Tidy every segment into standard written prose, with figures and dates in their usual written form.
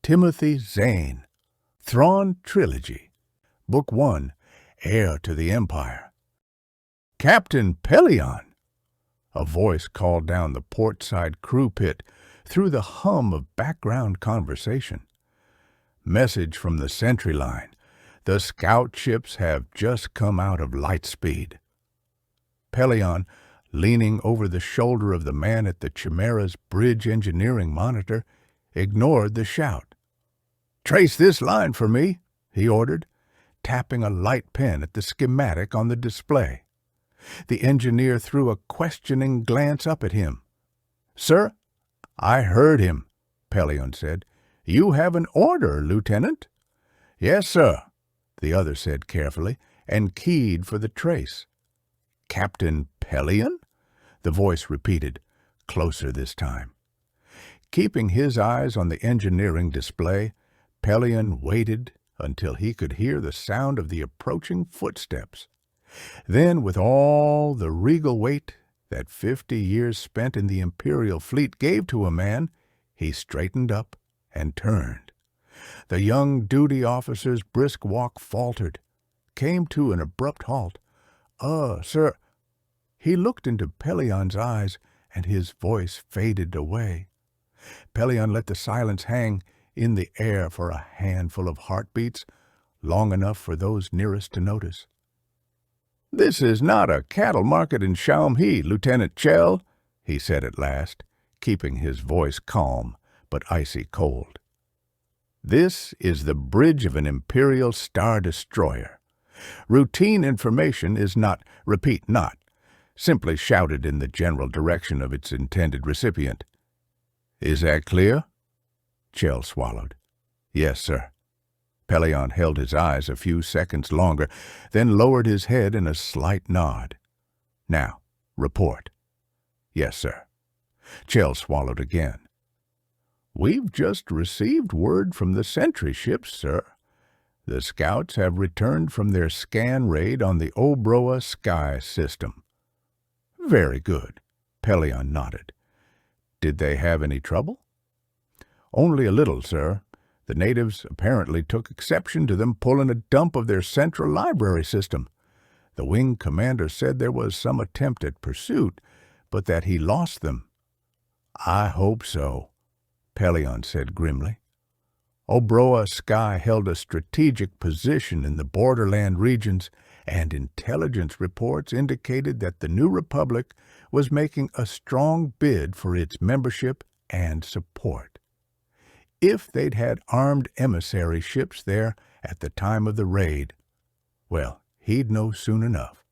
Timothy Zahn, Thrawn Trilogy, Book 1, Heir to the Empire. "Captain Pellaeon!" A voice called down the port-side crew pit through the hum of background conversation. "Message from the sentry line. The scout ships have just come out of light speed." Pellaeon, leaning over the shoulder of the man at the Chimera's bridge engineering monitor, ignored the shout. "Trace this line for me," he ordered, tapping a light pen at the schematic on the display. The engineer threw a questioning glance up at him. "Sir?" "I heard him," Pellaeon said. "You have an order, Lieutenant." "Yes, sir," the other said carefully, and keyed for the trace. "Captain Pellaeon?" the voice repeated, closer this time. Keeping his eyes on the engineering display, Pellaeon waited until he could hear the sound of the approaching footsteps. Then, with all the regal weight that 50 years spent in the Imperial fleet gave to a man, he straightened up and turned. The young duty officer's brisk walk faltered, came to an abrupt halt. Sir." He looked into Pellaeon's eyes, and his voice faded away. Pellaeon let the silence hang in the air for a handful of heartbeats, long enough for those nearest to notice. "This is not a cattle market in Shaum-He, Lieutenant Chell," he said at last, keeping his voice calm but icy cold. "This is the bridge of an Imperial Star Destroyer. Routine information is not, repeat not, simply shouted in the general direction of its intended recipient. Is that clear?" Chell swallowed. "Yes, sir." Pellaeon held his eyes a few seconds longer, then lowered his head in a slight nod. "Now, report." "Yes, sir." Chell swallowed again. "We've just received word from the sentry ships, sir. The scouts have returned from their scan raid on the Obroa sky system." "Very good," Pellaeon nodded. "Did they have any trouble?" "Only a little, sir. The natives apparently took exception to them pulling a dump of their central library system. The wing commander said there was some attempt at pursuit, but that he lost them." "I hope so," Pellaeon said grimly. Obroa Sky held a strategic position in the borderland regions, and intelligence reports indicated that the New Republic was making a strong bid for its membership and support. If they'd had armed emissary ships there at the time of the raid, well, he'd know soon enough.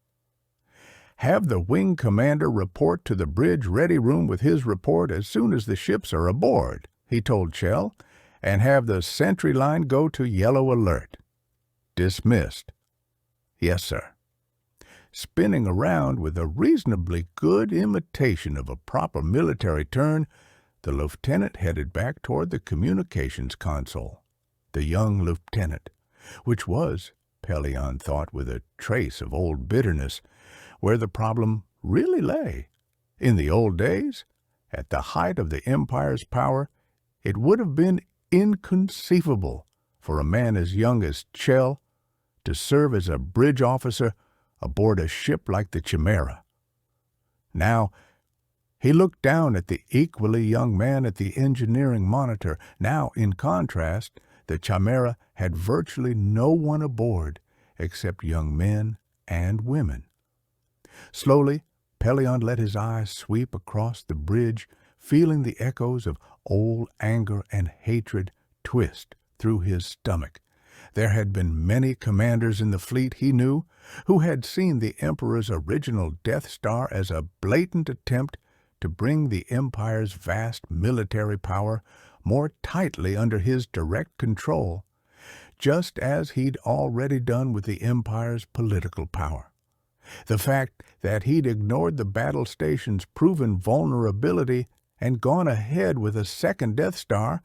"Have the wing commander report to the bridge ready room with his report as soon as the ships are aboard," he told Chell, "and have the sentry line go to yellow alert." "Dismissed." "Yes, sir." Spinning around with a reasonably good imitation of a proper military turn, the lieutenant headed back toward the communications console. The young lieutenant, which was, Pellaeon thought with a trace of old bitterness, where the problem really lay. In the old days, at the height of the Empire's power, it would have been inconceivable for a man as young as Chell to serve as a bridge officer aboard a ship like the Chimera. Now, he looked down at the equally young man at the engineering monitor. Now, in contrast, the Chimera had virtually no one aboard except young men and women. Slowly, Pellaeon let his eyes sweep across the bridge, feeling the echoes of old anger and hatred twist through his stomach. There had been many commanders in the fleet, he knew, who had seen the Emperor's original Death Star as a blatant attempt to bring the Empire's vast military power more tightly under his direct control, just as he'd already done with the Empire's political power. The fact that he'd ignored the battle station's proven vulnerability and gone ahead with a second Death Star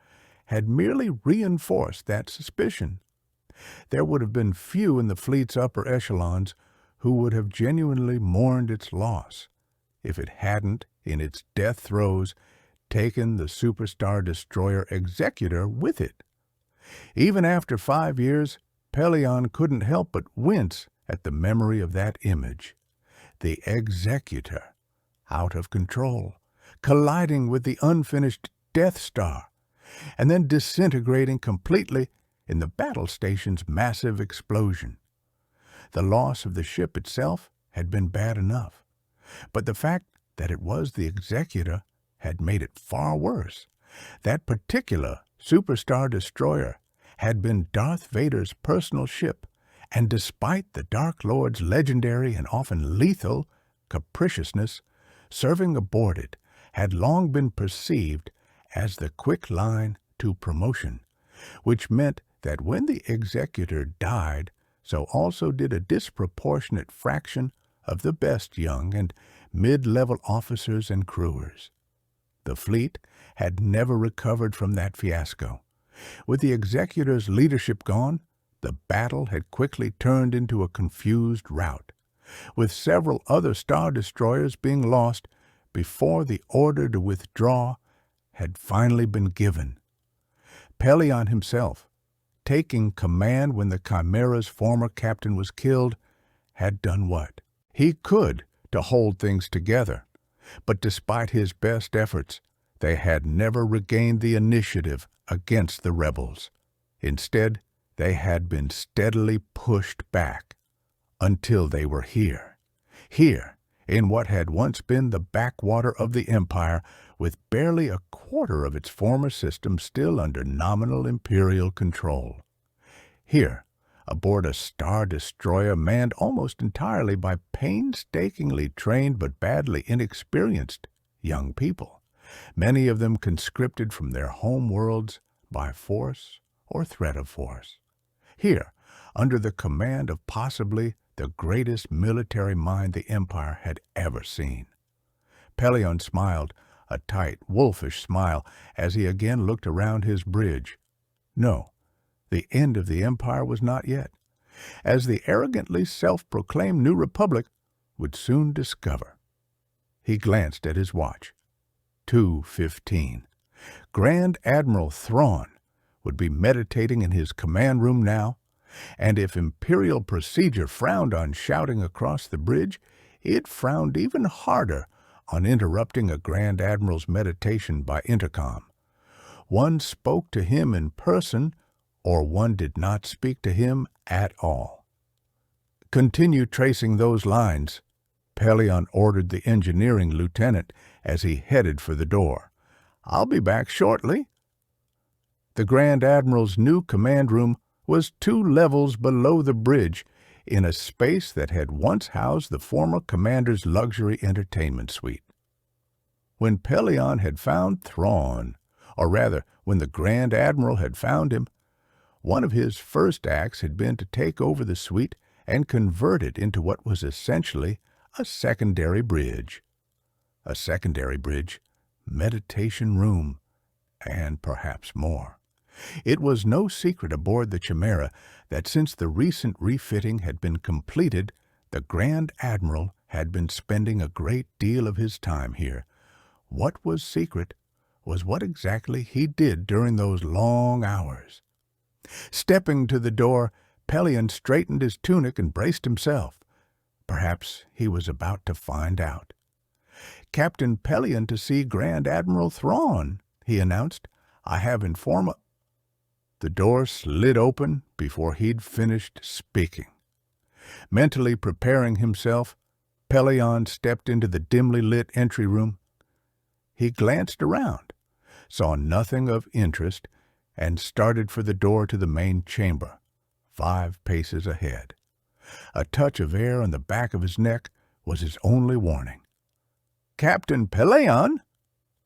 had merely reinforced that suspicion. There would have been few in the fleet's upper echelons who would have genuinely mourned its loss if it hadn't, in its death throes, taken the superstar destroyer Executor with it. Even after 5 years, Pelion couldn't help but wince at the memory of that image. The Executor, out of control, colliding with the unfinished Death Star, and then disintegrating completely in the battle station's massive explosion. The loss of the ship itself had been bad enough, but the fact that it was the Executor had made it far worse. That particular superstar destroyer had been Darth Vader's personal ship, and despite the Dark Lord's legendary and often lethal capriciousness, serving aboard it had long been perceived as the quick line to promotion, which meant that when the Executor died, so also did a disproportionate fraction of the best young and mid-level officers and crewers. The fleet had never recovered from that fiasco. With the Executor's leadership gone, the battle had quickly turned into a confused rout, with several other Star Destroyers being lost before the order to withdraw had finally been given. Pelion himself, taking command when the Chimera's former captain was killed, had done what he could to hold things together, but despite his best efforts, they had never regained the initiative against the rebels. Instead, they had been steadily pushed back until they were here, in what had once been the backwater of the Empire, with barely a quarter of its former system still under nominal Imperial control. Here, aboard a Star Destroyer manned almost entirely by painstakingly trained but badly inexperienced young people, many of them conscripted from their home worlds by force or threat of force. Here, under the command of possibly the greatest military mind the Empire had ever seen. Pelion smiled, a tight, wolfish smile, as he again looked around his bridge. No, the end of the Empire was not yet, as the arrogantly self-proclaimed New Republic would soon discover. He glanced at his watch. 2:15. Grand Admiral Thrawn would be meditating in his command room now, and if Imperial procedure frowned on shouting across the bridge, it frowned even harder on interrupting a Grand Admiral's meditation by intercom. One spoke to him in person, or one did not speak to him at all. "Continue tracing those lines," Pelion ordered the engineering lieutenant as he headed for the door. "I'll be back shortly." The Grand Admiral's new command room was 2 levels below the bridge, in a space that had once housed the former commander's luxury entertainment suite. When Pelion had found Thrawn, or rather, when the Grand Admiral had found him, one of his first acts had been to take over the suite and convert it into what was essentially a secondary bridge. A secondary bridge, meditation room, and perhaps more. It was no secret aboard the Chimera that since the recent refitting had been completed, the Grand Admiral had been spending a great deal of his time here. What was secret was what exactly he did during those long hours. Stepping to the door, Pelion straightened his tunic and braced himself. Perhaps he was about to find out. "Captain Pelion to see Grand Admiral Thrawn," he announced. "I have informed—" The door slid open before he'd finished speaking. Mentally preparing himself, Pelion stepped into the dimly lit entry room. He glanced around, saw nothing of interest, and started for the door to the main chamber, 5 paces ahead. A touch of air on the back of his neck was his only warning. "Captain Pelion!"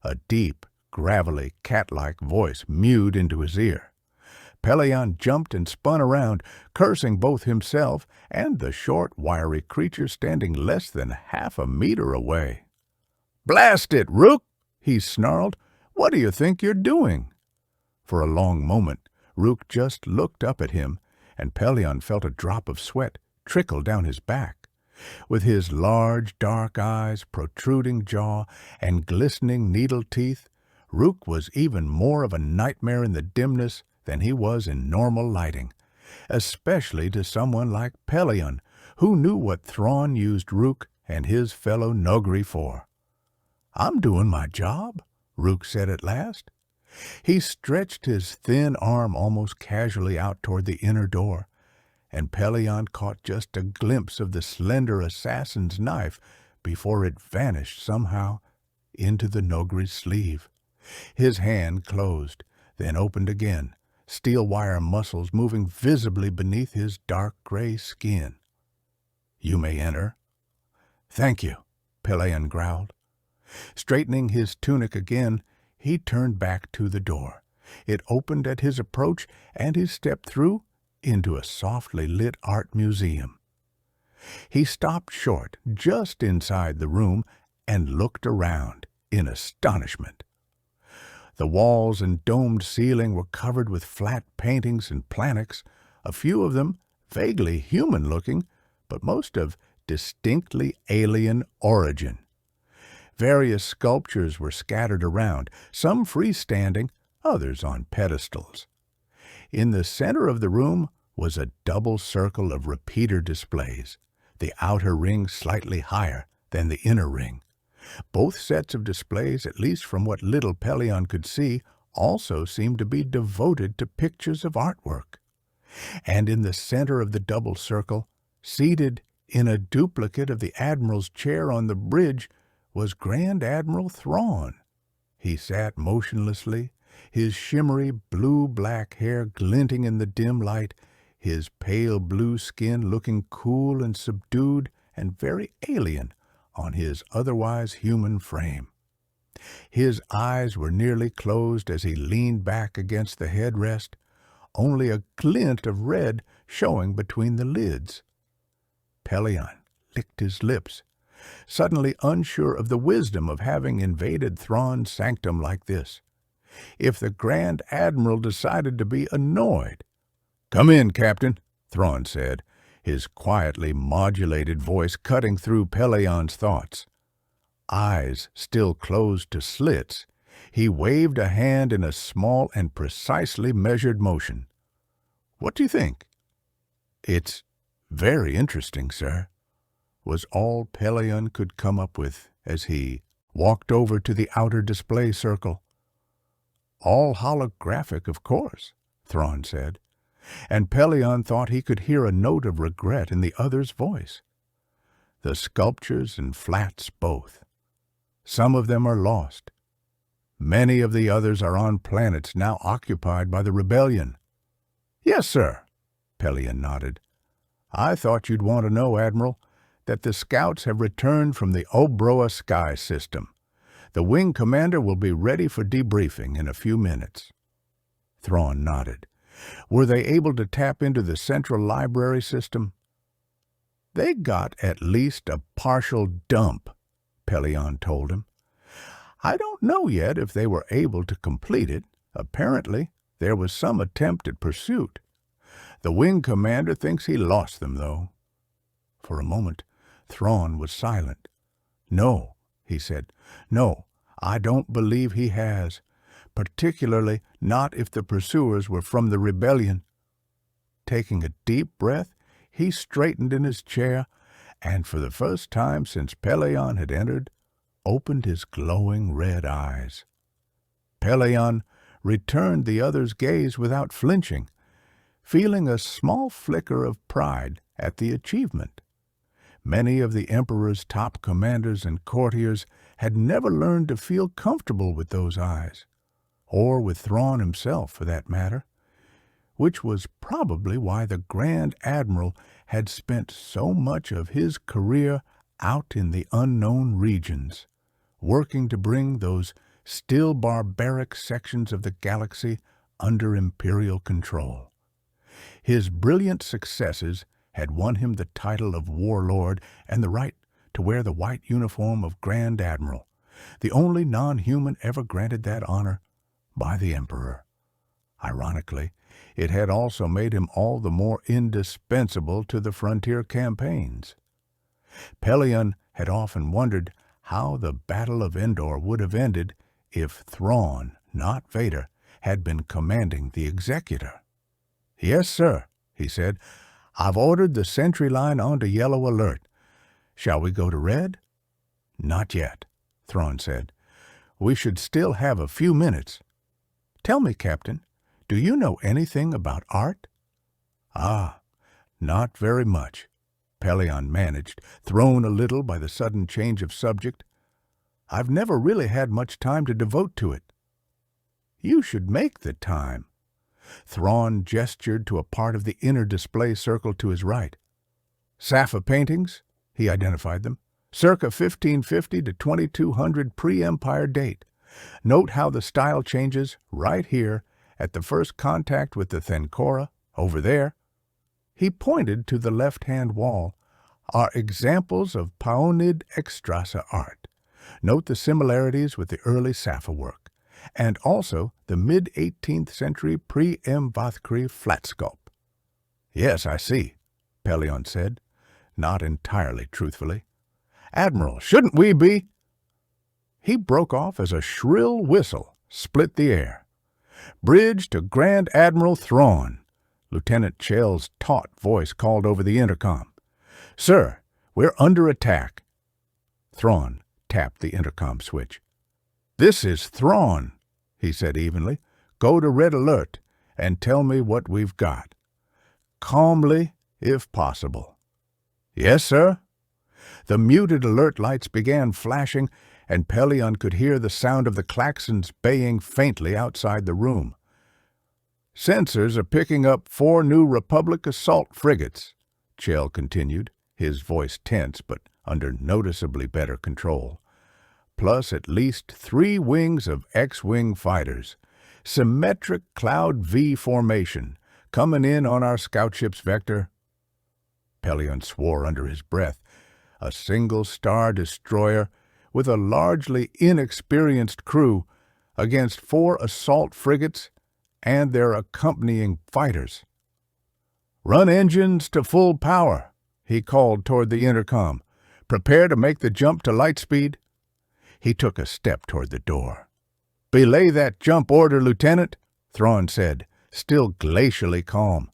A deep, gravelly, cat-like voice mewed into his ear. Pelion jumped and spun around, cursing both himself and the short, wiry creature standing less than half a meter away. "Blast it, Rook!" he snarled. "What do you think you're doing?" For a long moment, Rook just looked up at him, and Pelion felt a drop of sweat trickle down his back. With his large, dark eyes, protruding jaw, and glistening needle teeth, Rook was even more of a nightmare in the dimness than he was in normal lighting, especially to someone like Pelion, who knew what Thrawn used Rook and his fellow Nogri for. "I'm doing my job," Rook said at last. He stretched his thin arm almost casually out toward the inner door, and Pelion caught just a glimpse of the slender assassin's knife before it vanished somehow into the Nogri's sleeve. His hand closed, then opened again, steel wire muscles moving visibly beneath his dark gray skin. "You may enter." "Thank you," Pelion growled. Straightening his tunic again, he turned back to the door. It opened at his approach, and he stepped through into a softly lit art museum. He stopped short just inside the room and looked around in astonishment. The walls and domed ceiling were covered with flat paintings and planks, a few of them vaguely human-looking, but most of distinctly alien origin. Various sculptures were scattered around, some freestanding, others on pedestals. In the center of the room was a double circle of repeater displays, the outer ring slightly higher than the inner ring. Both sets of displays, at least from what little Pelion could see, also seemed to be devoted to pictures of artwork. And in the center of the double circle, seated in a duplicate of the Admiral's chair on the bridge, was Grand Admiral Thrawn. He sat motionlessly, his shimmery blue-black hair glinting in the dim light, his pale blue skin looking cool and subdued and very alien on his otherwise human frame. His eyes were nearly closed as he leaned back against the headrest, only a glint of red showing between the lids. Pelion licked his lips, suddenly unsure of the wisdom of having invaded Thrawn's sanctum like this. If the Grand Admiral decided to be annoyed— "Come in, Captain," Thrawn said, his quietly modulated voice cutting through Pelion's thoughts. Eyes still closed to slits, he waved a hand in a small and precisely measured motion. "What do you think?" "It's very interesting, sir," was all Pelion could come up with as he walked over to the outer display circle. "All holographic, of course," Thrawn said, and Pelion thought he could hear a note of regret in the other's voice. "The sculptures and flats both. Some of them are lost. Many of the others are on planets now occupied by the rebellion." "Yes, sir," Pelion nodded. "I thought you'd want to know, Admiral, that the scouts have returned from the Obroa sky system. The wing commander will be ready for debriefing in a few minutes." Thrawn nodded. "Were they able to tap into the central library system?" "They got at least a partial dump," Pelion told him. "I don't know yet if they were able to complete it. Apparently, there was some attempt at pursuit. The wing commander thinks he lost them, though." For a moment, Thrawn was silent. "No," he said. "No, I don't believe he has. Particularly not if the pursuers were from the rebellion." Taking a deep breath, he straightened in his chair, and for the first time since Pelion had entered, opened his glowing red eyes. Pelion returned the other's gaze without flinching, feeling a small flicker of pride at the achievement. Many of the Emperor's top commanders and courtiers had never learned to feel comfortable with those eyes, or with Thrawn himself, for that matter, which was probably why the Grand Admiral had spent so much of his career out in the unknown regions, working to bring those still barbaric sections of the galaxy under Imperial control. His brilliant successes had won him the title of Warlord and the right to wear the white uniform of Grand Admiral, the only non-human ever granted that honor by the Emperor. Ironically, it had also made him all the more indispensable to the frontier campaigns. Pelion had often wondered how the Battle of Endor would have ended if Thrawn, not Vader, had been commanding the executor. "Yes, sir," he said. "I've ordered the sentry line onto yellow alert. Shall we go to red?" "Not yet," Thrawn said. "We should still have a few minutes. Tell me, Captain, do you know anything about art?" "Ah, not very much," Pelion managed, thrown a little by the sudden change of subject. "I've never really had much time to devote to it." "You should make the time." Thrawn gestured to a part of the inner display circle to his right. "Safa paintings," he identified them, "circa 1550 to 2200 pre-Empire date. Note how the style changes right here at the first contact with the Thencora, over there." He pointed to the left-hand wall. "Are examples of Paonid Exstrasa art. Note the similarities with the early Safa work, and also the mid-18th century pre-Mvathkri flat sculpt." "Yes, I see," Pelion said, not entirely truthfully. "Admiral, shouldn't we be—" He broke off as a shrill whistle split the air. "Bridge to Grand Admiral Thrawn," Lieutenant Chell's taut voice called over the intercom. "Sir, we're under attack." Thrawn tapped the intercom switch. "This is Thrawn," he said evenly. "Go to red alert and tell me what we've got. Calmly, if possible." "Yes, sir." The muted alert lights began flashing, and Pelion could hear the sound of the klaxons baying faintly outside the room. "Sensors are picking up 4 new Republic assault frigates," Chell continued, his voice tense but under noticeably better control. "Plus at least 3 wings of X-wing fighters. Symmetric Cloud V formation, coming in on our scout ship's vector." Pelion swore under his breath. A single star destroyer with a largely inexperienced crew against 4 assault frigates and their accompanying fighters. "Run engines to full power," he called toward the intercom. "Prepare to make the jump to light speed." He took a step toward the door. "Belay that jump order, Lieutenant," Thrawn said, still glacially calm.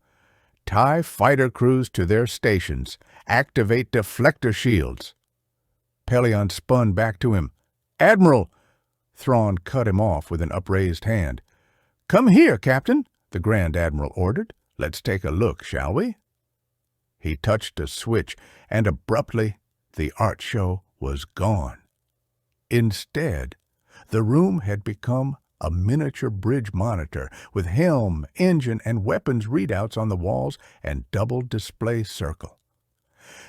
"TIE fighter crews to their stations. Activate deflector shields." Pelion spun back to him. "Admiral!" Thrawn cut him off with an upraised hand. "Come here, Captain," the Grand Admiral ordered. "Let's take a look, shall we?" He touched a switch, and abruptly the art show was gone. Instead, the room had become a miniature bridge monitor with helm, engine, and weapons readouts on the walls and double display circle.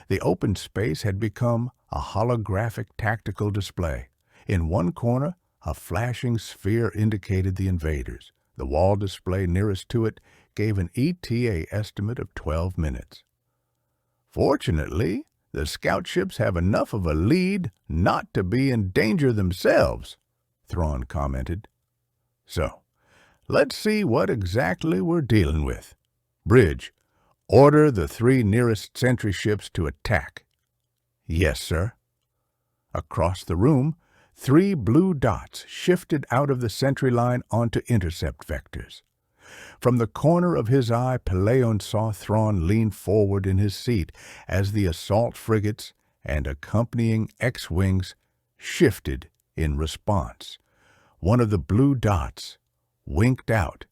The open space had become a holographic tactical display. In one corner, a flashing sphere indicated the invaders. The wall display nearest to it gave an ETA estimate of 12 minutes. "Fortunately, the scout ships have enough of a lead not to be in danger themselves," Thrawn commented. "So, let's see what exactly we're dealing with. Bridge, order the 3 nearest sentry ships to attack." "Yes, sir." Across the room, 3 blue dots shifted out of the sentry line onto intercept vectors. From the corner of his eye, Pelion saw Thrawn lean forward in his seat as the assault frigates and accompanying X-wings shifted in response. One of the blue dots winked out.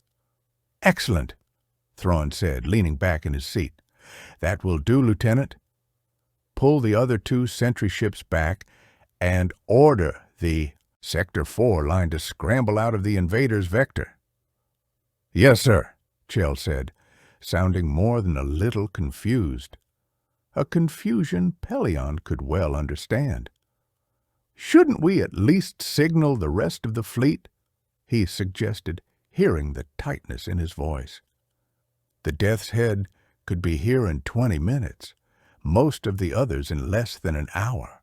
"Excellent," Thrawn said, leaning back in his seat. "That will do, Lieutenant. Pull the other 2 sentry ships back and order the Sector 4 line to scramble out of the invaders' vector." "Yes, sir," Chell said, sounding more than a little confused. A confusion Pelion could well understand. "Shouldn't we at least signal the rest of the fleet?" he suggested, hearing the tightness in his voice. "The Death's Head could be here in 20 minutes, most of the others in less than an hour."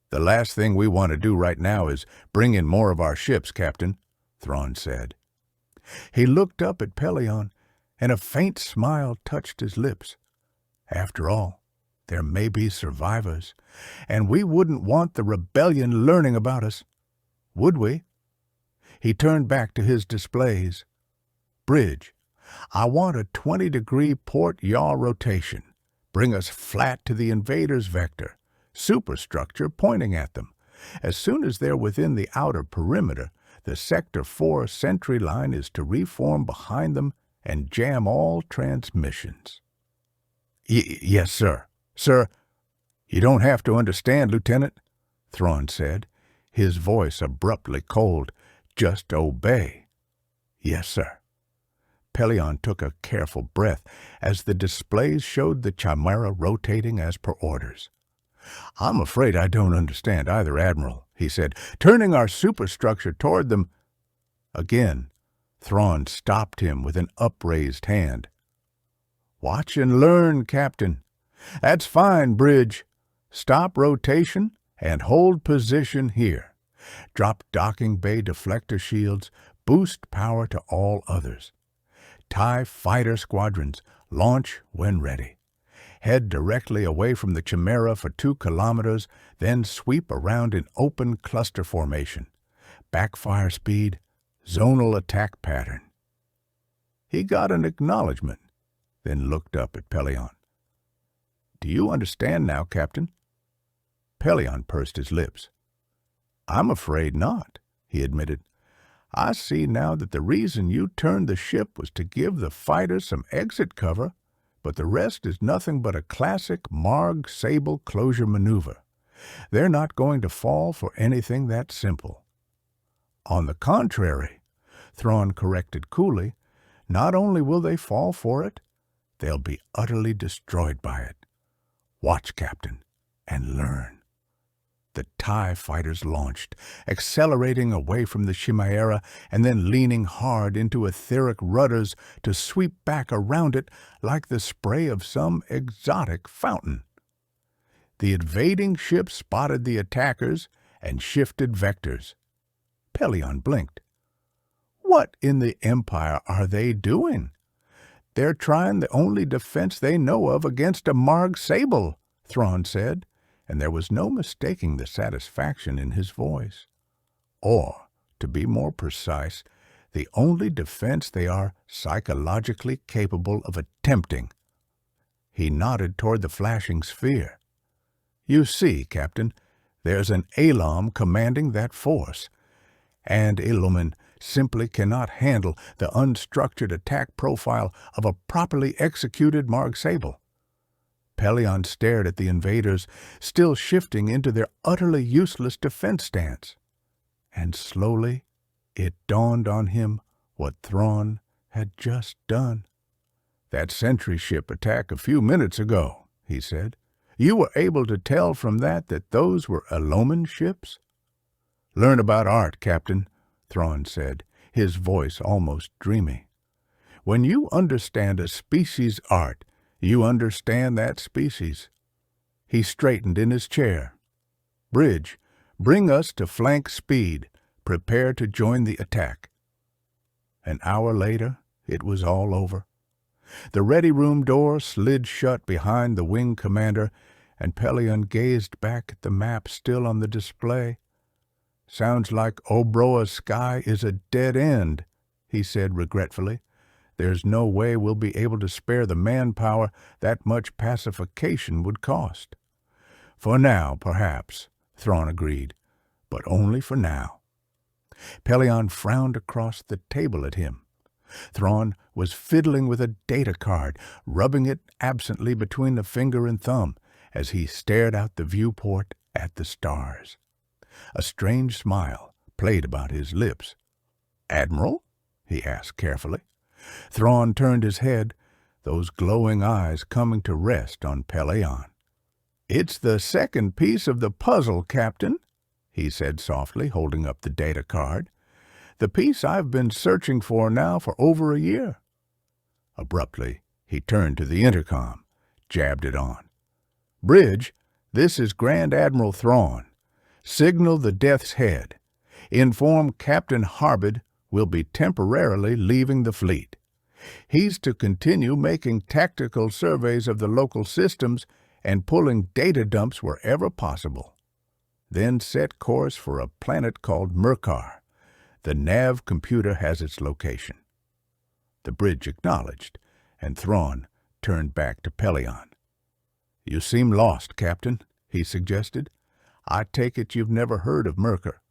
"The last thing we want to do right now is bring in more of our ships, Captain," Thrawn said. He looked up at Pelion, and a faint smile touched his lips. "After all, there may be survivors, and we wouldn't want the rebellion learning about us, would we?" He turned back to his displays. Bridge, I want a 20-degree port yaw rotation. Bring us flat to the invaders' vector, superstructure pointing at them. As soon as they're within the outer perimeter, the Sector 4 sentry line is to reform behind them and jam all transmissions. Yes, sir. Sir, you don't have to understand, Lieutenant, Thrawn said, his voice abruptly cold. Just obey. Yes, sir. Pelion took a careful breath as the displays showed the Chimera rotating as per orders. I'm afraid I don't understand either, Admiral, he said, turning our superstructure toward them. Again, Thrawn stopped him with an upraised hand. Watch and learn, Captain. That's fine, Bridge. Stop rotation and hold position here. Drop docking bay deflector shields. Boost power to all others. TIE fighter squadrons, launch when ready. Head directly away from the Chimera for 2 kilometers, then sweep around in open cluster formation. Backfire speed, zonal attack pattern. He got an acknowledgement, then looked up at Pelion. Do you understand now, Captain? Pelion pursed his lips. I'm afraid not, he admitted. I see now that the reason you turned the ship was to give the fighters some exit cover, but the rest is nothing but a classic Marg Sable closure maneuver. They're not going to fall for anything that simple. On the contrary, Thrawn corrected coolly, not only will they fall for it, they'll be utterly destroyed by it. Watch, Captain, and learn. The TIE fighters launched, accelerating away from the Chimera and then leaning hard into etheric rudders to sweep back around it like the spray of some exotic fountain. The invading ship spotted the attackers and shifted vectors. Pelion blinked. What in the Empire are they doing? They're trying the only defense they know of against a Marg Sable, Thrawn said, and there was no mistaking the satisfaction in his voice. Or, to be more precise, the only defense they are psychologically capable of attempting. He nodded toward the flashing sphere. You see, Captain, there's an Elam commanding that force, and Illumin simply cannot handle the unstructured attack profile of a properly executed Marg Sable. Pelion stared at the invaders, still shifting into their utterly useless defense stance. And slowly it dawned on him what Thrawn had just done. That sentry ship attack a few minutes ago, he said. You were able to tell from that those were Eloman ships? Learn about art, Captain, Thrawn said, his voice almost dreamy. When you understand a species' art, you understand that species. He straightened in his chair. Bridge, bring us to flank speed. Prepare to join the attack. An hour later, it was all over. The ready room door slid shut behind the wing commander, and Pelion gazed back at the map still on the display. Sounds like Obroa's sky is a dead end, he said regretfully. There's no way we'll be able to spare the manpower that much pacification would cost. For now, perhaps, Thrawn agreed, but only for now. Pelion frowned across the table at him. Thrawn was fiddling with a data card, rubbing it absently between the finger and thumb as he stared out the viewport at the stars. A strange smile played about his lips. Admiral? He asked carefully. Thrawn turned his head, those glowing eyes coming to rest on Pelion. It's the second piece of the puzzle, Captain, he said softly, holding up the data card. The piece I've been searching for now for over a year. Abruptly, he turned to the intercom, jabbed it on. Bridge, this is Grand Admiral Thrawn. Signal the Death's Head. Inform Captain Harbid will be temporarily leaving the fleet. He's to continue making tactical surveys of the local systems and pulling data dumps wherever possible. Then set course for a planet called Merkar. The nav computer has its location." The bridge acknowledged, and Thrawn turned back to Pelion. "You seem lost, Captain," he suggested. "I take it you've never heard of Merker."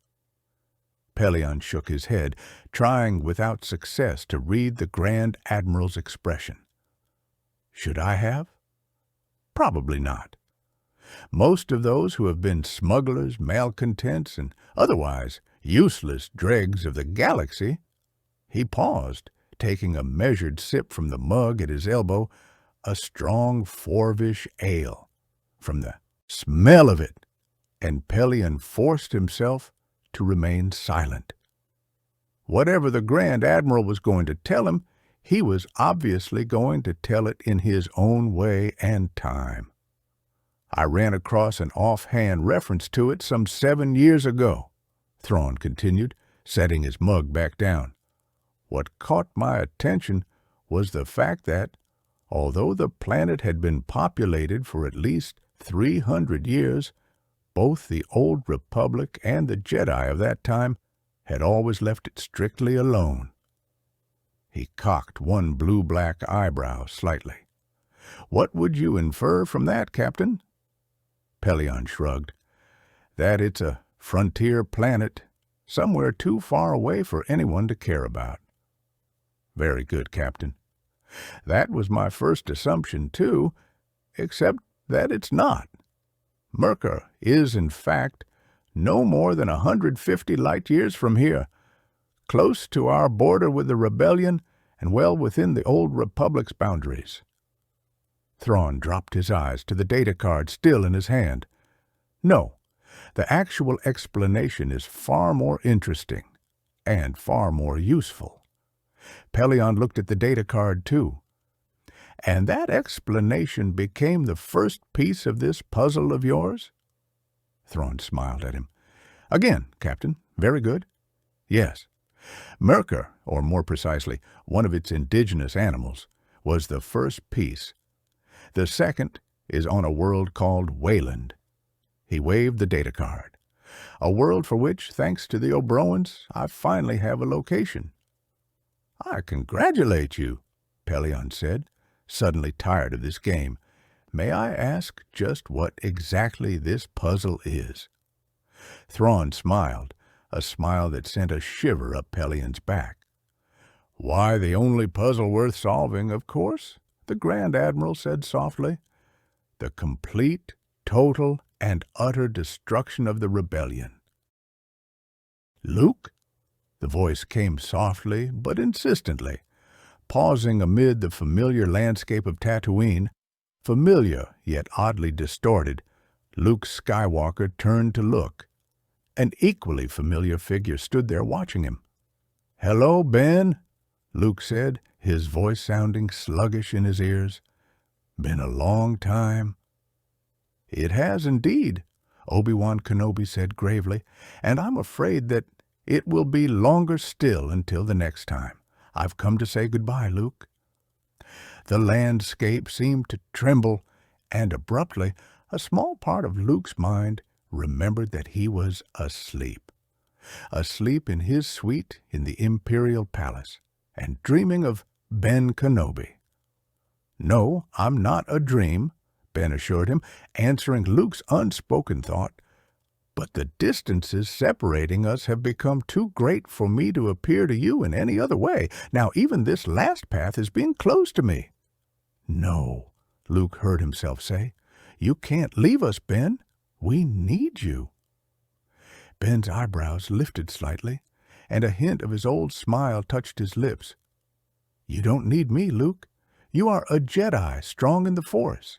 Pelion shook his head, trying without success to read the Grand Admiral's expression. Should I have? Probably not. Most of those who have been smugglers, malcontents, and otherwise useless dregs of the galaxy— He paused, taking a measured sip from the mug at his elbow, a strong Forvish ale. From the smell of it, and Pelion forced himself to remain silent. Whatever the Grand Admiral was going to tell him, he was obviously going to tell it in his own way and time. "I ran across an offhand reference to it some 7 years ago," Thrawn continued, setting his mug back down. "What caught my attention was the fact that, although the planet had been populated for at least 300 years, both the Old Republic and the Jedi of that time had always left it strictly alone." He cocked one blue-black eyebrow slightly. "What would you infer from that, Captain?" Pelion shrugged. "That it's a frontier planet, somewhere too far away for anyone to care about." "Very good, Captain." "That was my first assumption, too, except that it's not. Merker is, in fact, no more than 150 light-years from here, close to our border with the Rebellion and well within the Old Republic's boundaries." Thrawn dropped his eyes to the data card still in his hand. "No, the actual explanation is far more interesting and far more useful." Pelion looked at the data card, too. "And that explanation became the first piece of this puzzle of yours?" Thrawn smiled at him. "Again, Captain. Very good. Yes. Merker, or more precisely, one of its indigenous animals, was the first piece. The second is on a world called Wayland." He waved the data card. "A world for which, thanks to the O'Browans, I finally have a location." "I congratulate you," Pelion said, suddenly tired of this game. "May I ask just what exactly this puzzle is?" Thrawn smiled, a smile that sent a shiver up Pelion's back. "Why, the only puzzle worth solving, of course," the Grand Admiral said softly. "The complete, total, and utter destruction of the Rebellion." "Luke?" The voice came softly but insistently. Pausing amid the familiar landscape of Tatooine, familiar yet oddly distorted, Luke Skywalker turned to look. An equally familiar figure stood there watching him. "Hello, Ben," Luke said, his voice sounding sluggish in his ears. "Been a long time." "It has indeed," Obi-Wan Kenobi said gravely, "and I'm afraid that it will be longer still until the next time. I've come to say goodbye, Luke." The landscape seemed to tremble, and abruptly a small part of Luke's mind remembered that he was asleep. Asleep in his suite in the Imperial Palace, and dreaming of Ben Kenobi. "No, I'm not a dream," Ben assured him, answering Luke's unspoken thought. "But the distances separating us have become too great for me to appear to you in any other way. Now even this last path is being closed to me." "No," Luke heard himself say. "You can't leave us, Ben. We need you." Ben's eyebrows lifted slightly, and a hint of his old smile touched his lips. "You don't need me, Luke. You are a Jedi, strong in the Force."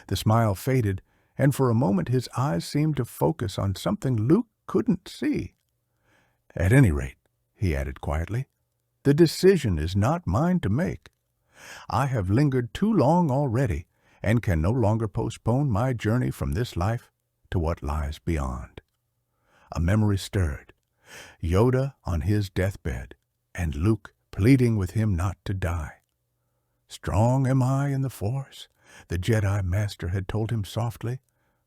The smile faded, and for a moment his eyes seemed to focus on something Luke couldn't see. "At any rate," he added quietly, "the decision is not mine to make. I have lingered too long already, and can no longer postpone my journey from this life to what lies beyond." A memory stirred. Yoda on his deathbed, and Luke pleading with him not to die. "Strong am I in the Force," the Jedi Master had told him softly,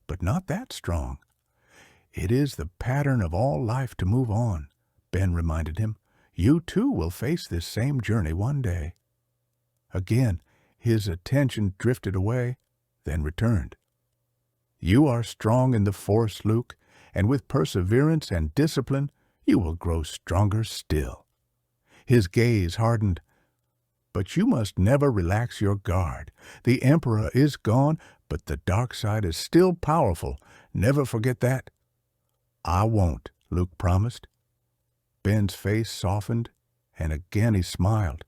"but not that strong. It is the pattern of all life to move on, Ben reminded him. "You too will face this same journey one day." Again, his attention drifted away, then returned. "You are strong in the Force, Luke, and with perseverance and discipline, you will grow stronger still." His gaze hardened. "But you must never relax your guard. The Emperor is gone, but the dark side is still powerful. Never forget that." "I won't," Luke promised. Ben's face softened, and again he smiled.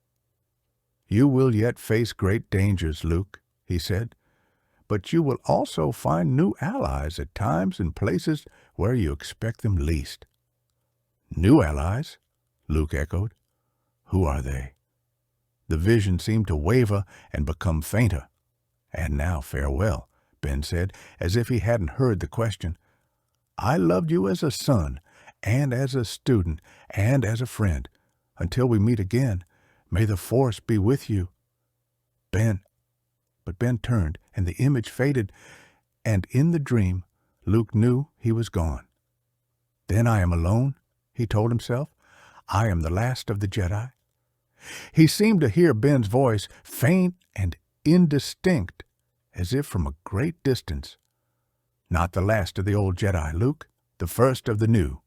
"You will yet face great dangers, Luke," he said, "but you will also find new allies at times and places where you expect them least." "New allies?" Luke echoed. "Who are they?" The vision seemed to waver and become fainter. "And now farewell," Ben said, as if he hadn't heard the question. "I loved you as a son, and as a student, and as a friend. Until we meet again, may the Force be with you." Ben. But Ben turned, and the image faded, and in the dream, Luke knew he was gone. "Then I am alone," he told himself. "I am the last of the Jedi." He seemed to hear Ben's voice, faint and indistinct, as if from a great distance. "Not the last of the old Jedi, Luke, the first of the new."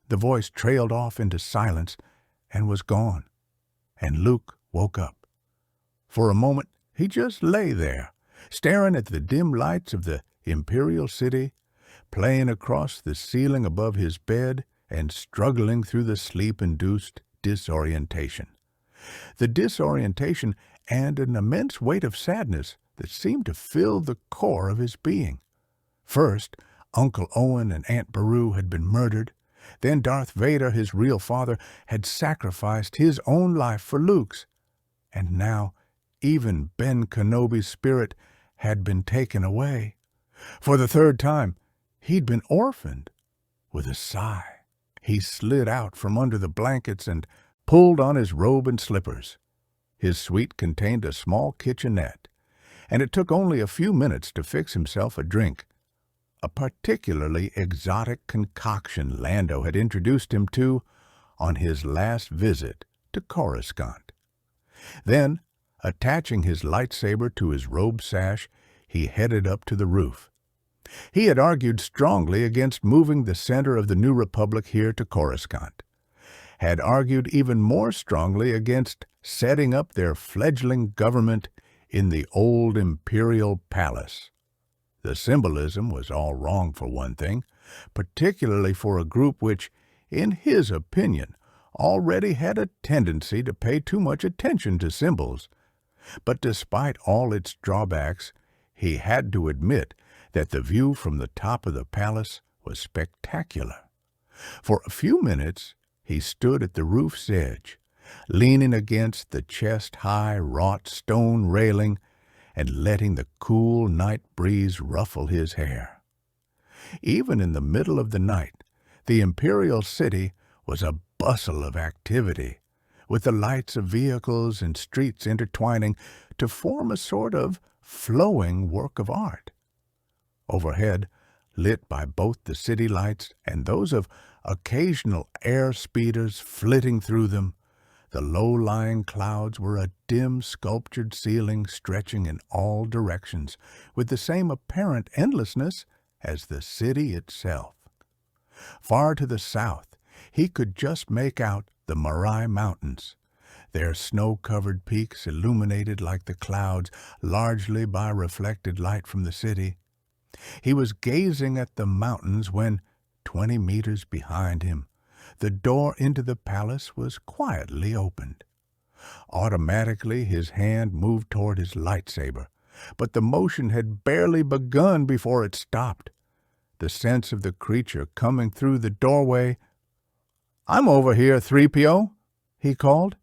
The voice trailed off into silence and was gone, and Luke woke up. For a moment, he just lay there, staring at the dim lights of the Imperial City, playing across the ceiling above his bed and struggling through the sleep-induced disorientation. The disorientation and an immense weight of sadness that seemed to fill the core of his being. First, Uncle Owen and Aunt Beru had been murdered. Then Darth Vader, his real father, had sacrificed his own life for Luke's. And now, even Ben Kenobi's spirit had been taken away. For the third time, he'd been orphaned. With a sigh, he slid out from under the blankets and pulled on his robe and slippers. His suite contained a small kitchenette, and it took only a few minutes to fix himself a drink. A particularly exotic concoction Lando had introduced him to on his last visit to Coruscant. Then, attaching his lightsaber to his robe sash, he headed up to the roof. He had argued strongly against moving the center of the New Republic here to Coruscant, had argued even more strongly against setting up their fledgling government in the old imperial palace. The symbolism was all wrong for one thing, particularly for a group which, in his opinion, already had a tendency to pay too much attention to symbols. But despite all its drawbacks, he had to admit that the view from the top of the palace was spectacular. For a few minutes, he stood at the roof's edge, leaning against the chest-high wrought stone railing and letting the cool night breeze ruffle his hair. Even in the middle of the night, the Imperial City was a bustle of activity, with the lights of vehicles and streets intertwining to form a sort of flowing work of art. Overhead, lit by both the city lights and those of occasional air speeders flitting through them, the low-lying clouds were a dim sculptured ceiling stretching in all directions, with the same apparent endlessness as the city itself. Far to the south, he could just make out the Marai Mountains, their snow-covered peaks illuminated like the clouds, largely by reflected light from the city. He was gazing at the mountains when, 20 meters behind him, the door into the palace was quietly opened. Automatically, his hand moved toward his lightsaber, but the motion had barely begun before it stopped. The sense of the creature coming through the doorway. "I'm over here, 3PO," he called.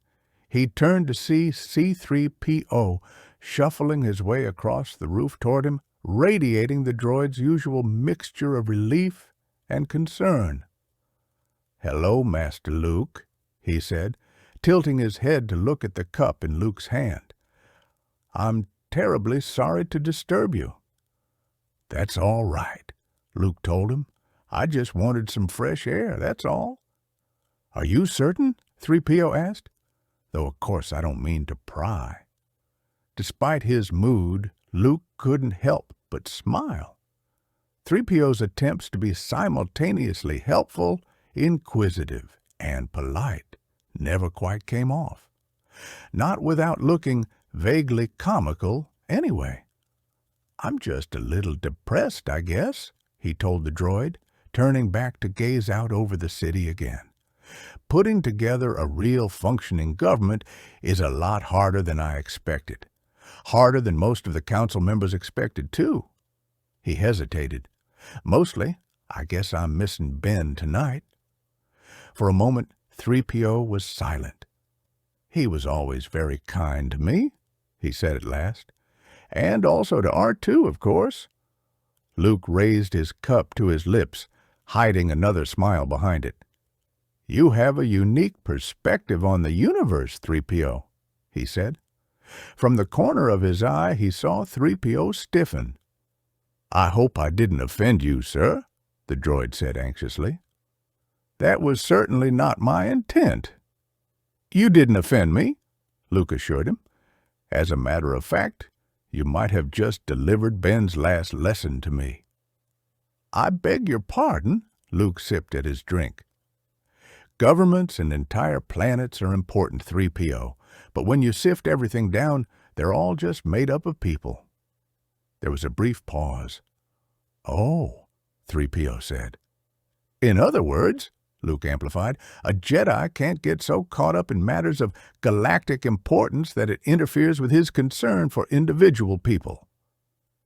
He turned to see C-3PO shuffling his way across the roof toward him, radiating the droid's usual mixture of relief and concern. "Hello, Master Luke," he said, tilting his head to look at the cup in Luke's hand. "I'm terribly sorry to disturb you." "That's all right," Luke told him. "I just wanted some fresh air, that's all." "Are you certain?" 3PO asked, though of course I don't mean to pry. Despite his mood, Luke couldn't help but smile. 3PO's attempts to be simultaneously helpful, inquisitive, and polite never quite came off. Not without looking vaguely comical anyway. "I'm just a little depressed, I guess," he told the droid, turning back to gaze out over the city again. "Putting together a real functioning government is a lot harder than I expected. Harder than most of the council members expected, too." He hesitated. "Mostly, I guess I'm missing Ben tonight." For a moment, 3PO was silent. "He was always very kind to me," he said at last. "And also to R2, of course." Luke raised his cup to his lips, hiding another smile behind it. "You have a unique perspective on the universe, 3PO, he said. From the corner of his eye, he saw 3PO stiffen. "I hope I didn't offend you, sir," the droid said anxiously. "That was certainly not my intent." "You didn't offend me," Luke assured him. "As a matter of fact, you might have just delivered Ben's last lesson to me." "I beg your pardon," Luke sipped at his drink. "Governments and entire planets are important, 3PO, but when you sift everything down, they're all just made up of people." There was a brief pause. "Oh," 3PO said. "In other words," Luke amplified, "a Jedi can't get so caught up in matters of galactic importance that it interferes with his concern for individual people."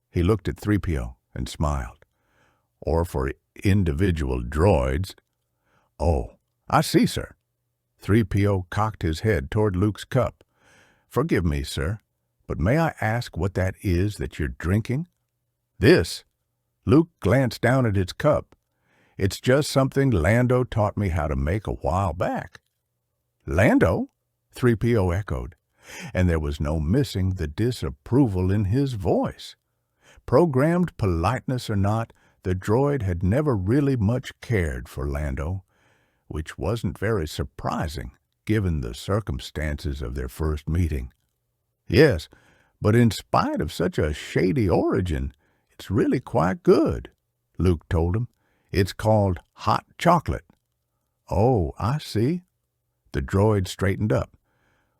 He looked at 3PO and smiled. "Or for individual droids." "Oh, I see, sir." 3PO cocked his head toward Luke's cup. "Forgive me, sir, but may I ask what that is that you're drinking?" "This." Luke glanced down at his cup. "It's just something Lando taught me how to make a while back." "Lando?" 3PO echoed, and there was no missing the disapproval in his voice. Programmed politeness or not, the droid had never really much cared for Lando, which wasn't very surprising, given the circumstances of their first meeting. "Yes, but in spite of such a shady origin, it's really quite good," Luke told him. "It's called hot chocolate." "Oh, I see." The droid straightened up.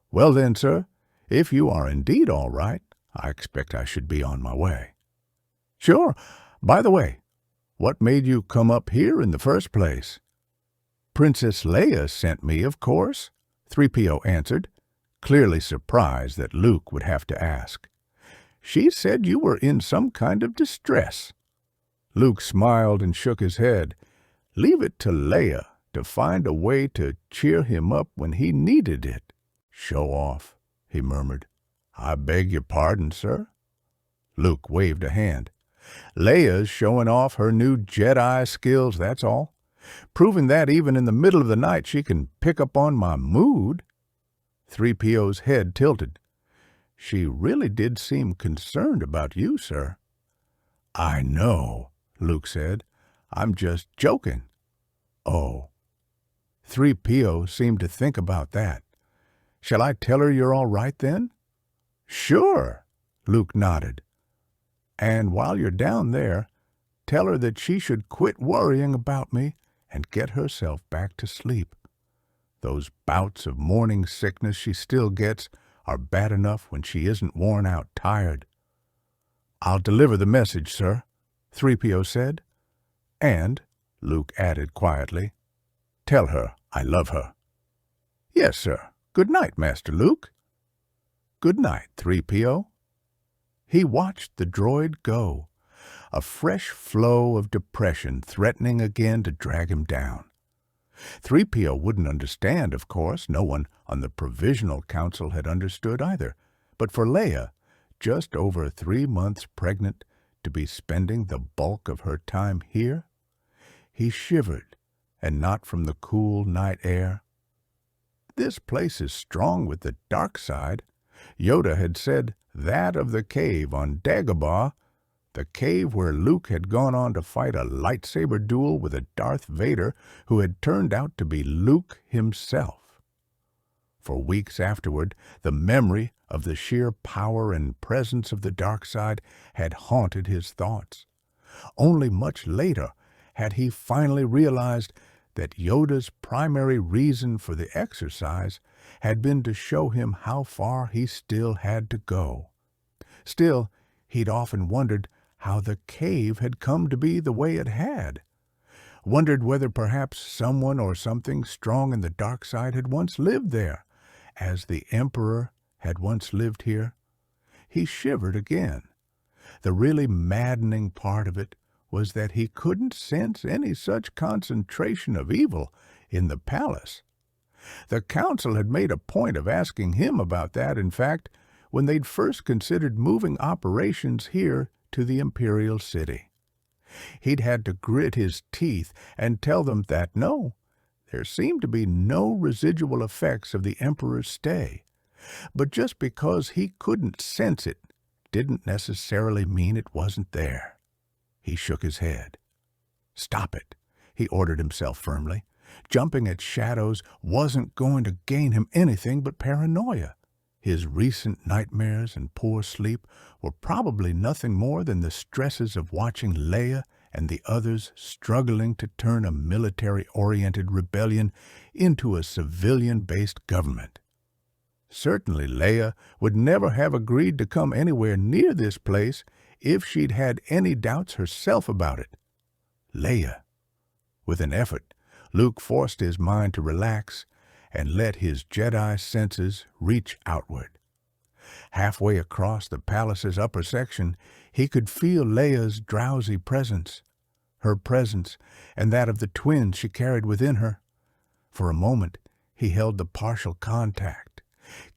"Well then, sir, if you are indeed all right, I expect I should be on my way." "Sure. By the way, what made you come up here in the first place?" "Princess Leia sent me, of course," 3PO answered, clearly surprised that Luke would have to ask. "She said you were in some kind of distress." Luke smiled and shook his head. "Leave it to Leia to find a way to cheer him up when he needed it." "Show off," he murmured. "I beg your pardon, sir." Luke waved a hand. "Leia's showing off her new Jedi skills, that's all. Proving that even in the middle of the night she can pick up on my mood." 3PO's head tilted. "She really did seem concerned about you, sir." "I know," Luke said. "I'm just joking." "Oh." 3PO seemed to think about that. "Shall I tell her you're all right then?" "Sure," Luke nodded. "And while you're down there, tell her that she should quit worrying about me and get herself back to sleep. Those bouts of morning sickness she still gets are bad enough when she isn't worn out tired." "I'll deliver the message, sir," 3PO said. "And," Luke added quietly, "tell her I love her." "Yes, sir. Good night, Master Luke." "Good night, 3PO." He watched the droid go, a fresh flow of depression threatening again to drag him down. 3PO wouldn't understand, of course. No one on the Provisional Council had understood either. But for Leia, just over 3 months pregnant, to be spending the bulk of her time here? He shivered, and not from the cool night air. "This place is strong with the dark side." Yoda had said that of the cave on Dagobah, the cave where Luke had gone on to fight a lightsaber duel with a Darth Vader who had turned out to be Luke himself. For weeks afterward, the memory of the sheer power and presence of the dark side had haunted his thoughts. Only much later had he finally realized that Yoda's primary reason for the exercise had been to show him how far he still had to go. Still, he'd often wondered how the cave had come to be the way it had. Wondered whether perhaps someone or something strong in the dark side had once lived there, as the Emperor had once lived here. He shivered again. The really maddening part of it was that he couldn't sense any such concentration of evil in the palace. The council had made a point of asking him about that, in fact, when they'd first considered moving operations here to the Imperial City. He'd had to grit his teeth and tell them that no, there seemed to be no residual effects of the Emperor's stay. But just because he couldn't sense it didn't necessarily mean it wasn't there. He shook his head. "Stop it," he ordered himself firmly. Jumping at shadows wasn't going to gain him anything but paranoia. His recent nightmares and poor sleep were probably nothing more than the stresses of watching Leia and the others struggling to turn a military-oriented rebellion into a civilian-based government. Certainly Leia would never have agreed to come anywhere near this place if she'd had any doubts herself about it. Leia. With an effort, Luke forced his mind to relax and let his Jedi senses reach outward. Halfway across the palace's upper section, he could feel Leia's drowsy presence, her presence and that of the twins she carried within her. For a moment, he held the partial contact,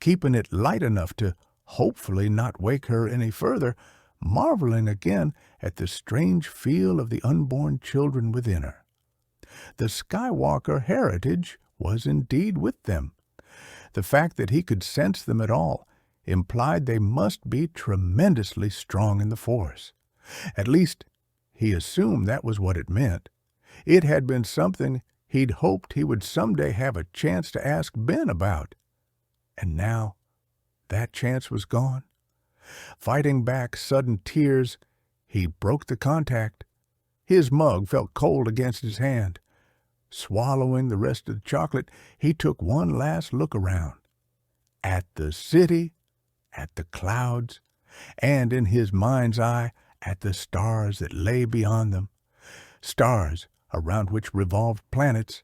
keeping it light enough to hopefully not wake her any further, marveling again at the strange feel of the unborn children within her. The Skywalker heritage was indeed with them. The fact that he could sense them at all implied they must be tremendously strong in the Force. At least, he assumed that was what it meant. It had been something he'd hoped he would someday have a chance to ask Ben about. And now, that chance was gone. Fighting back sudden tears, he broke the contact. His mug felt cold against his hand. Swallowing the rest of the chocolate, he took one last look around. At the city, at the clouds, and in his mind's eye, at the stars that lay beyond them. Stars around which revolved planets,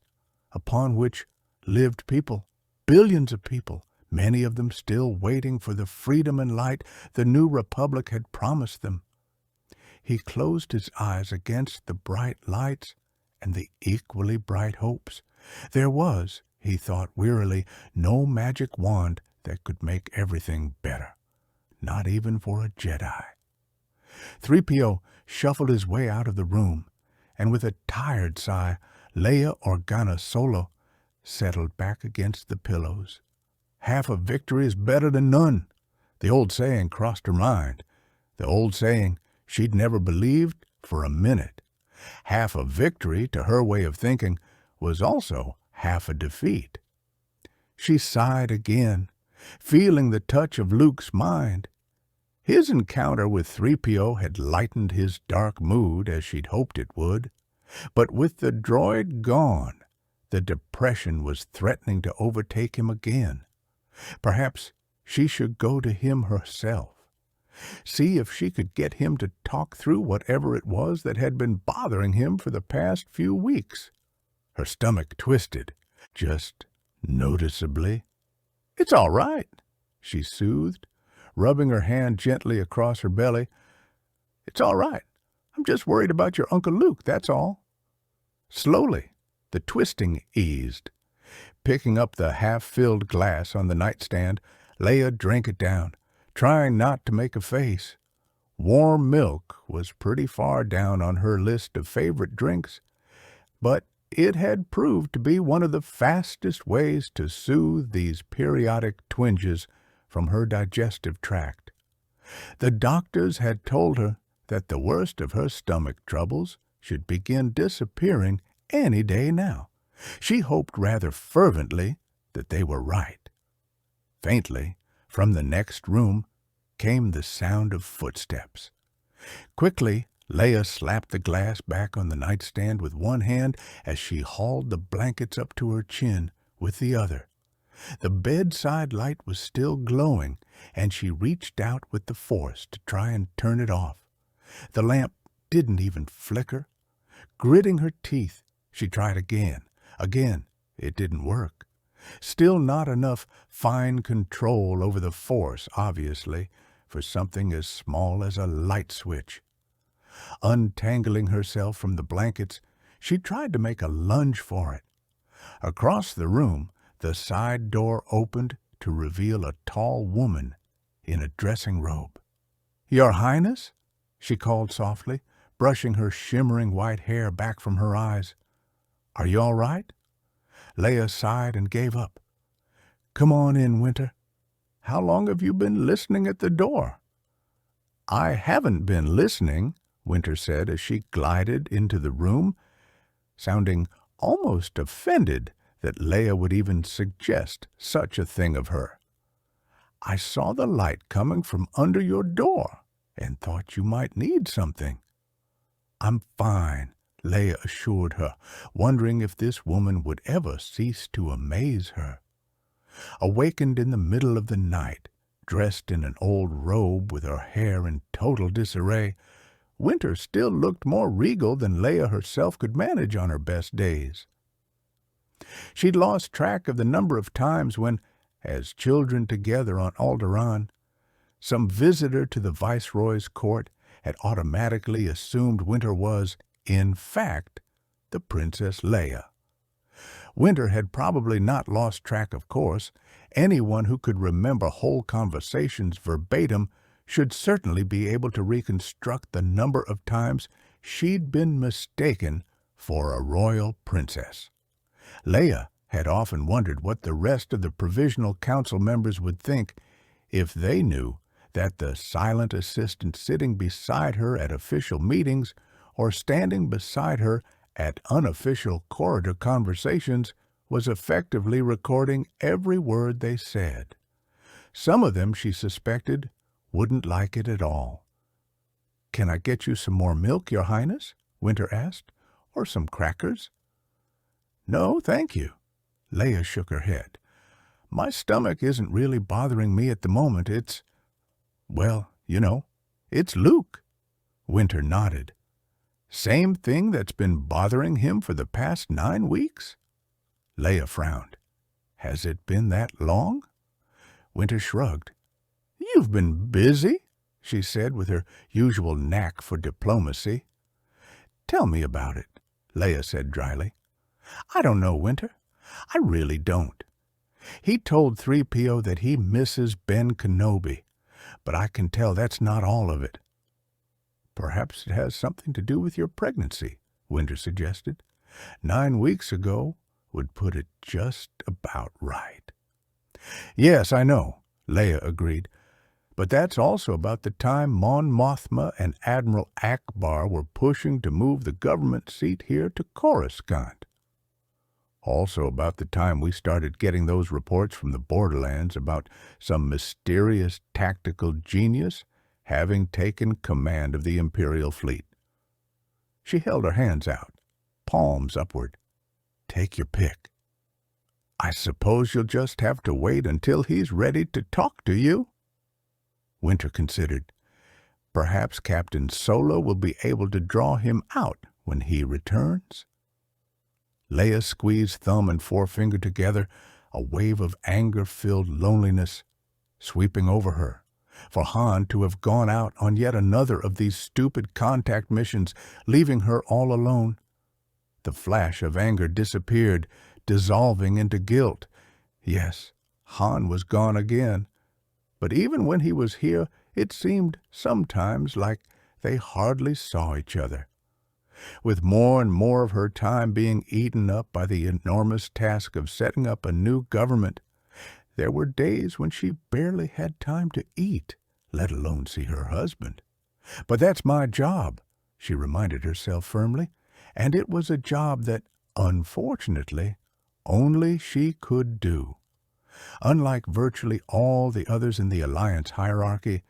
upon which lived people, billions of people, many of them still waiting for the freedom and light the new republic had promised them. He closed his eyes against the bright lights and the equally bright hopes. There was, he thought wearily, no magic wand that could make everything better, not even for a Jedi. 3PO shuffled his way out of the room, and with a tired sigh, Leia Organa Solo settled back against the pillows. Half a victory is better than none. The old saying crossed her mind. The old saying she'd never believed for a minute. Half a victory, to her way of thinking, was also half a defeat. She sighed again, feeling the touch of Luke's mind. His encounter with 3PO had lightened his dark mood as she'd hoped it would. But with the droid gone, the depression was threatening to overtake him again. Perhaps she should go to him herself. See if she could get him to talk through whatever it was that had been bothering him for the past few weeks. Her stomach twisted, just noticeably. "It's all right," she soothed, rubbing her hand gently across her belly. "It's all right. I'm just worried about your Uncle Luke, that's all." Slowly, the twisting eased. Picking up the half-filled glass on the nightstand, Leia drank it down, trying not to make a face. Warm milk was pretty far down on her list of favorite drinks, but it had proved to be one of the fastest ways to soothe these periodic twinges from her digestive tract. The doctors had told her that the worst of her stomach troubles should begin disappearing any day now. She hoped rather fervently that they were right. Faintly, from the next room, came the sound of footsteps. Quickly, Leia slapped the glass back on the nightstand with one hand as she hauled the blankets up to her chin with the other. The bedside light was still glowing, and she reached out with the force to try and turn it off. The lamp didn't even flicker. Gritting her teeth, she tried again. Again, it didn't work. Still not enough fine control over the force, obviously, for something as small as a light switch. Untangling herself from the blankets, she tried to make a lunge for it. Across the room, the side door opened to reveal a tall woman in a dressing robe. "Your Highness?" she called softly, brushing her shimmering white hair back from her eyes. "Are you all right?" Leia sighed and gave up. "Come on in, Winter. How long have you been listening at the door?" "I haven't been listening," Winter said as she glided into the room, sounding almost offended that Leia would even suggest such a thing of her. "I saw the light coming from under your door and thought you might need something." "I'm fine," Leia assured her, wondering if this woman would ever cease to amaze her. Awakened in the middle of the night, dressed in an old robe with her hair in total disarray, Winter still looked more regal than Leia herself could manage on her best days. She'd lost track of the number of times when, as children together on Alderaan, some visitor to the Viceroy's court had automatically assumed Winter was, in fact, the Princess Leia. Winter had probably not lost track, of course. Anyone who could remember whole conversations verbatim should certainly be able to reconstruct the number of times she'd been mistaken for a royal princess. Leia had often wondered what the rest of the Provisional Council members would think if they knew that the silent assistant sitting beside her at official meetings or standing beside her at unofficial corridor conversations was effectively recording every word they said. Some of them, she suspected, wouldn't like it at all. "Can I get you some more milk, Your Highness?" Winter asked. "Or some crackers?" "No, thank you." Leia shook her head. "My stomach isn't really bothering me at the moment. Well, it's Luke." Winter nodded. "Same thing that's been bothering him for the past 9 weeks?" Leia frowned. "Has it been that long?" Winter shrugged. "You've been busy," she said with her usual knack for diplomacy. "Tell me about it," Leia said dryly. "I don't know, Winter. I really don't. He told 3PO that he misses Ben Kenobi, but I can tell that's not all of it." "Perhaps it has something to do with your pregnancy," Winter suggested. 9 weeks ago would put it just about right." "Yes, I know," Leia agreed. "But that's also about the time Mon Mothma and Admiral Akbar were pushing to move the government seat here to Coruscant. Also about the time we started getting those reports from the borderlands about some mysterious tactical genius having taken command of the Imperial fleet." She held her hands out, palms upward. "Take your pick. I suppose you'll just have to wait until he's ready to talk to you." Winter considered. "Perhaps Captain Solo will be able to draw him out when he returns." Leia squeezed thumb and forefinger together, a wave of anger-filled loneliness sweeping over her. For Han to have gone out on yet another of these stupid contact missions, leaving her all alone. The flash of anger disappeared, dissolving into guilt. Yes, Han was gone again. But even when he was here, it seemed sometimes like they hardly saw each other. With more and more of her time being eaten up by the enormous task of setting up a new government, there were days when she barely had time to eat, let alone see her husband. But that's my job, she reminded herself firmly, and it was a job that, unfortunately, only she could do. Unlike virtually all the others in the Alliance hierarchy,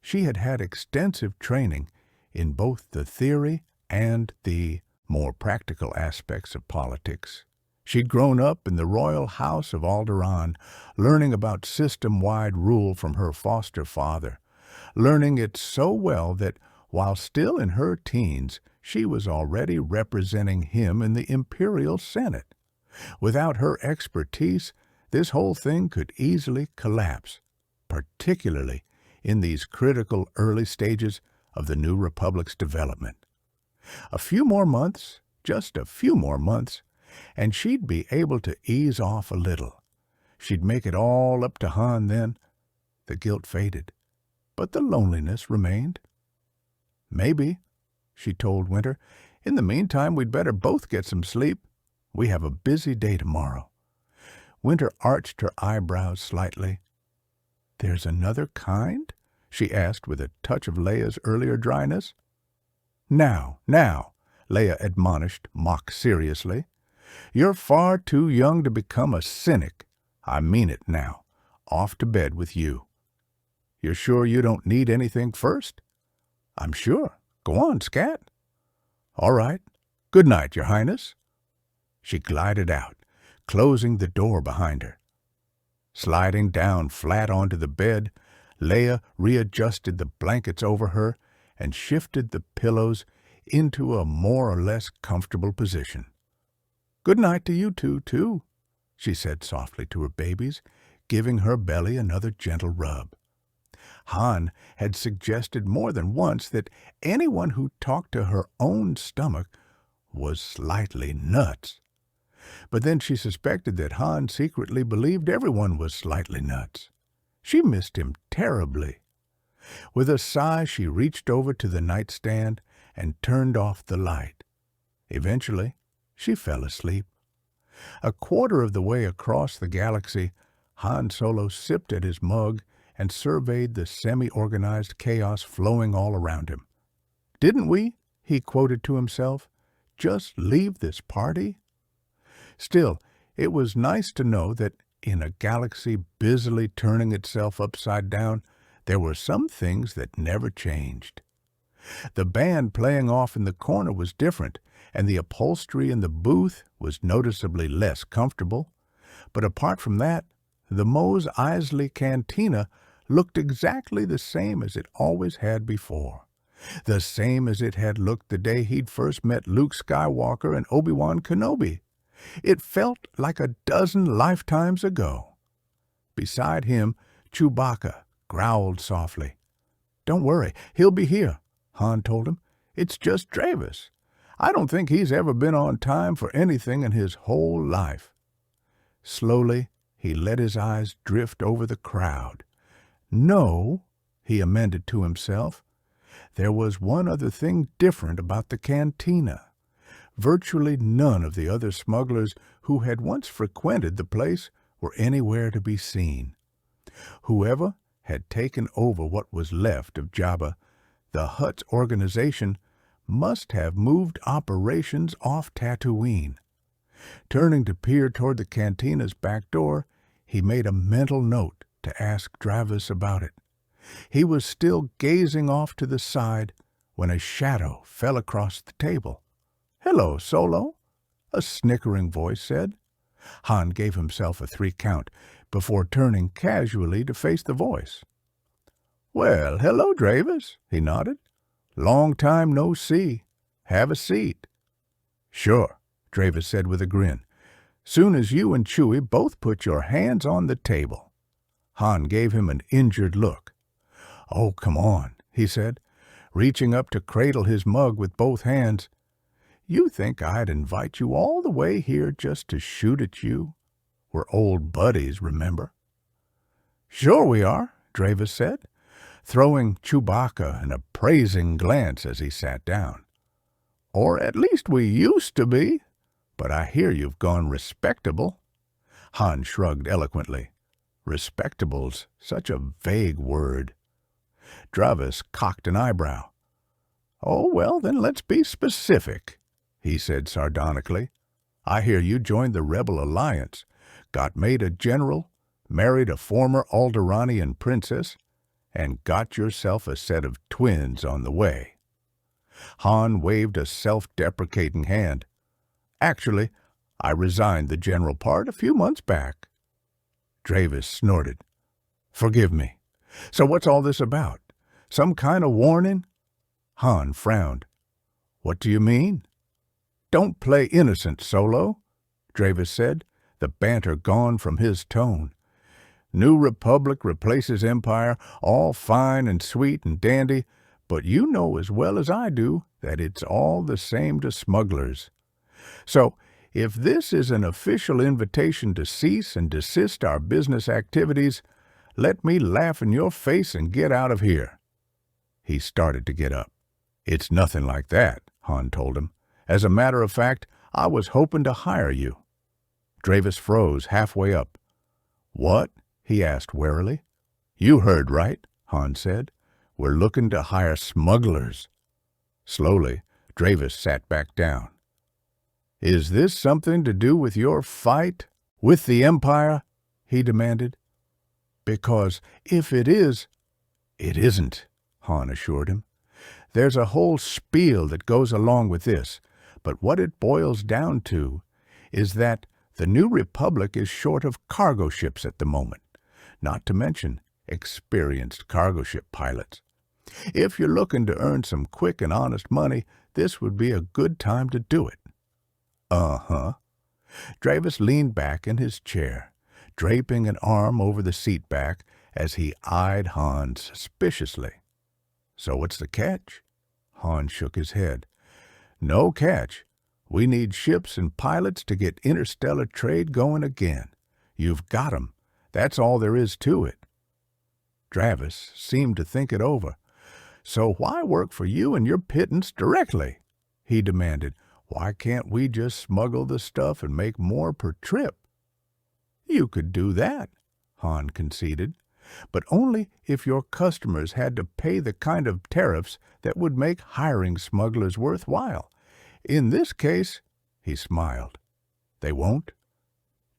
she had had extensive training in both the theory and the more practical aspects of politics. She'd grown up in the royal house of Alderaan, learning about system-wide rule from her foster father, learning it so well that, while still in her teens, she was already representing him in the Imperial Senate. Without her expertise, this whole thing could easily collapse, particularly in these critical early stages of the new Republic's development. A few more months, just a few more months, and she'd be able to ease off a little. She'd make it all up to Han then. The guilt faded, but the loneliness remained. "Maybe," she told Winter. "In the meantime, we'd better both get some sleep. We have a busy day tomorrow." Winter arched her eyebrows slightly. "There's another kind?" she asked with a touch of Leia's earlier dryness. Now, Leia admonished mock seriously. "You're far too young to become a cynic. I mean it now. Off to bed with you." "You're sure you don't need anything first?" "I'm sure. Go on, scat." "All right. Good night, Your Highness." She glided out, closing the door behind her. Sliding down flat onto the bed, Leia readjusted the blankets over her and shifted the pillows into a more or less comfortable position. "Good night to you two, too," she said softly to her babies, giving her belly another gentle rub. Han had suggested more than once that anyone who talked to her own stomach was slightly nuts. But then she suspected that Han secretly believed everyone was slightly nuts. She missed him terribly. With a sigh, she reached over to the nightstand and turned off the light. Eventually, she fell asleep. A quarter of the way across the galaxy, Han Solo sipped at his mug and surveyed the semi-organized chaos flowing all around him. "Didn't we," he quoted to himself, "just leave this party?" Still, it was nice to know that in a galaxy busily turning itself upside down, there were some things that never changed. The band playing off in the corner was different, and the upholstery in the booth was noticeably less comfortable. But apart from that, the Mos Eisley Cantina looked exactly the same as it always had before. The same as it had looked the day he'd first met Luke Skywalker and Obi-Wan Kenobi. It felt like a dozen lifetimes ago. Beside him, Chewbacca growled softly. "Don't worry, he'll be here," Han told him. "It's just Dravis. I don't think he's ever been on time for anything in his whole life." Slowly, he let his eyes drift over the crowd. "No," he amended to himself. There was one other thing different about the cantina. Virtually none of the other smugglers who had once frequented the place were anywhere to be seen. Whoever had taken over what was left of Jabba, the Hutt's organization, must have moved operations off Tatooine. Turning to peer toward the cantina's back door, he made a mental note to ask Dravis about it. He was still gazing off to the side when a shadow fell across the table. "Hello, Solo," a snickering voice said. Han gave himself a 3 count before turning casually to face the voice. "Well, hello, Dravis," he nodded. "Long time no see. Have a seat." "Sure," Dravis said with a grin. "Soon as you and Chewie both put your hands on the table." Han gave him an injured look. "Oh, come on," he said, reaching up to cradle his mug with both hands. "You think I'd invite you all the way here just to shoot at you? We're old buddies, remember?" "Sure we are," Dravis said, throwing Chewbacca an appraising glance as he sat down. "Or at least we used to be, but I hear you've gone respectable." Han shrugged eloquently. Respectable's such a vague word. Dravis cocked an eyebrow. Oh, well, then let's be specific, he said sardonically. I hear you joined the Rebel Alliance, got made a general, married a former Alderanian princess, and got yourself a set of twins on the way. Han waved a self-deprecating hand. Actually, I resigned the general part a few months back. Dravis snorted. Forgive me. So what's all this about? Some kind of warning? Han frowned. What do you mean? Don't play innocent, Solo, Dravis said, the banter gone from his tone. New Republic replaces Empire, all fine and sweet and dandy, but you know as well as I do that it's all the same to smugglers. So, if this is an official invitation to cease and desist our business activities, let me laugh in your face and get out of here. He started to get up. It's nothing like that, Han told him. As a matter of fact, I was hoping to hire you. Dravis froze halfway up. What? He asked warily. You heard right, Han said. We're looking to hire smugglers. Slowly, Dravis sat back down. Is this something to do with your fight with the Empire? He demanded. Because if it is, it isn't, Han assured him. There's a whole spiel that goes along with this, but what it boils down to is that the New Republic is short of cargo ships at the moment, not to mention experienced cargo ship pilots. If you're looking to earn some quick and honest money, this would be a good time to do it. Uh-huh. Dravis leaned back in his chair, draping an arm over the seat back as he eyed Han suspiciously. So what's the catch? Han shook his head. No catch. We need ships and pilots to get interstellar trade going again. You've got 'em. That's all there is to it. Dravis seemed to think it over. So why work for you and your pittance directly? He demanded. Why can't we just smuggle the stuff and make more per trip? You could do that, Han conceded, but only if your customers had to pay the kind of tariffs that would make hiring smugglers worthwhile. In this case, he smiled. They won't?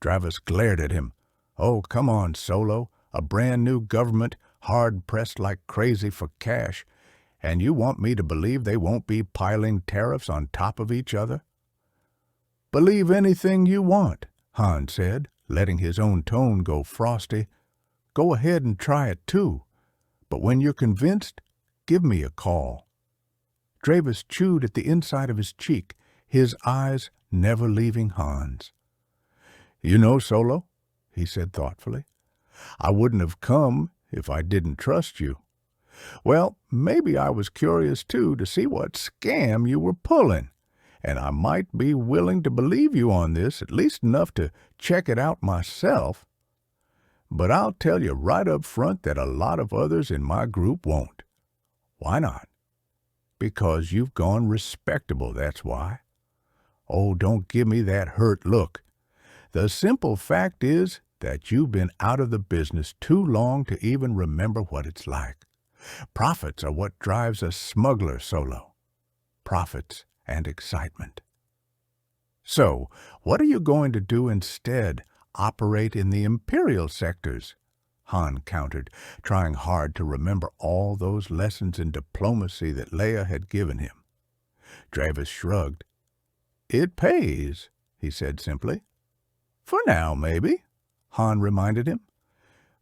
Dravis glared at him. Oh, come on, Solo, a brand new government, hard-pressed like crazy for cash, and you want me to believe they won't be piling tariffs on top of each other? Believe anything you want, Han said, letting his own tone go frosty. Go ahead and try it too, but when you're convinced, give me a call. Dravis chewed at the inside of his cheek, his eyes never leaving Han's. You know, Solo, he said thoughtfully, I wouldn't have come if I didn't trust you. Well, maybe I was curious, too, to see what scam you were pulling, and I might be willing to believe you on this, at least enough to check it out myself. But I'll tell you right up front that a lot of others in my group won't. Why not? Because you've gone respectable, that's why. Oh, don't give me that hurt look. The simple fact is that you've been out of the business too long to even remember what it's like. Profits are what drives a smuggler, Solo. Profits and excitement. So, what are you going to do instead? Operate in the Imperial sectors? Han countered, trying hard to remember all those lessons in diplomacy that Leia had given him. Dravis shrugged. It pays, he said simply. For now, maybe, Han reminded him.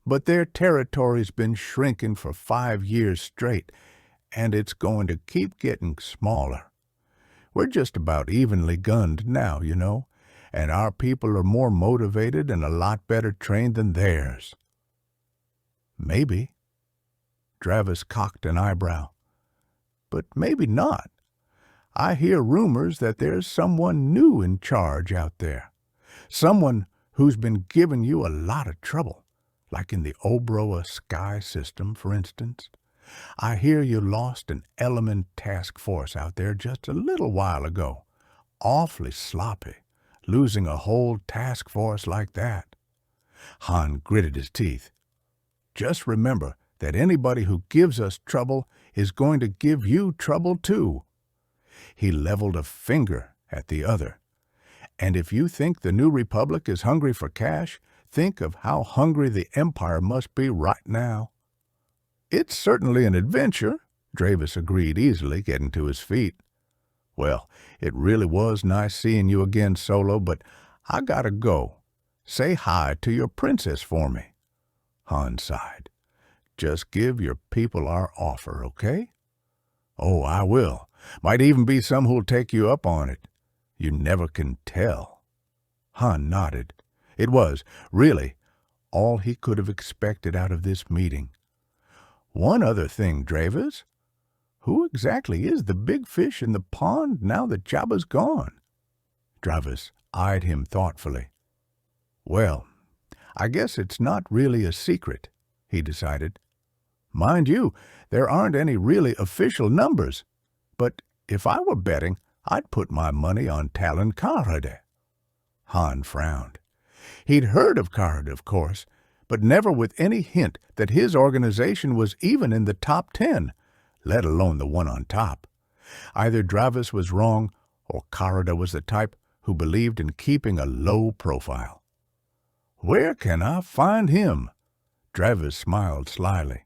But their territory's been shrinking for 5 years straight, and it's going to keep getting smaller. We're just about evenly gunned now, you know, and our people are more motivated and a lot better trained than theirs. Maybe. Dravis cocked an eyebrow. But maybe not. I hear rumors that there's someone new in charge out there. Someone who's been giving you a lot of trouble. Like in the Obroa sky system, for instance. I hear you lost an element task force out there just a little while ago. Awfully sloppy, losing a whole task force like that. Han gritted his teeth. Just remember that anybody who gives us trouble is going to give you trouble too." He leveled a finger at the other. "And if you think the New Republic is hungry for cash, think of how hungry the Empire must be right now." "It's certainly an adventure," Dravis agreed easily, getting to his feet. "Well, it really was nice seeing you again, Solo, but I gotta go. Say hi to your princess for me." Han sighed. "Just give your people our offer, okay?" "Oh, I will. Might even be some who'll take you up on it. You never can tell." Han nodded. It was, really, all he could have expected out of this meeting. "One other thing, Dravis. Who exactly is the big fish in the pond now that Jabba's gone?" Dravis eyed him thoughtfully. "Well, I guess it's not really a secret," he decided. "Mind you, there aren't any really official numbers, but if I were betting, I'd put my money on Talon Karrde." Han frowned. He'd heard of Karrde, of course, but never with any hint that his organization was even in the top 10, let alone the one on top. Either Dravis was wrong, or Karrde was the type who believed in keeping a low profile. "Where can I find him?" Dravis smiled slyly.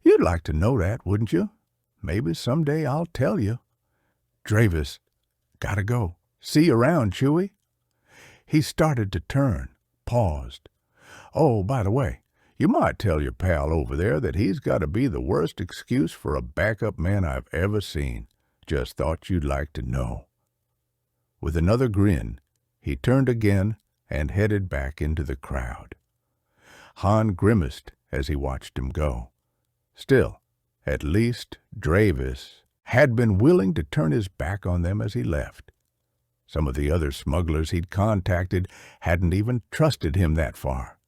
"You'd like to know that, wouldn't you? Maybe someday I'll tell you." "Dravis, gotta go. See you around, Chewie." He started to turn, paused. "Oh, by the way, you might tell your pal over there that he's got to be the worst excuse for a backup man I've ever seen. Just thought you'd like to know." With another grin, he turned again and headed back into the crowd. Han grimaced as he watched him go. Still, at least Dravis had been willing to turn his back on them as he left. Some of the other smugglers he'd contacted hadn't even trusted him that far.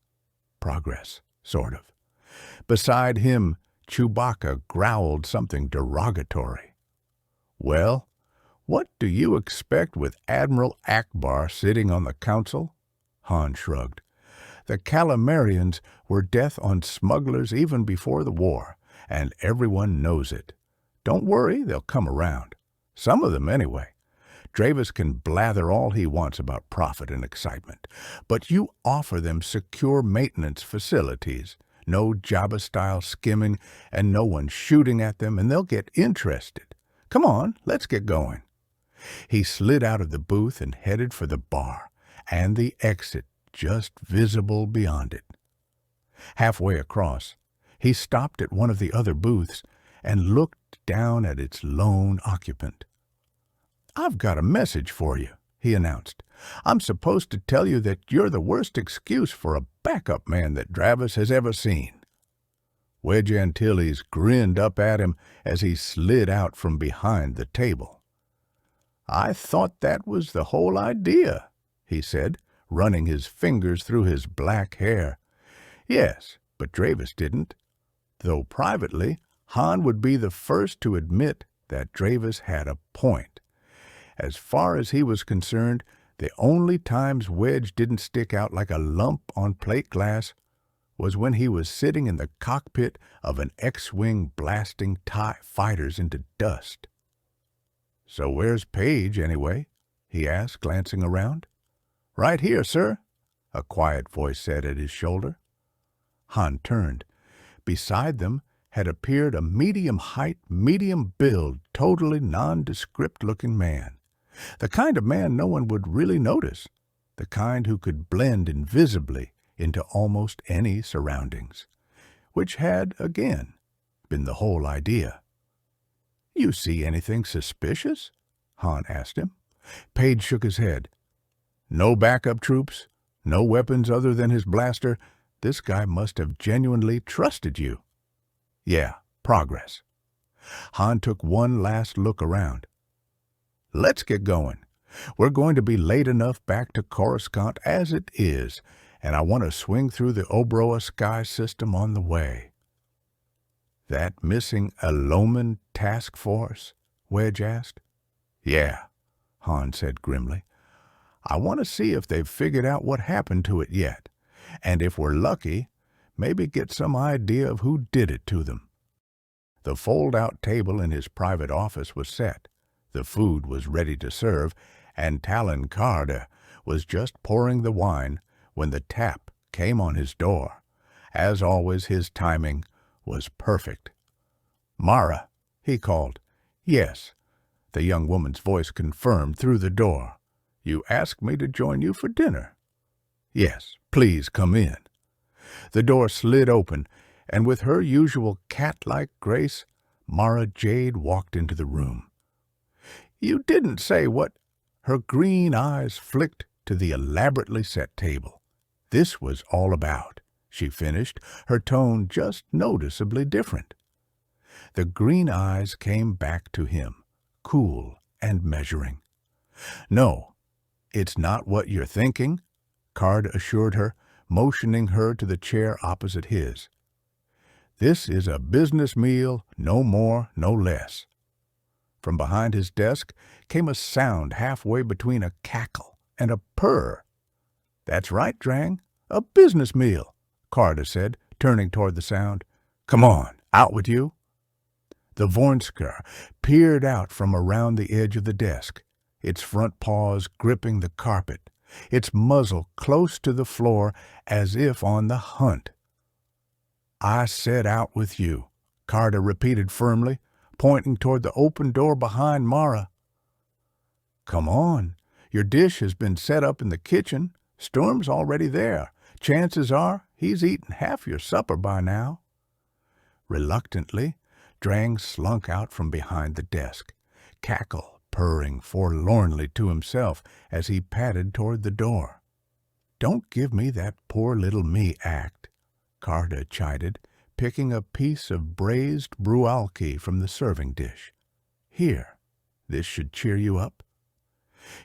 Progress, sort of. Beside him, Chewbacca growled something derogatory. "Well, what do you expect with Admiral Akbar sitting on the council?" Han shrugged. "The Calamarians were death on smugglers even before the war, and everyone knows it. Don't worry, they'll come around. Some of them, anyway. Dravis can blather all he wants about profit and excitement, but you offer them secure maintenance facilities, no Jabba-style skimming, and no one shooting at them, and they'll get interested. Come on, let's get going." He slid out of the booth and headed for the bar, and the exit just visible beyond it. Halfway across, he stopped at one of the other booths and looked down at its lone occupant. "I've got a message for you," he announced. "I'm supposed to tell you that you're the worst excuse for a backup man that Dravis has ever seen." Wedge Antilles grinned up at him as he slid out from behind the table. "I thought that was the whole idea," he said, running his fingers through his black hair. "Yes, but Dravis didn't. Though privately, Han would be the first to admit that Dravis had a point. As far as he was concerned, the only times Wedge didn't stick out like a lump on plate glass was when he was sitting in the cockpit of an X-Wing blasting TIE fighters into dust. "So where's Paige, anyway?" he asked, glancing around. "Right here, sir," a quiet voice said at his shoulder. Han turned. Beside them had appeared a medium-height, medium-build, totally nondescript-looking man. The kind of man no one would really notice, the kind who could blend invisibly into almost any surroundings, which had, again, been the whole idea. "You see anything suspicious?" Han asked him. Page shook his head. "No backup troops, no weapons other than his blaster. This guy must have genuinely trusted you." "Yeah, progress." Han took one last look around. "Let's get going. We're going to be late enough back to Coruscant as it is, and I want to swing through the Obroa sky system on the way." "That missing Aloman task force?" Wedge asked. "Yeah," Han said grimly. "I want to see if they've figured out what happened to it yet, and if we're lucky, maybe get some idea of who did it to them. The fold-out table in his private office was set. The food was ready to serve, and Talon Carter was just pouring the wine when the tap came on his door. As always, his timing was perfect. "Mara," he called. "Yes," the young woman's voice confirmed through the door. "You asked me to join you for dinner." "Yes, please come in." The door slid open, and with her usual cat-like grace, Mara Jade walked into the room. "You didn't say what—" Her green eyes flicked to the elaborately set table. "This was all about," she finished, her tone just noticeably different. The green eyes came back to him, cool and measuring. "No, it's not what you're thinking," Card assured her, motioning her to the chair opposite his. "This is a business meal, no more, no less." From behind his desk came a sound halfway between a cackle and a purr. "That's right, Drang, a business meal," Carter said, turning toward the sound. "Come on, out with you." The Vornsker peered out from around the edge of the desk, its front paws gripping the carpet, its muzzle close to the floor as if on the hunt. "I said out with you," Carter repeated firmly, pointing toward the open door behind Mara. "Come on. Your dish has been set up in the kitchen. Storm's already there. Chances are he's eaten half your supper by now." Reluctantly, Drang slunk out from behind the desk, cackle purring forlornly to himself as he padded toward the door. "Don't give me that poor little me act," Carter chided, picking a piece of braised brualki from the serving dish. "Here, this should cheer you up."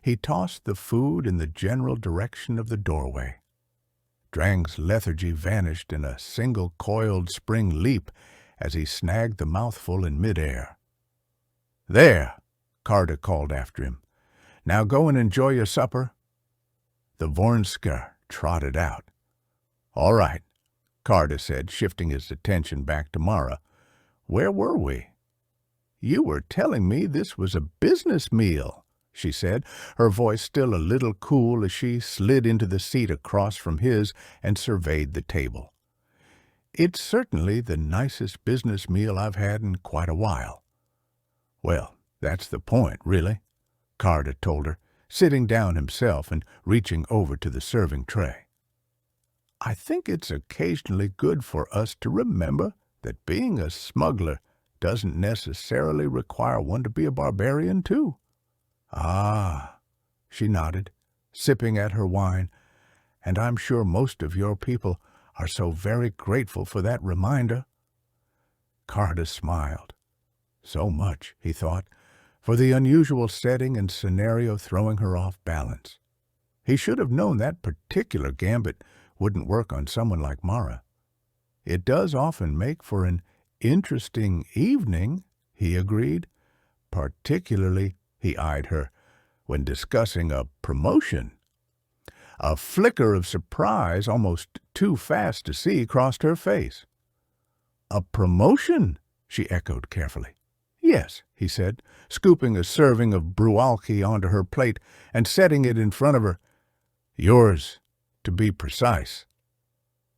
He tossed the food in the general direction of the doorway. Drang's lethargy vanished in a single coiled spring leap as he snagged the mouthful in midair. "There," Carter called after him. "Now go and enjoy your supper." The Vornsker trotted out. "All right," Carter said, shifting his attention back to Mara. "Where were we?" "You were telling me this was a business meal," she said, her voice still a little cool as she slid into the seat across from his and surveyed the table. "It's certainly the nicest business meal I've had in quite a while." "Well, that's the point, really," Carter told her, sitting down himself and reaching over to the serving tray. "I think it's occasionally good for us to remember that being a smuggler doesn't necessarily require one to be a barbarian, too." "Ah," she nodded, sipping at her wine, "and I'm sure most of your people are so very grateful for that reminder." Carter smiled. So much, he thought, for the unusual setting and scenario throwing her off balance. He should have known that particular gambit wouldn't work on someone like Mara. "It does often make for an interesting evening," he agreed. "Particularly," he eyed her, "when discussing a promotion." A flicker of surprise, almost too fast to see, crossed her face. "A promotion?" she echoed carefully. "Yes," he said, scooping a serving of brualki onto her plate and setting it in front of her. "Yours, to be precise."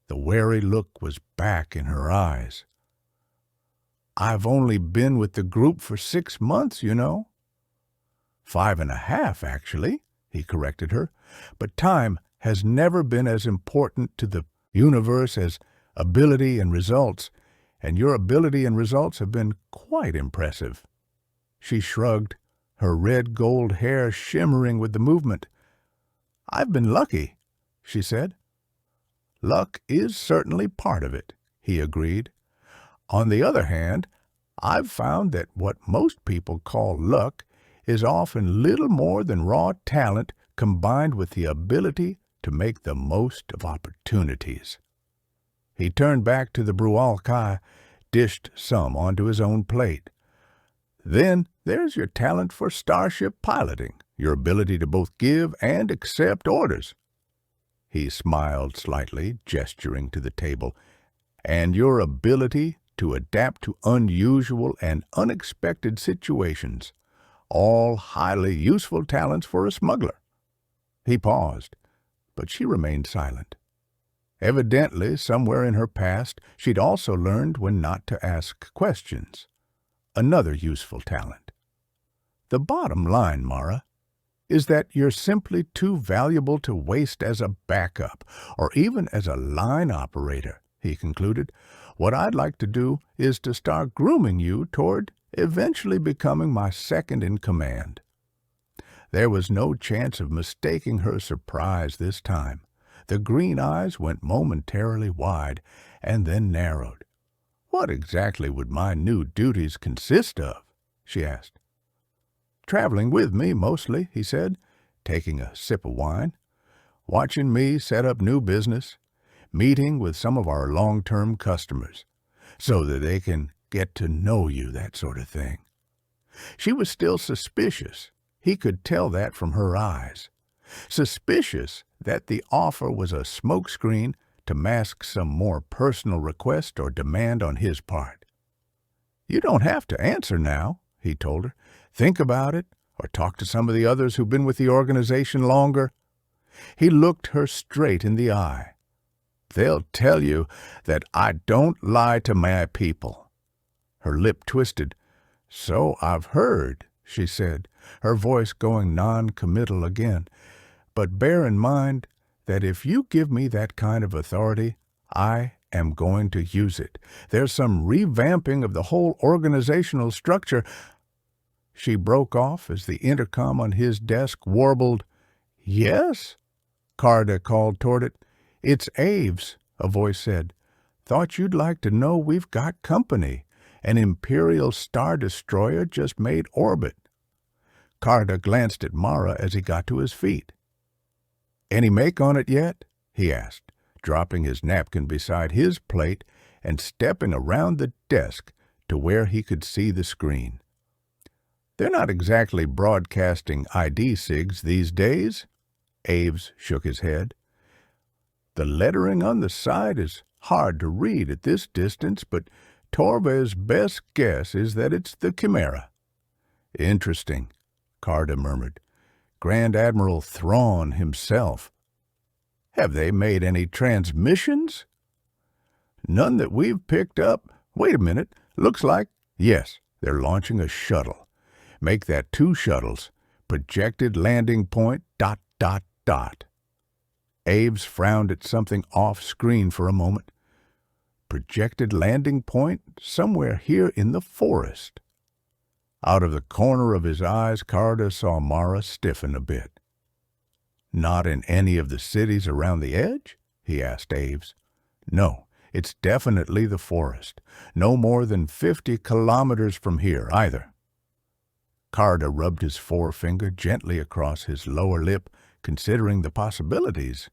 The wary look was back in her eyes. "I've only been with the group for 6 months, you know." 5.5, actually, he corrected her, "but time has never been as important to the universe as ability and results, and your ability and results have been quite impressive." She shrugged, her red-gold hair shimmering with the movement. "I've been lucky," she said. "Luck is certainly part of it," he agreed. "On the other hand, I've found that what most people call luck is often little more than raw talent combined with the ability to make the most of opportunities." He turned back to the brualki, dished some onto his own plate. "Then there's your talent for starship piloting, your ability to both give and accept orders." He smiled slightly, gesturing to the table, and your ability to adapt to unusual and unexpected situations, all highly useful talents for a smuggler." He paused, but she remained silent. Evidently, somewhere in her past, she'd also learned when not to ask questions. Another useful talent. "The bottom line, Mara, is that you're simply too valuable to waste as a backup, or even as a line operator," he concluded. "What I'd like to do is to start grooming you toward eventually becoming my second in command." There was no chance of mistaking her surprise this time. The green eyes went momentarily wide and then narrowed. "What exactly would my new duties consist of?" she asked. "Traveling with me, mostly," he said, taking a sip of wine. "Watching me set up new business, meeting with some of our long-term customers, so that they can get to know you, that sort of thing." She was still suspicious. He could tell that from her eyes. Suspicious that the offer was a smokescreen to mask some more personal request or demand on his part. "You don't have to answer now," he told her. "Think about it, or talk to some of the others who've been with the organization longer." He looked her straight in the eye. "They'll tell you that I don't lie to my people." Her lip twisted. "So I've heard," she said, her voice going non-committal again. "But bear in mind that if you give me that kind of authority, I am going to use it. There's some revamping of the whole organizational structure." She broke off as the intercom on his desk warbled. "Yes?" Carter called toward it. "It's Aves," a voice said. "Thought you'd like to know we've got company. An Imperial Star Destroyer just made orbit." Carter glanced at Mara as he got to his feet. "Any make on it yet?" he asked, dropping his napkin beside his plate and stepping around the desk to where he could see the screen. "They're not exactly broadcasting ID SIGs these days." Aves shook his head. "The lettering on the side is hard to read at this distance, but Torva's best guess is that it's the Chimera." "Interesting," Carter murmured. "Grand Admiral Thrawn himself." "Have they made any transmissions?" "None that we've picked up. Wait a minute. Looks like, yes, they're launching a shuttle. Make that 2 shuttles. Projected landing point, ... Aves frowned at something off-screen for a moment. Projected landing point somewhere here in the forest. Out of the corner of his eyes, Carter saw Mara stiffen a bit. "Not in any of the cities around the edge?" he asked Aves. "No, it's definitely the forest. No more than 50 kilometers from here, either." Carter rubbed his forefinger gently across his lower lip, considering the possibilities.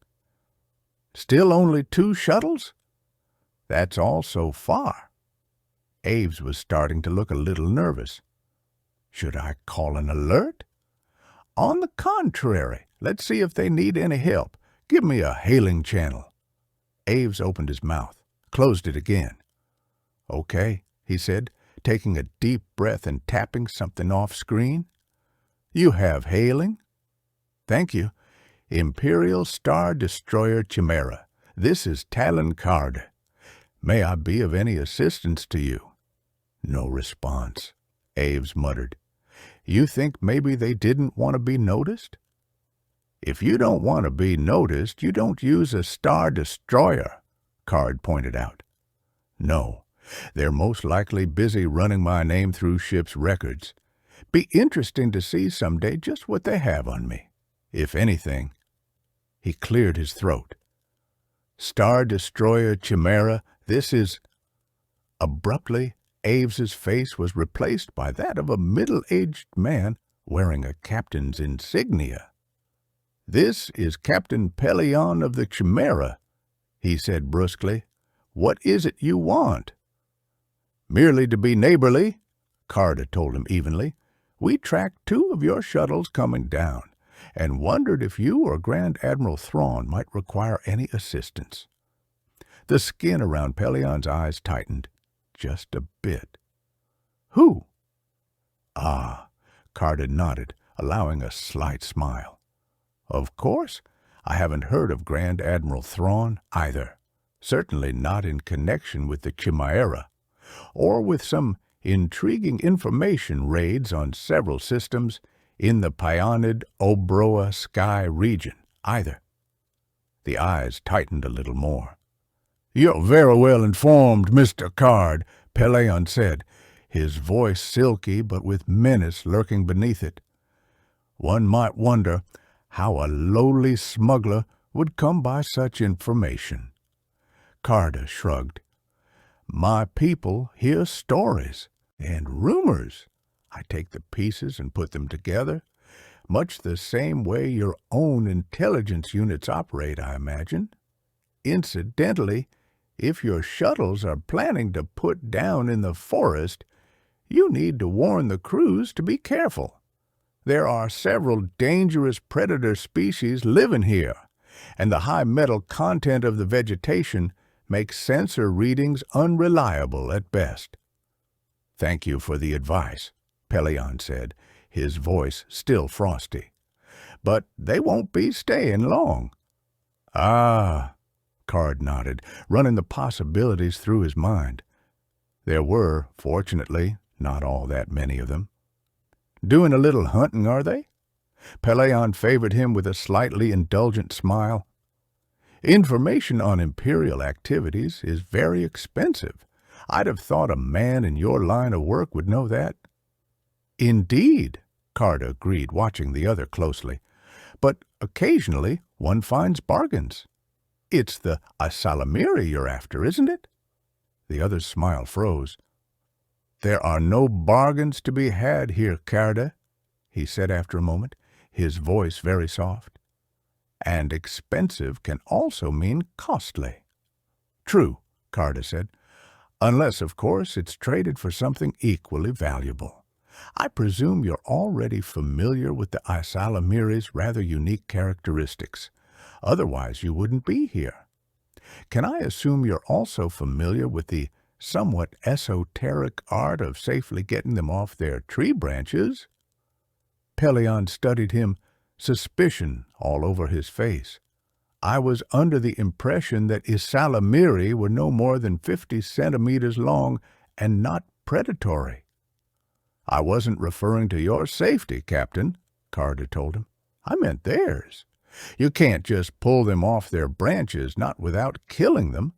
"Still only 2 shuttles? That's all so far." Aves was starting to look a little nervous. "Should I call an alert?" "On the contrary, let's see if they need any help. Give me a hailing channel." Aves opened his mouth, closed it again. "Okay," he said, taking a deep breath and tapping something off-screen. "You have hailing?" "Thank you. Imperial Star Destroyer Chimera. This is Talon Carter. May I be of any assistance to you?" No response. Aves muttered. "You think maybe they didn't want to be noticed?" "If you don't want to be noticed, you don't use a Star Destroyer," Card pointed out. "No, they're most likely busy running my name through ship's records. Be interesting to see someday just what they have on me, if anything." He cleared his throat. "Star Destroyer Chimera, this is—" Abruptly, Aves's face was replaced by that of a middle-aged man wearing a captain's insignia. "This is Captain Pelion of the Chimera," he said brusquely. "What is it you want?" "Merely to be neighborly," Carter told him evenly. "We tracked 2 of your shuttles coming down, and wondered if you or Grand Admiral Thrawn might require any assistance." The skin around Pelion's eyes tightened, just a bit. Who? Ah, Carter nodded, allowing a slight smile. Of course, I haven't heard of Grand Admiral Thrawn either. Certainly not in connection with the Chimera, or with some intriguing information raids on several systems in the Pionid Obroa Sky region either. The eyes tightened a little more. "You're very well informed, Mr. Card," Pelion said, his voice silky but with menace lurking beneath it. One might wonder how a lowly smuggler would come by such information. Carter shrugged. "My people hear stories and rumors. I take the pieces and put them together, much the same way your own intelligence units operate, I imagine. Incidentally, if your shuttles are planning to put down in the forest, you need to warn the crews to be careful. There are several dangerous predator species living here, and the high metal content of the vegetation makes sensor readings unreliable at best." "Thank you for the advice," Pelion said, his voice still frosty. "But they won't be staying long." "Ah," Card nodded, running the possibilities through his mind. There were, fortunately, not all that many of them. "Doing a little hunting, are they?" Pelion favored him with a slightly indulgent smile. "Information on Imperial activities is very expensive. I'd have thought a man in your line of work would know that." "Indeed," Carter agreed, watching the other closely. "But occasionally one finds bargains. It's the Isalamiri you're after, isn't it?" The other's smile froze. "There are no bargains to be had here, Carter," he said after a moment, his voice very soft. "And expensive can also mean costly." "True," Carter said, "unless, of course, it's traded for something equally valuable. I presume you're already familiar with the Isalamiri's rather unique characteristics. Otherwise, you wouldn't be here. Can I assume you're also familiar with the somewhat esoteric art of safely getting them off their tree branches?" Pelion studied him, suspicion all over his face. "I was under the impression that Isalamiri were no more than 50 centimeters long and not predatory." "I wasn't referring to your safety, Captain," Carter told him. "I meant theirs. You can't just pull them off their branches, not without killing them.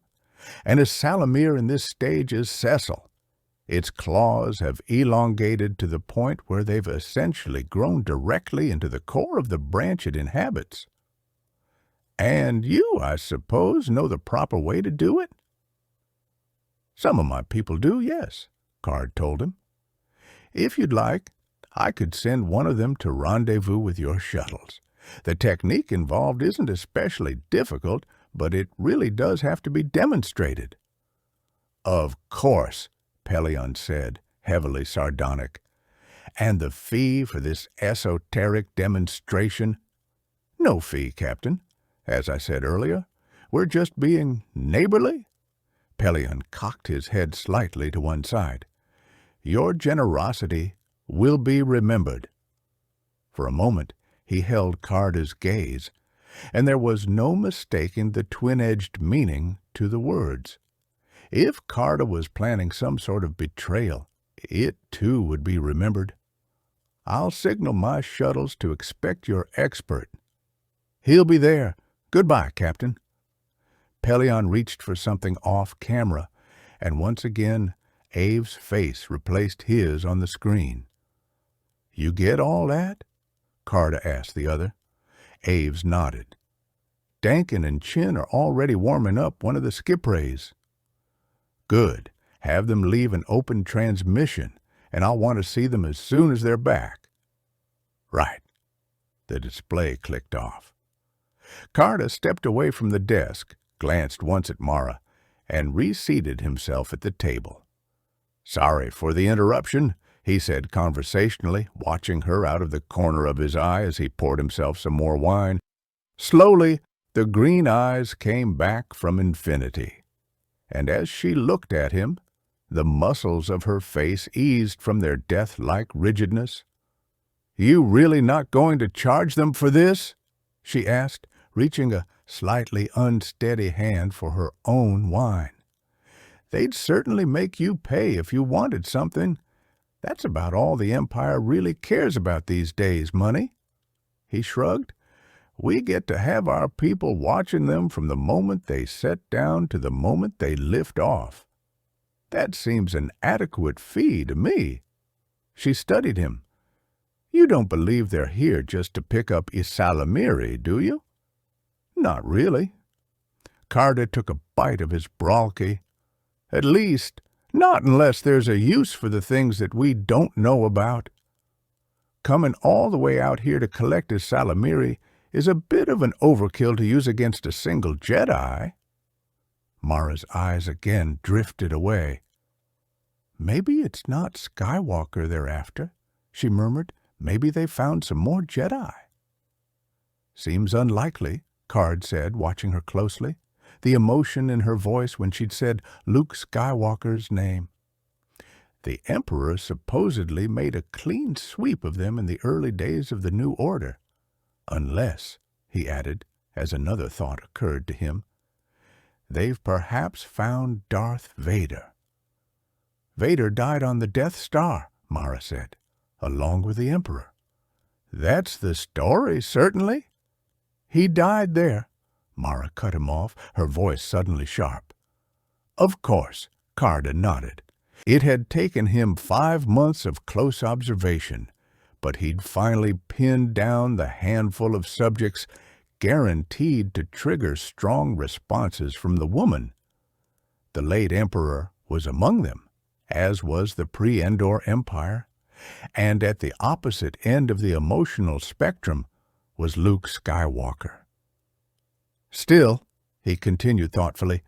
And a salamir in this stage is sessile. Its claws have elongated to the point where they've essentially grown directly into the core of the branch it inhabits." "And you, I suppose, know the proper way to do it?" "Some of my people do, yes," Card told him. "If you'd like, I could send one of them to rendezvous with your shuttles. The technique involved isn't especially difficult, but it really does have to be demonstrated." "Of course," Pelion said, heavily sardonic. "And the fee for this esoteric demonstration?" "No fee, Captain. As I said earlier, we're just being neighborly." Pelion cocked his head slightly to one side. "Your generosity will be remembered." For a moment he held Carter's gaze, and there was no mistaking the twin-edged meaning to the words. If Carter was planning some sort of betrayal, it too would be remembered. "I'll signal my shuttles to expect your expert." "He'll be there. Goodbye, Captain." Pelion reached for something off-camera, and once again Abe's face replaced his on the screen. "You get all that?" Carter asked the other. Aves nodded. "Dankin and Chin are already warming up one of the skip rays." "Good. Have them leave an open transmission, and I'll want to see them as soon as they're back." "Right." The display clicked off. Carter stepped away from the desk, glanced once at Mara, and reseated himself at the table. "Sorry for the interruption," he said conversationally, watching her out of the corner of his eye as he poured himself some more wine. Slowly, the green eyes came back from infinity. and as she looked at him, the muscles of her face eased from their death-like rigidness. "You really not going to charge them for this?" she asked, reaching a slightly unsteady hand for her own wine. "They'd certainly make you pay if you wanted something. That's about all the Empire really cares about these days, money." He shrugged. "We get to have our people watching them from the moment they set down to the moment they lift off. That seems an adequate fee to me." She studied him. "You don't believe they're here just to pick up Isalamiri, do you?" "Not really." Carter took a bite of his brolky. "At least, not unless there's a use for the things that we don't know about. Coming all the way out here to collect Isalamiri is a bit of an overkill to use against a single Jedi." Mara's eyes again drifted away. "Maybe it's not Skywalker they're after," she murmured. "Maybe they found some more Jedi." "Seems unlikely," Card said, watching her closely, the emotion in her voice when she'd said Luke Skywalker's name. "The Emperor supposedly made a clean sweep of them in the early days of the New Order. Unless," he added, as another thought occurred to him, "they've perhaps found Darth Vader." "Vader died on the Death Star," Mara said, "along with the Emperor." "That's the story, certainly." "He died there." Mara cut him off, her voice suddenly sharp. "Of course," Carter nodded. It had taken him 5 months of close observation, but he'd finally pinned down the handful of subjects guaranteed to trigger strong responses from the woman. The late Emperor was among them, as was the pre-Endor Empire, and at the opposite end of the emotional spectrum was Luke Skywalker. "Still," he continued thoughtfully,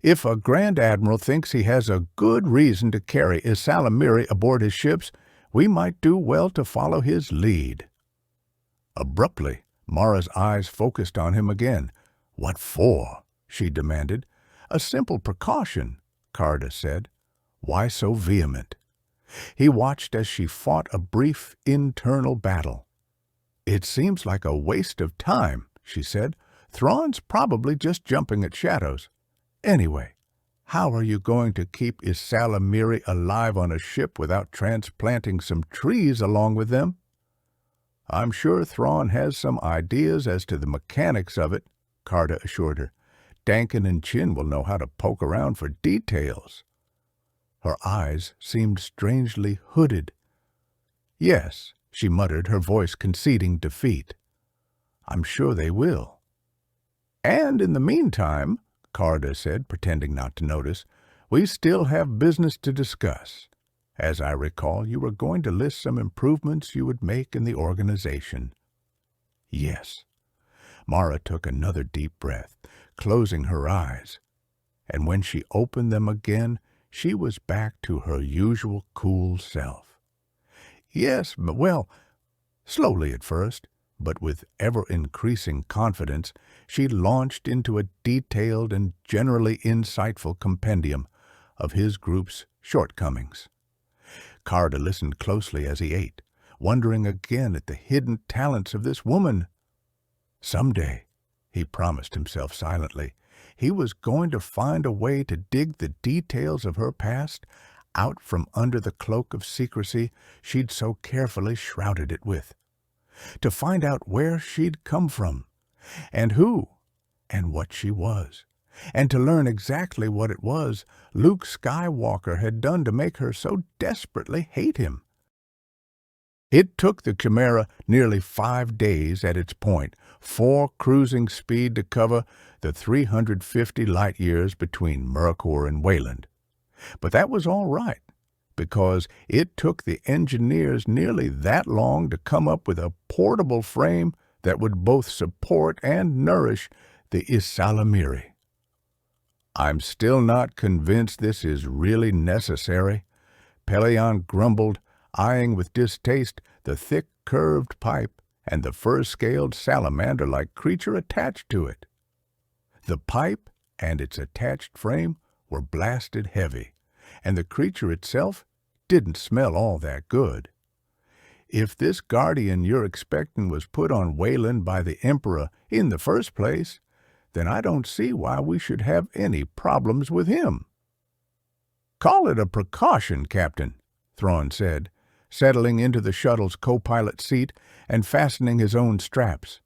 "if a Grand Admiral thinks he has a good reason to carry Isalamiri aboard his ships, we might do well to follow his lead." Abruptly, Mara's eyes focused on him again. "What for?" she demanded. "A simple precaution," Carter said. "Why so vehement?" He watched as she fought a brief internal battle. "It seems like a waste of time," she said. "Thrawn's probably just jumping at shadows. Anyway, how are you going to keep Isalamiri alive on a ship without transplanting some trees along with them?" "I'm sure Thrawn has some ideas as to the mechanics of it," Carter assured her. "Dankin and Chin will know how to poke around for details." Her eyes seemed strangely hooded. "Yes," she muttered, her voice conceding defeat. "I'm sure they will." "And in the meantime," Carter said, pretending not to notice, "we still have business to discuss. As I recall, you were going to list some improvements you would make in the organization." "Yes." Mara took another deep breath, closing her eyes, and when she opened them again, she was back to her usual cool self. "Yes, well, slowly at first, but with ever-increasing confidence, she launched into a detailed and generally insightful compendium of his group's shortcomings. Carter listened closely as he ate, wondering again at the hidden talents of this woman. Someday, he promised himself silently, he was going to find a way to dig the details of her past out from under the cloak of secrecy she'd so carefully shrouded it with. To find out where she'd come from, and who, and what she was, and to learn exactly what it was Luke Skywalker had done to make her so desperately hate him. It took the Chimera nearly 5 days at its point, 4 cruising speed to cover the 350 light-years between Mercor and Wayland. But that was all right, because it took the engineers nearly that long to come up with a portable frame that would both support and nourish the Isalamiri. "I'm still not convinced this is really necessary," Pelion grumbled, eyeing with distaste the thick, curved pipe and the fur-scaled salamander-like creature attached to it. The pipe and its attached frame were blasted heavy, and the creature itself didn't smell all that good. If this guardian you're expecting was put on Wayland by the Emperor in the first place, then I don't see why we should have any problems with him." "Call it a precaution, Captain," Thrawn said, settling into the shuttle's co-pilot seat and fastening his own straps.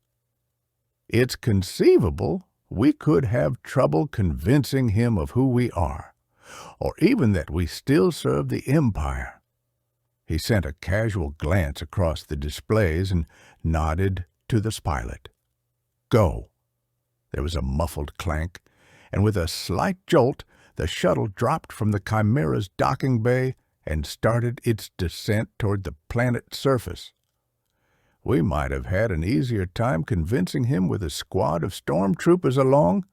"It's conceivable we could have trouble convincing him of who we are, or even that we still serve the Empire." He sent a casual glance across the displays and nodded to the pilot. "Go." There was a muffled clank, and with a slight jolt, the shuttle dropped from the Chimera's docking bay and started its descent toward the planet's surface. "We might have had an easier time convincing him with a squad of stormtroopers along,"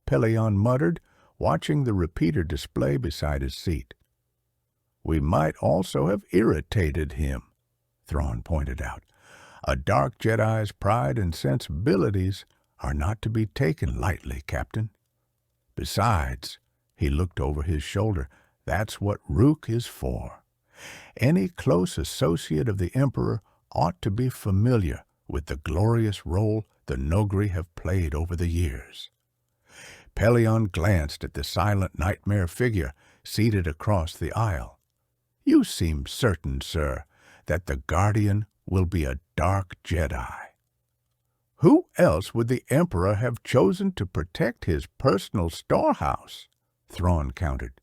Pelion muttered, watching the repeater display beside his seat. "We might also have irritated him," Thrawn pointed out. "A dark Jedi's pride and sensibilities are not to be taken lightly, Captain. Besides," he looked over his shoulder, "that's what Rook is for. Any close associate of the Emperor ought to be familiar with the glorious role the Noghri have played over the years." Pelion glanced at the silent nightmare figure seated across the aisle. "You seem certain, sir, that the Guardian will be a dark Jedi." "Who else would the Emperor have chosen to protect his personal storehouse?" Thrawn countered.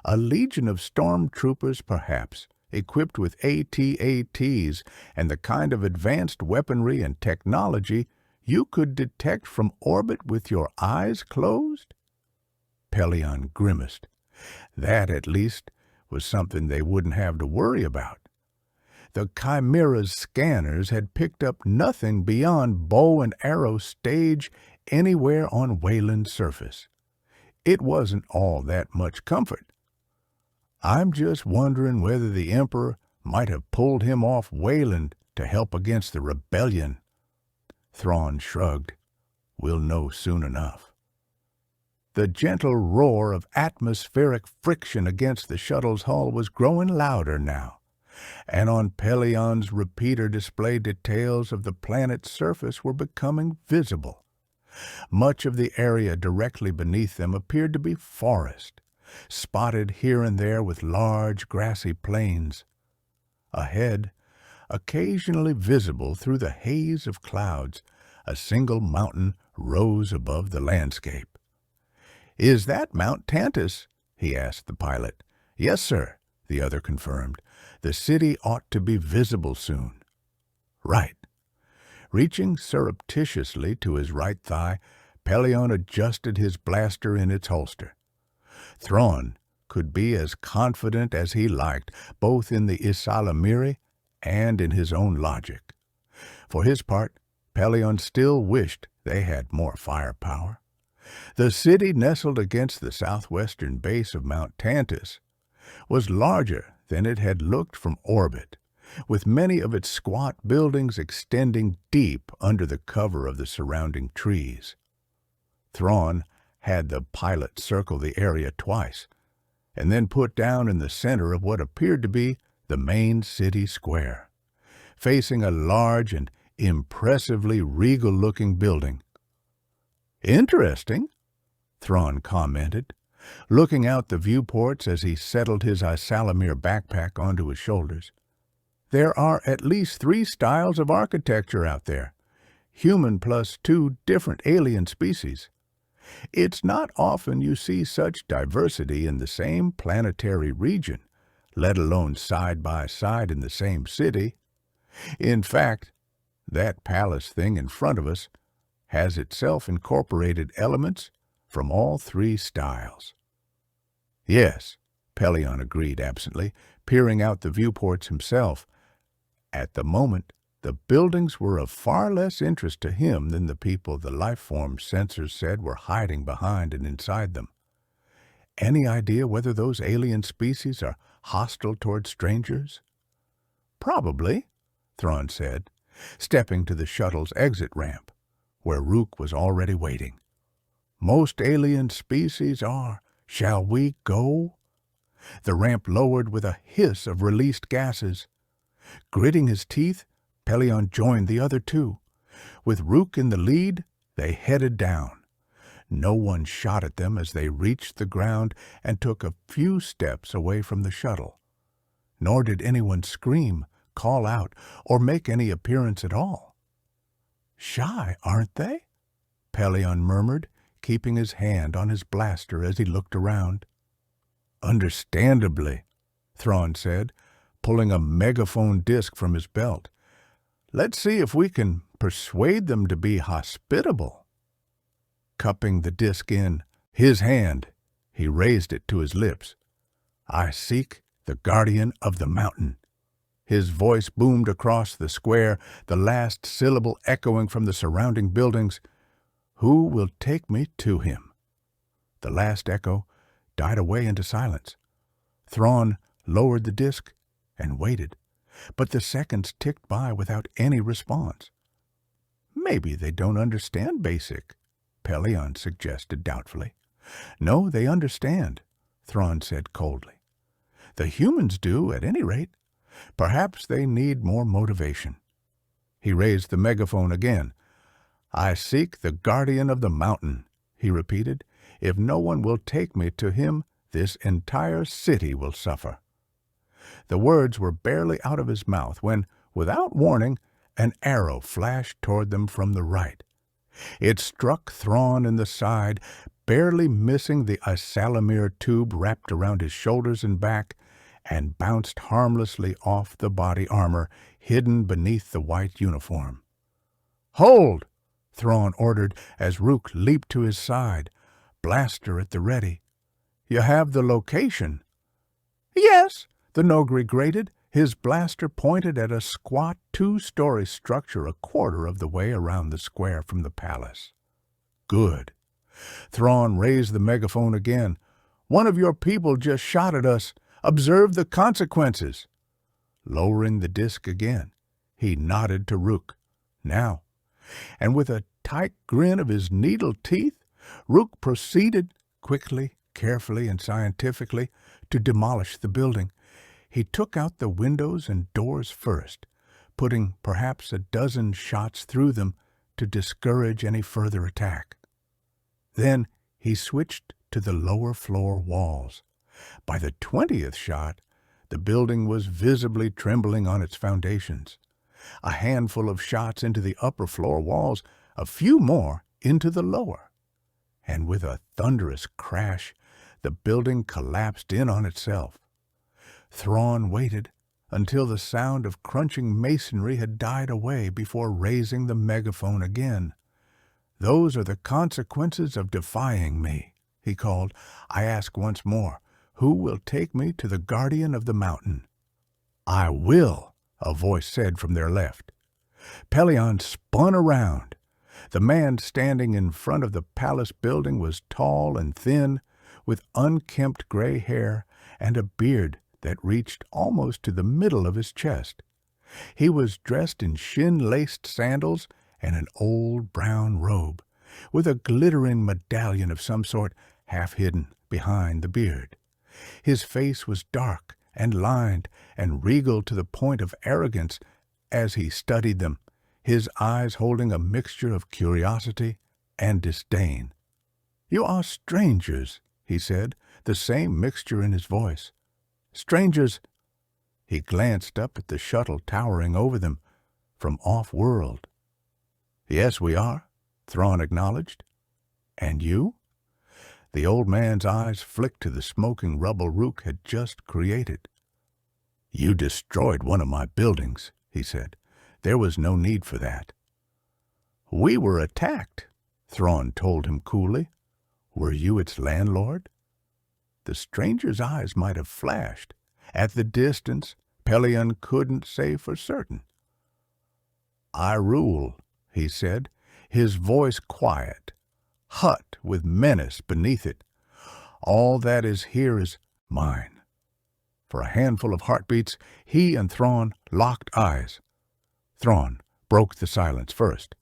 "A legion of stormtroopers, perhaps, equipped with AT-ATs and the kind of advanced weaponry and technology you could detect from orbit with your eyes closed?" Pelion grimaced. That, at least, was something they wouldn't have to worry about. The Chimera's scanners had picked up nothing beyond bow and arrow stage anywhere on Wayland's surface. It wasn't all that much comfort. "I'm just wondering whether the Emperor might have pulled him off Wayland to help against the rebellion." Thrawn shrugged. "We'll know soon enough." The gentle roar of atmospheric friction against the shuttle's hull was growing louder now, and on Pelion's repeater display details of the planet's surface were becoming visible. Much of the area directly beneath them appeared to be forest, spotted here and there with large grassy plains. Ahead, occasionally visible through the haze of clouds, a single mountain rose above the landscape. "Is that Mount Tantus?" he asked the pilot. "Yes, sir," the other confirmed. "The city ought to be visible soon." "Right." Reaching surreptitiously to his right thigh, Pelion adjusted his blaster in its holster. Thrawn could be as confident as he liked, both in the Isalamiri and in his own logic. For his part, Pelion still wished they had more firepower. The city, nestled against the southwestern base of Mount Tantus, was larger than it had looked from orbit, with many of its squat buildings extending deep under the cover of the surrounding trees. Thrawn had the pilot circle the area twice, and then put down in the center of what appeared to be the main city square, facing a large and impressively regal-looking building. "Interesting," Thrawn commented, looking out the viewports as he settled his Isalamir backpack onto his shoulders. "There are at least 3 styles of architecture out there, human plus 2 different alien species. It's not often you see such diversity in the same planetary region, let alone side by side in the same city. In fact, that palace thing in front of us has itself incorporated elements from all 3 styles." "Yes," Pelion agreed absently, peering out the viewports himself. At the moment, the buildings were of far less interest to him than the people the lifeform sensors said were hiding behind and inside them. "Any idea whether those alien species are hostile toward strangers?" "Probably," Thrawn said, stepping to the shuttle's exit ramp, where Rook was already waiting. "Most alien species are Shall we go? The ramp lowered with a hiss of released gases. Gritting his teeth, Pelion joined the other two. With Rook in the lead, they headed down. No one shot at them as they reached the ground and took a few steps away from the shuttle. Nor did anyone scream, call out, or make any appearance at all. "Shy, aren't they?" Pelion murmured, keeping his hand on his blaster as he looked around. "Understandably," Thrawn said, pulling a megaphone disc from his belt. "Let's see if we can persuade them to be hospitable." Cupping the disc in his hand, he raised it to his lips. "I seek the guardian of the mountain." His voice boomed across the square, the last syllable echoing from the surrounding buildings. "Who will take me to him?" The last echo died away into silence. Thrawn lowered the disc and waited, but the seconds ticked by without any response. "Maybe they don't understand basic," Pelion suggested doubtfully. "No, they understand," Thrawn said coldly. "The humans do, at any rate. Perhaps they need more motivation." He raised the megaphone again. "I seek the guardian of the mountain," he repeated. "If no one will take me to him, this entire city will suffer." The words were barely out of his mouth when, without warning, an arrow flashed toward them from the right. It struck Thrawn in the side, barely missing the Isalamir tube wrapped around his shoulders and back, and bounced harmlessly off the body armor hidden beneath the white uniform. "Hold!" Thrawn ordered as Rook leaped to his side, blaster at the ready. "You have the location?" "Yes," the Nogri grated, his blaster pointed at a squat two-story structure a quarter of the way around the square from the palace. "Good." Thrawn raised the megaphone again. "One of your people just shot at us. Observe the consequences." Lowering the disc again, he nodded to Rook. "Now." And with a tight grin of his needle teeth, Rook proceeded, quickly, carefully, and scientifically, to demolish the building. He took out the windows and doors first, putting perhaps a dozen shots through them to discourage any further attack. Then he switched to the lower floor walls. By the 20th shot, the building was visibly trembling on its foundations. A handful of shots into the upper floor walls, a few more into the lower. And with a thunderous crash, the building collapsed in on itself. Thrawn waited until the sound of crunching masonry had died away before raising the megaphone again. "Those are the consequences of defying me," he called. "I ask once more, who will take me to the guardian of the mountain?" "I will," a voice said from their left. Pelion spun around. The man standing in front of the palace building was tall and thin, with unkempt gray hair and a beard that reached almost to the middle of his chest. He was dressed in shin-laced sandals and an old brown robe, with a glittering medallion of some sort half hidden behind the beard. His face was dark and lined and regal to the point of arrogance as he studied them, his eyes holding a mixture of curiosity and disdain. "You are strangers," he said, the same mixture in his voice. "Strangers." He glanced up at the shuttle towering over them, from off-world. "Yes, we are," Thrawn acknowledged. "And you?" The old man's eyes flicked to the smoking rubble Rook had just created. "You destroyed one of my buildings," he said. "There was no need for that." "We were attacked," Thrawn told him coolly. "Were you its landlord?" The stranger's eyes might have flashed. At the distance, Pelion couldn't say for certain. "I rule," he said, his voice quiet, hut with menace beneath it. "All that is here is mine." For a handful of heartbeats, he and Thrawn locked eyes. Thrawn broke the silence first.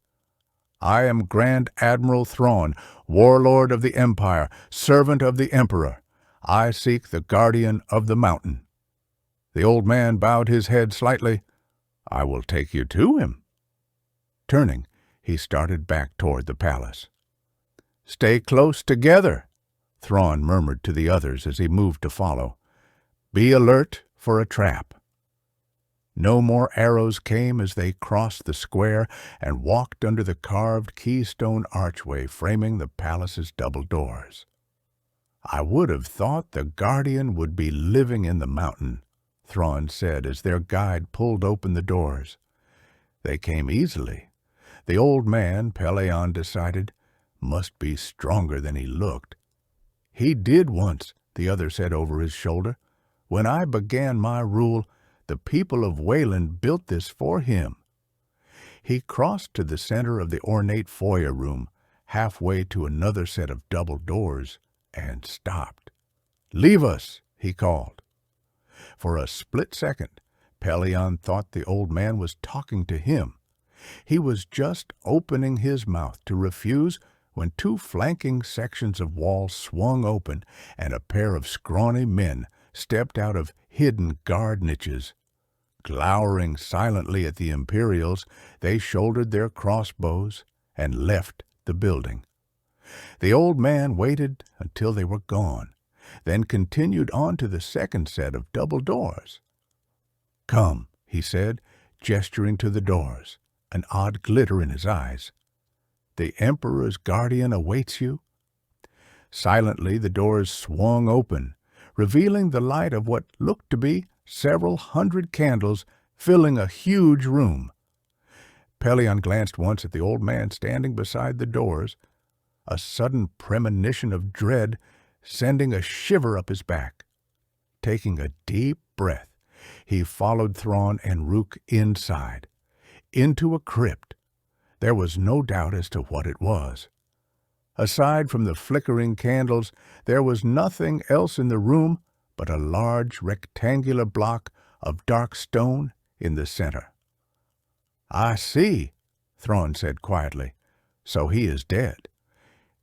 I am Grand Admiral Thrawn, warlord of the Empire, servant of the Emperor. I seek the guardian of the mountain." The old man bowed his head slightly. "I will take you to him." Turning, he started back toward the palace. "Stay close together," Thrawn murmured to the others as he moved to follow. "Be alert for a trap." No more arrows came as they crossed the square and walked under the carved keystone archway framing the palace's double doors. "I would have thought the guardian would be living in the mountain," Thrawn said as their guide pulled open the doors. They came easily. The old man, Pellaeon decided, must be stronger than he looked. "He did once," the other said over his shoulder. "When I began my rule, the people of Wayland built this for him." He crossed to the center of the ornate foyer room, halfway to another set of double doors, and stopped. "Leave us," he called. For a split second, Pellaeon thought the old man was talking to him. He was just opening his mouth to refuse when two flanking sections of wall swung open and a pair of scrawny men stepped out of hidden guard niches. Glowering silently at the Imperials, they shouldered their crossbows and left the building. The old man waited until they were gone, then continued on to the second set of double doors. "Come," he said, gesturing to the doors, an odd glitter in his eyes. "The Emperor's guardian awaits you." Silently the doors swung open, revealing the light of what looked to be several hundred candles filling a huge room. Pellaeon glanced once at the old man standing beside the doors, a sudden premonition of dread sending a shiver up his back. Taking a deep breath, he followed Thrawn and Rook inside, into a crypt. There was no doubt as to what it was. Aside from the flickering candles, there was nothing else in the room but a large rectangular block of dark stone in the center. "I see," Thrawn said quietly. "So he is dead."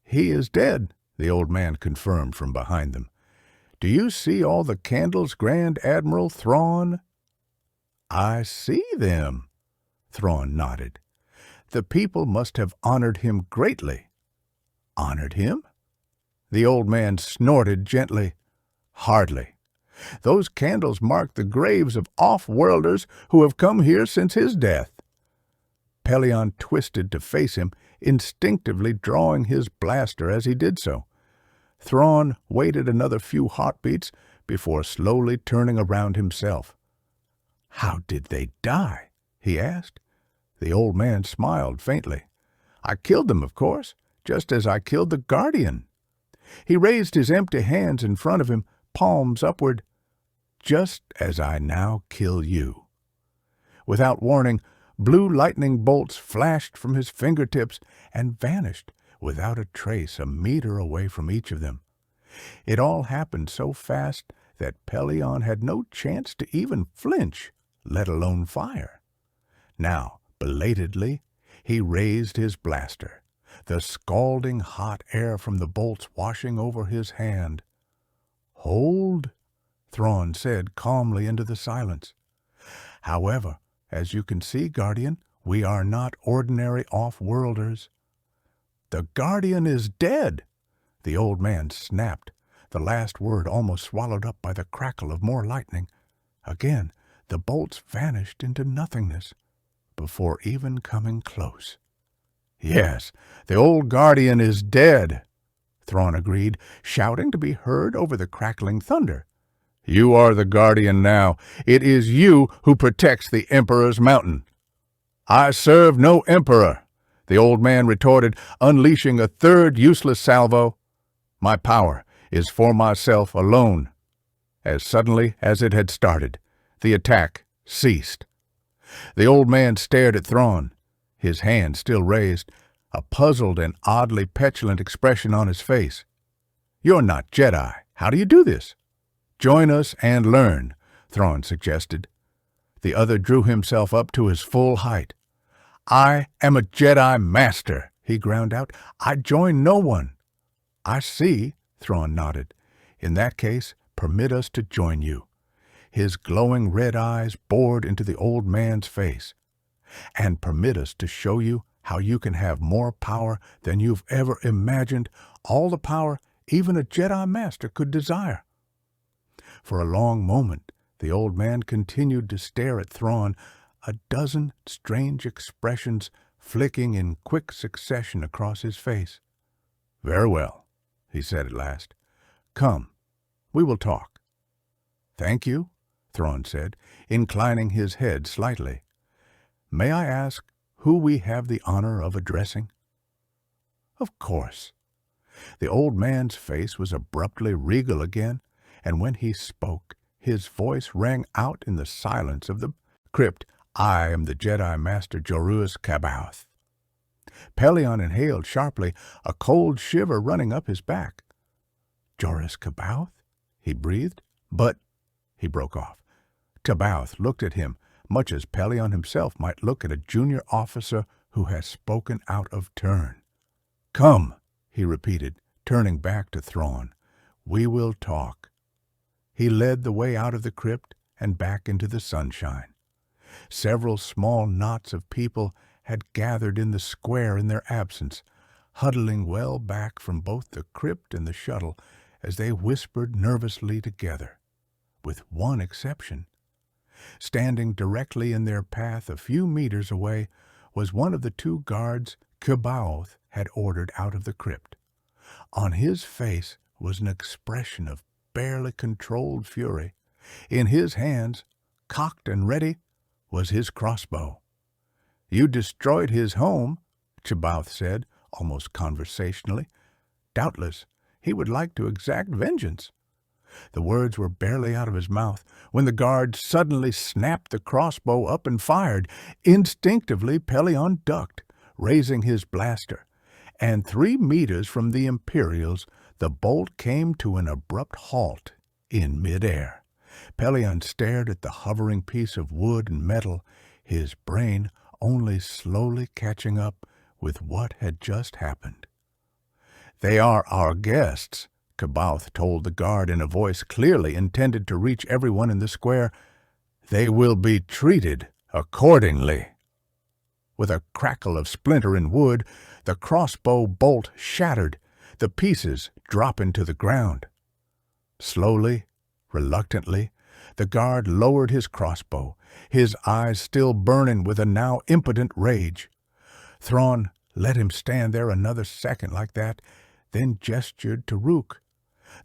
"He is dead," the old man confirmed from behind them. "Do you see all the candles, Grand Admiral Thrawn?" "I see them," Thrawn nodded. "The people must have honored him greatly." "Honored him?" The old man snorted gently. "Hardly. Those candles mark the graves of off-worlders who have come here since his death." Pellaeon twisted to face him, instinctively drawing his blaster as he did so. Thrawn waited another few heartbeats before slowly turning around himself. "How did they die?" he asked. The old man smiled faintly. "I killed them, of course, just as I killed the Guardian." He raised his empty hands in front of him, palms upward. "Just as I now kill you." Without warning, blue lightning bolts flashed from his fingertips and vanished without a trace a meter away from each of them. It all happened so fast that Pellaeon had no chance to even flinch, let alone fire. Now, belatedly, he raised his blaster, the scalding hot air from the bolts washing over his hand. "Hold," Thrawn said calmly into the silence. "However, as you can see, Guardian, we are not ordinary off-worlders." "The Guardian is dead!" the old man snapped, the last word almost swallowed up by the crackle of more lightning. Again, the bolts vanished into nothingness, before even coming close. "Yes, the old Guardian is dead," Thrawn agreed, shouting to be heard over the crackling thunder. "You are the Guardian now. It is you who protects the Emperor's mountain." "I serve no Emperor," the old man retorted, unleashing a third useless salvo. "My power is for myself alone." As suddenly as it had started, the attack ceased. The old man stared at Thrawn, his hand still raised, a puzzled and oddly petulant expression on his face. "You're not Jedi. How do you do this?" "Join us and learn," Thrawn suggested. The other drew himself up to his full height. "I am a Jedi Master," he ground out. "I join no one." "I see," Thrawn nodded. "In that case, permit us to join you." His glowing red eyes bored into the old man's face. "And permit us to show you how you can have more power than you've ever imagined, all the power even a Jedi Master could desire." For a long moment, the old man continued to stare at Thrawn, a dozen strange expressions flicking in quick succession across his face. "Very well," he said at last. "Come, we will talk." "Thank you," Thrawn said, inclining his head slightly. "May I ask who we have the honor of addressing?" "Of course." The old man's face was abruptly regal again, and when he spoke, his voice rang out in the silence of the crypt. "I am the Jedi Master Joruus C'baoth." Pellaeon inhaled sharply, a cold shiver running up his back. "Joruus C'baoth?" he breathed. "But—" he broke off. C'baoth looked at him, much as Pellaeon himself might look at a junior officer who has spoken out of turn. "Come," he repeated, turning back to Thrawn. "We will talk." He led the way out of the crypt and back into the sunshine. Several small knots of people had gathered in the square in their absence, huddling well back from both the crypt and the shuttle as they whispered nervously together, with one exception. Standing directly in their path a few meters away was one of the two guards C'baoth had ordered out of the crypt. On his face was an expression of barely controlled fury. In his hands, cocked and ready, was his crossbow. "You destroyed his home," C'baoth said, almost conversationally. "Doubtless he would like to exact vengeance." The words were barely out of his mouth when the guard suddenly snapped the crossbow up and fired. Instinctively, Pellaeon ducked, raising his blaster, and 3 meters from the Imperials, the bolt came to an abrupt halt in midair. Pellaeon stared at the hovering piece of wood and metal, his brain only slowly catching up with what had just happened. "They are our guests," C'baoth told the guard in a voice clearly intended to reach everyone in the square. "They will be treated accordingly." With a crackle of splintering wood, the crossbow bolt shattered, the pieces dropping to the ground. Slowly, reluctantly, the guard lowered his crossbow, his eyes still burning with a now impotent rage. Thrawn let him stand there another second like that, then gestured to Rook.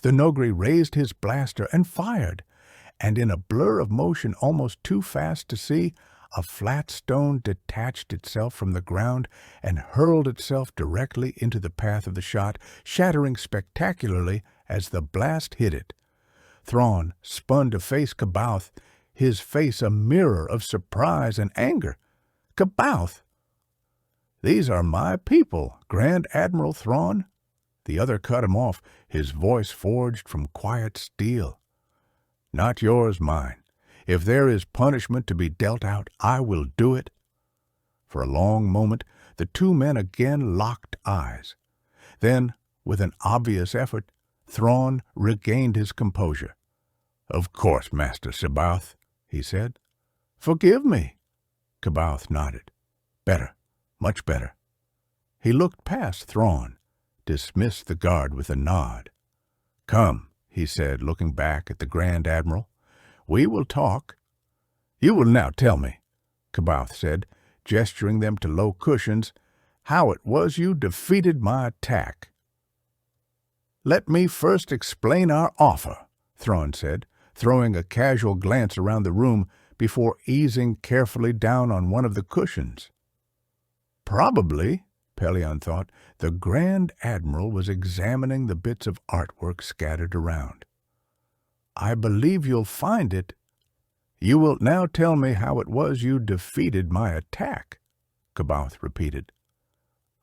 The Nogri raised his blaster and fired, and in a blur of motion almost too fast to see, a flat stone detached itself from the ground and hurled itself directly into the path of the shot, shattering spectacularly as the blast hit it. Thrawn spun to face C'baoth, his face a mirror of surprise and anger. "C'baoth!" "These are my people, Grand Admiral Thrawn." The other cut him off, his voice forged from quiet steel. "Not yours, mine. If there is punishment to be dealt out, I will do it." For a long moment, the two men again locked eyes. Then, with an obvious effort, Thrawn regained his composure. "Of course, Master C'baoth," he said. "Forgive me." C'baoth nodded. "Better, much better." He looked past Thrawn, dismissed the guard with a nod. "Come," he said, looking back at the Grand Admiral. "We will talk." "You will now tell me," C'baoth said, gesturing them to low cushions, "how it was you defeated my attack." "Let me first explain our offer," Thrawn said, throwing a casual glance around the room before easing carefully down on one of the cushions. Probably, Pellaeon thought, the Grand Admiral was examining the bits of artwork scattered around. "I believe you'll find it. You will now tell me how it was you defeated my attack," C'baoth repeated.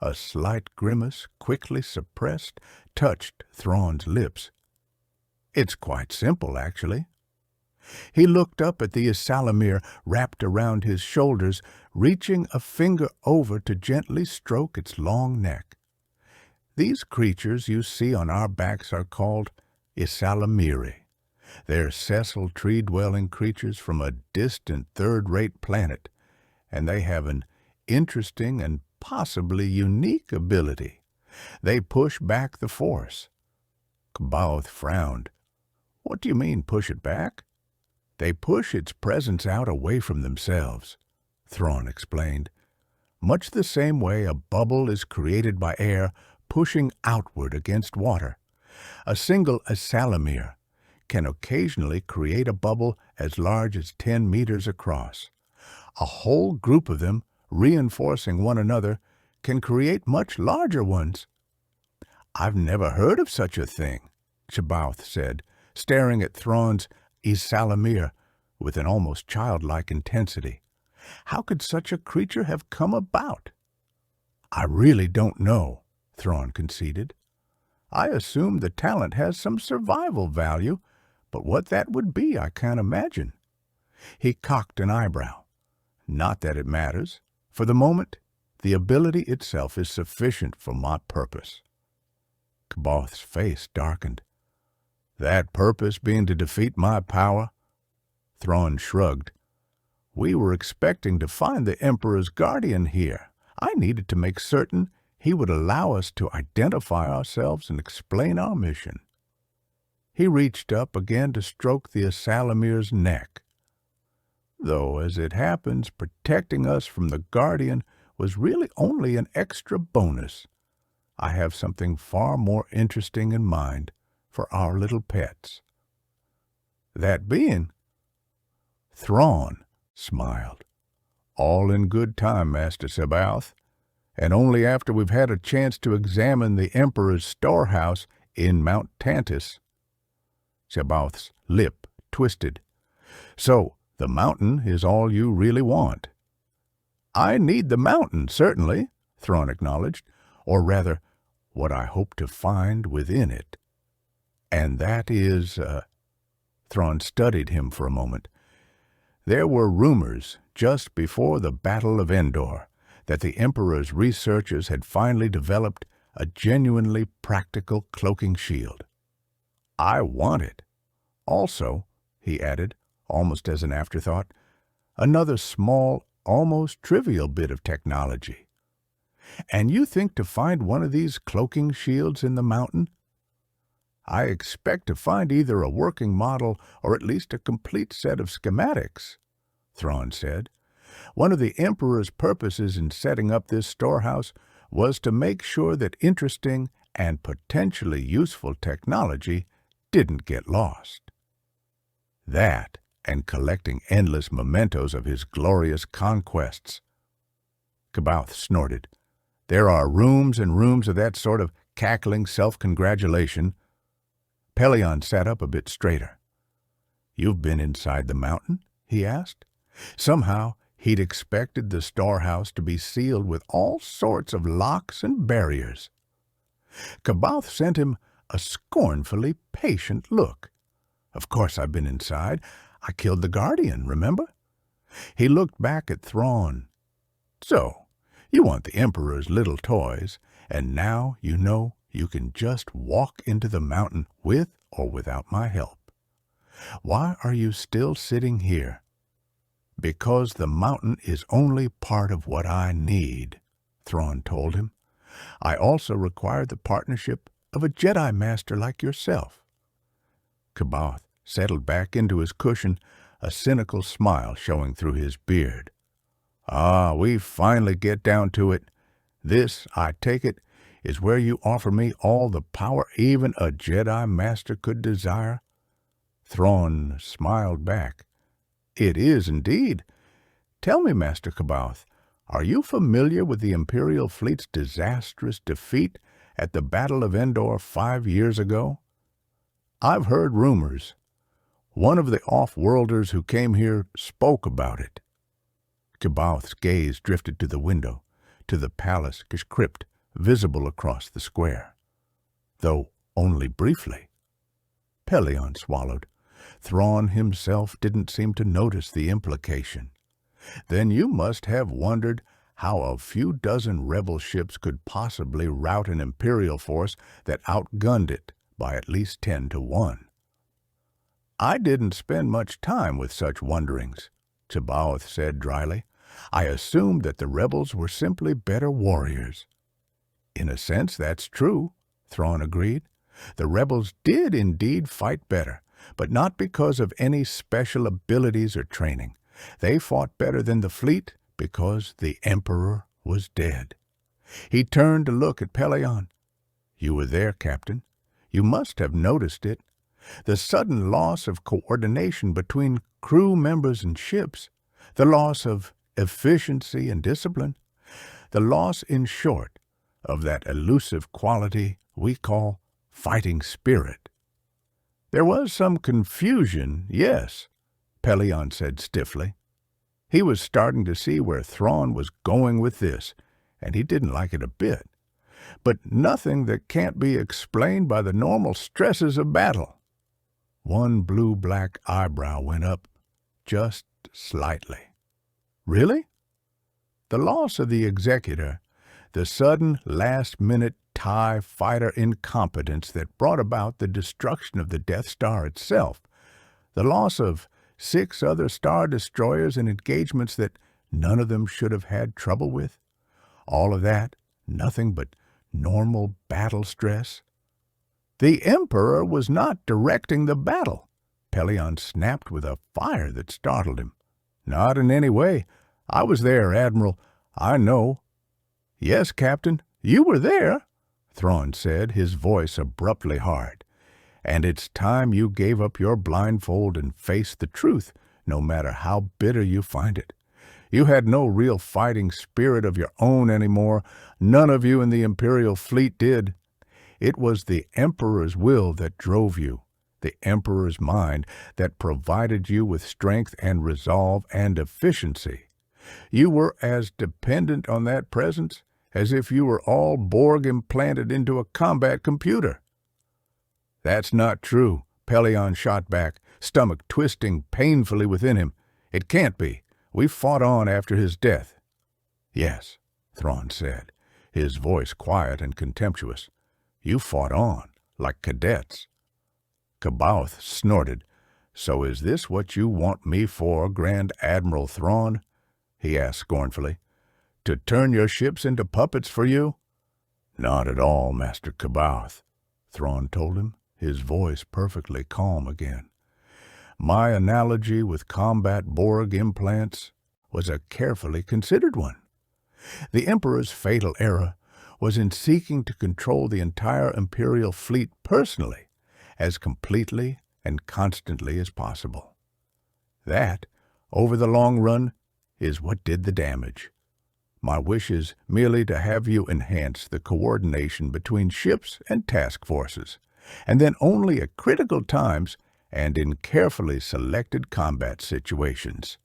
A slight grimace, quickly suppressed, touched Thrawn's lips. "It's quite simple, actually." He looked up at the Isalamir wrapped around his shoulders, reaching a finger over to gently stroke its long neck. These creatures you see on our backs are called Isalamiri. They're sessile tree-dwelling creatures from a distant third-rate planet, and they have an interesting and possibly unique ability. They push back the Force. C'baoth frowned. What do you mean, push it back? They push its presence out away from themselves, Thrawn explained. Much the same way a bubble is created by air pushing outward against water. A single Isalamir can occasionally create a bubble as large as 10 meters across. A whole group of them, reinforcing one another, can create much larger ones. I've never heard of such a thing, C'baoth said, staring at Thrawn's Isalamir with an almost childlike intensity. How could such a creature have come about? I really don't know, Thrawn conceded. I assume the talent has some survival value, but what that would be I can't imagine. He cocked an eyebrow. Not that it matters. For the moment, the ability itself is sufficient for my purpose. C'baoth's face darkened. That purpose being to defeat my power? Thrawn shrugged. We were expecting to find the Emperor's guardian here. I needed to make certain he would allow us to identify ourselves and explain our mission. He reached up again to stroke the Isalamir's neck. Though, as it happens, protecting us from the guardian was really only an extra bonus. I have something far more interesting in mind for our little pets. That being, Thrawn smiled. All in good time, Master C'baoth, and only after we've had a chance to examine the Emperor's storehouse in Mount Tantus. C'baoth's lip twisted. So, the mountain is all you really want. I need the mountain, certainly, Thrawn acknowledged, or rather, what I hope to find within it. And that is, Thrawn studied him for a moment. There were rumors, just before the Battle of Endor, that the Emperor's researchers had finally developed a genuinely practical cloaking shield. I want it. Also, he added, almost as an afterthought, another small, almost trivial bit of technology. And you think to find one of these cloaking shields in the mountain? I expect to find either a working model or at least a complete set of schematics, Thrawn said. One of the Emperor's purposes in setting up this storehouse was to make sure that interesting and potentially useful technology didn't get lost. That, and collecting endless mementos of his glorious conquests. C'baoth snorted. There are rooms and rooms of that sort of cackling self-congratulation. Pellaeon sat up a bit straighter. You've been inside the mountain? He asked. Somehow, he'd expected the storehouse to be sealed with all sorts of locks and barriers. C'baoth sent him a scornfully patient look. Of course I've been inside. I killed the Guardian, remember? He looked back at Thrawn. So, you want the Emperor's little toys, and now you know you can just walk into the mountain with or without my help. Why are you still sitting here? Because the mountain is only part of what I need, Thrawn told him. I also require the partnership of a Jedi Master like yourself. C'baoth settled back into his cushion, a cynical smile showing through his beard. Ah, we finally get down to it. This, I take it, is where you offer me all the power even a Jedi Master could desire? Thrawn smiled back. It is indeed. Tell me, Master C'baoth, are you familiar with the Imperial fleet's disastrous defeat at the Battle of Endor 5 years ago? I've heard rumors. One of the off-worlders who came here spoke about it. C'baoth's gaze drifted to the window, to the palace crypt visible across the square, though only briefly. Pellaeon swallowed. Thrawn himself didn't seem to notice the implication. Then you must have wondered how a few dozen rebel ships could possibly rout an Imperial force that outgunned it by at least 10 to 1. I didn't spend much time with such wonderings, C'baoth said dryly. I assumed that the rebels were simply better warriors. In a sense, that's true, Thrawn agreed. The rebels did indeed fight better, but not because of any special abilities or training. They fought better than the fleet because the Emperor was dead. He turned to look at Pellaeon. You were there, Captain. You must have noticed it. The sudden loss of coordination between crew members and ships, the loss of efficiency and discipline, the loss, in short, of that elusive quality we call fighting spirit. There was some confusion, yes, Pellaeon said stiffly. He was starting to see where Thrawn was going with this, and he didn't like it a bit. But nothing that can't be explained by the normal stresses of battle. One blue-black eyebrow went up, just slightly. Really? The loss of the Executor, the sudden last-minute TIE fighter incompetence that brought about the destruction of the Death Star itself, the loss of 6 other Star Destroyers in engagements that none of them should have had trouble with, all of that, nothing but normal battle stress. The Emperor was not directing the battle, Pellaeon snapped with a fire that startled him. Not in any way. I was there, Admiral. I know. Yes, Captain, you were there, Thrawn said, his voice abruptly hard. And it's time you gave up your blindfold and faced the truth, no matter how bitter you find it. You had no real fighting spirit of your own anymore. None of you in the Imperial fleet did. It was the Emperor's will that drove you, the Emperor's mind that provided you with strength and resolve and efficiency. You were as dependent on that presence as if you were all Borg implanted into a combat computer. That's not true, Pellaeon shot back, stomach twisting painfully within him. It can't be. We fought on after his death. Yes, Thrawn said, his voice quiet and contemptuous. You fought on, like cadets. C'baoth snorted. So is this what you want me for, Grand Admiral Thrawn? He asked scornfully. To turn your ships into puppets for you? Not at all, Master C'baoth, Thrawn told him, his voice perfectly calm again. My analogy with combat Borg implants was a carefully considered one. The Emperor's fatal error was in seeking to control the entire Imperial fleet personally, as completely and constantly as possible. That, over the long run, is what did the damage. My wish is merely to have you enhance the coordination between ships and task forces, and then only at critical times and in carefully selected combat situations.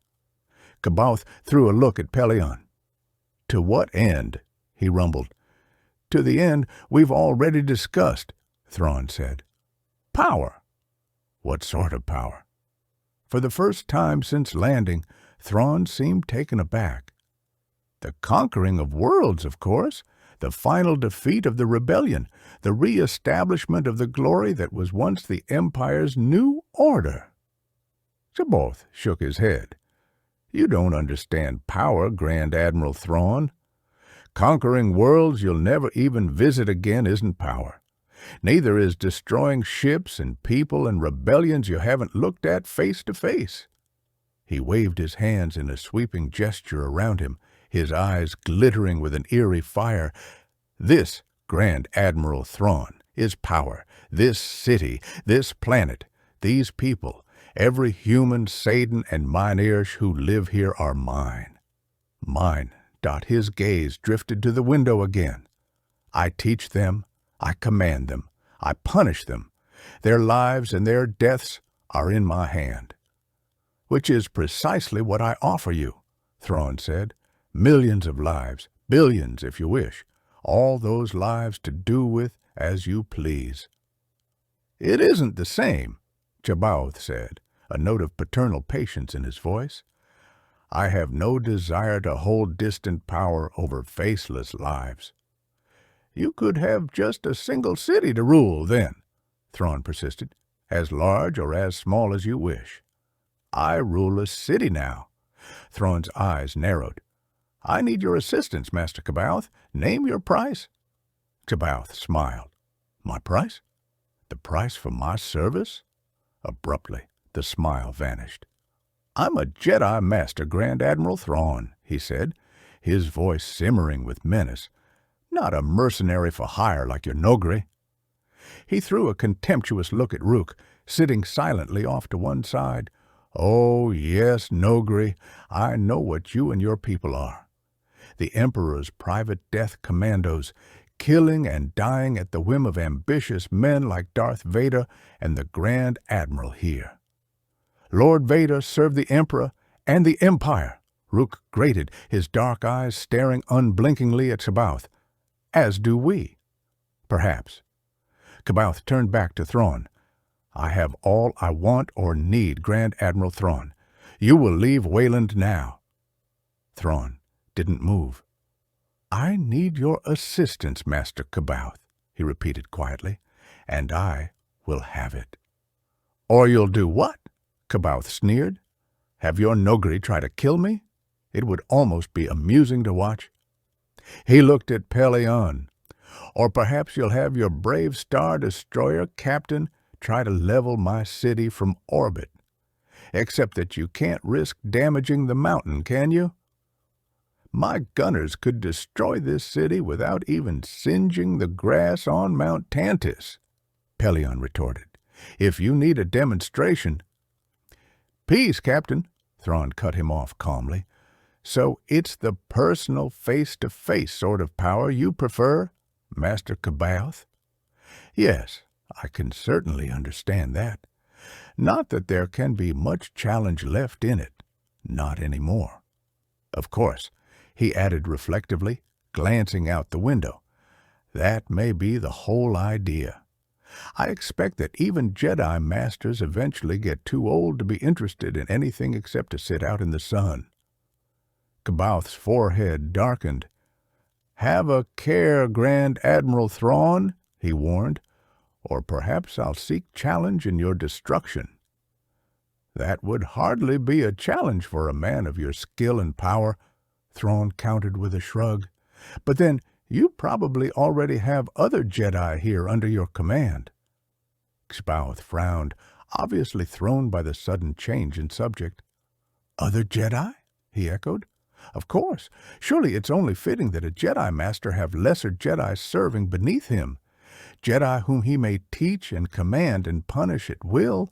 C'baoth threw a look at Pellaeon. To what end? He rumbled. To the end we've already discussed, Thrawn said. Power. What sort of power? For the first time since landing, Thrawn seemed taken aback. The conquering of worlds, of course, the final defeat of the rebellion, the re-establishment of the glory that was once the Empire's new order. C'baoth shook his head. You don't understand power, Grand Admiral Thrawn. Conquering worlds you'll never even visit again isn't power. Neither is destroying ships and people and rebellions you haven't looked at face to face. He waved his hands in a sweeping gesture around him, his eyes glittering with an eerie fire. This, Grand Admiral Thrawn, is power. This city, this planet, these people, every human, Saidan, and Mynarish who live here are mine. Mine. His gaze drifted to the window again. I teach them, I command them, I punish them. Their lives and their deaths are in my hand. Which is precisely what I offer you, Thrawn said. Millions of lives, billions if you wish, all those lives to do with as you please. It isn't the same, C'baoth said, a note of paternal patience in his voice. I have no desire to hold distant power over faceless lives. You could have just a single city to rule, then, Thrawn persisted, as large or as small as you wish. I rule a city now. Thrawn's eyes narrowed. I need your assistance, Master C'baoth. Name your price. C'baoth smiled. My price? The price for my service? Abruptly, the smile vanished. I'm a Jedi Master Grand Admiral Thrawn, he said, his voice simmering with menace. Not a mercenary for hire like your Noghri. He threw a contemptuous look at Rook, sitting silently off to one side. Oh, yes, Noghri, I know what you and your people are. The Emperor's private death commandos, killing and dying at the whim of ambitious men like Darth Vader and the Grand Admiral here. Lord Vader served the Emperor and the Empire, Rook grated, his dark eyes staring unblinkingly at C'baoth. As do we. Perhaps. C'baoth turned back to Thrawn. I have all I want or need, Grand Admiral Thrawn. You will leave Wayland now. Thrawn didn't move. I need your assistance, Master C'baoth, he repeated quietly, and I will have it. Or you'll do what? C'baoth sneered. Have your Noghri try to kill me? It would almost be amusing to watch. He looked at Pellaeon. Or perhaps you'll have your brave Star Destroyer captain try to level my city from orbit. Except that you can't risk damaging the mountain, can you? My gunners could destroy this city without even singeing the grass on Mount Tantis, Pellaeon retorted. If you need a demonstration— Peace, Captain, Thrawn cut him off calmly. So it's the personal face-to-face sort of power you prefer, Master C'baoth? Yes, I can certainly understand that. Not that there can be much challenge left in it. Not anymore. Of course, he added reflectively, glancing out the window. That may be the whole idea. I expect that even Jedi Masters eventually get too old to be interested in anything except to sit out in the sun. C'baoth's forehead darkened. Have a care, Grand Admiral Thrawn, he warned, or perhaps I'll seek challenge in your destruction. That would hardly be a challenge for a man of your skill and power, Thrawn countered with a shrug. But then you probably already have other Jedi here under your command. C'baoth frowned, obviously thrown by the sudden change in subject. Other Jedi? He echoed. Of course. Surely it's only fitting that a Jedi Master have lesser Jedi serving beneath him. Jedi whom he may teach and command and punish at will.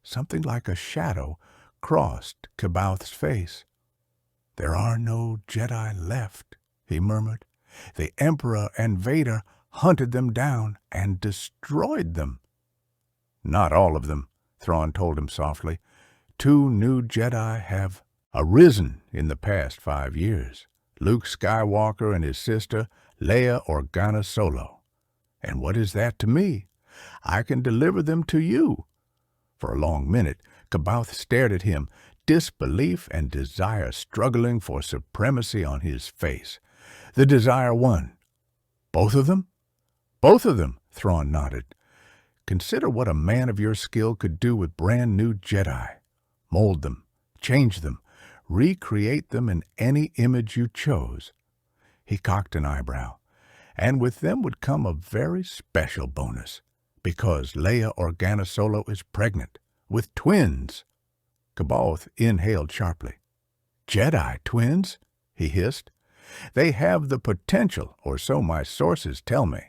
Something like a shadow crossed C'baoth's face. There are no Jedi left, he murmured. The Emperor and Vader hunted them down and destroyed them. Not all of them, Thrawn told him softly. 2 new Jedi have arisen in the past 5 years. Luke Skywalker and his sister, Leia Organa Solo. And what is that to me? I can deliver them to you. For a long minute, C'baoth stared at him, disbelief and desire struggling for supremacy on his face. The desire won. Both of them? Both of them, Thrawn nodded. Consider what a man of your skill could do with brand new Jedi. Mold them, change them, recreate them in any image you chose. He cocked an eyebrow. And with them would come a very special bonus, because Leia Organa Solo is pregnant, with twins. C'baoth inhaled sharply. Jedi twins? He hissed. They have the potential, or so my sources tell me.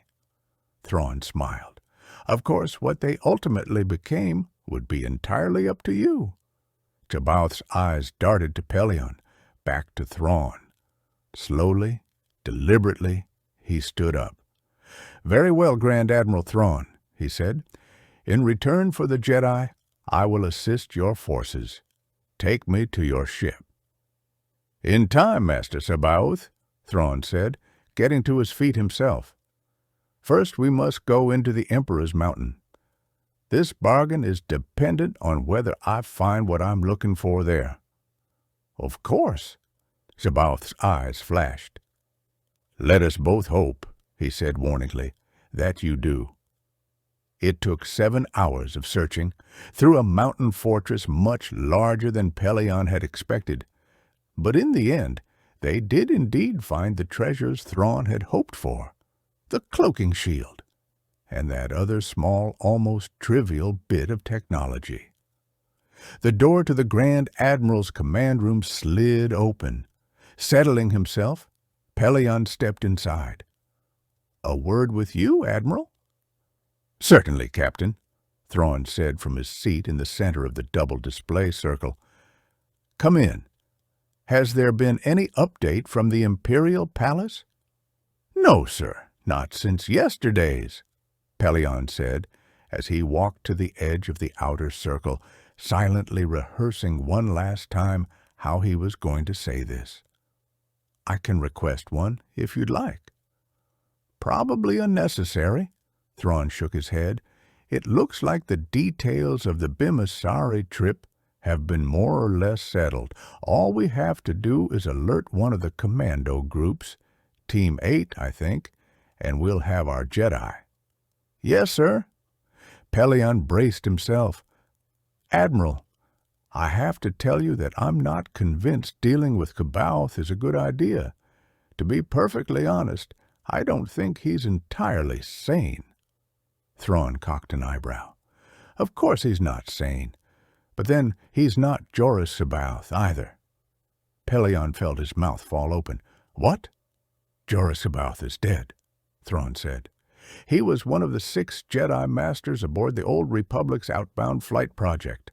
Thrawn smiled. Of course, what they ultimately became would be entirely up to you. C'baoth's eyes darted to Pellaeon, back to Thrawn. Slowly, deliberately, he stood up. Very well, Grand Admiral Thrawn, he said. In return for the Jedi, I will assist your forces. Take me to your ship. In time, Master C'baoth, Thrawn said, getting to his feet himself. First we must go into the Emperor's mountain. This bargain is dependent on whether I find what I'm looking for there." "Of course." C'baoth's eyes flashed. "Let us both hope," he said warningly, "that you do." It took 7 hours of searching through a mountain fortress much larger than Pelion had expected, but in the end they did indeed find the treasures Thrawn had hoped for, the cloaking shield, and that other small, almost trivial bit of technology. The door to the Grand Admiral's command room slid open. Settling himself, Pelion stepped inside. "A word with you, Admiral?" "Certainly, Captain," Thrawn said from his seat in the center of the double display circle. "Come in. Has there been any update from the Imperial Palace?" "No, sir, not since yesterday's," Pelion said, as he walked to the edge of the outer circle, silently rehearsing one last time how he was going to say this. "I can request one, if you'd like." "Probably unnecessary," Thrawn shook his head. "It looks like the details of the Bimasari trip have been more or less settled. All we have to do is alert one of the commando groups, Team 8, I think, and we'll have our Jedi." "Yes, sir." Pelion braced himself. "Admiral, I have to tell you that I'm not convinced dealing with C'baoth is a good idea. To be perfectly honest, I don't think he's entirely sane." Thrawn cocked an eyebrow. "Of course he's not sane. But then he's not Joruus C'baoth either." Pelion felt his mouth fall open. "What?" "Joruus C'baoth is dead," Thrawn said. "He was one of the 6 Jedi Masters aboard the Old Republic's outbound flight project.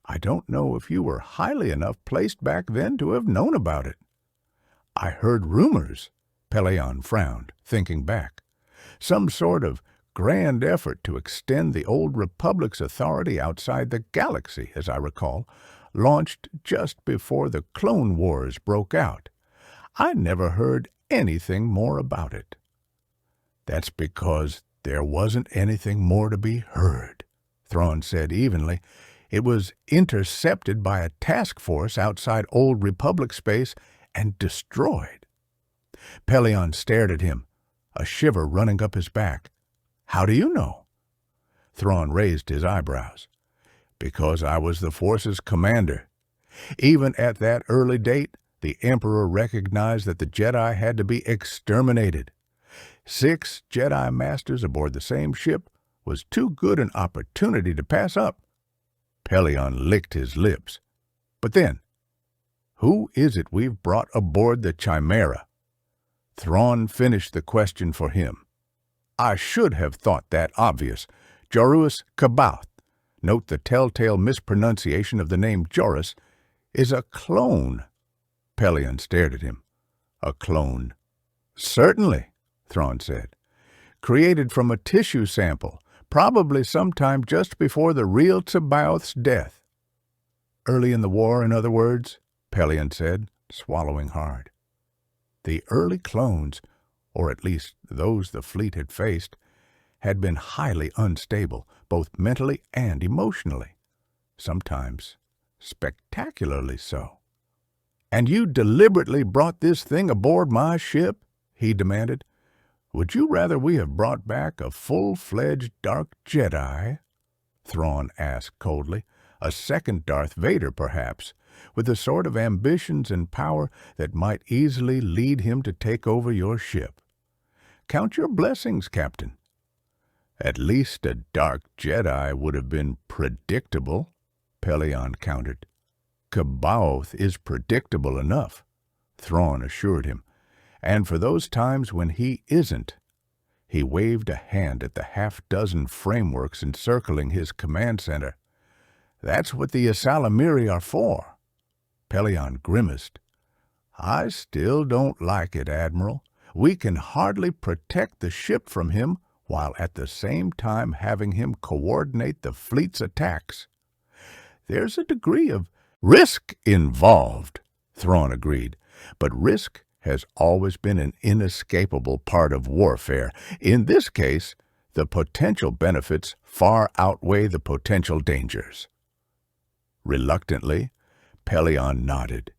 I don't know if you were highly enough placed back then to have known about it." "I heard rumors," Pelion frowned, thinking back. "Some sort of grand effort to extend the Old Republic's authority outside the galaxy, as I recall, launched just before the Clone Wars broke out. I never heard anything more about it." "That's because there wasn't anything more to be heard," Thrawn said evenly. "It was intercepted by a task force outside Old Republic space and destroyed." Pelion stared at him, a shiver running up his back. "How do you know?" Thrawn raised his eyebrows. "Because I was the Force's commander. Even at that early date, the Emperor recognized that the Jedi had to be exterminated. 6 Jedi Masters aboard the same ship was too good an opportunity to pass up." Pelion licked his lips. "But then, who is it we've brought aboard the Chimera?" Thrawn finished the question for him. "I should have thought that obvious. Joruus C'baoth, note the telltale mispronunciation of the name Joruus, is a clone." Pelion stared at him. "A clone?" "Certainly," Thrawn said. "Created from a tissue sample, probably sometime just before the real C'baoth's death." "Early in the war, in other words," Pelion said, swallowing hard. The early clones, or at least those the fleet had faced, had been highly unstable, both mentally and emotionally. Sometimes spectacularly so. "And you deliberately brought this thing aboard my ship?" he demanded. "Would you rather we have brought back a full-fledged Dark Jedi?" Thrawn asked coldly. "A second Darth Vader, perhaps, with the sort of ambitions and power that might easily lead him to take over your ship. Count your blessings, Captain." "At least a Dark Jedi would have been predictable," Pelion countered. "C'baoth is predictable enough," Thrawn assured him. "And for those times when he isn't." He waved a hand at the half-dozen frameworks encircling his command center. "That's what the Ysalamiri are for." Pelion grimaced. "I still don't like it, Admiral. We can hardly protect the ship from him while at the same time having him coordinate the fleet's attacks." "There's a degree of risk involved," Thrawn agreed, "but risk has always been an inescapable part of warfare. In this case, The potential benefits far outweigh the potential dangers. Reluctantly, Pelion nodded.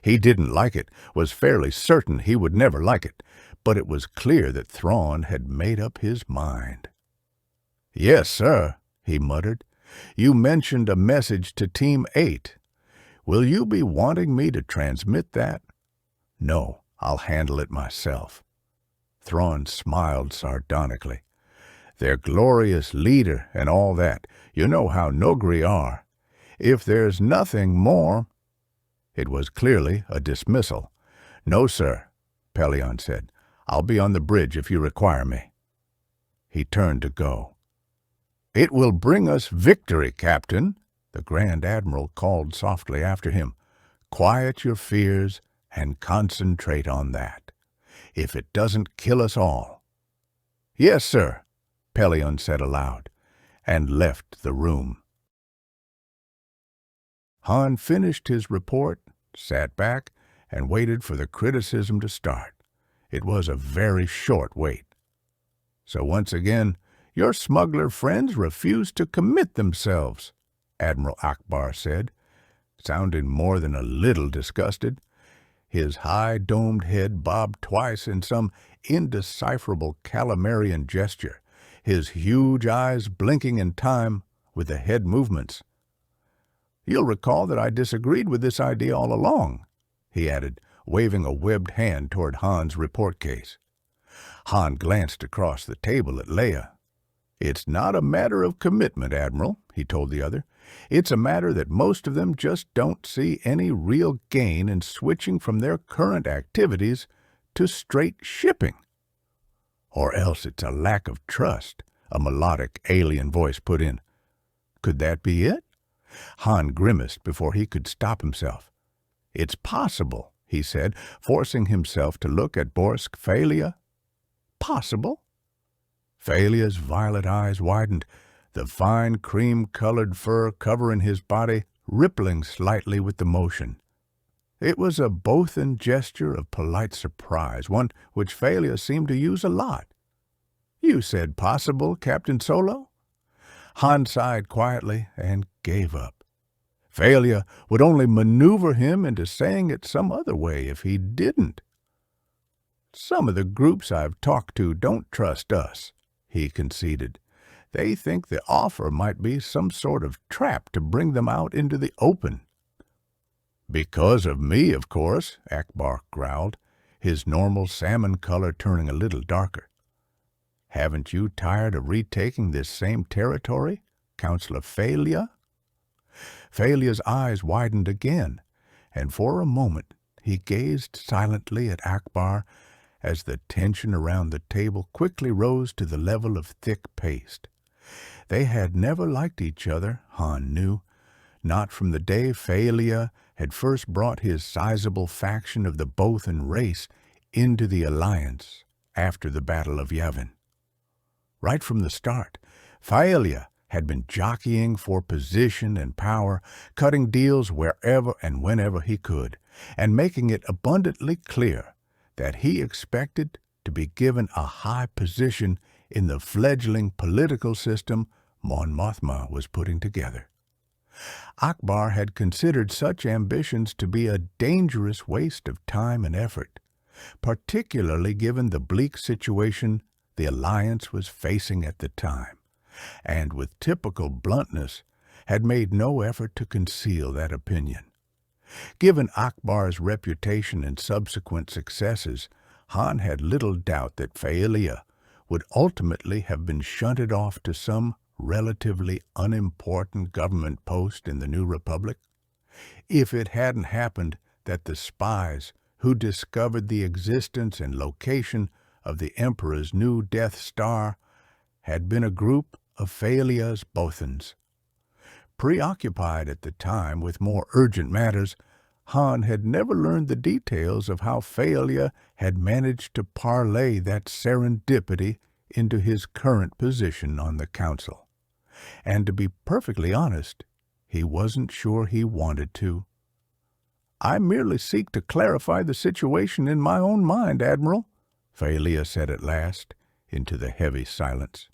He didn't like it, was fairly certain he would never like it, but it was clear that Thrawn had made up his mind. "Yes, sir," he muttered. "You mentioned a message to Team 8. Will you be wanting me to transmit that?" "No, I'll handle it myself." Thrawn smiled sardonically. "Their glorious leader and all that. You know how Noghri are. If there's nothing more—" It was clearly a dismissal. "No, sir," Pelion said. "I'll be on the bridge if you require me." He turned to go. "It will bring us victory, Captain," the Grand Admiral called softly after him. "Quiet your fears and concentrate on that. If it doesn't kill us all." "Yes, sir," Pelion said aloud, and left the room. Han finished his report, sat back, and waited for the criticism to start. It was a very short wait. "So once again, your smuggler friends refused to commit themselves," Admiral Akbar said, sounding more than a little disgusted. His high-domed head bobbed twice in some indecipherable Calamarian gesture, his huge eyes blinking in time with the head movements. "You'll recall that I disagreed with this idea all along," he added, waving a webbed hand toward Han's report case. Han glanced across the table at Leia. "It's not a matter of commitment, Admiral," he told the other. "It's a matter that most of them just don't see any real gain in switching from their current activities to straight shipping." "Or else it's a lack of trust," a melodic alien voice put in. Could that be it? Han grimaced before he could stop himself. "It's possible," he said, forcing himself to look at Borsk Phalia. "Possible?" Phalia's violet eyes widened, the fine cream-colored fur covering his body rippling slightly with the motion. It was a Bothan gesture of polite surprise, one which Phalia seemed to use a lot. "You said possible, Captain Solo?" Han sighed quietly and gave up. Phalia would only maneuver him into saying it some other way if he didn't. "Some of the groups I've talked to don't trust us," he conceded. "They think the offer might be some sort of trap to bring them out into the open." "Because of me, of course," Akbar growled, his normal salmon color turning a little darker. "Haven't you tired of retaking this same territory, Counselor Phalia?" Phalia's eyes widened again, and for a moment he gazed silently at Akbar as the tension around the table quickly rose to the level of thick paste. They had never liked each other, Han knew, not from the day Phalia had first brought his sizable faction of the Bothan race into the alliance after the Battle of Yavin. Right from the start, Phalia had been jockeying for position and power, cutting deals wherever and whenever he could, and making it abundantly clear that he expected to be given a high position in the fledgling political system Mon Mothma was putting together. Akbar had considered such ambitions to be a dangerous waste of time and effort, particularly given the bleak situation the alliance was facing at the time, and with typical bluntness had made no effort to conceal that opinion. Given Akbar's reputation and subsequent successes, Han had little doubt that Phalia would ultimately have been shunted off to some relatively unimportant government post in the New Republic, if it hadn't happened that the spies who discovered the existence and location of the Emperor's new Death Star had been a group of Phalia's Bothans. Preoccupied at the time with more urgent matters, Han had never learned the details of how Phalia had managed to parlay that serendipity into his current position on the council. And to be perfectly honest, he wasn't sure he wanted to. "I merely seek to clarify the situation in my own mind, Admiral," Phalia said at last, into the heavy silence.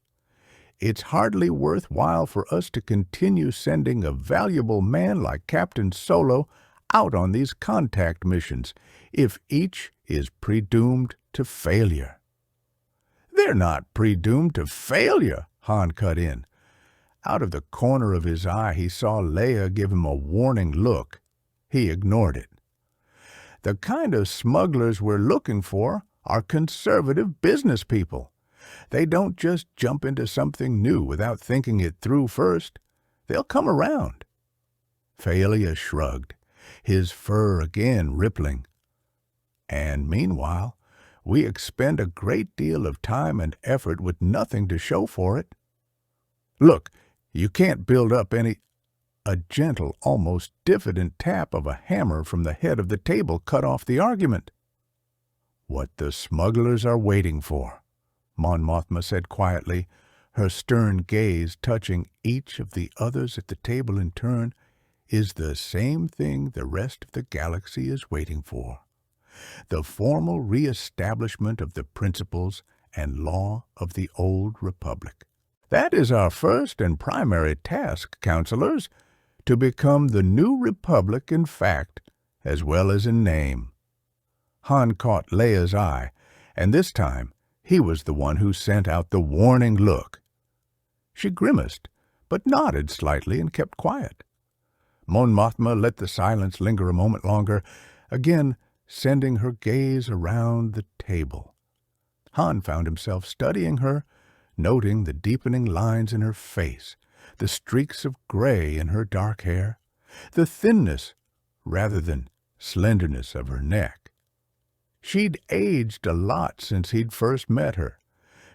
It's hardly worthwhile for us to continue sending a valuable man like Captain Solo out on these contact missions if each is predoomed to failure." "They're not predoomed to failure," Han cut in. Out of the corner of his eye, he saw Leia give him a warning look. He ignored it. "The kind of smugglers we're looking for are conservative business people. They don't just jump into something new without thinking it through first. They'll come around." Faelia shrugged, his fur again rippling. "And meanwhile, we expend a great deal of time and effort with nothing to show for it. Look, you can't build up any—" A gentle, almost diffident tap of a hammer from the head of the table cut off the argument. "What the smugglers are waiting for," Mon Mothma said quietly, her stern gaze touching each of the others at the table in turn, "is the same thing the rest of the galaxy is waiting for. The formal re-establishment of the principles and law of the old republic. That is our first and primary task, counselors, to become the new republic in fact as well as in name." Han caught Leia's eye, and this time he was the one who sent out the warning look. She grimaced, but nodded slightly and kept quiet. Mon Mothma let the silence linger a moment longer, again sending her gaze around the table. Han found himself studying her, noting the deepening lines in her face, the streaks of gray in her dark hair, the thinness rather than slenderness of her neck. She'd aged a lot since he'd first met her,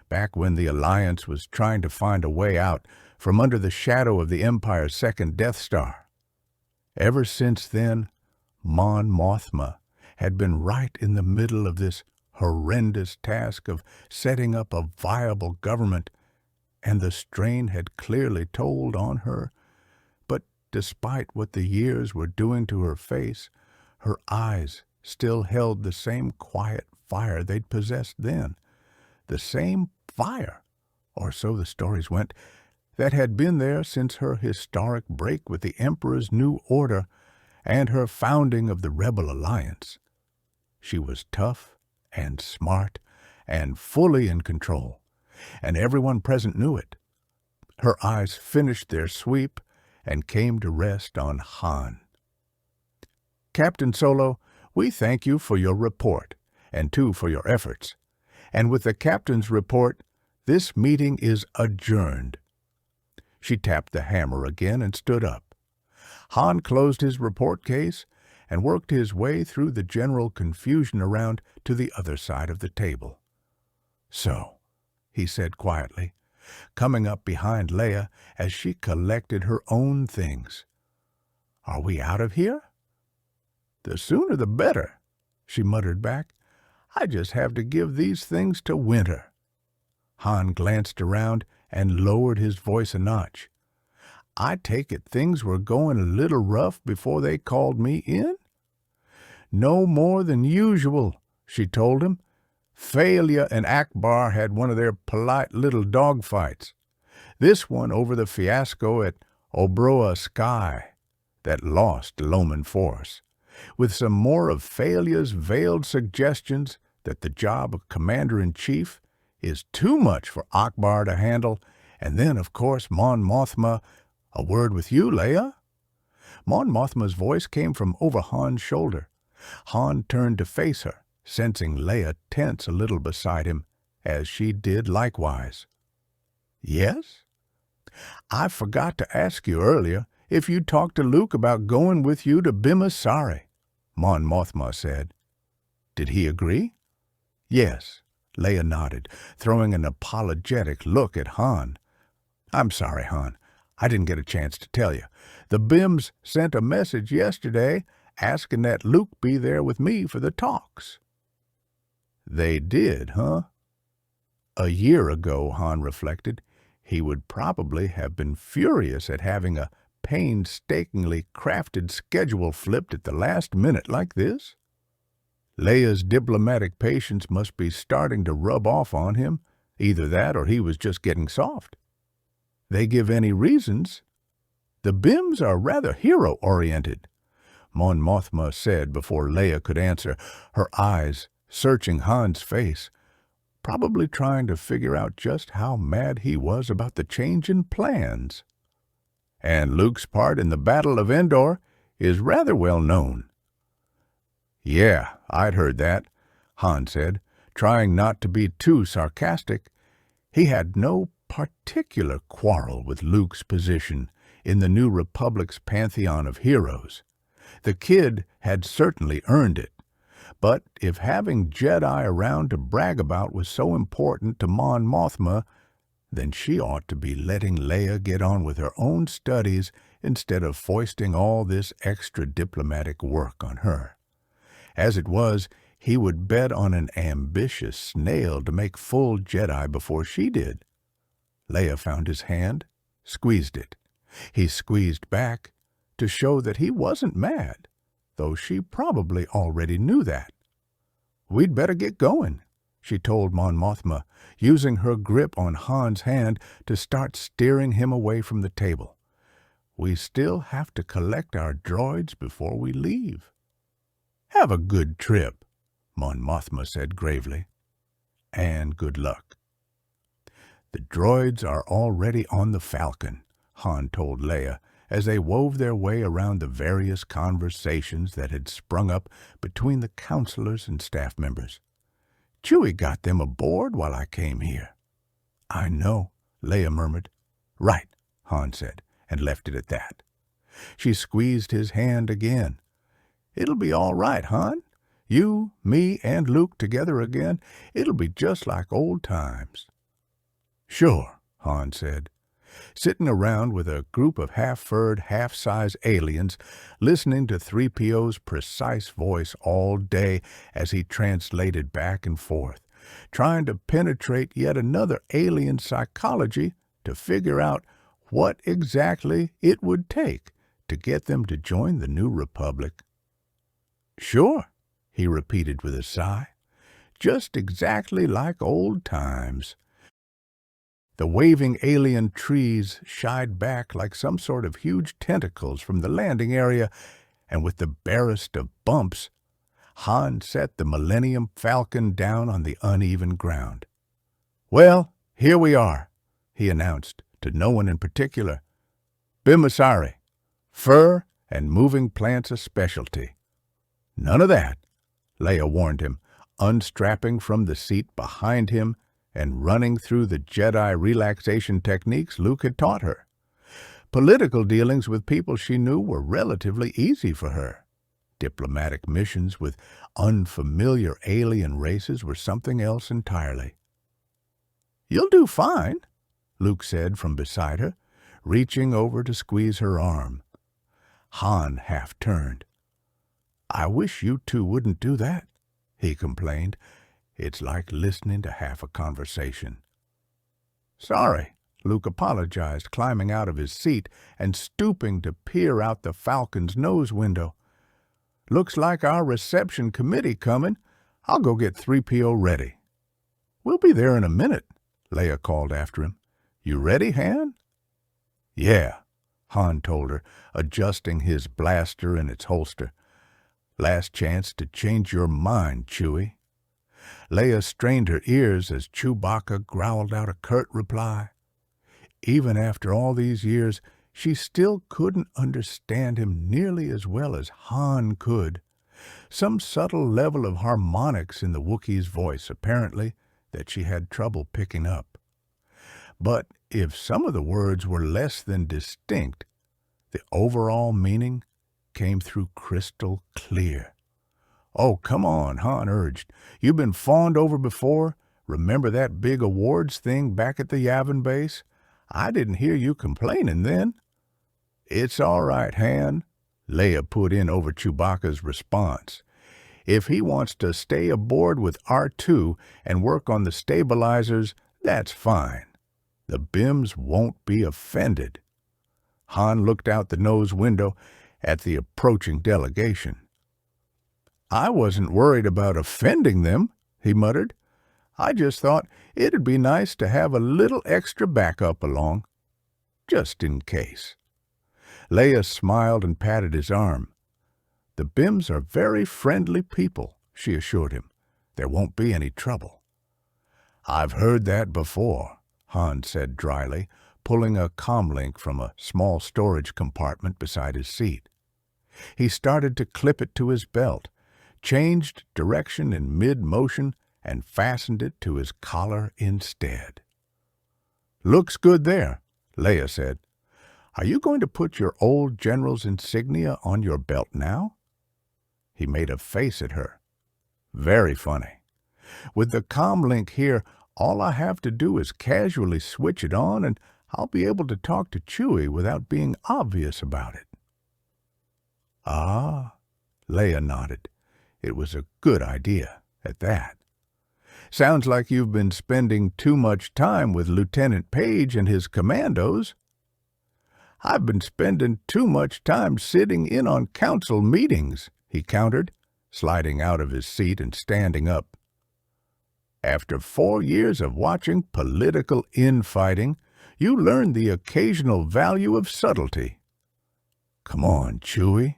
back when the Alliance was trying to find a way out from under the shadow of the Empire's second Death Star. Ever since then, Mon Mothma had been right in the middle of this horrendous task of setting up a viable government, and the strain had clearly told on her. But despite what the years were doing to her face, her eyes still held the same quiet fire they'd possessed then. The same fire, or so the stories went, that had been there since her historic break with the Emperor's New Order and her founding of the Rebel Alliance. She was tough and smart and fully in control, and everyone present knew it. Her eyes finished their sweep and came to rest on Han. "Captain Solo, we thank you for your report, and too for your efforts. And with the captain's report, this meeting is adjourned." She tapped the hammer again and stood up. Han closed his report case and worked his way through the general confusion around to the other side of the table. "So," he said quietly, coming up behind Leia as she collected her own things, "are we out of here?" "The sooner the better," she muttered back. "I just have to give these things to Winter." Han glanced around and lowered his voice a notch. "I take it things were going a little rough before they called me in?" "No more than usual," she told him. "Faelia and Akbar had one of their polite little dogfights. This one over the fiasco at Obroa Sky that lost Loman Force, with some more of Faelia's veiled suggestions that the job of Commander-in-Chief is too much for Akbar to handle, and then, of course, Mon Mothma. A word with you, Leia?" Mon Mothma's voice came from over Han's shoulder. Han turned to face her, sensing Leia tense a little beside him, as she did likewise. "Yes?" "I forgot to ask you earlier if you'd talked to Luke about going with you to Bimasari," Mon Mothma said. "Did he agree?" "Yes," Leia nodded, throwing an apologetic look at Han. "I'm sorry, Han. I didn't get a chance to tell you. The Bims sent a message yesterday asking that Luke be there with me for the talks." "They did, huh?" A year ago, Han reflected, he would probably have been furious at having a painstakingly crafted schedule flipped at the last minute like this. Leia's diplomatic patience must be starting to rub off on him. Either that or he was just getting soft. they give any reasons. The Bims are rather hero-oriented, Mon Mothma said before Leia could answer, her eyes searching Han's face, probably trying to figure out just how mad he was about the change in plans. And Luke's part in the Battle of Endor is rather well known. Yeah, I'd heard that, Han said, trying not to be too sarcastic. He had no particular quarrel with Luke's position in the New Republic's pantheon of heroes. The kid had certainly earned it. But if having Jedi around to brag about was so important to Mon Mothma, then she ought to be letting Leia get on with her own studies instead of foisting all this extra diplomatic work on her. As it was, he would bet on an ambitious snail to make full Jedi before she did. Leia found his hand, squeezed it. He squeezed back to show that he wasn't mad, though she probably already knew that. "We'd better get going," she told Mon Mothma, using her grip on Han's hand to start steering him away from the table. "We still have to collect our droids before we leave." "Have a good trip," Mon Mothma said gravely. "And good luck." "The droids are already on the Falcon," Han told Leia, as they wove their way around the various conversations that had sprung up between the counselors and staff members. "Chewie got them aboard while I came here." "I know," Leia murmured. "Right," Han said, and left it at that. She squeezed his hand again. "It'll be all right, Han. You, me, and Luke together again. It'll be just like old times." "Sure," Han said. Sitting around with a group of half-furred, half-size aliens, listening to 3PO's precise voice all day as he translated back and forth, trying to penetrate yet another alien psychology to figure out what exactly it would take to get them to join the New Republic. "Sure," he repeated with a sigh, "just exactly like old times." The waving alien trees shied back like some sort of huge tentacles from the landing area, and with the barest of bumps, Han set the Millennium Falcon down on the uneven ground. "Well, here we are," he announced, to no one in particular. "Bimasari, fur and moving plants a specialty." "None of that," Leia warned him, unstrapping from the seat behind him and running through the Jedi relaxation techniques Luke had taught her. Political dealings with people she knew were relatively easy for her. Diplomatic missions with unfamiliar alien races were something else entirely. "You'll do fine," Luke said from beside her, reaching over to squeeze her arm. Han half turned. "I wish you two wouldn't do that," he complained. "It's like listening to half a conversation." "Sorry," Luke apologized, climbing out of his seat and stooping to peer out the Falcon's nose window. "Looks like our reception committee coming. I'll go get 3PO ready." "We'll be there in a minute," Leia called after him. "You ready, Han?" "Yeah," Han told her, adjusting his blaster in its holster. "Last chance to change your mind, Chewie." Leia strained her ears as Chewbacca growled out a curt reply. Even after all these years, she still couldn't understand him nearly as well as Han could. Some subtle level of harmonics in the Wookiee's voice, apparently, that she had trouble picking up. But if some of the words were less than distinct, the overall meaning came through crystal clear. "Oh, come on," Han urged. "You've been fawned over before. Remember that big awards thing back at the Yavin base? I didn't hear you complaining then." "It's all right, Han," Leia put in over Chewbacca's response. "If he wants to stay aboard with R2 and work on the stabilizers, that's fine. The Bims won't be offended." Han looked out the nose window at the approaching delegation. "I wasn't worried about offending them," he muttered. "I just thought it'd be nice to have a little extra backup along." just in case. Leia smiled and patted his arm. "The Bims are very friendly people," she assured him. "There won't be any trouble." "I've heard that before," Han said dryly, pulling a comlink from a small storage compartment beside his seat. He started to clip it to his belt, changed direction in mid-motion, and fastened it to his collar instead. "Looks good there," Leia said. "Are you going to put your old general's insignia on your belt now?" He made a face at her. "Very funny. With the comlink here, all I have to do is casually switch it on, and I'll be able to talk to Chewie without being obvious about it." "Ah," Leia nodded. It was a good idea, at that. "Sounds like you've been spending too much time with Lieutenant Page and his commandos." "I've been spending too much time sitting in on council meetings," he countered, sliding out of his seat and standing up. "After 4 years of watching political infighting, you learned the occasional value of subtlety. Come on, Chewie.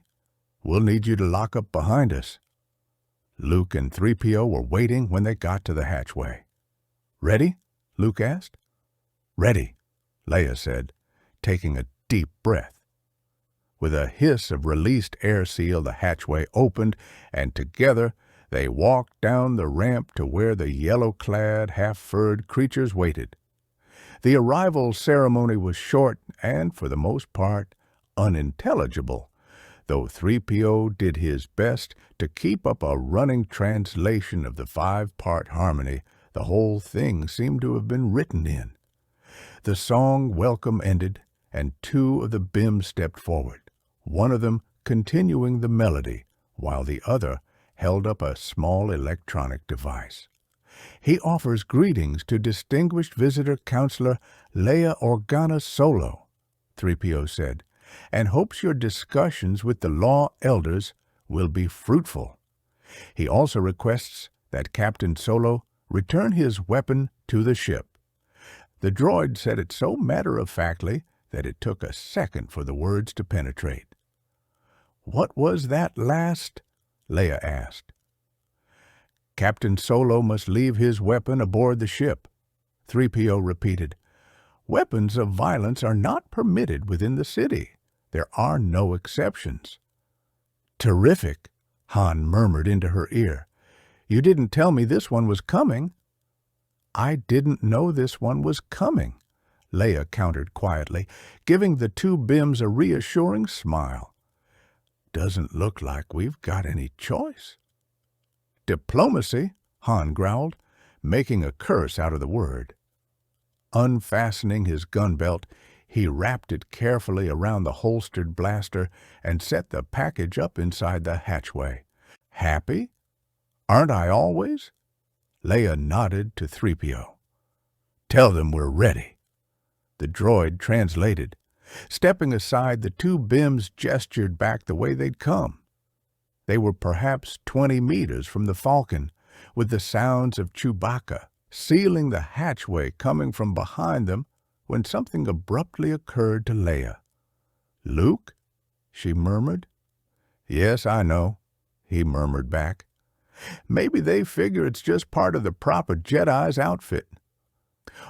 We'll need you to lock up behind us." Luke and 3PO were waiting when they got to the hatchway. "Ready?" Luke asked. "Ready," Leia said, taking a deep breath. With a hiss of released air seal, the hatchway opened, and together they walked down the ramp to where the yellow-clad, half-furred creatures waited. The arrival ceremony was short and, for the most part, unintelligible, though 3PO did his best to keep up a running translation of the 5-part harmony the whole thing seemed to have been written in. The song welcome ended, and 2 of the Bims stepped forward, one of them continuing the melody, while the other held up a small electronic device. "He offers greetings to distinguished visitor Counselor Leia Organa Solo," 3PO said, "and hopes your discussions with the law elders will be fruitful. He also requests that Captain Solo return his weapon to the ship." The droid said it so matter-of-factly that it took a second for the words to penetrate. "What was that last?" Leia asked. "Captain Solo must leave his weapon aboard the ship," 3PO repeated. "Weapons of violence are not permitted within the city. There are no exceptions." "Terrific," Han murmured into her ear. "You didn't tell me this one was coming." "I didn't know this one was coming," Leia countered quietly, giving the 2 Bims a reassuring smile. "Doesn't look like we've got any choice." "Diplomacy," Han growled, making a curse out of the word. Unfastening his gun belt, he wrapped it carefully around the holstered blaster and set the package up inside the hatchway. "Happy? Aren't I always?" Leia nodded to 3PO. "Tell them we're ready." The droid translated. Stepping aside, the 2 Bims gestured back the way they'd come. They were perhaps 20 meters from the Falcon, with the sounds of Chewbacca sealing the hatchway coming from behind them, when something abruptly occurred to Leia. "Luke?" she murmured. "Yes, I know," he murmured back. "Maybe they figure it's just part of the proper Jedi's outfit.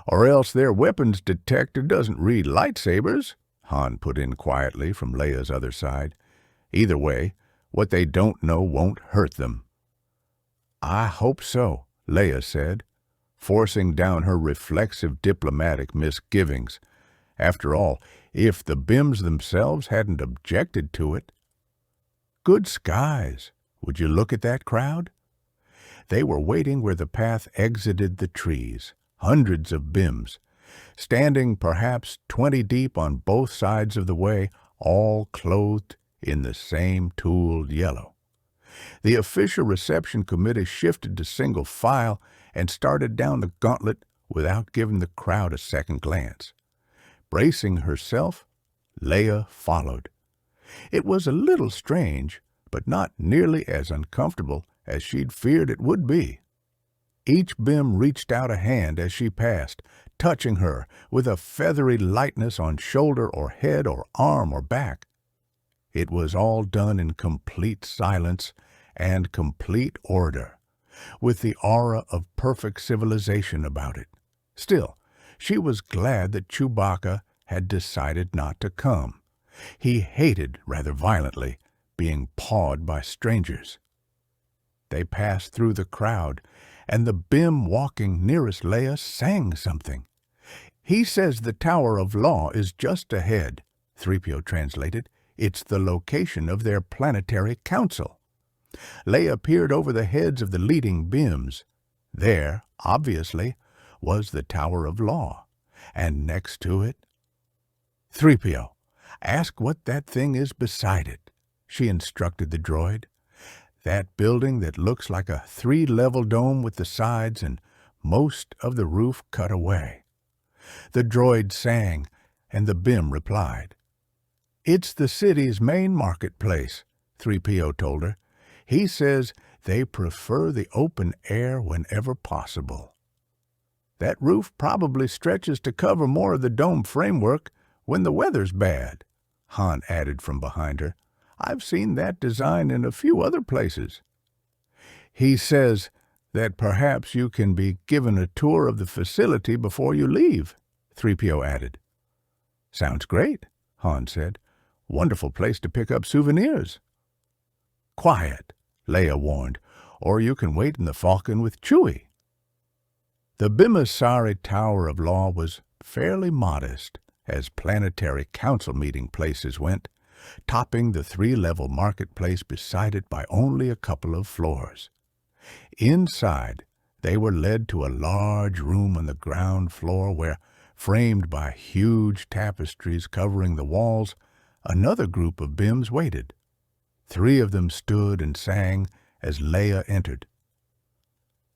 Or else their weapons detector doesn't read lightsabers," Han put in quietly from Leia's other side. "Either way, what they don't know won't hurt them." "I hope so," Leia said, forcing down her reflexive diplomatic misgivings. After all, if the Bims themselves hadn't objected to it. Good skies! Would you look at that crowd? They were waiting where the path exited the trees, hundreds of Bims, standing perhaps 20 deep on both sides of the way, all clothed in the same tooled yellow. The official reception committee shifted to single file and started down the gauntlet without giving the crowd a second glance. Bracing herself, Leia followed. It was a little strange, but not nearly as uncomfortable as she'd feared it would be. Each Bim reached out a hand as she passed, touching her with a feathery lightness on shoulder or head or arm or back. It was all done in complete silence and complete order, with the aura of perfect civilization about it. Still, she was glad that Chewbacca had decided not to come. He hated, rather violently, being pawed by strangers. They passed through the crowd, and the Bim walking nearest Leia sang something. "He says the Tower of Law is just ahead," 3PO translated. "It's the location of their planetary council." Leia peered over the heads of the leading Bims. There, obviously, was the Tower of Law, and next to it... "3PO, ask what that thing is beside it," she instructed the droid. "That building that looks like a 3-level dome with the sides and most of the roof cut away." The droid sang, and the Bim replied. "It's the city's main marketplace," 3PO told her. "He says they prefer the open air whenever possible." "That roof probably stretches to cover more of the dome framework when the weather's bad," Han added from behind her. "I've seen that design in a few other places." "He says that perhaps you can be given a tour of the facility before you leave," 3PO added. "Sounds great," Han said. "Wonderful place to pick up souvenirs." "Quiet," Leia warned, "or you can wait in the Falcon with Chewie." The Bimasari Tower of Law was fairly modest, as planetary council meeting places went, topping the 3-level marketplace beside it by only a couple of floors. Inside, they were led to a large room on the ground floor where, framed by huge tapestries covering the walls, another group of Bims waited. 3 of them stood and sang as Leia entered.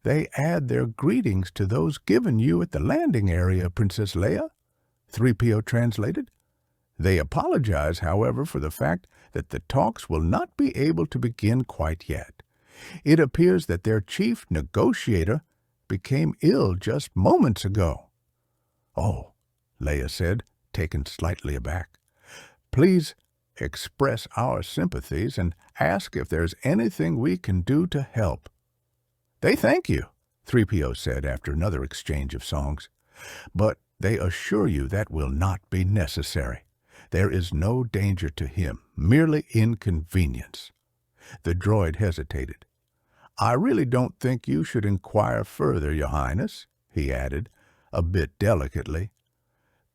"They add their greetings to those given you at the landing area, Princess Leia," 3PO translated. "They apologize, however, for the fact that the talks will not be able to begin quite yet. It appears that their chief negotiator became ill just moments ago." "Oh," Leia said, taken slightly aback. "Please express our sympathies and ask if there's anything we can do to help." "They thank you," 3PO said after another exchange of songs, "but they assure you that will not be necessary. There is no danger to him, merely inconvenience." The droid hesitated. "I really don't think you should inquire further, Your Highness," he added, a bit delicately.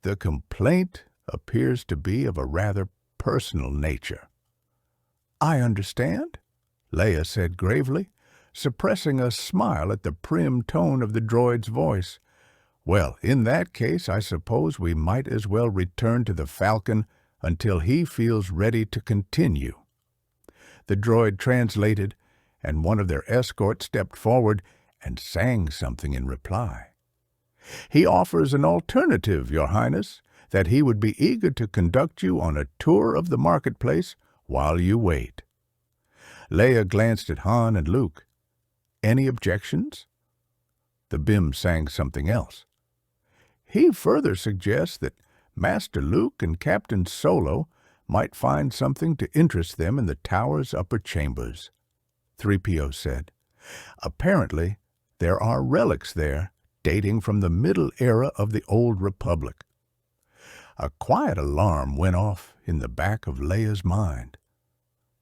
"The complaint appears to be of a rather personal nature." "I understand," Leia said gravely, suppressing a smile at the prim tone of the droid's voice. "Well, in that case, I suppose we might as well return to the Falcon until he feels ready to continue." The droid translated, and one of their escort stepped forward and sang something in reply. "He offers an alternative, Your Highness, that he would be eager to conduct you on a tour of the marketplace while you wait." Leia glanced at Han and Luke. "Any objections?" The Bim sang something else. "He further suggests that Master Luke and Captain Solo might find something to interest them in the tower's upper chambers," 3PO said. "Apparently, there are relics there dating from the middle era of the Old Republic." A quiet alarm went off in the back of Leia's mind.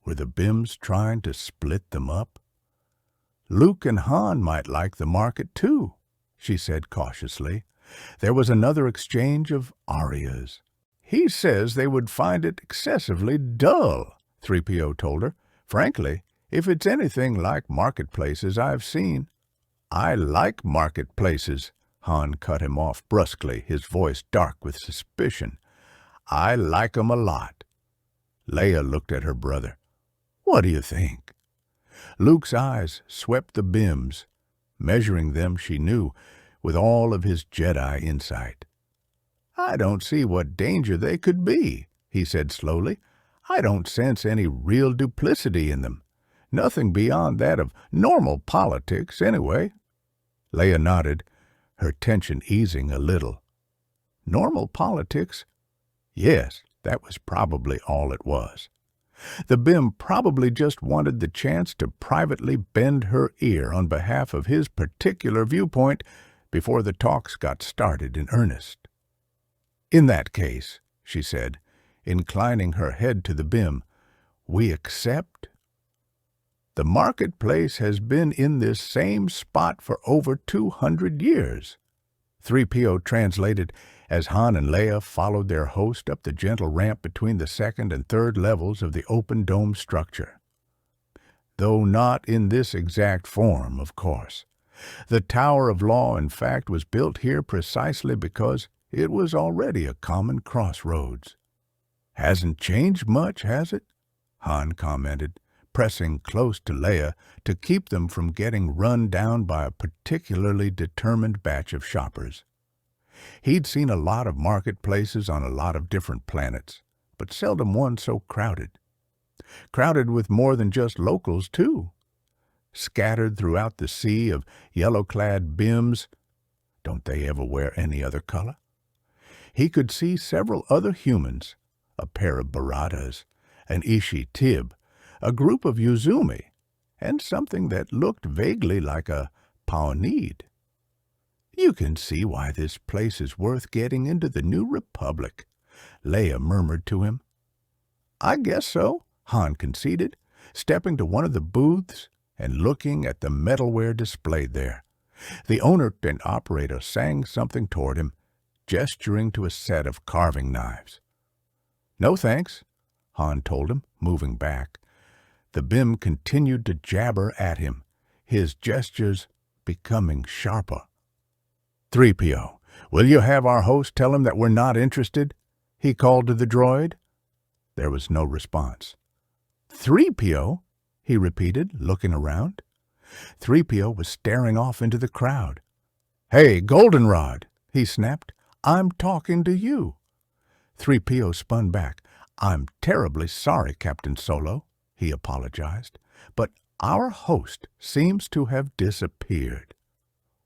Were the Bims trying to split them up? "Luke and Han might like the market, too," she said cautiously. There was another exchange of arias. "He says they would find it excessively dull," 3PO told her. "Frankly, if it's anything like marketplaces I've seen—" "I like marketplaces," Han cut him off brusquely, his voice dark with suspicion. "I like 'em a lot." Leia looked at her brother. "What do you think?" Luke's eyes swept the Bims, measuring them, she knew, with all of his Jedi insight. "I don't see what danger they could be," he said slowly. "I don't sense any real duplicity in them. Nothing beyond that of normal politics, anyway." Leia nodded, her tension easing a little. Normal politics? Yes, that was probably all it was. The BIM probably just wanted the chance to privately bend her ear on behalf of his particular viewpoint before the talks got started in earnest. "In that case," she said, inclining her head to the BIM, "we accept?" "The marketplace has been in this same spot for over 200 years. 3PO translated as Han and Leia followed their host up the gentle ramp between the second and third levels of the open dome structure. Though not in this exact form, of course. The Tower of Law, in fact, was built here precisely because it was already a common crossroads. "Hasn't changed much, has it?" Han commented, pressing close to Leia to keep them from getting run down by a particularly determined batch of shoppers. He'd seen a lot of marketplaces on a lot of different planets, but seldom one so crowded. Crowded with more than just locals, too. Scattered throughout the sea of yellow-clad BIMs. Don't they ever wear any other color? He could see several other humans, a pair of Baratas, an Ishi Tib, a group of Yuzumi, and something that looked vaguely like a Pawnid. "You can see why this place is worth getting into the New Republic," Leia murmured to him. "I guess so," Han conceded, stepping to one of the booths and looking at the metalware displayed there. The owner and operator sang something toward him, gesturing to a set of carving knives. "No thanks," Han told him, moving back. The BIM continued to jabber at him, his gestures becoming sharper. "3PO, will you have our host tell him that we're not interested?" he called to the droid. There was no response. "3PO?" he repeated, looking around. 3PO was staring off into the crowd. "Hey, Goldenrod," he snapped, "I'm talking to you." 3PO spun back. "I'm terribly sorry, Captain Solo," he apologized, "but our host seems to have disappeared."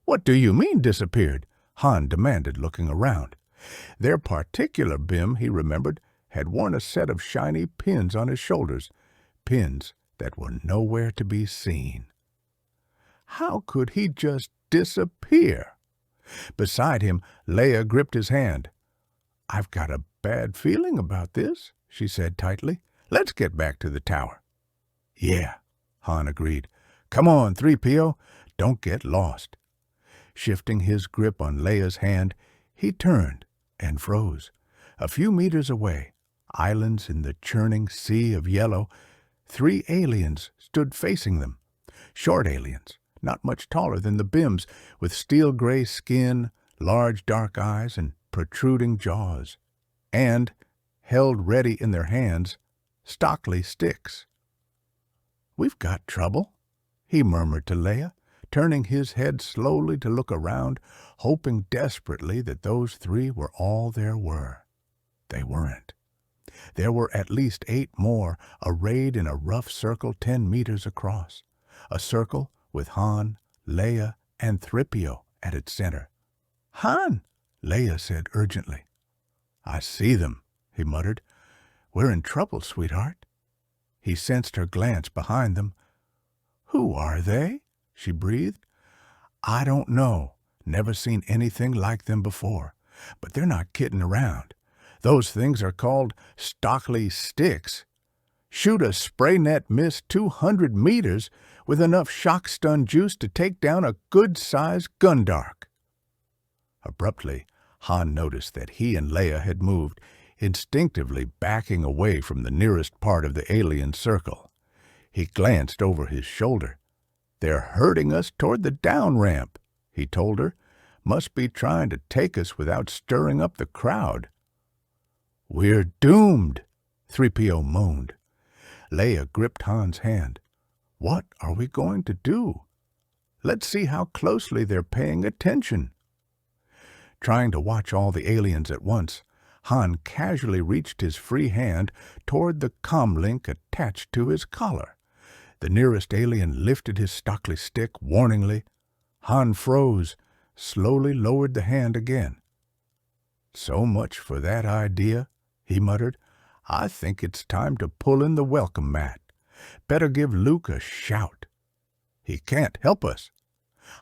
"What do you mean disappeared?" Han demanded, looking around. Their particular BIM, he remembered, had worn a set of shiny pins on his shoulders, pins that were nowhere to be seen. How could he just disappear? Beside him, Leia gripped his hand. "I've got a bad feeling about this," she said tightly. "Let's get back to the tower." "Yeah," Han agreed. "Come on, 3PO. Don't get lost." Shifting his grip on Leia's hand, he turned and froze. A few meters away, islands in the churning sea of yellow, 3 aliens stood facing them. Short aliens, not much taller than the BIMs, with steel-gray skin, large dark eyes, and protruding jaws. And, held ready in their hands, stockly sticks. "We've got trouble," he murmured to Leia, turning his head slowly to look around, hoping desperately that those 3 were all there were. They weren't. There were at least 8 more, arrayed in a rough circle 10 meters across, a circle with Han, Leia, and 3PO at its center. "Han!" Leia said urgently. "I see them," he muttered. "We're in trouble, sweetheart." He sensed her glance behind them. "Who are they?" she breathed. "I don't know. Never seen anything like them before. But they're not kidding around. Those things are called Stockley Sticks. Shoot a spray net mist 200 meters with enough shock-stun juice to take down a good-sized Gundark." Abruptly, Han noticed that he and Leia had moved, instinctively backing away from the nearest part of the alien circle. He glanced over his shoulder. "They're herding us toward the down ramp," he told her. "Must be trying to take us without stirring up the crowd." "We're doomed," 3PO moaned. Leia gripped Han's hand. "What are we going to do? Let's see how closely they're paying attention." Trying to watch all the aliens at once, Han casually reached his free hand toward the comlink attached to his collar. The nearest alien lifted his Stockley stick warningly. Han froze, slowly lowered the hand again. "So much for that idea," he muttered. "I think it's time to pull in the welcome mat. Better give Luke a shout." "He can't help us."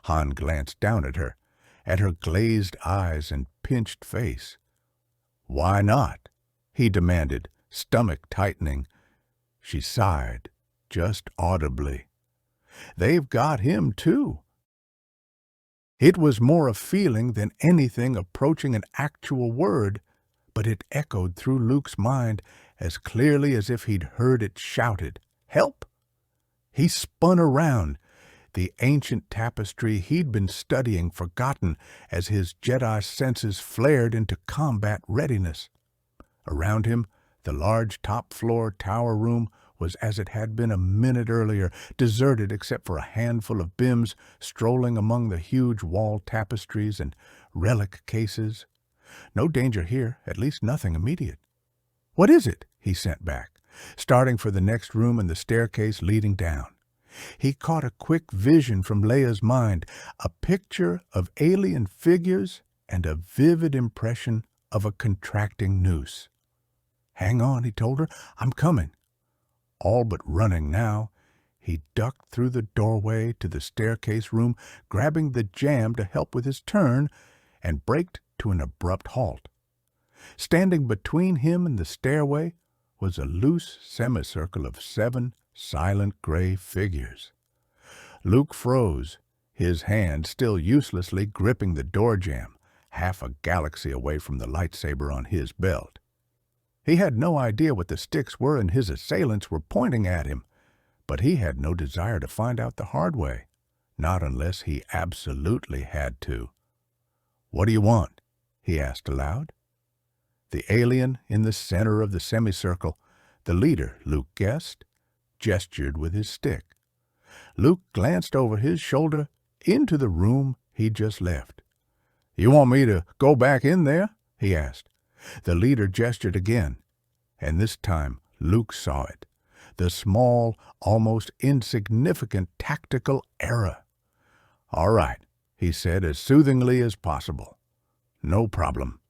Han glanced down at her glazed eyes and pinched face. "Why not?" he demanded, stomach tightening. She sighed, just audibly. "They've got him, too." It was more a feeling than anything approaching an actual word, but it echoed through Luke's mind as clearly as if he'd heard it shouted. "Help!" He spun around, the ancient tapestry he'd been studying forgotten as his Jedi senses flared into combat readiness. Around him, the large top-floor tower room was as it had been a minute earlier, deserted except for a handful of bims strolling among the huge wall tapestries and relic cases. No danger here, at least nothing immediate. "What is it?" he sent back, starting for the next room and the staircase leading down. He caught a quick vision from Leia's mind, a picture of alien figures and a vivid impression of a contracting noose. "Hang on," he told her. "I'm coming." All but running now, he ducked through the doorway to the staircase room, grabbing the jamb to help with his turn, and braked to an abrupt halt. Standing between him and the stairway was a loose semicircle of 7 silent gray figures. Luke froze, his hand still uselessly gripping the door jamb, half a galaxy away from the lightsaber on his belt. He had no idea what the sticks were and his assailants were pointing at him, but he had no desire to find out the hard way, not unless he absolutely had to. "What do you want?" he asked aloud. The alien in the center of the semicircle, the leader, Luke guessed, gestured with his stick. Luke glanced over his shoulder into the room he'd just left. "You want me to go back in there?" he asked. The leader gestured again, and this time Luke saw it. The small, almost insignificant tactical error. "All right," he said as soothingly as possible. "No problem."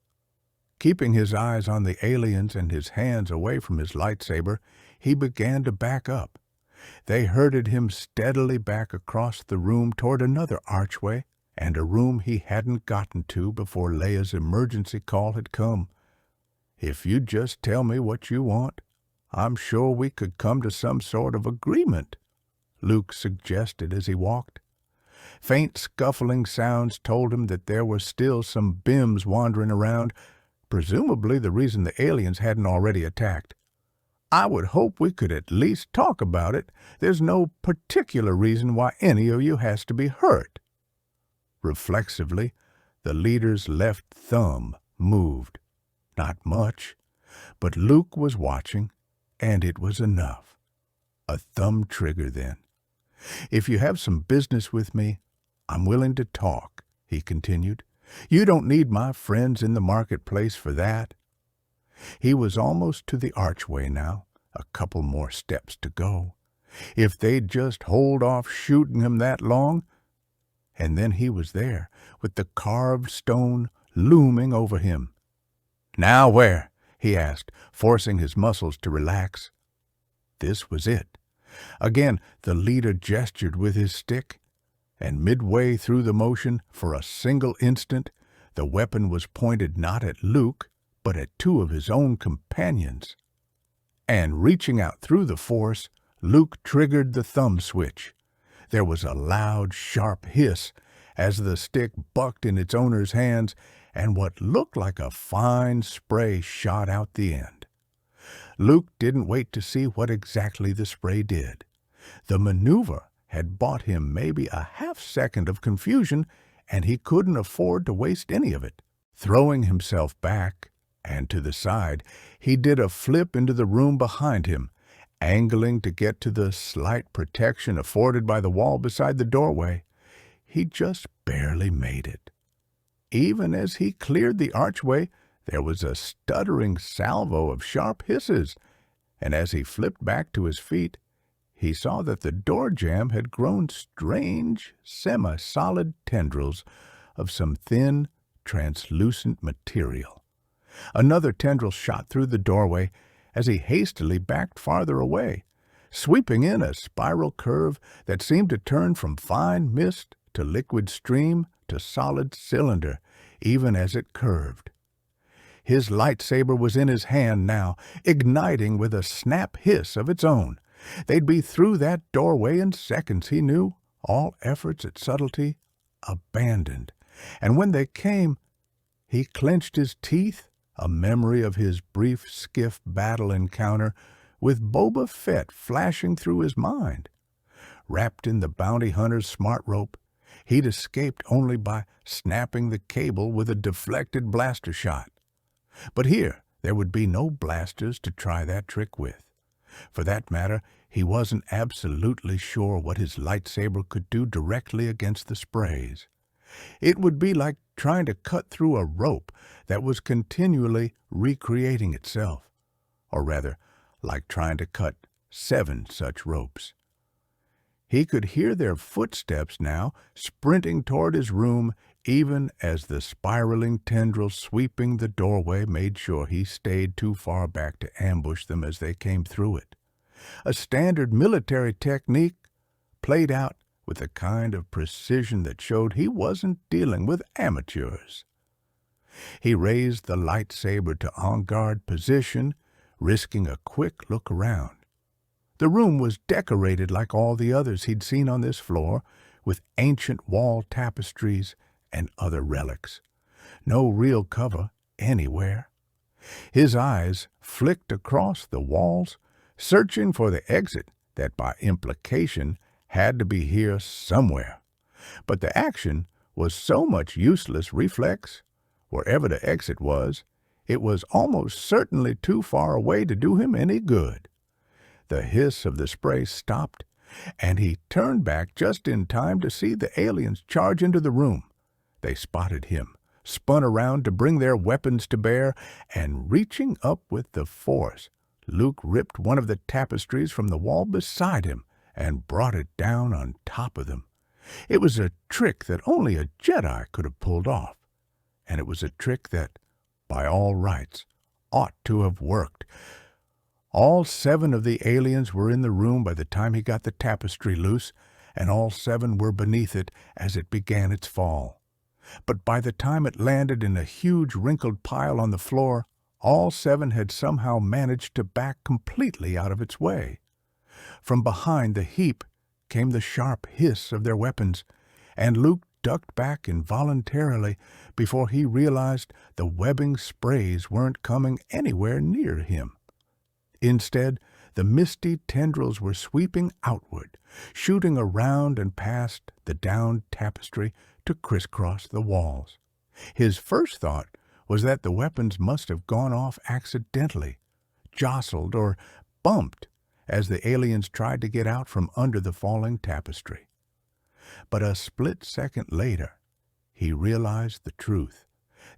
Keeping his eyes on the aliens and his hands away from his lightsaber, he began to back up. They herded him steadily back across the room toward another archway and a room he hadn't gotten to before Leia's emergency call had come. "If you just tell me what you want, I'm sure we could come to some sort of agreement," Luke suggested as he walked. Faint scuffling sounds told him that there were still some bims wandering around, presumably the reason the aliens hadn't already attacked. "I would hope we could at least talk about it. There's no particular reason why any of you has to be hurt." Reflexively, the leader's left thumb moved. Not much, but Luke was watching, and it was enough. A thumb trigger, then. "If you have some business with me, I'm willing to talk," he continued. "You don't need my friends in the marketplace for that." He was almost to the archway now, a couple more steps to go. If they'd just hold off shooting him that long, and then he was there, with the carved stone looming over him. "Now where?" he asked, forcing his muscles to relax. This was it. Again, the leader gestured with his stick, and midway through the motion, for a single instant, the weapon was pointed not at Luke, but at 2 of his own companions. And reaching out through the force, Luke triggered the thumb switch. There was a loud, sharp hiss as the stick bucked in its owner's hands, and what looked like a fine spray shot out the end. Luke didn't wait to see what exactly the spray did. The maneuver had bought him maybe a half-second of confusion, and he couldn't afford to waste any of it. Throwing himself back and to the side, he did a flip into the room behind him, angling to get to the slight protection afforded by the wall beside the doorway. He just barely made it. Even as he cleared the archway, there was a stuttering salvo of sharp hisses, and as he flipped back to his feet, he saw that the door jamb had grown strange, semi-solid tendrils, of some thin, translucent material. Another tendril shot through the doorway as he hastily backed farther away, sweeping in a spiral curve that seemed to turn from fine mist to liquid stream to solid cylinder, even as it curved. His lightsaber was in his hand now, igniting with a snap hiss of its own. They'd be through that doorway in seconds, he knew, all efforts at subtlety abandoned. And when they came, he clenched his teeth, a memory of his brief skiff battle encounter with Boba Fett flashing through his mind. Wrapped in the bounty hunter's smart rope, he'd escaped only by snapping the cable with a deflected blaster shot. But here there would be no blasters to try that trick with. For that matter, he wasn't absolutely sure what his lightsaber could do directly against the sprays. It would be like trying to cut through a rope that was continually recreating itself, or rather, like trying to cut 7 such ropes. He could hear their footsteps now, sprinting toward his room, even as the spiraling tendril sweeping the doorway made sure he stayed too far back to ambush them as they came through it. A standard military technique played out with a kind of precision that showed he wasn't dealing with amateurs. He raised the lightsaber to on-guard position, risking a quick look around. The room was decorated like all the others he'd seen on this floor, with ancient wall tapestries and other relics. No real cover anywhere. His eyes flicked across the walls, searching for the exit that by implication had to be here somewhere. But the action was so much useless reflex. Wherever the exit was, it was almost certainly too far away to do him any good. The hiss of the spray stopped, and he turned back just in time to see the aliens charge into the room. They spotted him, spun around to bring their weapons to bear, and reaching up with the force, Luke ripped one of the tapestries from the wall beside him and brought it down on top of them. It was a trick that only a Jedi could have pulled off, and it was a trick that, by all rights, ought to have worked. All 7 of the aliens were in the room by the time he got the tapestry loose, and all 7 were beneath it as it began its fall. But by the time it landed in a huge wrinkled pile on the floor, all 7 had somehow managed to back completely out of its way. From behind the heap came the sharp hiss of their weapons, and Luke ducked back involuntarily before he realized the webbing sprays weren't coming anywhere near him. Instead, the misty tendrils were sweeping outward, shooting around and past the downed tapestry to crisscross the walls. His first thought was that the weapons must have gone off accidentally, jostled or bumped as the aliens tried to get out from under the falling tapestry. But a split second later, he realized the truth,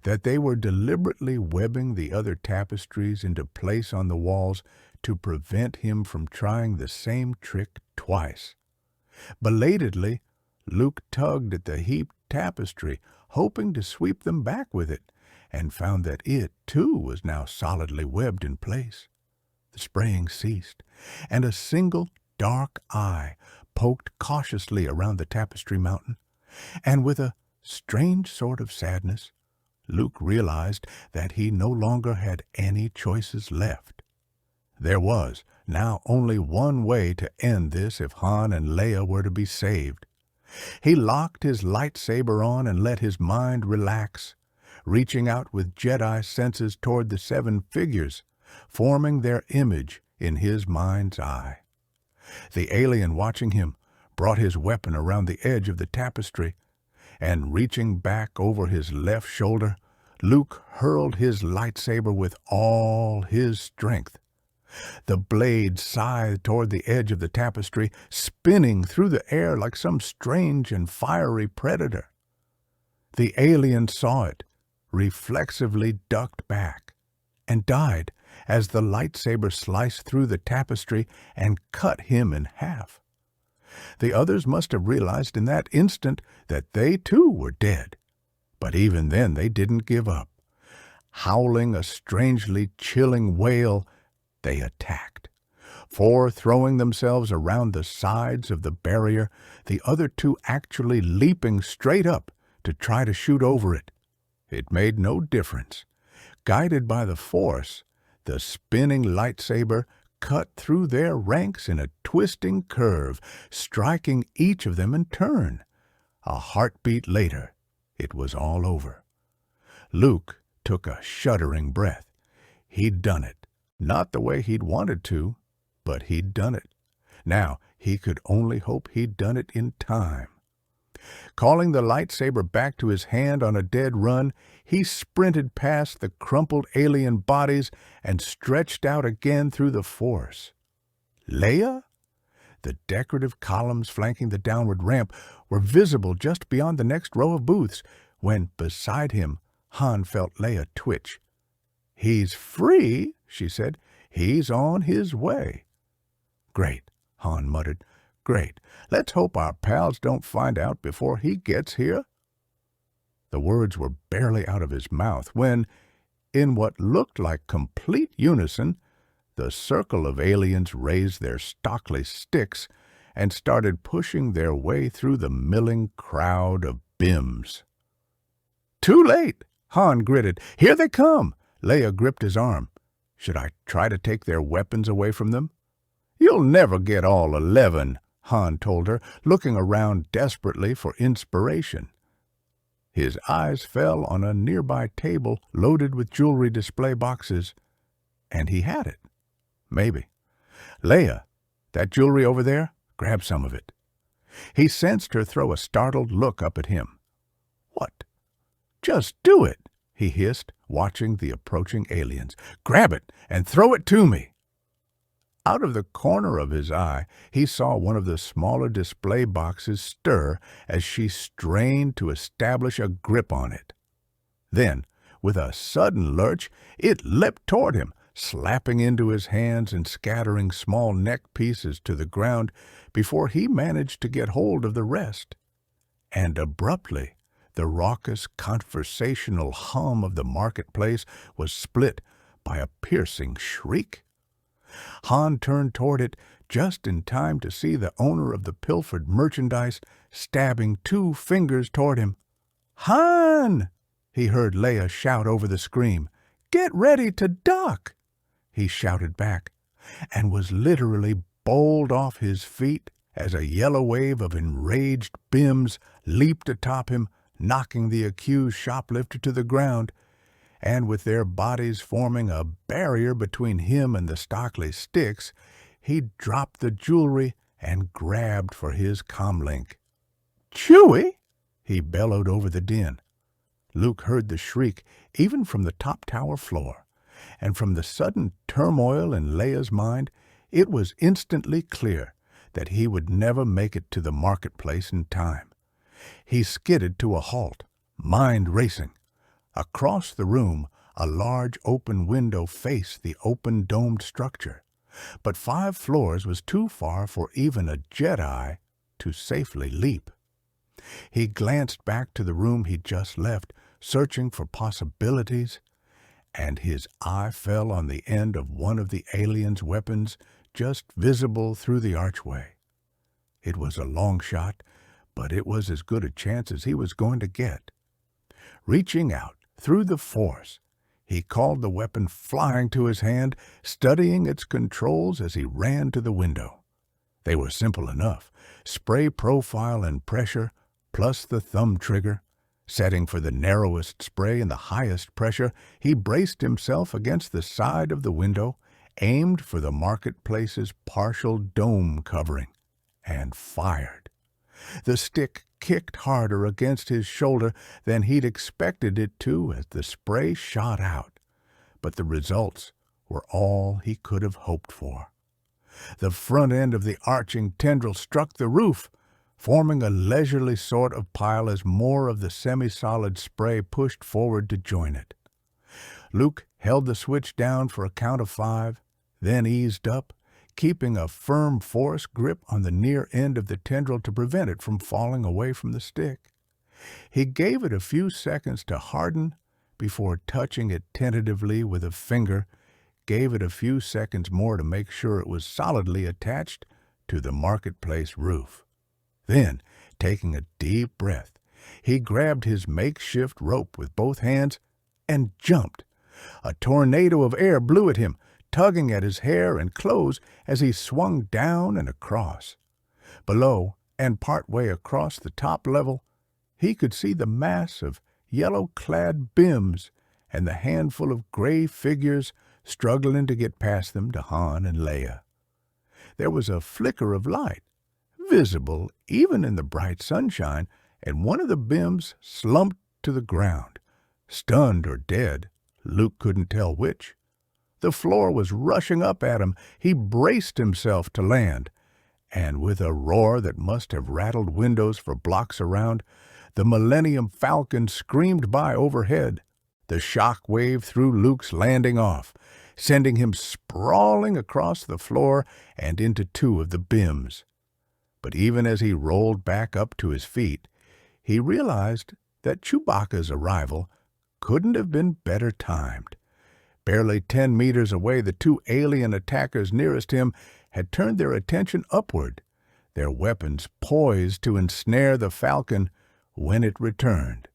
that they were deliberately webbing the other tapestries into place on the walls to prevent him from trying the same trick twice. Belatedly, Luke tugged at the heaped tapestry, hoping to sweep them back with it, and found that it, too, was now solidly webbed in place. The spraying ceased, and a single dark eye poked cautiously around the tapestry mountain, and with a strange sort of sadness, Luke realized that he no longer had any choices left. There was now only one way to end this if Han and Leia were to be saved. He locked his lightsaber on and let his mind relax, reaching out with Jedi senses toward the 7 figures, forming their image in his mind's eye. The alien watching him brought his weapon around the edge of the tapestry, and reaching back over his left shoulder, Luke hurled his lightsaber with all his strength. The blade scythed toward the edge of the tapestry, spinning through the air like some strange and fiery predator. The alien saw it, reflexively ducked back, and died as the lightsaber sliced through the tapestry and cut him in half. The others must have realized in that instant that they too were dead, But even then they didn't give up. Howling a strangely chilling wail, they attacked. 4 throwing themselves around the sides of the barrier, the other 2 actually leaping straight up to try to shoot over it. It made no difference. Guided by the Force, the spinning lightsaber cut through their ranks in a twisting curve, striking each of them in turn. A heartbeat later, it was all over. Luke took a shuddering breath. He'd done it. Not the way he'd wanted to, but he'd done it. Now he could only hope he'd done it in time. Calling the lightsaber back to his hand on a dead run, he sprinted past the crumpled alien bodies and stretched out again through the Force. Leia? The decorative columns flanking the downward ramp were visible just beyond the next row of booths, when, beside him, Han felt Leia twitch. "He's free," she said. "He's on his way." "Great," Han muttered. "Great. Let's hope our pals don't find out before he gets here." The words were barely out of his mouth when, in what looked like complete unison, the circle of aliens raised their stockly sticks and started pushing their way through the milling crowd of bims. "Too late!" Han gritted. "Here they come!" Leia gripped his arm. "Should I try to take their weapons away from them?" "You'll never get all 11, Han told her, looking around desperately for inspiration. His eyes fell on a nearby table loaded with jewelry display boxes, and he had it. Maybe. "Leia, that jewelry over there? Grab some of it." He sensed her throw a startled look up at him. "What? Just do it," he hissed, watching the approaching aliens. "Grab it and throw it to me." Out of the corner of his eye, he saw one of the smaller display boxes stir as she strained to establish a grip on it. Then, with a sudden lurch, it leapt toward him, slapping into his hands and scattering small neck pieces to the ground before he managed to get hold of the rest. And abruptly, the raucous conversational hum of the marketplace was split by a piercing shriek. Han turned toward it just in time to see the owner of the pilfered merchandise stabbing 2 fingers toward him. "Han!" he heard Leia shout over the scream. "Get ready to duck!" He shouted back, and was literally bowled off his feet as a yellow wave of enraged bims leaped atop him, knocking the accused shoplifter to the ground, and with their bodies forming a barrier between him and the stockly sticks, he dropped the jewelry and grabbed for his comlink. "Chewie!" he bellowed over the din. Luke heard the shriek even from the top tower floor, and from the sudden turmoil in Leia's mind, it was instantly clear that he would never make it to the marketplace in time. He skidded to a halt, mind racing. Across the room, a large open window faced the open domed structure, but 5 floors was too far for even a Jedi to safely leap. He glanced back to the room he'd just left, searching for possibilities, and his eye fell on the end of one of the aliens' weapons just visible through the archway. It was a long shot, but it was as good a chance as he was going to get. Reaching out through the Force, he called the weapon flying to his hand, studying its controls as he ran to the window. They were simple enough: spray profile and pressure, plus the thumb trigger. Setting for the narrowest spray and the highest pressure, he braced himself against the side of the window, aimed for the marketplace's partial dome covering, and fired. The stick kicked harder against his shoulder than he'd expected it to as the spray shot out, but the results were all he could have hoped for. The front end of the arching tendril struck the roof, forming a leisurely sort of pile as more of the semi-solid spray pushed forward to join it. Luke held the switch down for a count of 5, then eased up, keeping a firm Force grip on the near end of the tendril to prevent it from falling away from the stick. He gave it a few seconds to harden before touching it tentatively with a finger, gave it a few seconds more to make sure it was solidly attached to the marketplace roof. Then, taking a deep breath, he grabbed his makeshift rope with both hands and jumped. A tornado of air blew at him, tugging at his hair and clothes as he swung down and across. Below, and partway across the top level, he could see the mass of yellow-clad bims and the handful of gray figures struggling to get past them to Han and Leia. There was a flicker of light, visible even in the bright sunshine, and one of the bims slumped to the ground, stunned or dead. Luke couldn't tell which. The floor was rushing up at him. He braced himself to land, and with a roar that must have rattled windows for blocks around, the Millennium Falcon screamed by overhead. The shock wave threw Luke's landing off, sending him sprawling across the floor and into two of the bims. But even as he rolled back up to his feet, he realized that Chewbacca's arrival couldn't have been better timed. Barely 10 meters away, the two alien attackers nearest him had turned their attention upward, their weapons poised to ensnare the Falcon when it returned.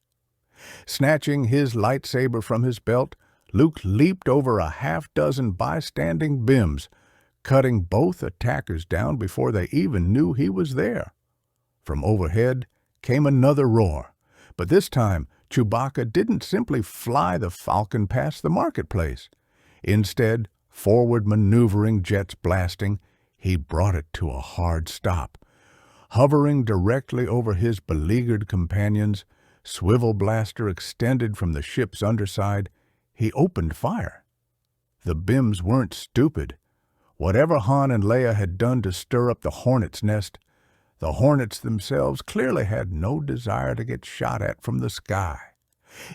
Snatching his lightsaber from his belt, Luke leaped over a half-dozen bystanding bims, cutting both attackers down before they even knew he was there. From overhead came another roar, but this time Chewbacca didn't simply fly the Falcon past the marketplace. Instead, forward maneuvering jets blasting, he brought it to a hard stop. Hovering directly over his beleaguered companions, swivel blaster extended from the ship's underside, he opened fire. The bims weren't stupid. Whatever Han and Leia had done to stir up the hornet's nest, the hornets themselves clearly had no desire to get shot at from the sky.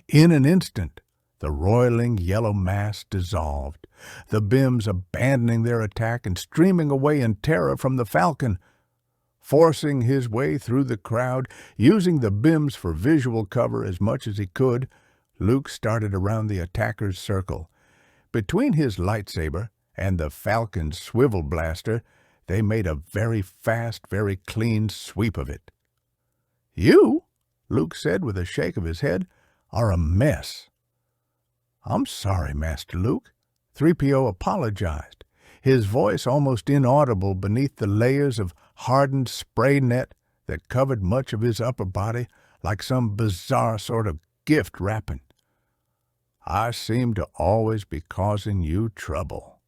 In an instant, the roiling yellow mass dissolved, the bims abandoning their attack and streaming away in terror from the Falcon. Forcing his way through the crowd, using the bims for visual cover as much as he could, Luke started around the attacker's circle. Between his lightsaber and the Falcon's swivel blaster, they made a very fast, very clean sweep of it. "You," Luke said with a shake of his head, "are a mess." "I'm sorry, Master Luke," 3PO apologized, his voice almost inaudible beneath the layers of hardened spray net that covered much of his upper body like some bizarre sort of gift wrapping. "I seem to always be causing you trouble."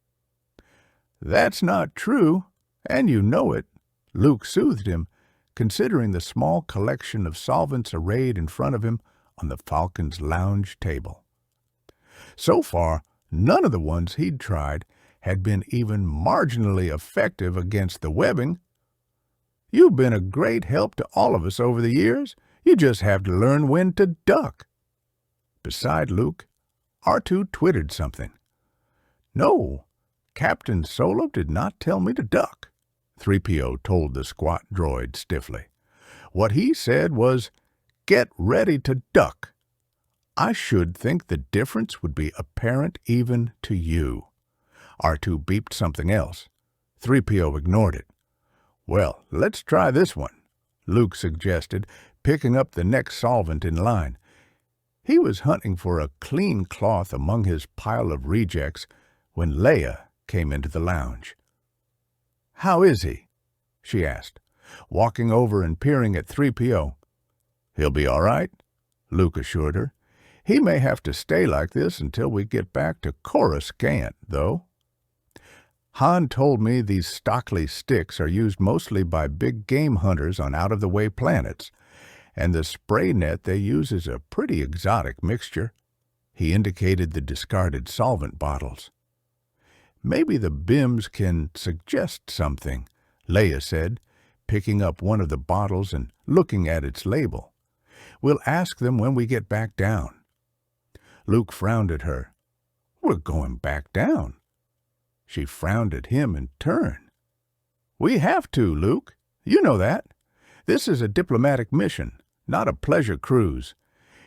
"That's not true, and you know it," Luke soothed him, considering the small collection of solvents arrayed in front of him on the Falcon's lounge table. So far, none of the ones he'd tried had been even marginally effective against the webbing. "You've been a great help to all of us over the years. You just have to learn when to duck." Beside Luke, R2 twittered something. "No, Captain Solo did not tell me to duck," 3PO told the squat droid stiffly. "What he said was, 'Get ready to duck.' I should think the difference would be apparent even to you." R2 beeped something else. 3PO ignored it. "Well, let's try this one," Luke suggested, picking up the next solvent in line. He was hunting for a clean cloth among his pile of rejects when Leia came into the lounge. "How is he?" she asked, walking over and peering at 3PO. "He'll be all right," Luke assured her. "He may have to stay like this until we get back to Coruscant, though. Han told me these Stockley sticks are used mostly by big game hunters on out-of-the-way planets, and the spray net they use is a pretty exotic mixture." He indicated the discarded solvent bottles. "Maybe the bims can suggest something," Leia said, picking up one of the bottles and looking at its label. "We'll ask them when we get back down." Luke frowned at her. "We're going back down." She frowned at him in turn. "We have to, Luke. You know that. This is a diplomatic mission, not a pleasure cruise.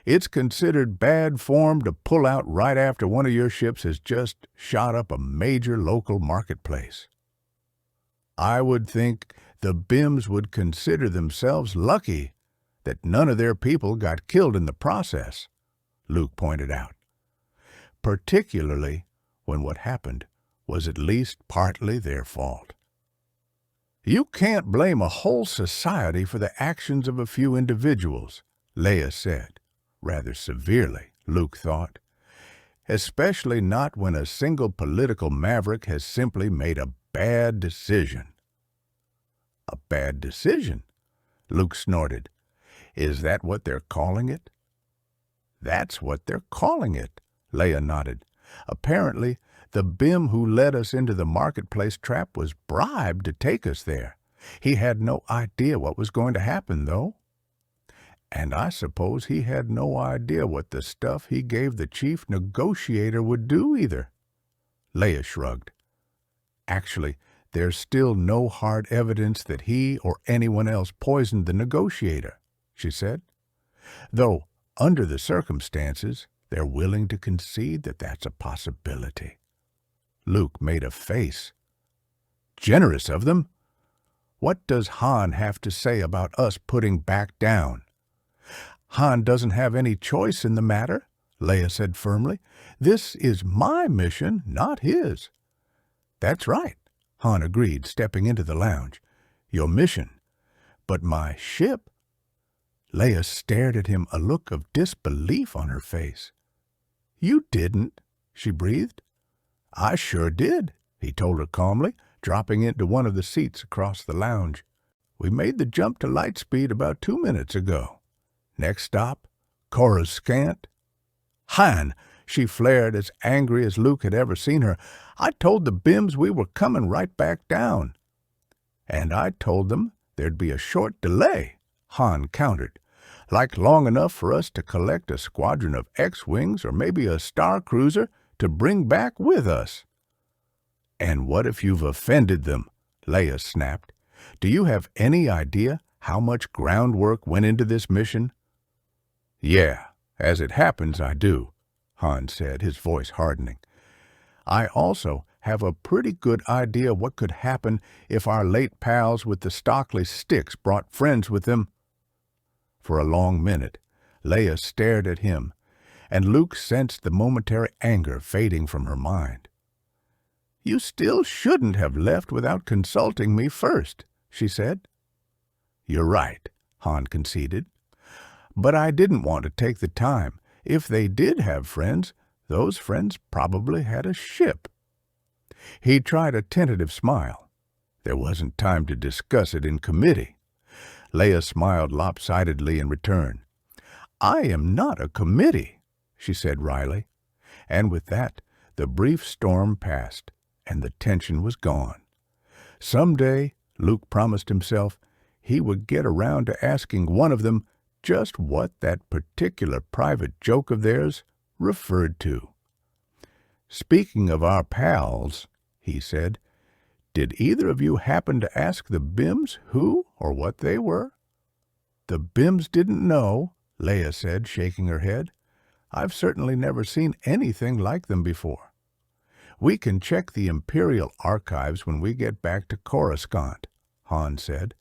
It's considered bad form to pull out right after one of your ships has just shot up a major local marketplace. I would think the Bims would consider themselves lucky that none of their people got killed in the process, Luke pointed out, particularly when what happened was at least partly their fault. You can't blame a whole society for the actions of a few individuals, Leia said, rather severely, Luke thought, especially not when a single political maverick has simply made a bad decision. A bad decision? Luke snorted. Is that what they're calling it? That's what they're calling it, Leia nodded. Apparently, the Bim who led us into the marketplace trap was bribed to take us there. He had no idea what was going to happen, though. And I suppose he had no idea what the stuff he gave the chief negotiator would do either. Leia shrugged. Actually, there's still no hard evidence that he or anyone else poisoned the negotiator, she said. Though, under the circumstances, they're willing to concede that that's a possibility. Luke made a face. Generous of them? What does Han have to say about us putting back down? Han doesn't have any choice in the matter, Leia said firmly. This is my mission, not his. That's right, Han agreed, stepping into the lounge. Your mission. But my ship? Leia stared at him, a look of disbelief on her face. You didn't, she breathed. I sure did, he told her calmly, dropping into one of the seats across the lounge. We made the jump to light speed about 2 minutes ago. Next stop, Coruscant. Han, she flared, as angry as Luke had ever seen her. I told the Bims we were coming right back down. And I told them there'd be a short delay, Han countered. Like long enough for us to collect a squadron of X-Wings or maybe a Star Cruiser to bring back with us. And what if you've offended them? Leia snapped. Do you have any idea how much groundwork went into this mission? Yeah, as it happens, I do, Han said, his voice hardening. I also have a pretty good idea what could happen if our late pals with the Stockley sticks brought friends with them. For a long minute, Leia stared at him, and Luke sensed the momentary anger fading from her mind. You still shouldn't have left without consulting me first, she said. You're right, Han conceded. But I didn't want to take the time. If they did have friends, those friends probably had a ship. He tried a tentative smile. There wasn't time to discuss it in committee. Leia smiled lopsidedly in return. I am not a committee, she said wryly. And with that, the brief storm passed, and the tension was gone. Someday, Luke promised himself, he would get around to asking one of them just what that particular private joke of theirs referred to. Speaking of our pals, he said, did either of you happen to ask the Bims who or what they were? The Bims didn't know, Leia said, shaking her head. I've certainly never seen anything like them before. We can check the Imperial archives when we get back to Coruscant, Han said,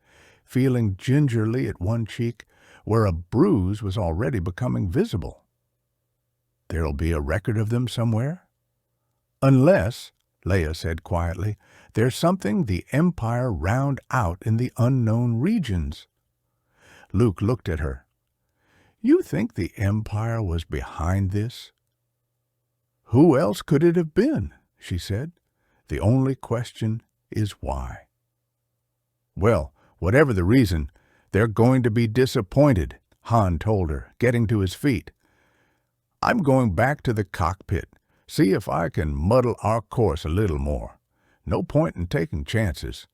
feeling gingerly at one cheek where a bruise was already becoming visible. There'll be a record of them somewhere? Unless, Leia said quietly, there's something the Empire round out in the unknown regions. Luke looked at her. You think the Empire was behind this? Who else could it have been? She said. The only question is why. Well, whatever the reason, they're going to be disappointed, Han told her, getting to his feet. I'm going back to the cockpit, see if I can muddle our course a little more. No point in taking chances.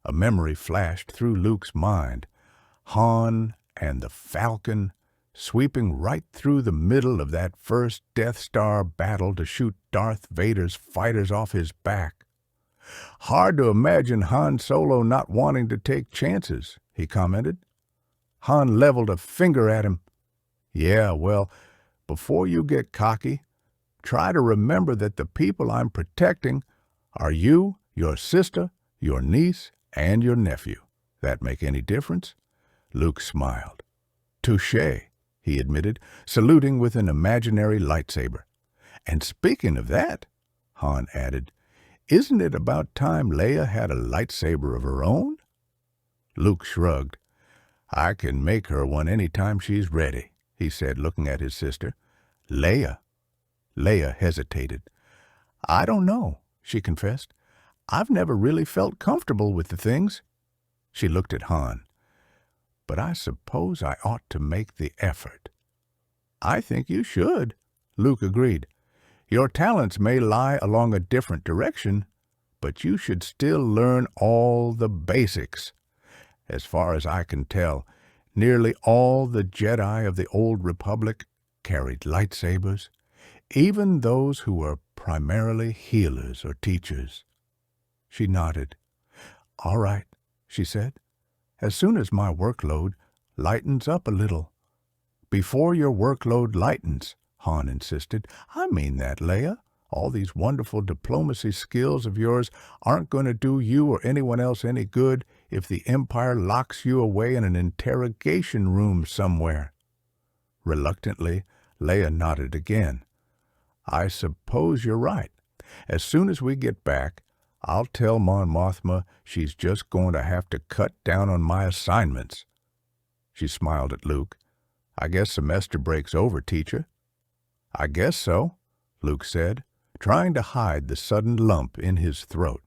A memory flashed through Luke's mind. Han and the Falcon sweeping right through the middle of that first Death Star battle to shoot Darth Vader's fighters off his back. Hard to imagine Han Solo not wanting to take chances, he commented. Han leveled a finger at him. Yeah, well, before you get cocky, try to remember that the people I'm protecting are you, your sister, your niece, and your nephew. That make any difference? Luke smiled. Touché, he admitted, saluting with an imaginary lightsaber. And speaking of that, Han added, isn't it about time Leia had a lightsaber of her own? Luke shrugged. I can make her one any time she's ready, he said, looking at his sister. Leia. Leia hesitated. I don't know, she confessed. I've never really felt comfortable with the things. She looked at Han. But I suppose I ought to make the effort. I think you should, Luke agreed. Your talents may lie along a different direction, but you should still learn all the basics. As far as I can tell, nearly all the Jedi of the Old Republic carried lightsabers, even those who were primarily healers or teachers. She nodded. All right, she said. As soon as my workload lightens up a little. Before your workload lightens, Han insisted. I mean that, Leia. All these wonderful diplomacy skills of yours aren't going to do you or anyone else any good if the Empire locks you away in an interrogation room somewhere. Reluctantly, Leia nodded again. I suppose you're right. As soon as we get back, I'll tell Mon Mothma she's just going to have to cut down on my assignments. She smiled at Luke. I guess semester break's over, teacher. I guess so, Luke said, trying to hide the sudden lump in his throat.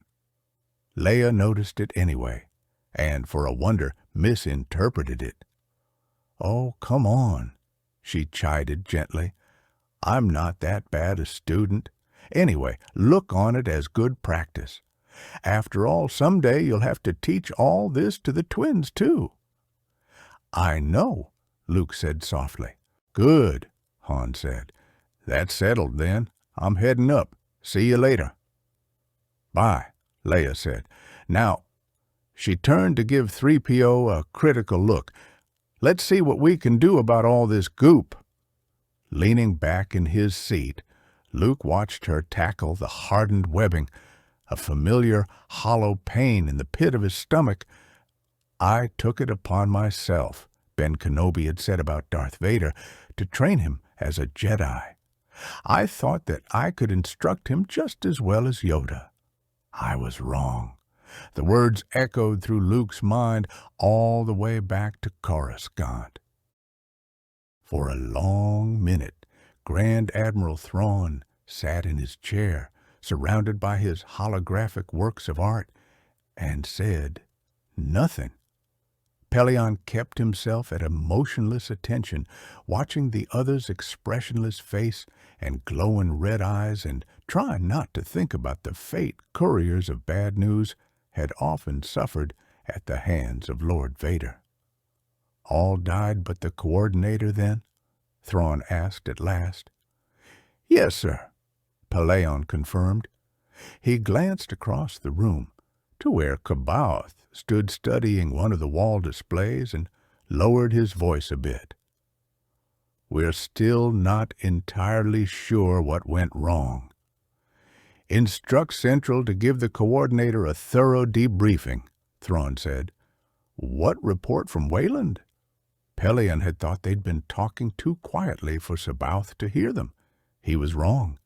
Leia noticed it anyway, and for a wonder misinterpreted it. Oh, come on, she chided gently. I'm not that bad a student. Anyway, look on it as good practice. After all, someday you'll have to teach all this to the twins, too. I know, Luke said softly. Good, Han said. That's settled, then. I'm heading up. See you later. Bye, Leia said. Now, she turned to give 3PO a critical look. Let's see what we can do about all this goop. Leaning back in his seat, Luke watched her tackle the hardened webbing, a familiar hollow pain in the pit of his stomach. I took it upon myself, Ben Kenobi had said about Darth Vader, to train him as a Jedi. I thought that I could instruct him just as well as Yoda. I was wrong. The words echoed through Luke's mind all the way back to Coruscant. For a long minute, Grand Admiral Thrawn sat in his chair, surrounded by his holographic works of art, and said nothing. Pellaeon kept himself at a motionless attention, watching the other's expressionless face and glowing red eyes, and trying not to think about the fate couriers of bad news had often suffered at the hands of Lord Vader. All died but the coordinator, then? Thrawn asked at last. Yes, sir, Pellaeon confirmed. He glanced across the room to where C'baoth stood studying one of the wall displays and lowered his voice a bit. We're still not entirely sure what went wrong. Instruct Central to give the coordinator a thorough debriefing, Thrawn said. What report from Wayland? Pellaeon had thought they'd been talking too quietly for C'baoth to hear them. He was wrong.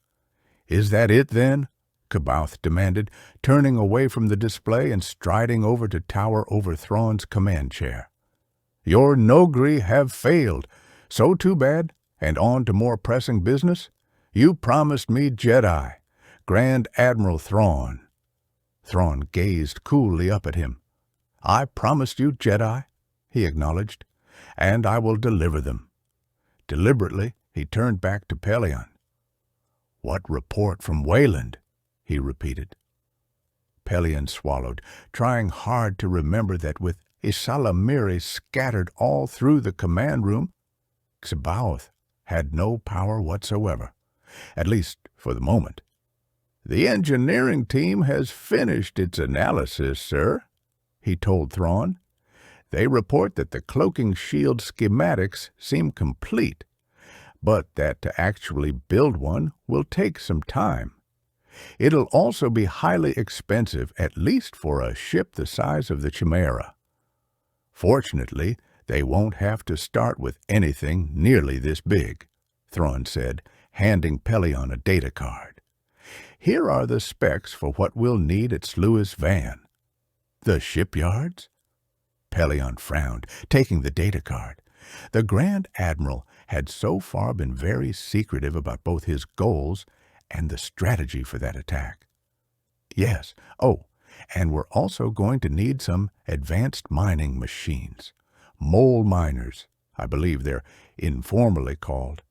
Is that it, then? C'baoth demanded, turning away from the display and striding over to tower over Thrawn's command chair. Your Noghri have failed. So too bad, and on to more pressing business. You promised me Jedi, Grand Admiral Thrawn. Thrawn gazed coolly up at him. I promised you Jedi, he acknowledged, and I will deliver them. Deliberately, he turned back to Pellaeon. What report from Wayland? He repeated. Pellaeon swallowed, trying hard to remember that with Ysalamiri scattered all through the command room, C'baoth had no power whatsoever, at least for the moment. The engineering team has finished its analysis, sir, he told Thrawn. They report that the cloaking shield schematics seem complete, but that to actually build one will take some time. It'll also be highly expensive, at least for a ship the size of the Chimera. Fortunately, they won't have to start with anything nearly this big, Thrawn said, handing Pelion a data card. Here are the specs for what we'll need at Sluis Van. The shipyards? Pelion frowned, taking the data card. The Grand Admiral had so far been very secretive about both his goals and the strategy for that attack. Yes, and we're also going to need some advanced mining machines. Mole miners, I believe they're informally called.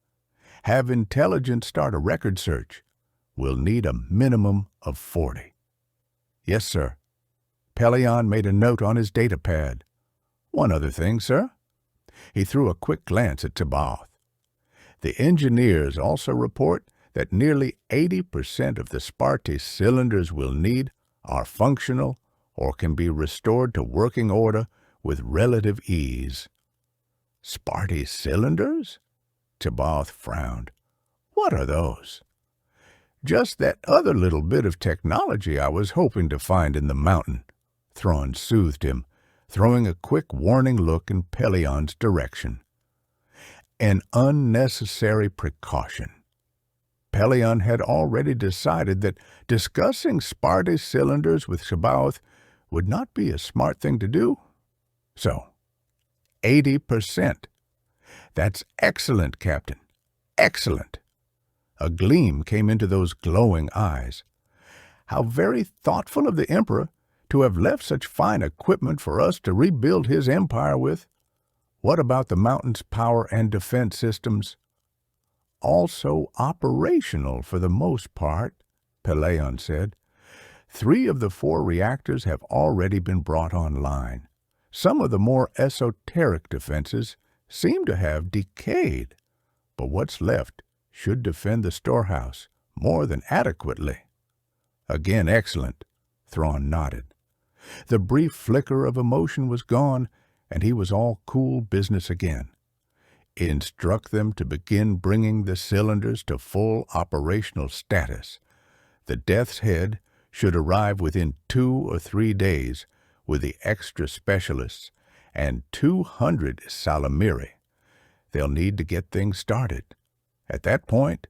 Have intelligence start a record search. We'll need a minimum of 40. Yes, sir. Pelion made a note on his data pad. One other thing, sir. He threw a quick glance at C'baoth. The engineers also report that nearly 80% of the Sparty cylinders we'll need are functional or can be restored to working order with relative ease. Sparty cylinders? C'baoth frowned. What are those? Just that other little bit of technology I was hoping to find in the mountain, Thrawn soothed him, throwing a quick warning look in Pelion's direction. An unnecessary precaution. Pelion had already decided that discussing Sparty cylinders with C'baoth would not be a smart thing to do. So, 80%. That's excellent, Captain. Excellent. A gleam came into those glowing eyes. How very thoughtful of the Emperor to have left such fine equipment for us to rebuild his empire with. What about the mountain's power and defense systems? Also operational for the most part, Pelion said. 3 of the 4 reactors have already been brought online. Some of the more esoteric defenses seem to have decayed, but what's left should defend the storehouse more than adequately. Again, excellent, Thrawn nodded. The brief flicker of emotion was gone, and he was all cool business again. Instruct them to begin bringing the cylinders to full operational status. The Death's Head should arrive within 2 or 3 days with the extra specialists and 200 Salamiri. They'll need to get things started. At that point,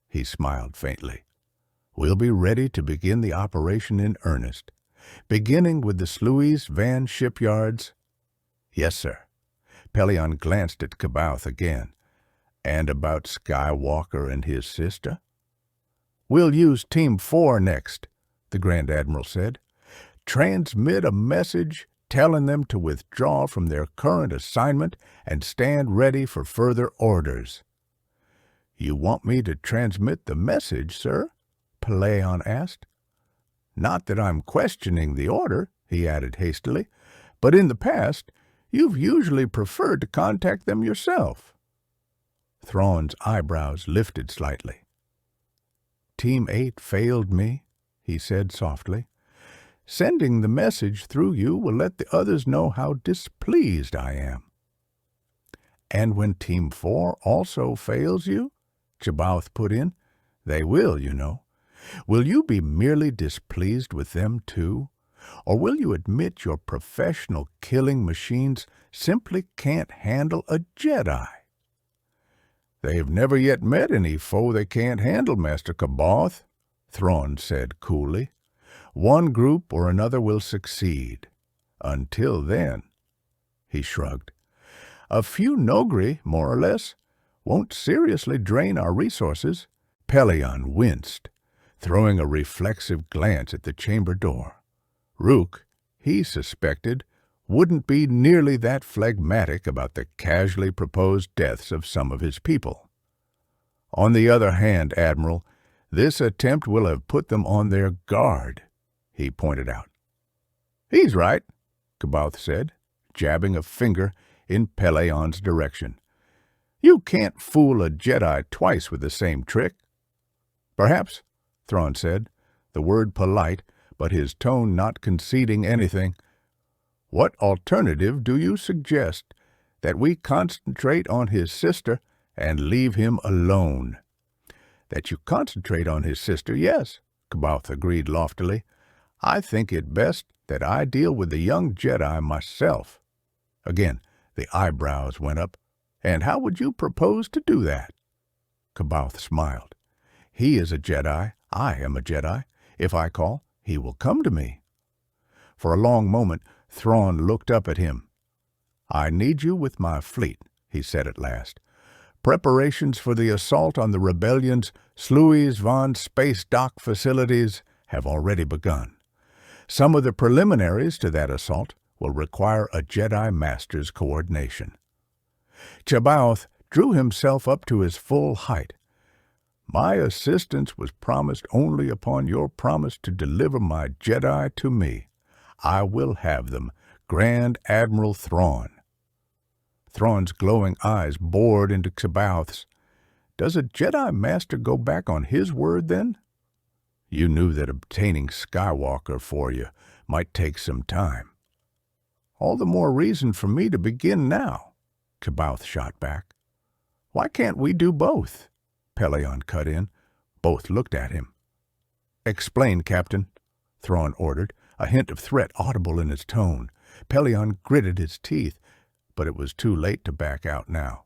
he smiled faintly, we'll be ready to begin the operation in earnest, beginning with the Sluis Van shipyards. Yes, sir. Pelion glanced at C'baoth again. And about Skywalker and his sister? We'll use Team 4 next, the Grand Admiral said. Transmit a message telling them to withdraw from their current assignment and stand ready for further orders. You want me to transmit the message, sir? Pelion asked. Not that I'm questioning the order, he added hastily, but in the past, you've usually preferred to contact them yourself. Thrawn's eyebrows lifted slightly. Team 8 failed me, he said softly. Sending the message through you will let the others know how displeased I am. And when Team 4 also fails you, C'baoth put in, they will, you know. Will you be merely displeased with them too? Or will you admit your professional killing machines simply can't handle a Jedi? They've never yet met any foe they can't handle, Master C'baoth, Thrawn said coolly. One group or another will succeed. Until then, he shrugged. A few Nogri, more or less, won't seriously drain our resources. Pelion winced, throwing a reflexive glance at the chamber door. Rook, he suspected, wouldn't be nearly that phlegmatic about the casually proposed deaths of some of his people. On the other hand, Admiral, this attempt will have put them on their guard, he pointed out. He's right, C'baoth said, jabbing a finger in Pelion's direction. You can't fool a Jedi twice with the same trick. Perhaps, Thrawn said, the word polite, but his tone not conceding anything. What alternative do you suggest? That we concentrate on his sister and leave him alone. That you concentrate on his sister, yes, C'baoth agreed loftily. I think it best that I deal with the young Jedi myself. Again, the eyebrows went up. And how would you propose to do that? C'baoth smiled. He is a Jedi. I am a Jedi. If I call, he will come to me. For a long moment, Thrawn looked up at him. I need you with my fleet, he said at last. Preparations for the assault on the rebellion's Sluiz Von space dock facilities have already begun. Some of the preliminaries to that assault will require a Jedi Master's coordination. C'baoth drew himself up to his full height. My assistance was promised only upon your promise to deliver my Jedi to me. I will have them, Grand Admiral Thrawn. Thrawn's glowing eyes bored into C'baoth's. Does a Jedi Master go back on his word, then? You knew that obtaining Skywalker for you might take some time. All the more reason for me to begin now, C'baoth shot back. Why can't we do both? Pellaeon cut in. Both looked at him. Explain, Captain, Thrawn ordered, a hint of threat audible in his tone. Pellaeon gritted his teeth, but it was too late to back out now.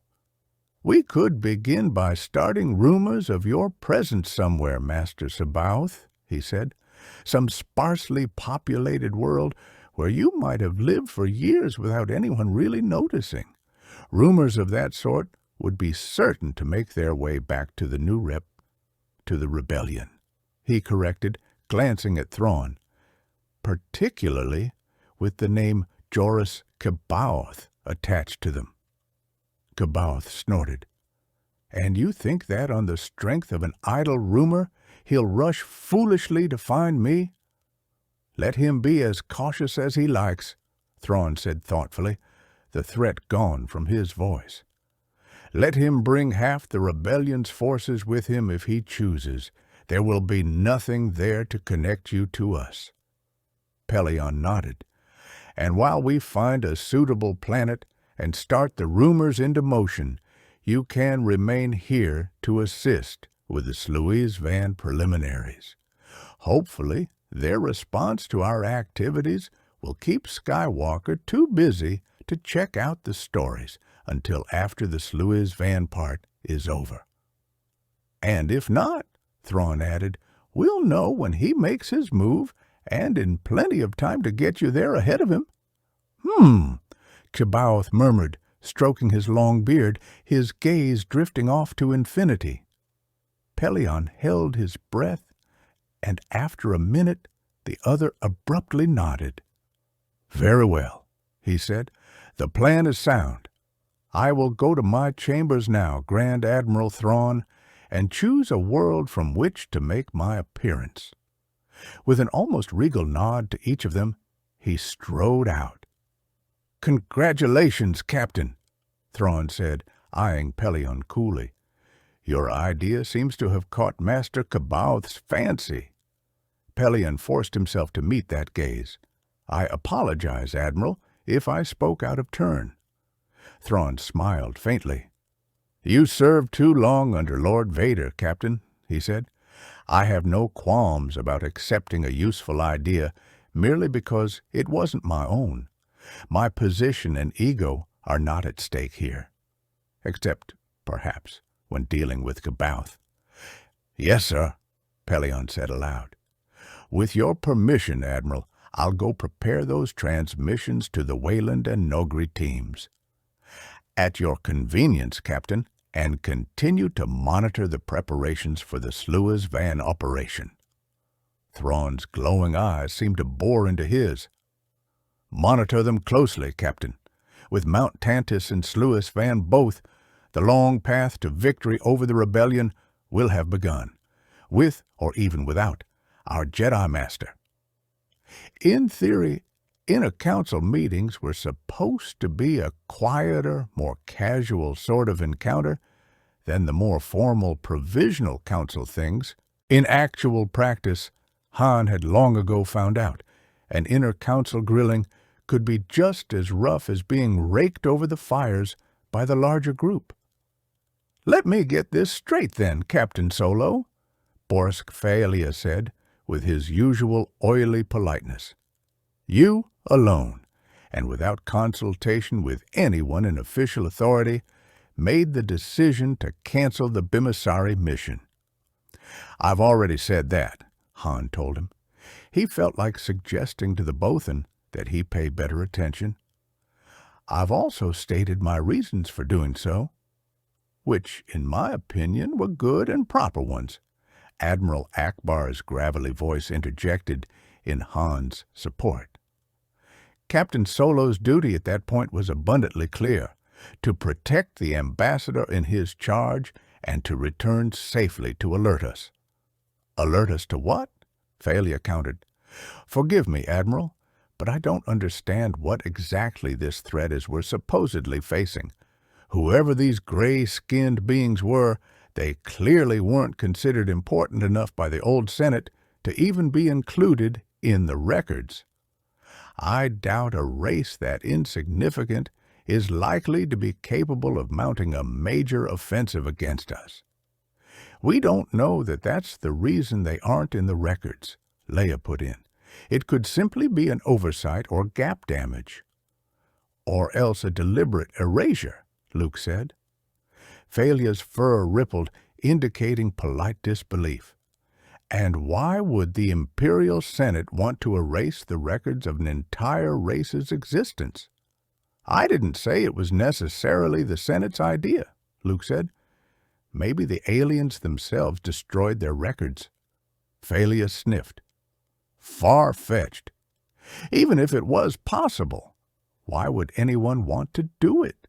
We could begin by starting rumors of your presence somewhere, Master C'baoth, he said. Some sparsely populated world where you might have lived for years without anyone really noticing. Rumors of that sort would be certain to make their way back to the rebellion, he corrected, glancing at Thrawn, particularly with the name Joruus C'baoth attached to them. C'baoth snorted. And you think that on the strength of an idle rumor he'll rush foolishly to find me? Let him be as cautious as he likes, Thrawn said thoughtfully, the threat gone from his voice. Let him bring half the rebellion's forces with him if he chooses. There will be nothing there to connect you to us. Pellaeon nodded. And while we find a suitable planet and start the rumors into motion, you can remain here to assist with the Sluiz Van preliminaries. Hopefully, their response to our activities will keep Skywalker too busy to check out the stories until after the Sluiz Van part is over. And if not, Thrawn added, we'll know when he makes his move, and in plenty of time to get you there ahead of him. C'baoth murmured, stroking his long beard, his gaze drifting off to infinity. Pellaeon held his breath, and after a minute the other abruptly nodded. Very well, he said. The plan is sound. I will go to my chambers now, Grand Admiral Thrawn, and choose a world from which to make my appearance. With an almost regal nod to each of them, he strode out. Congratulations, Captain, Thrawn said, eyeing Pellaeon coolly. Your idea seems to have caught Master C'baoth's fancy. Pellaeon forced himself to meet that gaze. I apologize, Admiral, if I spoke out of turn. Thrawn smiled faintly. You served too long under Lord Vader, Captain, he said. I have no qualms about accepting a useful idea merely because it wasn't my own. My position and ego are not at stake here. Except, perhaps, when dealing with C'baoth. Yes, sir, Pellaeon said aloud. With your permission, Admiral, I'll go prepare those transmissions to the Wayland and Nogri teams. At your convenience, Captain, and continue to monitor the preparations for the Sluiz Van operation. Thrawn's glowing eyes seemed to bore into his. Monitor them closely, Captain. With Mount Tantiss and Sluiz Van both, the long path to victory over the rebellion will have begun, with or even without our Jedi Master. In theory, inner council meetings were supposed to be a quieter, more casual sort of encounter than the more formal provisional council things. In actual practice, Han had long ago found out an inner council grilling could be just as rough as being raked over the fires by the larger group. "Let me get this straight then, Captain Solo," Borsk Faelia said, with his usual oily politeness. "You alone, and without consultation with anyone in official authority, made the decision to cancel the Bimasari mission." "I've already said that," Han told him. He felt like suggesting to the Bothan that he pay better attention. "I've also stated my reasons for doing so, which, in my opinion, were good and proper ones," Admiral Akbar's gravelly voice interjected in Han's support. Captain Solo's duty at that point was abundantly clear: to protect the ambassador in his charge and to return safely to alert us. "Alert us to what?" Faelia countered. "Forgive me, Admiral, but I don't understand what exactly this threat is we're supposedly facing. Whoever these gray-skinned beings were, they clearly weren't considered important enough by the old Senate to even be included in the records. I doubt a race that insignificant is likely to be capable of mounting a major offensive against us. We don't know that that's the reason they aren't in the records," Leia put in. "It could simply be an oversight or gap damage." "Or else a deliberate erasure," Luke said. Faelia's fur rippled, indicating polite disbelief. "And why would the Imperial Senate want to erase the records of an entire race's existence?" "I didn't say it was necessarily the Senate's idea," Luke said. "Maybe the aliens themselves destroyed their records." Faelia sniffed. "Far-fetched. Even if it was possible, why would anyone want to do it?"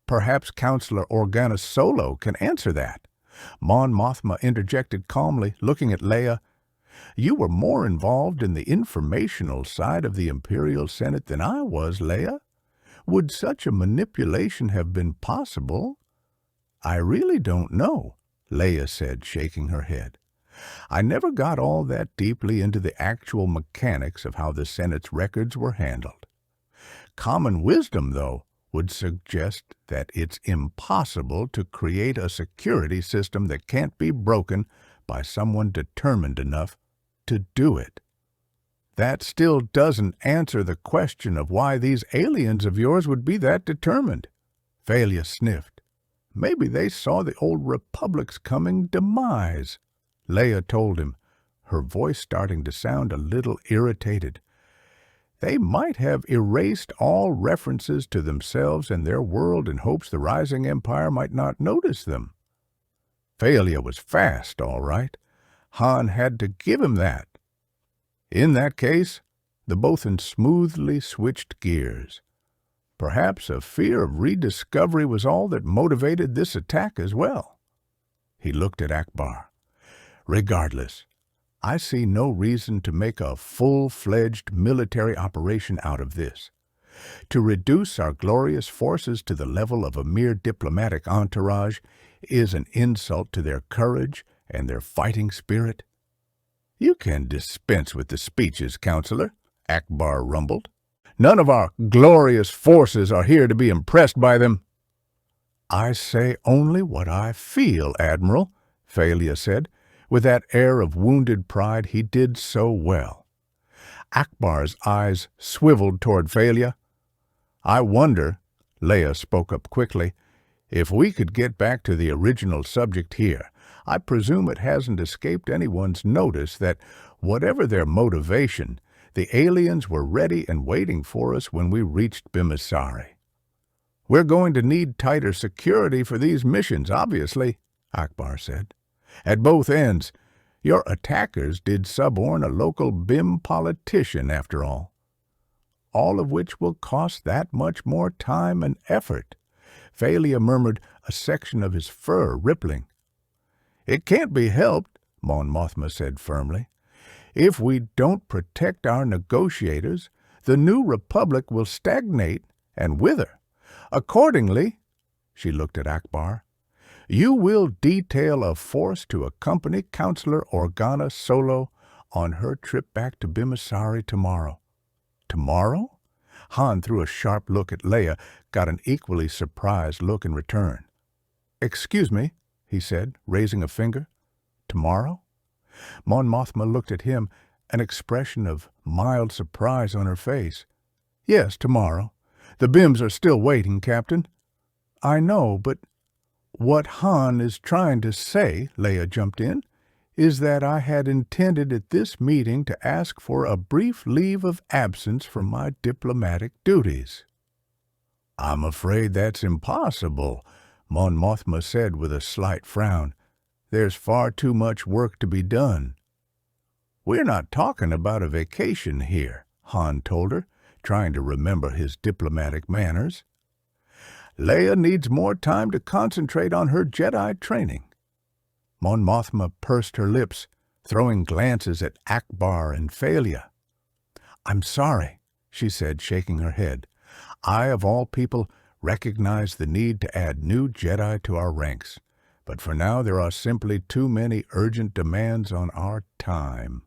"Perhaps Counselor Organa Solo can answer that," Mon Mothma interjected calmly, looking at Leia. "You were more involved in the informational side of the Imperial Senate than I was, Leia. Would such a manipulation have been possible?" "I really don't know," Leia said, shaking her head. "I never got all that deeply into the actual mechanics of how the Senate's records were handled. Common wisdom, though, would suggest that it's impossible to create a security system that can't be broken by someone determined enough to do it." "That still doesn't answer the question of why these aliens of yours would be that determined." Faelia sniffed. "Maybe they saw the old Republic's coming demise," Leia told him, her voice starting to sound a little irritated. "They might have erased all references to themselves and their world in hopes the rising empire might not notice them." Faelia was fast, all right. Han had to give him that. In that case, the Bothan smoothly switched gears. Perhaps a fear of rediscovery was all that motivated this attack as well. He looked at Akbar. "Regardless, I see no reason to make a full-fledged military operation out of this. To reduce our glorious forces to the level of a mere diplomatic entourage is an insult to their courage and their fighting spirit." "You can dispense with the speeches, Counselor," Akbar rumbled. "None of our glorious forces are here to be impressed by them." "I say only what I feel, Admiral," Faelia said, with that air of wounded pride he did so well. Akbar's eyes swiveled toward Faelia. "I wonder," Leia spoke up quickly, "if we could get back to the original subject here. I presume it hasn't escaped anyone's notice that, whatever their motivation, the aliens were ready and waiting for us when we reached Bimasari. We're going to need tighter security for these missions, obviously," Akbar said. "At both ends, your attackers did suborn a local BIM politician, after all. All of which will cost that much more time and effort." Faelia murmured, a section of his fur rippling. "It can't be helped," Mon Mothma said firmly. "If we don't protect our negotiators, the new Republic will stagnate and wither. Accordingly," she looked at Akbar, "you will detail a force to accompany Counselor Organa Solo on her trip back to Bimasari tomorrow." "Tomorrow?" Han threw a sharp look at Leia, got an equally surprised look in return. "Excuse me," he said, raising a finger. "Tomorrow?" Mon Mothma looked at him, an expression of mild surprise on her face. "Yes, tomorrow. The Bims are still waiting, Captain." "I know, but—" "What Han is trying to say," Leia jumped in, "is that I had intended at this meeting to ask for a brief leave of absence from my diplomatic duties." "I'm afraid that's impossible," Mon Mothma said with a slight frown. "There's far too much work to be done." "We're not talking about a vacation here," Han told her, trying to remember his diplomatic manners. "Leia needs more time to concentrate on her Jedi training." Mon Mothma pursed her lips, throwing glances at Akbar and Phalia. "I'm sorry," she said, shaking her head. "I, of all people, recognize the need to add new Jedi to our ranks, but for now there are simply too many urgent demands on our time."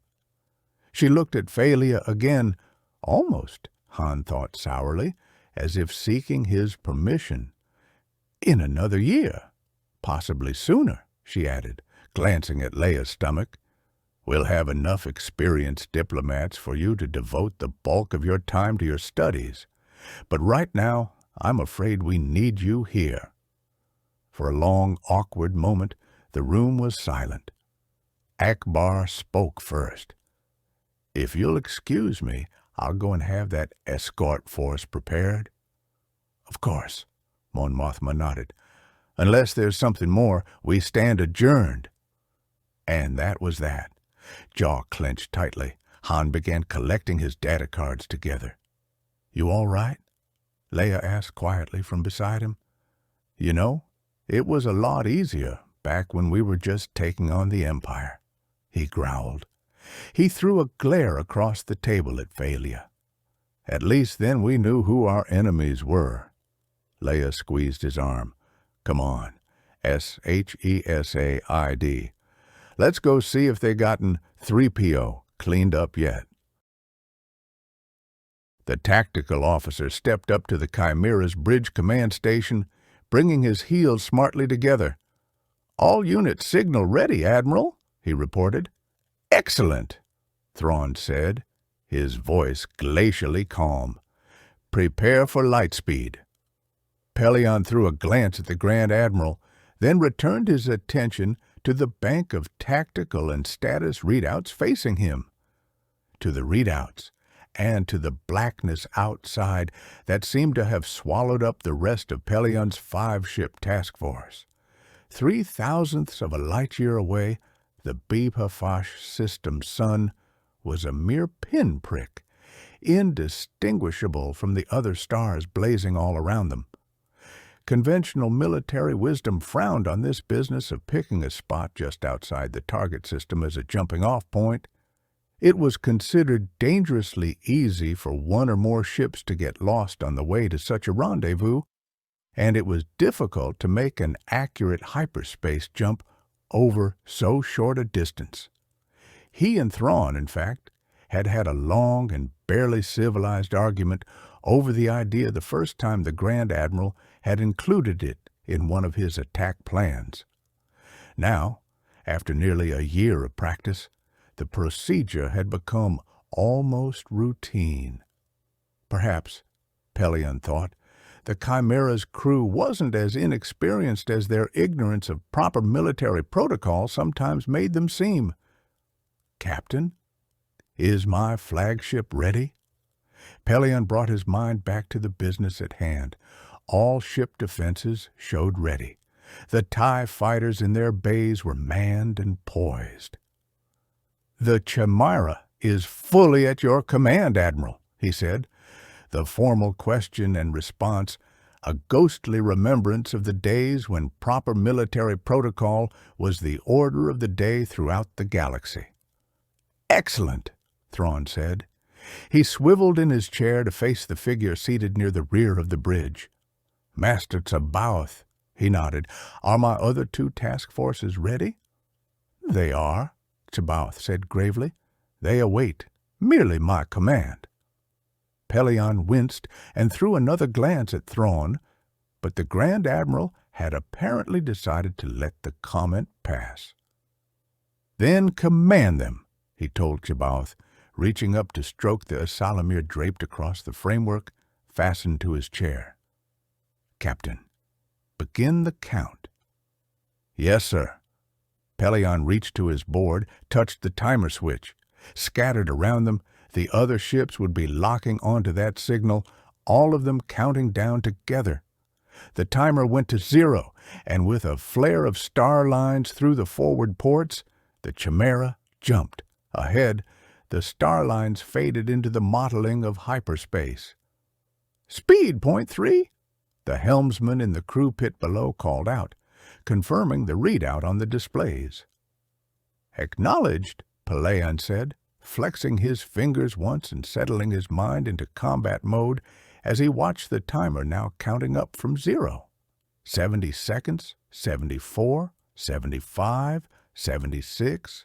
She looked at Phalia again, almost, Han thought sourly, as if seeking his permission. "In another year, possibly sooner," she added, glancing at Leia's stomach. "We'll have enough experienced diplomats for you to devote the bulk of your time to your studies. But right now, I'm afraid we need you here." For a long, awkward moment, the room was silent. Akbar spoke first. "If you'll excuse me, I'll go and have that escort force prepared." "Of course," Mon Mothma nodded. "Unless there's something more, we stand adjourned." And that was that. Jaw clenched tightly, Han began collecting his data cards together. "You all right?" Leia asked quietly from beside him. "You know, it was a lot easier back when we were just taking on the Empire," he growled. He threw a glare across the table at Phalia. "At least then we knew who our enemies were." Leia squeezed his arm. "Come on, SHESAID. Let's go see if they gotten 3PO cleaned up yet." The tactical officer stepped up to the Chimera's bridge command station, bringing his heels smartly together. "All units signal ready, Admiral," he reported. "Excellent," Thrawn said, his voice glacially calm. "Prepare for lightspeed." Pellaeon threw a glance at the Grand Admiral, then returned his attention to the bank of tactical and status readouts facing him. To the readouts, and to the blackness outside that seemed to have swallowed up the rest of Pellaeon's 5-ship task force. 0.003 of a light-year away, the Beep-Hafash system's sun was a mere pinprick, indistinguishable from the other stars blazing all around them. Conventional military wisdom frowned on this business of picking a spot just outside the target system as a jumping-off point. It was considered dangerously easy for one or more ships to get lost on the way to such a rendezvous, and it was difficult to make an accurate hyperspace jump over so short a distance. He and Thrawn, in fact, had had a long and barely civilized argument over the idea the first time the Grand Admiral had included it in one of his attack plans. Now, after nearly a year of practice, the procedure had become almost routine. Perhaps, Pellaeon thought, the Chimera's crew wasn't as inexperienced as their ignorance of proper military protocol sometimes made them seem. "Captain, is my flagship ready?" Pellaeon brought his mind back to the business at hand. All ship defenses showed ready. The TIE fighters in their bays were manned and poised. "The Chimera is fully at your command, Admiral," he said. The formal question and response, a ghostly remembrance of the days when proper military protocol was the order of the day throughout the galaxy. "Excellent," Thrawn said. He swiveled in his chair to face the figure seated near the rear of the bridge. "Master C'baoth," he nodded, "are my other 2 task forces ready?" "They are," C'baoth said gravely. "They await merely my command." Pelion winced and threw another glance at Thrawn, but the Grand Admiral had apparently decided to let the comment pass. "Then command them," he told C'baoth, reaching up to stroke the Asalamir draped across the framework fastened to his chair. "Captain, begin the count." "Yes, sir." Pelion reached to his board, touched the timer switch. Scattered around them, the other ships would be locking onto that signal, all of them counting down together. The timer went to 0, and with a flare of star lines through the forward ports, the Chimera jumped. Ahead, the star lines faded into the mottling of hyperspace. "Speed, point 3," the helmsman in the crew pit below called out, confirming the readout on the displays. "Acknowledged," Pelion said, flexing his fingers once and settling his mind into combat mode as he watched the timer now counting up from 0. 70 seconds, 74, 75, 76.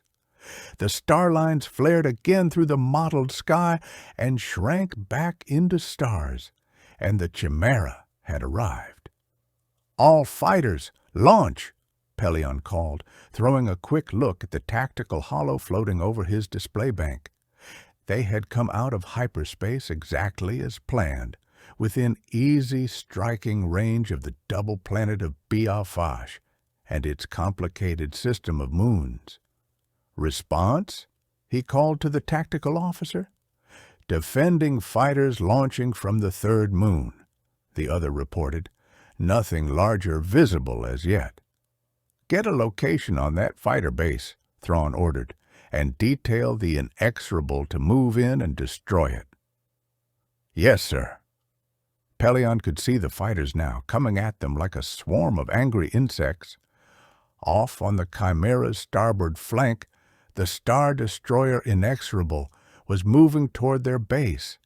The star lines flared again through the mottled sky and shrank back into stars, and the Chimera had arrived. "All fighters, launch!" Pelion called, throwing a quick look at the tactical holo floating over his display bank. They had come out of hyperspace exactly as planned, within easy striking range of the double planet of Biafash and its complicated system of moons. "Response?" he called to the tactical officer. "Defending fighters launching from the third moon," the other reported. "Nothing larger visible as yet." "Get a location on that fighter base," Thrawn ordered, "and detail the Inexorable to move in and destroy it." "Yes, sir." Pelion could see the fighters now, coming at them like a swarm of angry insects. Off on the Chimera's starboard flank, the Star Destroyer Inexorable was moving toward their base,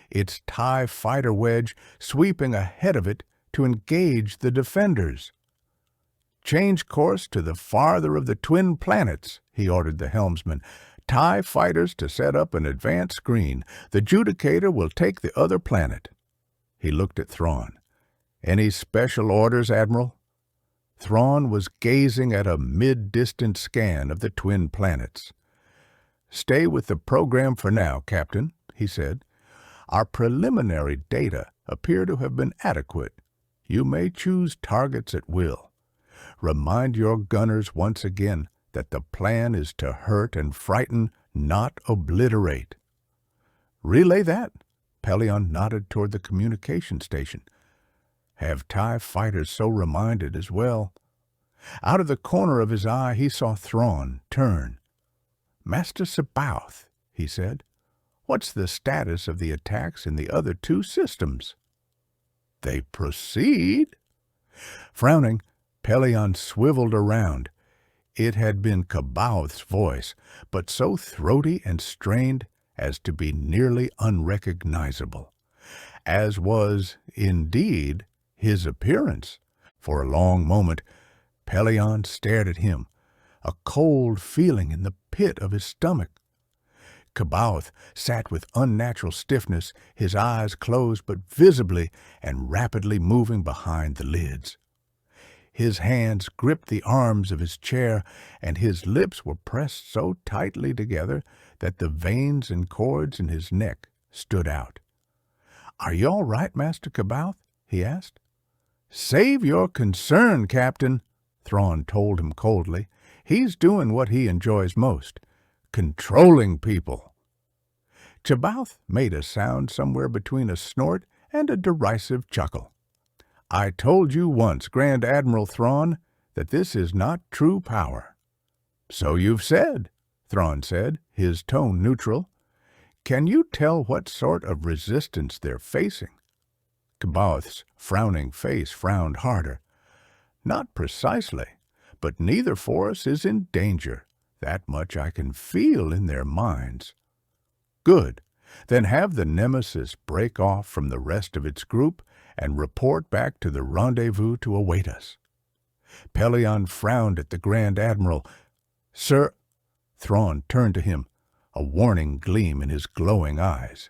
its TIE fighter wedge sweeping ahead of it to engage the defenders. "Change course to the farther of the twin planets," he ordered the helmsman. "TIE fighters to set up an advanced screen. The Judicator will take the other planet." He looked at Thrawn. "Any special orders, Admiral?" Thrawn was gazing at a mid-distant scan of the twin planets. "Stay with the program for now, Captain," he said. "Our preliminary data appear to have been adequate. You may choose targets at will. Remind your gunners once again that the plan is to hurt and frighten, not obliterate." "Relay that." Pelion nodded toward the communication station. "Have TIE fighters so reminded as well." Out of the corner of his eye he saw Thrawn turn. "Master C'baoth," he said, "what's the status of the attacks in the other 2 systems?" "They proceed." Frowning, Pelion swiveled around. It had been C'baoth's voice, but so throaty and strained as to be nearly unrecognizable, as was, indeed, his appearance. For a long moment, Pelion stared at him, a cold feeling in the pit of his stomach. C'baoth sat with unnatural stiffness, his eyes closed but visibly and rapidly moving behind the lids. His hands gripped the arms of his chair, and his lips were pressed so tightly together that the veins and cords in his neck stood out. "Are you all right, Master C'baoth?" he asked. "Save your concern, Captain," Thrawn told him coldly. "He's doing what he enjoys most, controlling people." C'baoth made a sound somewhere between a snort and a derisive chuckle. "I told you once, Grand Admiral Thrawn, that this is not true power." "So you've said," Thrawn said, his tone neutral. "Can you tell what sort of resistance they're facing?" C'baoth's frowning face frowned harder. "Not precisely, but neither force is in danger. That much I can feel in their minds." "Good. Then have the Nemesis break off from the rest of its group and report back to the rendezvous to await us." Pelion frowned at the Grand Admiral. "Sir—" Thrawn turned to him, a warning gleam in his glowing eyes.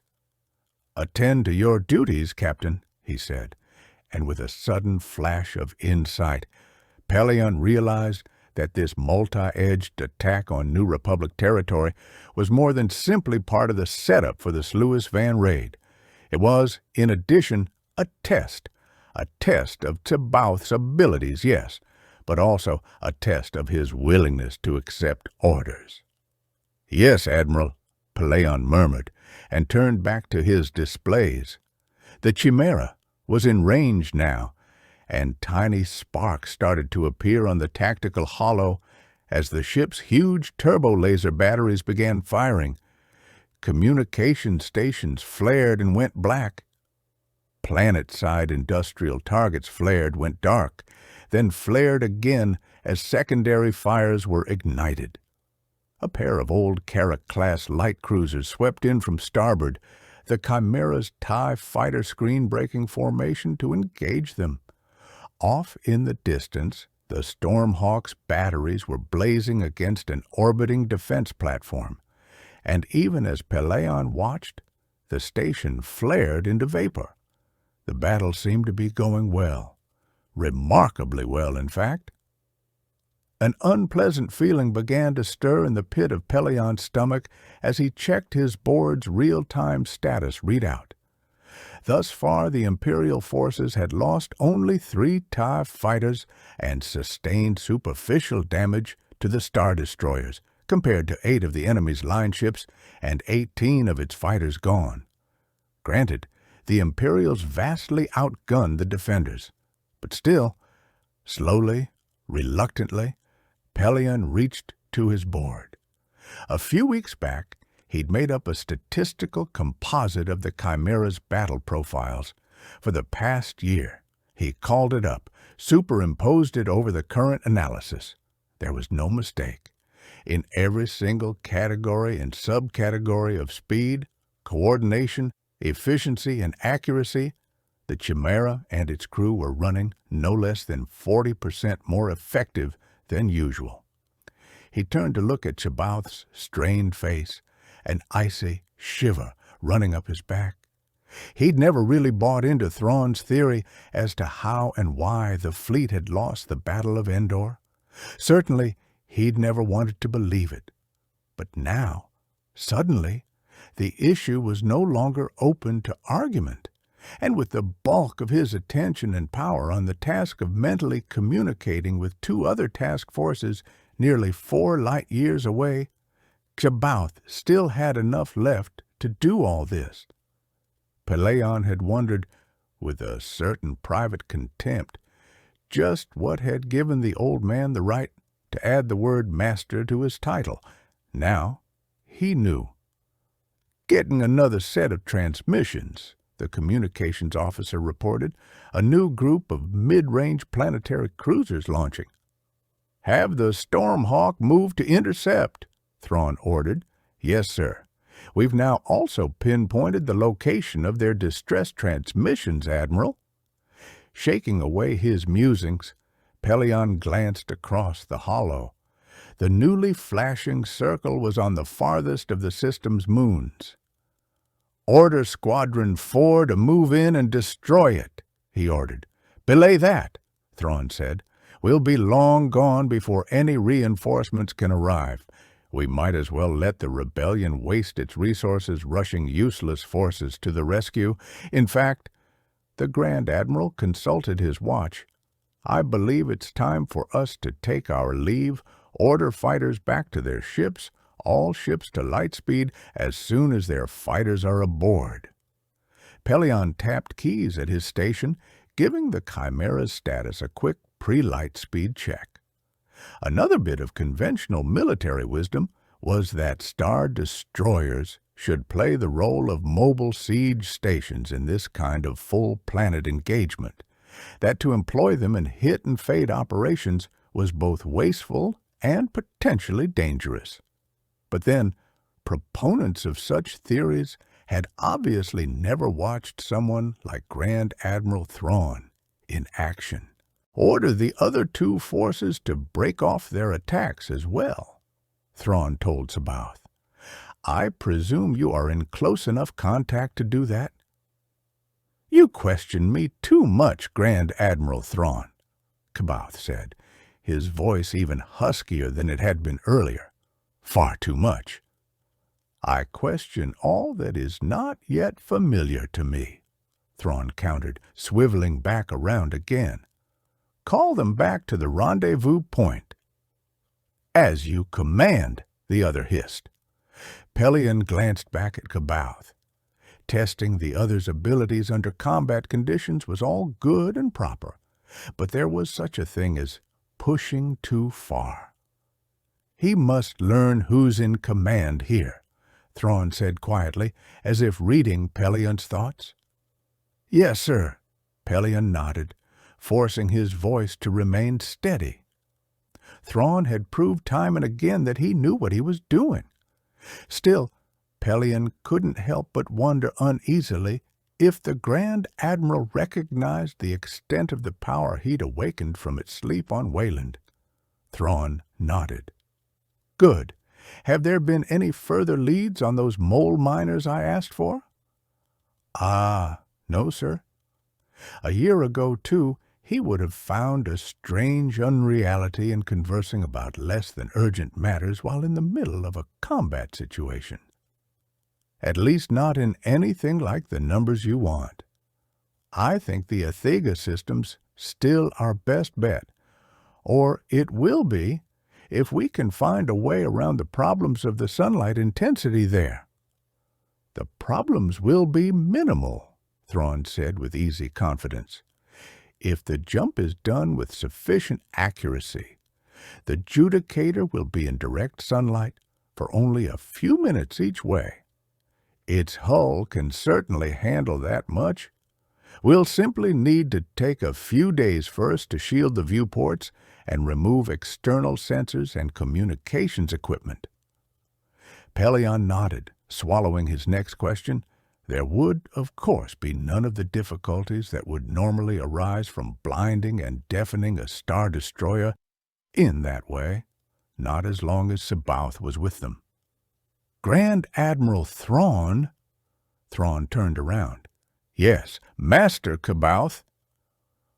"Attend to your duties, Captain," he said, and with a sudden flash of insight, Pelion realized that this multi-edged attack on New Republic territory was more than simply part of the setup for the Sluis Van raid. It was, in addition, a test of C'baoth's abilities, yes, but also a test of his willingness to accept orders. "Yes, Admiral," Pelion murmured, and turned back to his displays. The Chimera was in range now, and tiny sparks started to appear on the tactical holo as the ship's huge turbo-laser batteries began firing. Communication stations flared and went black. Planet-side industrial targets flared, went dark, then flared again as secondary fires were ignited. A pair of old Carrack-class light cruisers swept in from starboard, the Chimera's TIE fighter screen breaking formation to engage them. Off in the distance, the Stormhawk's batteries were blazing against an orbiting defense platform, and even as Pelion watched, the station flared into vapor. The battle seemed to be going well. Remarkably well, in fact. An unpleasant feeling began to stir in the pit of Pelion's stomach as he checked his board's real-time status readout. Thus far, the Imperial forces had lost only 3 TIE fighters and sustained superficial damage to the Star Destroyers, compared to 8 of the enemy's line ships and 18 of its fighters gone. Granted, the Imperials vastly outgunned the defenders, but still, slowly, reluctantly, Pelion reached to his board. A few weeks back, he'd made up a statistical composite of the Chimera's battle profiles. For the past year, he called it up, superimposed it over the current analysis. There was no mistake. In every single category and subcategory of speed, coordination, efficiency, and accuracy, the Chimera and its crew were running no less than 40% more effective than usual. He turned to look at C'baoth's strained face, an icy shiver running up his back. He'd never really bought into Thrawn's theory as to how and why the fleet had lost the Battle of Endor. Certainly, he'd never wanted to believe it. But now, suddenly, the issue was no longer open to argument, and with the bulk of his attention and power on the task of mentally communicating with 2 other task forces nearly 4 light-years away, C'baoth still had enough left to do all this. Pelion had wondered, with a certain private contempt, just what had given the old man the right to add the word master to his title. Now he knew. "Getting another set of transmissions," the communications officer reported. "A new group of mid-range planetary cruisers launching." "Have the Stormhawk move to intercept," Thrawn ordered. "Yes, sir. We've now also pinpointed the location of their distress transmissions, Admiral." Shaking away his musings, Pelion glanced across the holo. The newly flashing circle was on the farthest of the system's moons. "Order Squadron 4 to move in and destroy it," he ordered. "Belay that," Thrawn said. "We'll be long gone before any reinforcements can arrive. We might as well let the rebellion waste its resources rushing useless forces to the rescue. In fact," the Grand Admiral consulted his watch, "I believe it's time for us to take our leave, order fighters back to their ships, all ships to light speed as soon as their fighters are aboard." Pelion tapped keys at his station, giving the Chimera's status a quick pre-light speed check. Another bit of conventional military wisdom was that Star Destroyers should play the role of mobile siege stations in this kind of full-planet engagement, that to employ them in hit-and-fade operations was both wasteful and potentially dangerous. But then, proponents of such theories had obviously never watched someone like Grand Admiral Thrawn in action. "Order the other 2 forces to break off their attacks as well," Thrawn told C'baoth. "I presume you are in close enough contact to do that?" "You question me too much, Grand Admiral Thrawn," C'baoth said, his voice even huskier than it had been earlier. "Far too much." "I question all that is not yet familiar to me," Thrawn countered, swiveling back around again. "Call them back to the rendezvous point." "As you command," the other hissed. Pellaeon glanced back at C'baoth. Testing the other's abilities under combat conditions was all good and proper, but there was such a thing as pushing too far. "He must learn who's in command here," Thrawn said quietly, as if reading Pellaeon's thoughts. "Yes, sir," Pellaeon nodded, forcing his voice to remain steady. Thrawn had proved time and again that he knew what he was doing. Still, Pellaeon couldn't help but wonder uneasily if the Grand Admiral recognized the extent of the power he'd awakened from its sleep on Wayland. Thrawn nodded. "Good. Have there been any further leads on those mole miners I asked for?" No, sir. A year ago, too, he would have found a strange unreality in conversing about less than urgent matters while in the middle of a combat situation. At least not in anything like the numbers you want. I think the Athega system's still our best bet, or it will be if we can find a way around the problems of the sunlight intensity there. The problems will be minimal, Thrawn said with easy confidence. If the jump is done with sufficient accuracy, the Judicator will be in direct sunlight for only a few minutes each way. Its hull can certainly handle that much. We'll simply need to take a few days first to shield the viewports and remove external sensors and communications equipment. Pellaeon nodded, swallowing his next question. There would, of course, be none of the difficulties that would normally arise from blinding and deafening a Star Destroyer in that way, not as long as C'baoth was with them. Grand Admiral Thrawn? Thrawn turned around. Yes, Master C'baoth.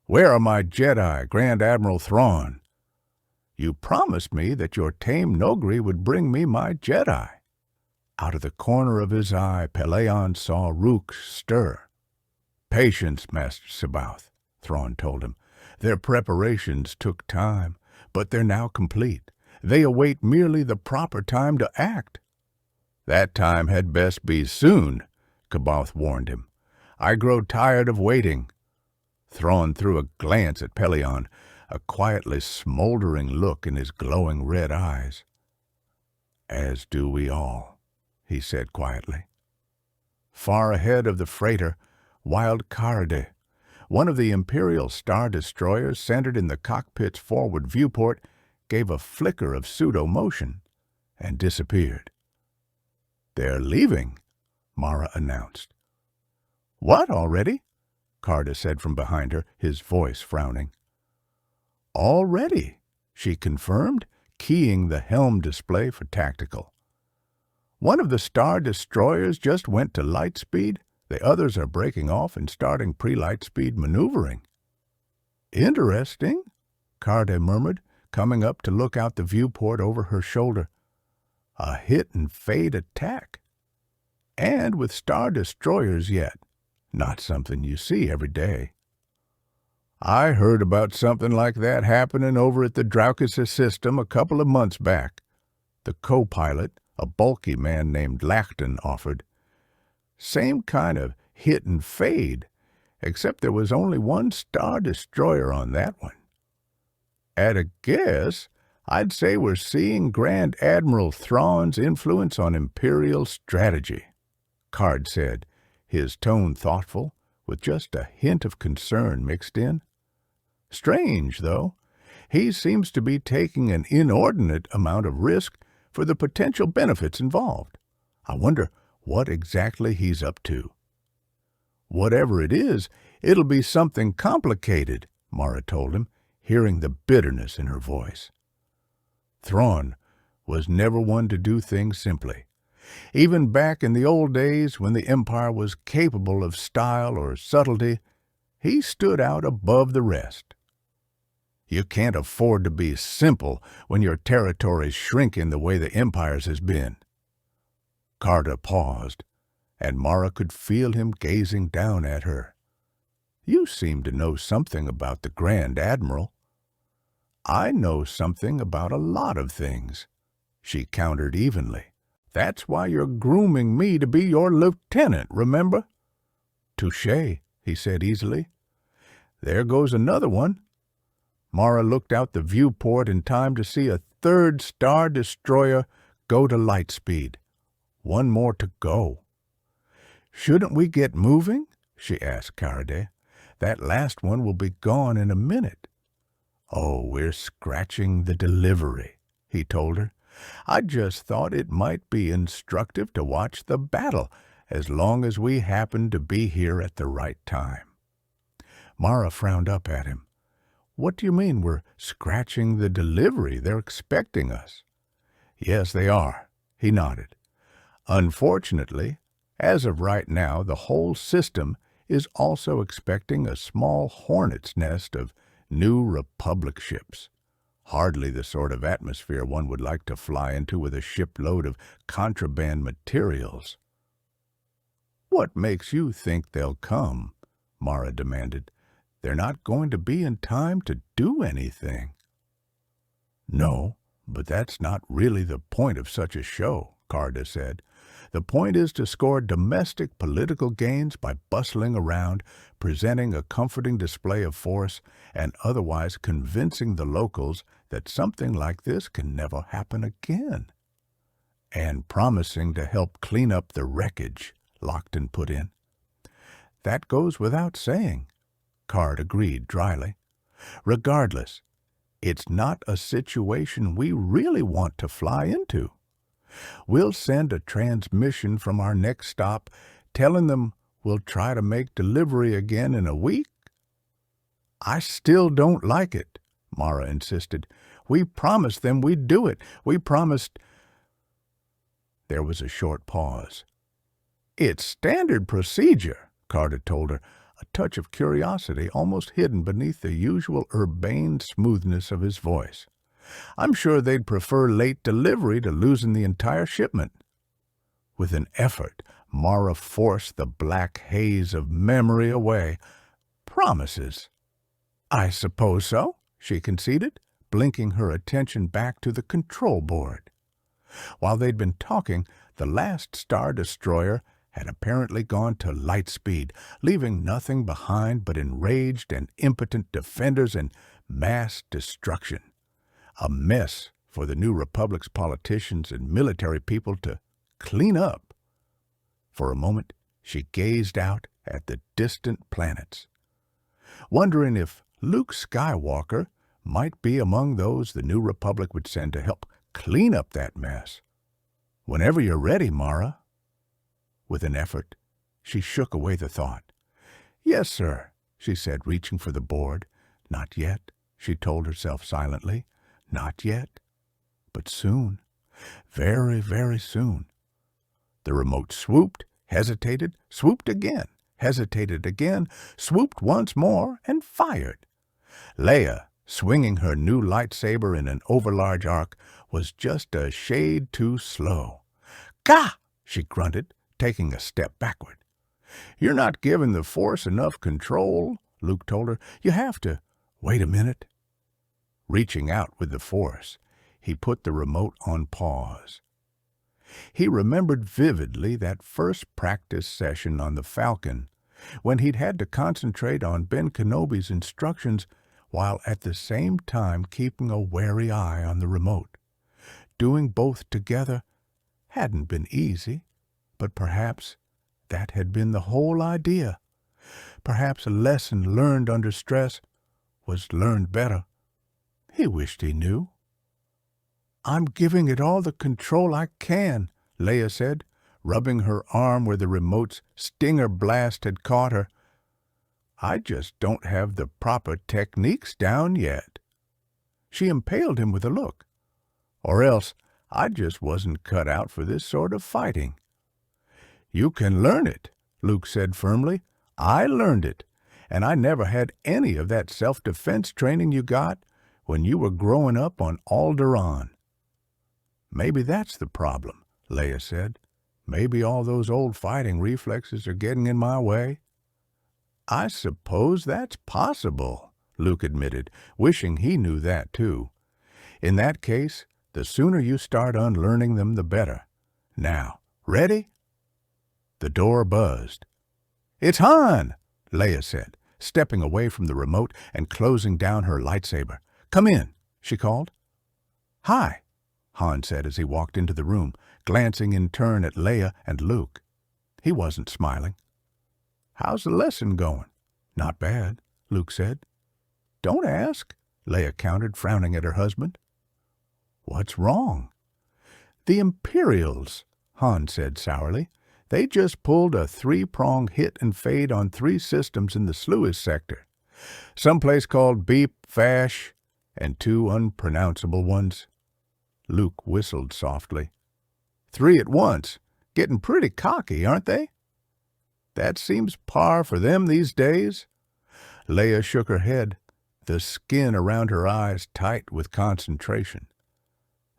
Where are my Jedi, Grand Admiral Thrawn? You promised me that your tame Nogri would bring me my Jedi. Out of the corner of his eye, Pellaeon saw Rook stir. Patience, Master C'baoth, Thrawn told him. Their preparations took time, but they're now complete. They await merely the proper time to act. That time had best be soon, C'baoth warned him. I grow tired of waiting. Thrawn threw a glance at Pellaeon, a quietly smoldering look in his glowing red eyes. As do we all, he said quietly. Far ahead of the freighter, Wild Carde, one of the Imperial Star Destroyers centered in the cockpit's forward viewport, gave a flicker of pseudo-motion and disappeared. They're leaving, Mara announced. What, already? Carde said from behind her, his voice frowning. Already, she confirmed, keying the helm display for tactical. One of the Star Destroyers just went to light speed. The others are breaking off and starting pre-light speed maneuvering. Interesting, Carde murmured, coming up to look out the viewport over her shoulder. A hit-and-fade attack. And with Star Destroyers yet. Not something you see every day. I heard about something like that happening over at the Draukisa system a couple of months back. The co-pilot, a bulky man named Lachton, offered. Same kind of hit and fade, except there was only one Star Destroyer on that one. At a guess, I'd say we're seeing Grand Admiral Thrawn's influence on Imperial strategy, Card said, his tone thoughtful, with just a hint of concern mixed in. Strange, though. He seems to be taking an inordinate amount of risk for the potential benefits involved. I wonder what exactly he's up to. Whatever it is, it'll be something complicated, Mara told him, hearing the bitterness in her voice. Thrawn was never one to do things simply. Even back in the old days when the Empire was capable of style or subtlety, he stood out above the rest. You can't afford to be simple when your territory's shrinking the way the Empire's has been. Carter paused, and Mara could feel him gazing down at her. You seem to know something about the Grand Admiral. I know something about a lot of things, she countered evenly. That's why you're grooming me to be your lieutenant, remember? Touché, he said easily. There goes another one. Mara looked out the viewport in time to see a third Star Destroyer go to light speed. One more to go. Shouldn't we get moving? She asked Carade. That last one will be gone in a minute. Oh, we're scratching the delivery, he told her. I just thought it might be instructive to watch the battle as long as we happen to be here at the right time. Mara frowned up at him. What do you mean we're scratching the delivery? They're expecting us. Yes, they are, he nodded. Unfortunately, as of right now, the whole system is also expecting a small hornet's nest of New Republic ships. Hardly the sort of atmosphere one would like to fly into with a shipload of contraband materials. What makes you think they'll come? Mara demanded. They're not going to be in time to do anything. No, but that's not really the point of such a show, Carter said. The point is to score domestic political gains by bustling around, presenting a comforting display of force, and otherwise convincing the locals that something like this can never happen again. And promising to help clean up the wreckage, Lockton put in. That goes without saying, Card agreed dryly. Regardless, it's not a situation we really want to fly into. We'll send a transmission from our next stop telling them we'll try to make delivery again in a week. I still don't like it, Mara insisted. We promised them we'd do it. We promised... There was a short pause. It's standard procedure, Carter told her, a touch of curiosity almost hidden beneath the usual urbane smoothness of his voice. I'm sure they'd prefer late delivery to losing the entire shipment. With an effort, Mara forced the black haze of memory away. Promises. I suppose so, she conceded, blinking her attention back to the control board. While they'd been talking, the last Star Destroyer had apparently gone to light speed, leaving nothing behind but enraged and impotent defenders and mass destruction. A mess for the New Republic's politicians and military people to clean up. For a moment, she gazed out at the distant planets, wondering if Luke Skywalker might be among those the New Republic would send to help clean up that mess. Whenever you're ready, Mara. With an effort, she shook away the thought. Yes, sir, she said, reaching for the board. Not yet, she told herself silently. Not yet, but soon. Very, very soon. The remote swooped, hesitated, swooped again, hesitated again, swooped once more, and fired. Leia, swinging her new lightsaber in an overlarge arc, was just a shade too slow. Gah! She grunted, taking a step backward. You're not giving the Force enough control, Luke told her. You have to. Wait a minute. Reaching out with the Force, he put the remote on pause. He remembered vividly that first practice session on the Falcon, when he'd had to concentrate on Ben Kenobi's instructions while at the same time keeping a wary eye on the remote. Doing both together hadn't been easy, but perhaps that had been the whole idea. Perhaps a lesson learned under stress was learned better. He wished he knew. I'm giving it all the control I can, Leia said, rubbing her arm where the remote's stinger blast had caught her. I just don't have the proper techniques down yet. She impaled him with a look. Or else I just wasn't cut out for this sort of fighting." "You can learn it," Luke said firmly. "I learned it, and I never had any of that self-defense training you got when you were growing up on Alderaan." "Maybe that's the problem," Leia said. "Maybe all those old fighting reflexes are getting in my way." "I suppose that's possible," Luke admitted, wishing he knew that too. "In that case, the sooner you start unlearning them, the better. Now, ready?" The door buzzed. "It's Han," Leia said, stepping away from the remote and closing down her lightsaber. "Come in," she called. "Hi," Han said as he walked into the room, glancing in turn at Leia and Luke. He wasn't smiling. "How's the lesson going?" "Not bad," Luke said. "Don't ask," Leia countered, frowning at her husband. "What's wrong?" "The Imperials," Han said sourly. "They just pulled a 3-prong hit and fade on 3 systems in the Sluice sector. Someplace called Beep Fash, and 2 unpronounceable ones." Luke whistled softly. "3 at once. Getting pretty cocky, aren't they?" "That seems par for them these days." Leia shook her head, the skin around her eyes tight with concentration.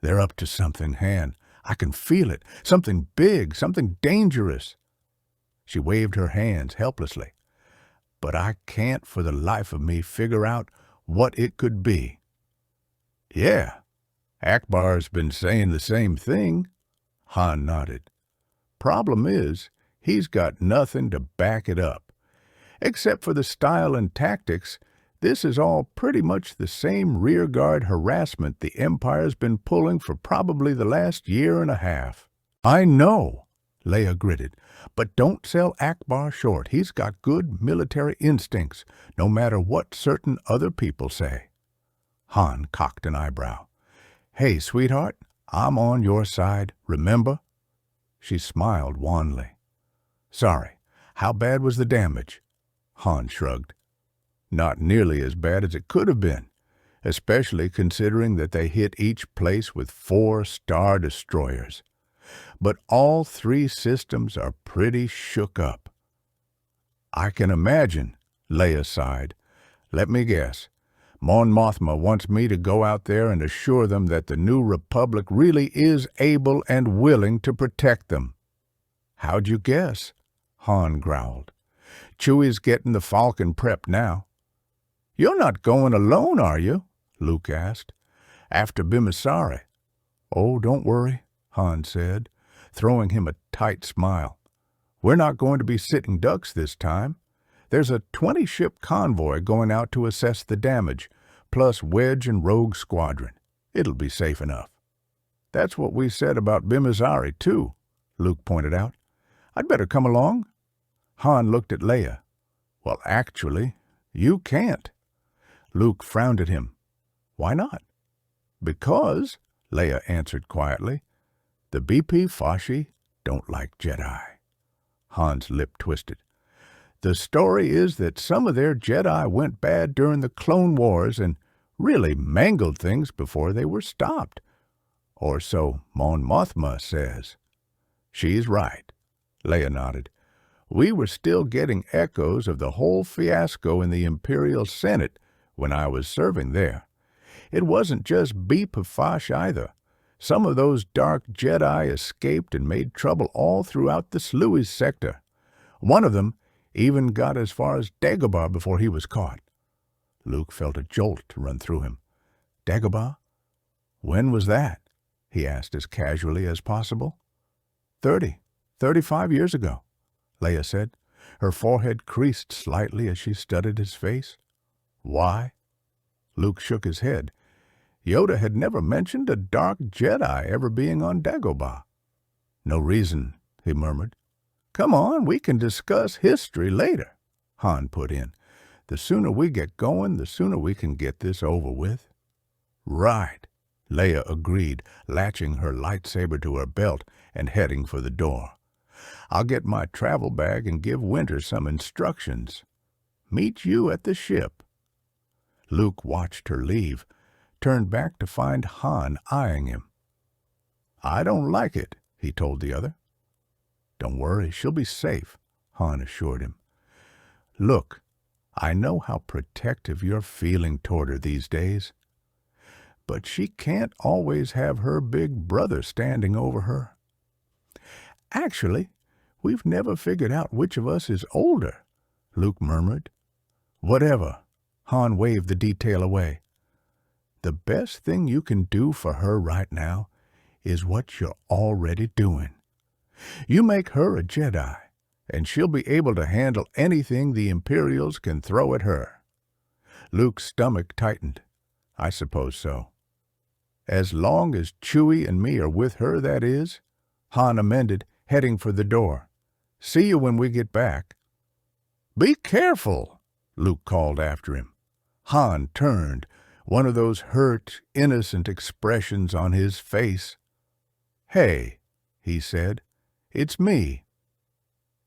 "They're up to something, Han. I can feel it. Something big, something dangerous." She waved her hands helplessly. "But I can't for the life of me figure out what it could be." "Yeah, Akbar's been saying the same thing." Han nodded. "Problem is, he's got nothing to back it up. Except for the style and tactics, this is all pretty much the same rearguard harassment the Empire's been pulling for probably the last year and a half." "I know," Leia gritted, "but don't sell Akbar short. He's got good military instincts, no matter what certain other people say." Han cocked an eyebrow. "Hey, sweetheart, I'm on your side, remember?" She smiled wanly. "Sorry, how bad was the damage?" Han shrugged. "Not nearly as bad as it could have been, especially considering that they hit each place with 4 Star Destroyers. But all 3 systems are pretty shook up." "I can imagine," Leia sighed. "Let me guess. Mon Mothma wants me to go out there and assure them that the New Republic really is able and willing to protect them." "How'd you guess?" Han growled. "Chewie's getting the Falcon prepped now." "You're not going alone, are you?" Luke asked. "After Bimisari." "Oh, don't worry," Han said, throwing him a tight smile. "We're not going to be sitting ducks this time. There's a 20-ship convoy going out to assess the damage, plus Wedge and Rogue Squadron. It'll be safe enough." "That's what we said about Bimisari, too," Luke pointed out. "I'd better come along?" Han looked at Leia. "Well, actually, you can't." Luke frowned at him. "Why not?" "Because," Leia answered quietly, "the BP Fashi don't like Jedi." Han's lip twisted. "The story is that some of their Jedi went bad during the Clone Wars and really mangled things before they were stopped. Or so Mon Mothma says." "She's right," Leia nodded. "We were still getting echoes of the whole fiasco in the Imperial Senate when I was serving there. It wasn't just Beep of Fosh either. Some of those dark Jedi escaped and made trouble all throughout the Sluice sector. One of them even got as far as Dagobah before he was caught." Luke felt a jolt to run through him. "Dagobah? When was that?" he asked as casually as possible. 35 years ago," Leia said. Her forehead creased slightly as she studied his face. "Why?" Luke shook his head. Yoda had never mentioned a dark Jedi ever being on Dagobah. "No reason," he murmured. "Come on, we can discuss history later," Han put in. "The sooner we get going, the sooner we can get this over with." "Right," Leia agreed, latching her lightsaber to her belt and heading for the door. "I'll get my travel bag and give Winter some instructions. Meet you at the ship." Luke watched her leave, turned back to find Han eyeing him. I don't like it, he told the other. Don't worry, she'll be safe, Han assured him. Look, I know how protective you're feeling toward her these days, but she can't always have her big brother standing over her. Actually, we've never figured out which of us is older, Luke murmured. Whatever, Han waved the detail away. The best thing you can do for her right now is what you're already doing. You make her a Jedi, and she'll be able to handle anything the Imperials can throw at her. Luke's stomach tightened. I suppose so. As long as Chewie and me are with her, that is, Han amended, heading for the door. See you when we get back. Be careful, Luke called after him. Han turned, one of those hurt, innocent expressions on his face. Hey, he said, it's me.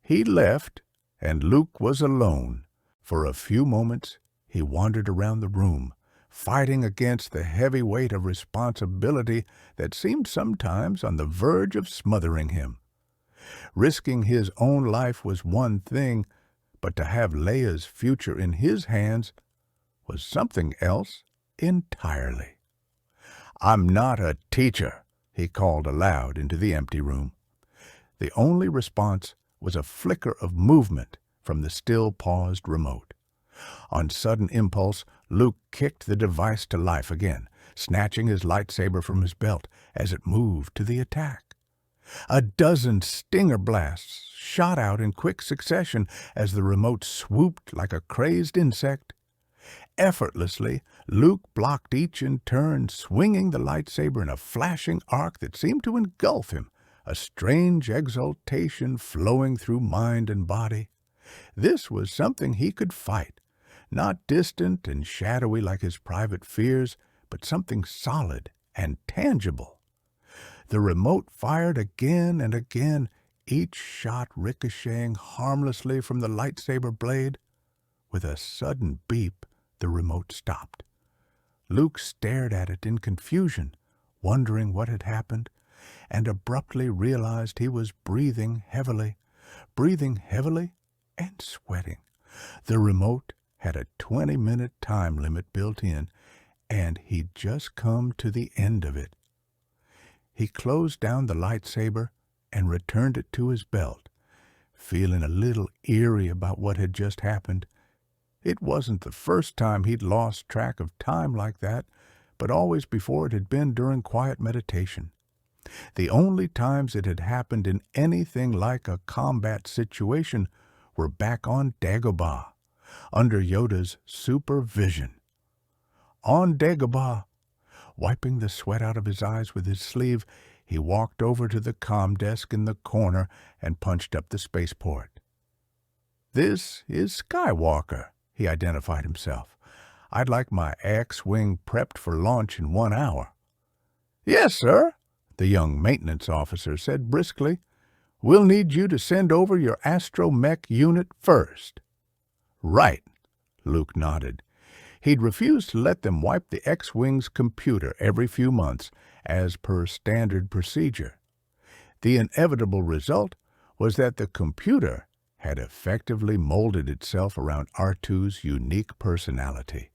He left, and Luke was alone. For a few moments, he wandered around the room, fighting against the heavy weight of responsibility that seemed sometimes on the verge of smothering him. Risking his own life was one thing, but to have Leia's future in his hands was something else entirely. I'm not a teacher, he called aloud into the empty room. The only response was a flicker of movement from the still-paused remote. On sudden impulse, Luke kicked the device to life again, snatching his lightsaber from his belt as it moved to the attack. A dozen stinger blasts shot out in quick succession as the remote swooped like a crazed insect. Effortlessly, Luke blocked each in turn, swinging the lightsaber in a flashing arc that seemed to engulf him, a strange exultation flowing through mind and body. This was something he could fight, not distant and shadowy like his private fears, but something solid and tangible. The remote fired again and again, each shot ricocheting harmlessly from the lightsaber blade. With a sudden beep, the remote stopped. Luke stared at it in confusion, wondering what had happened, and abruptly realized he was breathing heavily and sweating. The remote had a 20-minute time limit built in, and he'd just come to the end of it. He closed down the lightsaber and returned it to his belt, feeling a little eerie about what had just happened. It wasn't the first time he'd lost track of time like that, but always before it had been during quiet meditation. The only times it had happened in anything like a combat situation were back on Dagobah, under Yoda's supervision. On Dagobah, wiping the sweat out of his eyes with his sleeve, he walked over to the comm desk in the corner and punched up the spaceport. This is Skywalker, he identified himself. I'd like my X-Wing prepped for launch in 1 hour. Yes, sir, the young maintenance officer said briskly. We'll need you to send over your astromech unit first. Right, Luke nodded. He'd refused to let them wipe the X-Wing's computer every few months, as per standard procedure. The inevitable result was that the computer had effectively molded itself around R2's unique personality,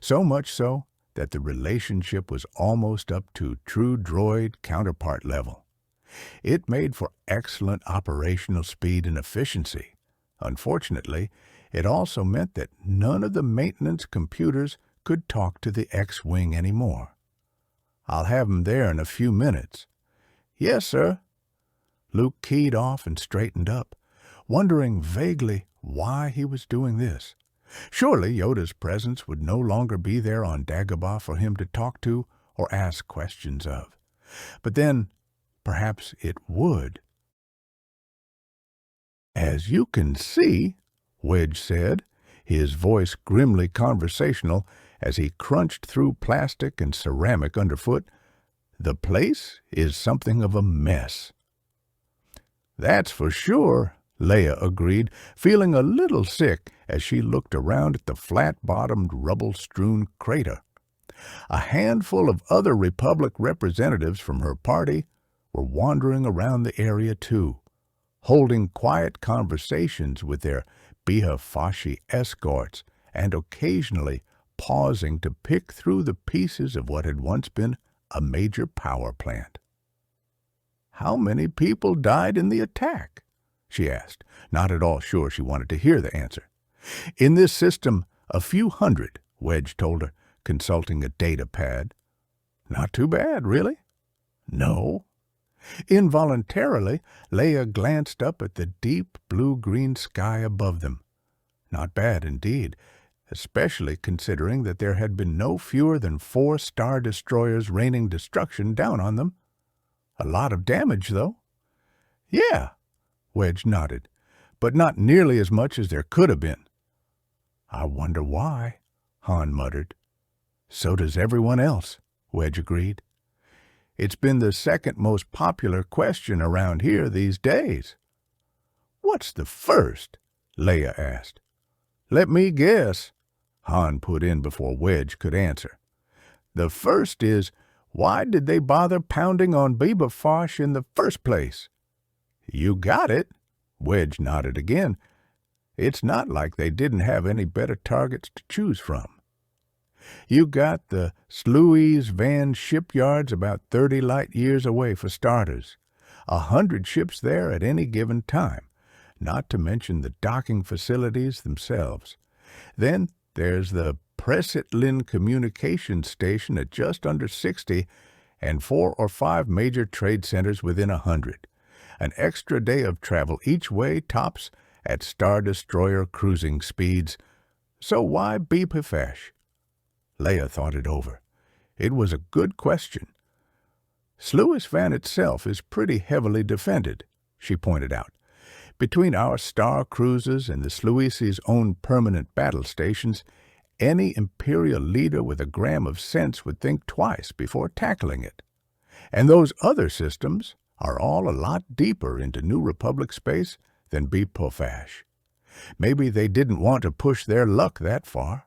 so much so that the relationship was almost up to true droid counterpart level. It made for excellent operational speed and efficiency. Unfortunately, it also meant that none of the maintenance computers could talk to the X-Wing anymore. I'll have him there in a few minutes. Yes, sir. Luke keyed off and straightened up, wondering vaguely why he was doing this. Surely Yoda's presence would no longer be there on Dagobah for him to talk to or ask questions of. But then, perhaps it would. As you can see, Wedge said, his voice grimly conversational as he crunched through plastic and ceramic underfoot, the place is something of a mess. That's for sure, Leia agreed, feeling a little sick as she looked around at the flat-bottomed, rubble-strewn crater. A handful of other Republic representatives from her party were wandering around the area too, holding quiet conversations with their Bihafashi escorts and occasionally pausing to pick through the pieces of what had once been a major power plant. "How many people died in the attack?" she asked, not at all sure she wanted to hear the answer. "In this system, a few hundred," Wedge told her, consulting a data pad. "Not too bad, really." "No." Involuntarily, Leia glanced up at the deep blue-green sky above them. Not bad indeed, especially considering that there had been no fewer than 4 Star Destroyers raining destruction down on them. A lot of damage, though. "Yeah," Wedge nodded, "but not nearly as much as there could have been." "I wonder why," Han muttered. "So does everyone else," Wedge agreed. "It's been the second most popular question around here these days." "What's the first?" Leia asked. "Let me guess," Han put in before Wedge could answer. "The first is, why did they bother pounding on Bibafosh in the first place?" "You got it," Wedge nodded again. "It's not like they didn't have any better targets to choose from. You got the Sluice Van shipyards about 30 light-years away for starters. 100 ships there at any given time, not to mention the docking facilities themselves. Then there's the Presitlin Communications Station at just under 60, and 4 or 5 major trade centers within 100. An extra day of travel each way tops at Star Destroyer cruising speeds. So why Bibafosh?" Leia thought it over. It was a good question. "Sluice Van itself is pretty heavily defended," she pointed out. "Between our star cruisers and the Sluice's own permanent battle stations, any Imperial leader with a gram of sense would think twice before tackling it. And those other systems are all a lot deeper into New Republic space than Bibafosh. Maybe they didn't want to push their luck that far.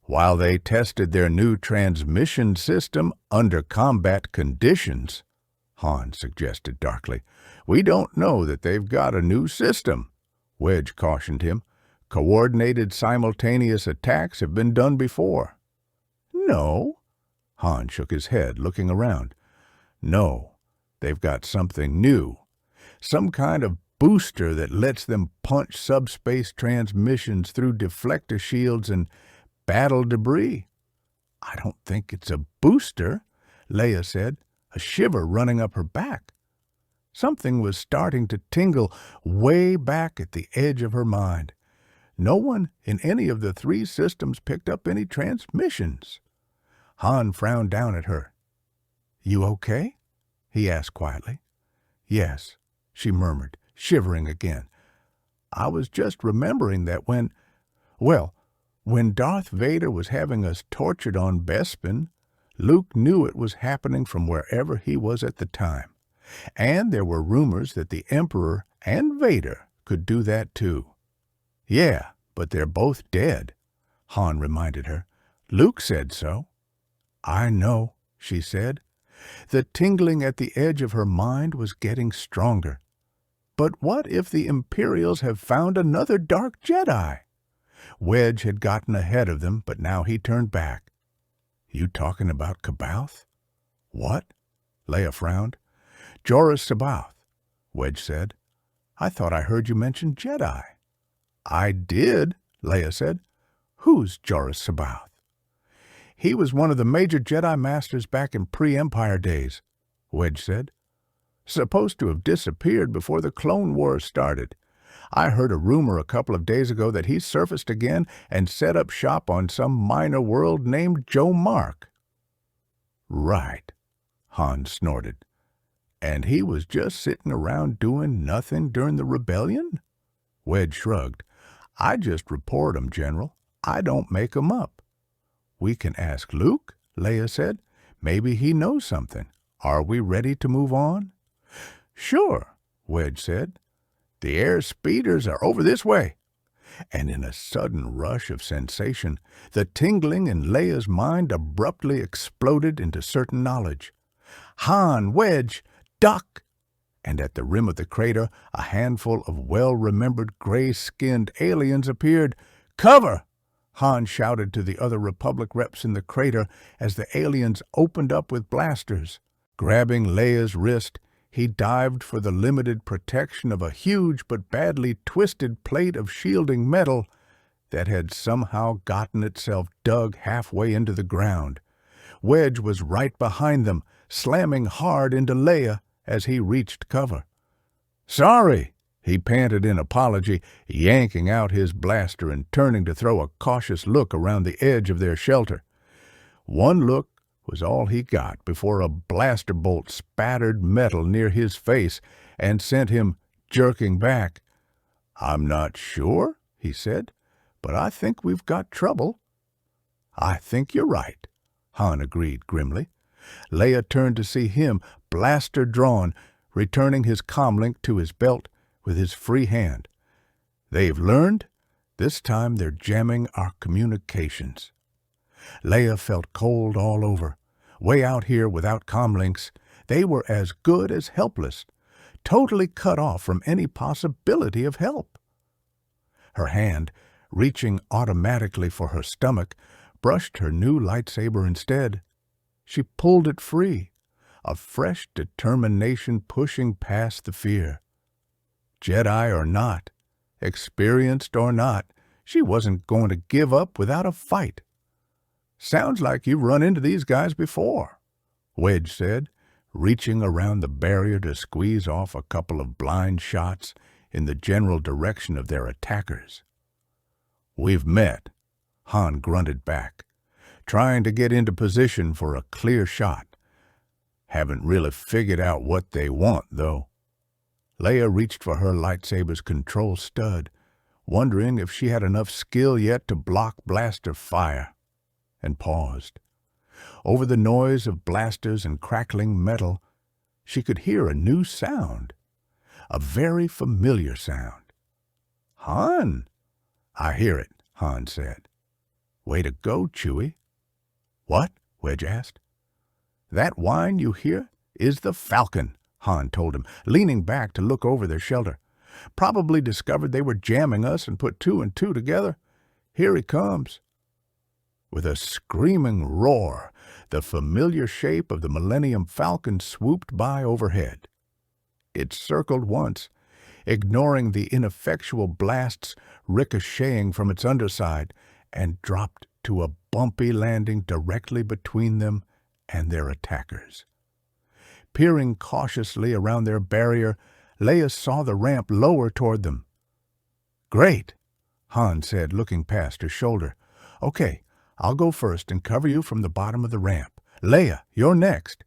While they tested their new transmission system under combat conditions," Han suggested darkly. "We don't know that they've got a new system," Wedge cautioned him. "Coordinated simultaneous attacks have been done before." "No." Han shook his head, looking around. "No, they've got something new. Some kind of booster that lets them punch subspace transmissions through deflector shields and battle debris." "I don't think it's a booster," Leia said, a shiver running up her back. Something was starting to tingle way back at the edge of her mind. No one in any of the 3 systems picked up any transmissions. Han frowned down at her. "You okay?" he asked quietly. "Yes," she murmured, shivering again. "I was just remembering that when Darth Vader was having us tortured on Bespin, Luke knew it was happening from wherever he was at the time. And there were rumors that the Emperor and Vader could do that too." "Yeah, but they're both dead," Han reminded her. "Luke said so." "I know," she said. The tingling at the edge of her mind was getting stronger. But what if the Imperials have found another Dark Jedi? Wedge had gotten ahead of them, but now he turned back. "You talking about C'baoth?" "What?" Leia frowned. "Joruus C'baoth," Wedge said. "I thought I heard you mention Jedi." "I did," Leia said. "Who's Joruus C'baoth?" "He was one of the major Jedi Masters back in pre-Empire days," Wedge said. "Supposed to have disappeared before the Clone Wars started. I heard a rumor a couple of days ago that he surfaced again and set up shop on some minor world named Joe Mark." "Right," Han snorted. "And he was just sitting around doing nothing during the rebellion?" Wedge shrugged. "I just report 'em, General. I don't make 'em up." "We can ask Luke," Leia said. "Maybe he knows something. Are we ready to move on?" "Sure," Wedge said. "The air speeders are over this way." And in a sudden rush of sensation, the tingling in Leia's mind abruptly exploded into certain knowledge. "Han, Wedge, Duck! And at the rim of the crater, a handful of well-remembered gray-skinned aliens appeared. "Cover!" Han shouted to the other Republic reps in the crater as the aliens opened up with blasters. Grabbing Leia's wrist, he dived for the limited protection of a huge but badly twisted plate of shielding metal that had somehow gotten itself dug halfway into the ground. Wedge was right behind them, slamming hard into Leia as he reached cover. "Sorry," he panted in apology, yanking out his blaster and turning to throw a cautious look around the edge of their shelter. One look was all he got before a blaster bolt spattered metal near his face and sent him jerking back. "I'm not sure," he said, "but I think we've got trouble." "I think you're right," Han agreed grimly. Leia turned to see him, blaster drawn, returning his comlink to his belt with his free hand. "They've learned. This time they're jamming our communications." Leia felt cold all over. Way out here without comlinks, they were as good as helpless, totally cut off from any possibility of help. Her hand, reaching automatically for her stomach, brushed her new lightsaber instead. She pulled it free, a fresh determination pushing past the fear. Jedi or not, experienced or not, she wasn't going to give up without a fight. "Sounds like you've run into these guys before," Wedge said, reaching around the barrier to squeeze off a couple of blind shots in the general direction of their attackers. "We've met," Han grunted back, trying to get into position for a clear shot. "Haven't really figured out what they want, though." Leia reached for her lightsaber's control stud, wondering if she had enough skill yet to block blaster fire, and paused. Over the noise of blasters and crackling metal, she could hear a new sound, a very familiar sound. "Han!" "I hear it," Han said. "Way to go, Chewie." "What?" Wedge asked. "That whine you hear is the Falcon," Han told him, leaning back to look over their shelter. "Probably discovered they were jamming us and put 2 and 2 together. Here he comes." With a screaming roar, the familiar shape of the Millennium Falcon swooped by overhead. It circled once, ignoring the ineffectual blasts ricocheting from its underside, and dropped to a bumpy landing directly between them and their attackers. Peering cautiously around their barrier, Leia saw the ramp lower toward them. "Great," Han said, looking past her shoulder. "Okay, I'll go first and cover you from the bottom of the ramp. Leia, you're next.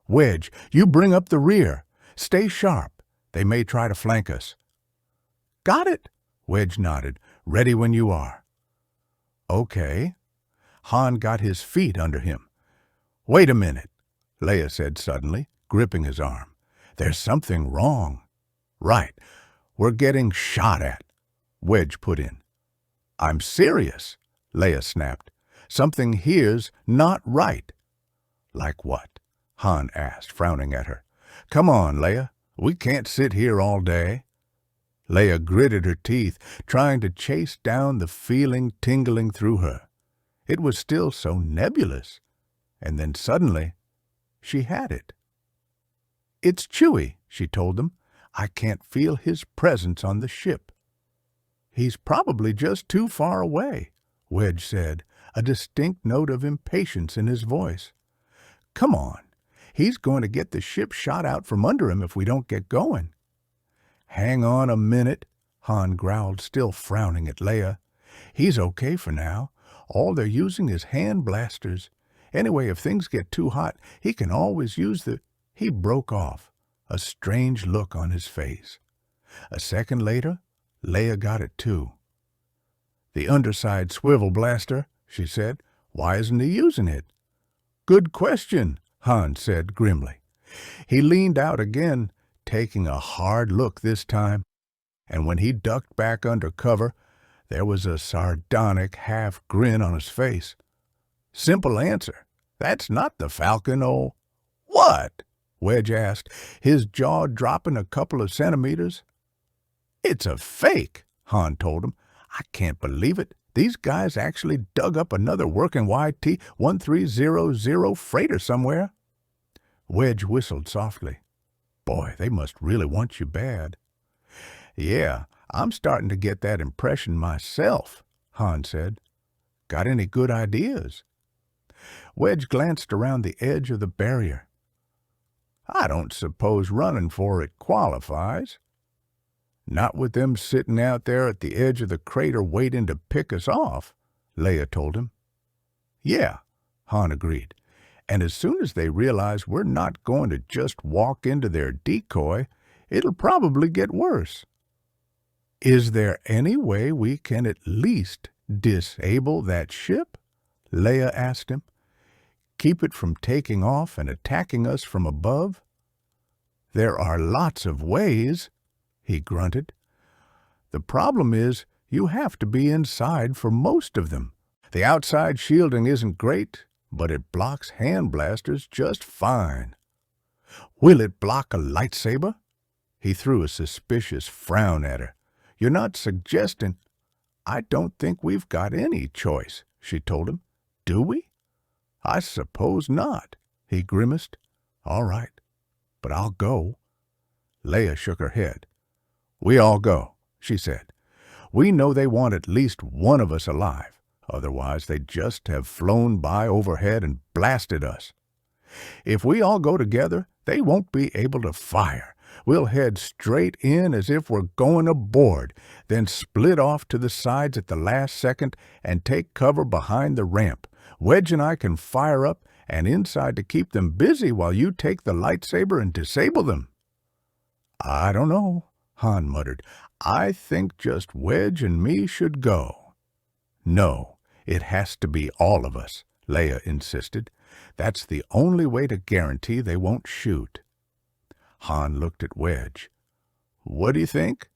Wedge, you bring up the rear. Stay sharp. They may try to flank us." "Got it," Wedge nodded. "Ready when you are." "Okay." Han got his feet under him. "Wait a minute," Leia said suddenly, gripping his arm. "There's something wrong." "Right. We're getting shot at," Wedge put in. "I'm serious," Leia snapped. "Something here's not right." "Like what?" Han asked, frowning at her. "Come on, Leia. We can't sit here all day." Leia gritted her teeth, trying to chase down the feeling tingling through her. It was still so nebulous. And then suddenly, she had it. "It's Chewie," she told them. "I can't feel his presence on the ship." "He's probably just too far away," Wedge said, a distinct note of impatience in his voice. "Come on. He's going to get the ship shot out from under him if we don't get going." "Hang on a minute," Han growled, still frowning at Leia. "He's okay for now. All they're using is hand blasters. Anyway, if things get too hot, he can always use the—" He broke off, a strange look on his face. A second later, Leia got it too. "The underside swivel blaster," she said. "Why isn't he using it?" "Good question," Han said grimly. He leaned out again, taking a hard look this time, and when he ducked back under cover, there was a sardonic half-grin on his face. "Simple answer. That's not the Falcon, oh—" "What?" Wedge asked, his jaw dropping a couple of centimeters. "It's a fake," Han told him. "I can't believe it. These guys actually dug up another working YT-1300 freighter somewhere." Wedge whistled softly. "Boy, they must really want you bad." "Yeah, I'm starting to get that impression myself," Han said. "Got any good ideas?" Wedge glanced around the edge of the barrier. "I don't suppose running for it qualifies." "Not with them sitting out there at the edge of the crater waiting to pick us off," Leia told him. "Yeah," Han agreed. "And as soon as they realize we're not going to just walk into their decoy, it'll probably get worse." "Is there any way we can at least disable that ship?" Leia asked him. "Keep it from taking off and attacking us from above?" "There are lots of ways," he grunted. "The problem is you have to be inside for most of them. The outside shielding isn't great, but it blocks hand blasters just fine." "Will it block a lightsaber?" He threw a suspicious frown at her. "You're not suggesting—" "I don't think we've got any choice," she told him. "Do we?" "I suppose not," he grimaced. "All right, but I'll go." Leia shook her head. "We all go," she said. "We know they want at least one of us alive. Otherwise, they'd just have flown by overhead and blasted us. If we all go together, they won't be able to fire. We'll head straight in as if we're going aboard, then split off to the sides at the last second and take cover behind the ramp. Wedge and I can fire up and inside to keep them busy while you take the lightsaber and disable them." "I don't know," Han muttered. "I think just Wedge and me should go." "No, it has to be all of us," Leia insisted. "That's the only way to guarantee they won't shoot." Han looked at Wedge. "What do you think?"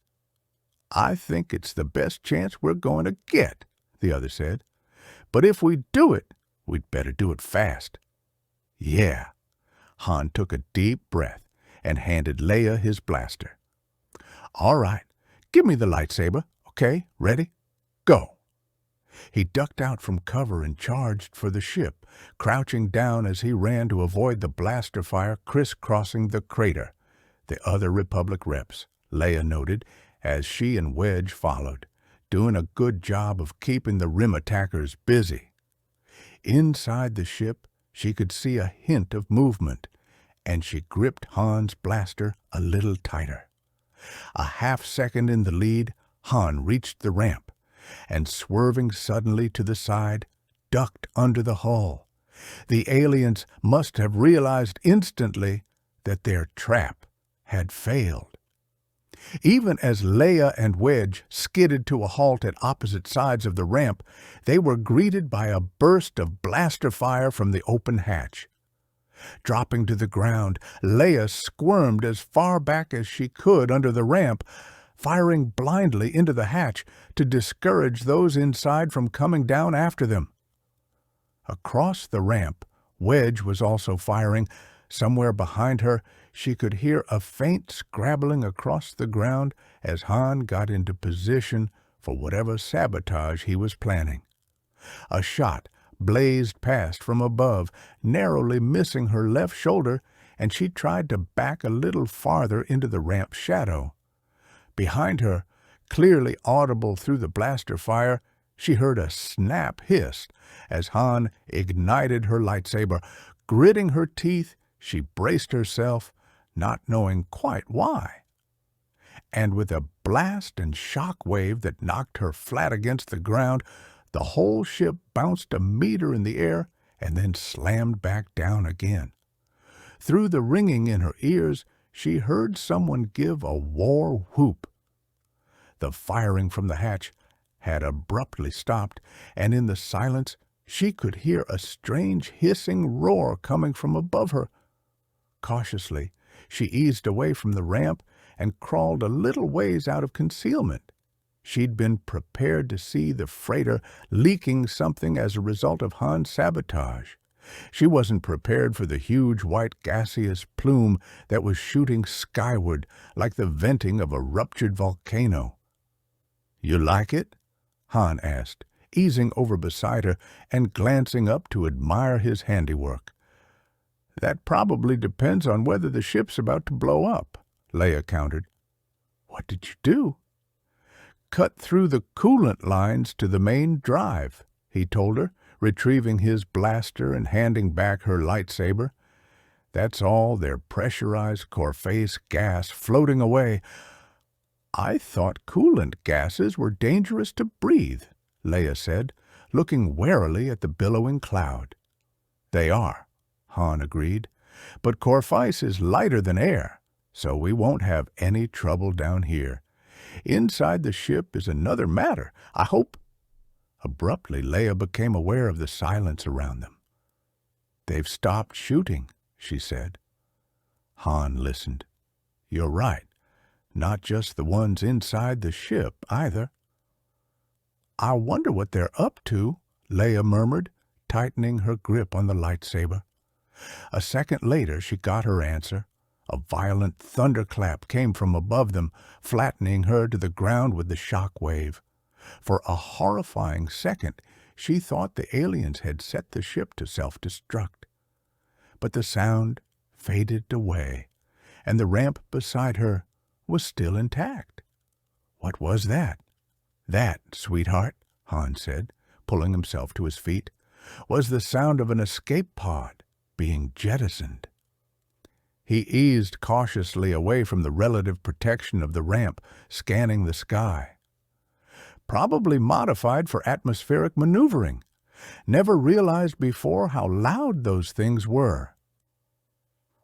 "I think it's the best chance we're going to get," the other said. "But if we do it, we'd better do it fast." "Yeah." Han took a deep breath and handed Leia his blaster. "All right, give me the lightsaber. Okay, ready? Go." He ducked out from cover and charged for the ship, crouching down as he ran to avoid the blaster fire crisscrossing the crater. The other Republic reps, Leia noted, as she and Wedge followed, doing a good job of keeping the rim attackers busy. Inside the ship, she could see a hint of movement, and she gripped Han's blaster a little tighter. A half-second in the lead, Han reached the ramp, and swerving suddenly to the side, ducked under the hull. The aliens must have realized instantly that their trap had failed. Even as Leia and Wedge skidded to a halt at opposite sides of the ramp, they were greeted by a burst of blaster fire from the open hatch. Dropping to the ground, Leia squirmed as far back as she could under the ramp, firing blindly into the hatch to discourage those inside from coming down after them. Across the ramp, Wedge was also firing. Somewhere behind her, she could hear a faint scrabbling across the ground as Han got into position for whatever sabotage he was planning. A shot blazed past from above, narrowly missing her left shoulder, and she tried to back a little farther into the ramp's shadow. Behind her, clearly audible through the blaster fire, she heard a snap hiss as Han ignited her lightsaber. Gritting her teeth, she braced herself, not knowing quite why. And with a blast and shock wave that knocked her flat against the ground, the whole ship bounced a meter in the air and then slammed back down again. Through the ringing in her ears, she heard someone give a war whoop. The firing from the hatch had abruptly stopped, and in the silence she could hear a strange hissing roar coming from above her. Cautiously, she eased away from the ramp and crawled a little ways out of concealment. She'd been prepared to see the freighter leaking something as a result of Han's sabotage. She wasn't prepared for the huge white gaseous plume that was shooting skyward like the venting of a ruptured volcano. "You like it?" Han asked, easing over beside her and glancing up to admire his handiwork. "That probably depends on whether the ship's about to blow up," Leia countered. "What did you do?" "Cut through the coolant lines to the main drive," he told her, retrieving his blaster and handing back her lightsaber. "That's all their pressurized Corphase gas floating away." "I thought coolant gases were dangerous to breathe," Leia said, looking warily at the billowing cloud. "They are," Han agreed, "but Corphase is lighter than air, so we won't have any trouble down here. Inside the ship is another matter. I hope—" Abruptly, Leia became aware of the silence around them. "They've stopped shooting," she said. Han listened. "You're right. Not just the ones inside the ship, either." "I wonder what they're up to," Leia murmured, tightening her grip on the lightsaber. A second later, she got her answer. A violent thunderclap came from above them, flattening her to the ground with the shock wave. For a horrifying second, she thought the aliens had set the ship to self-destruct. But the sound faded away, and the ramp beside her was still intact. What was that? "That, sweetheart," Han said, pulling himself to his feet, "was the sound of an escape pod being jettisoned." He eased cautiously away from the relative protection of the ramp, scanning the sky. "Probably modified for atmospheric maneuvering. Never realized before how loud those things were."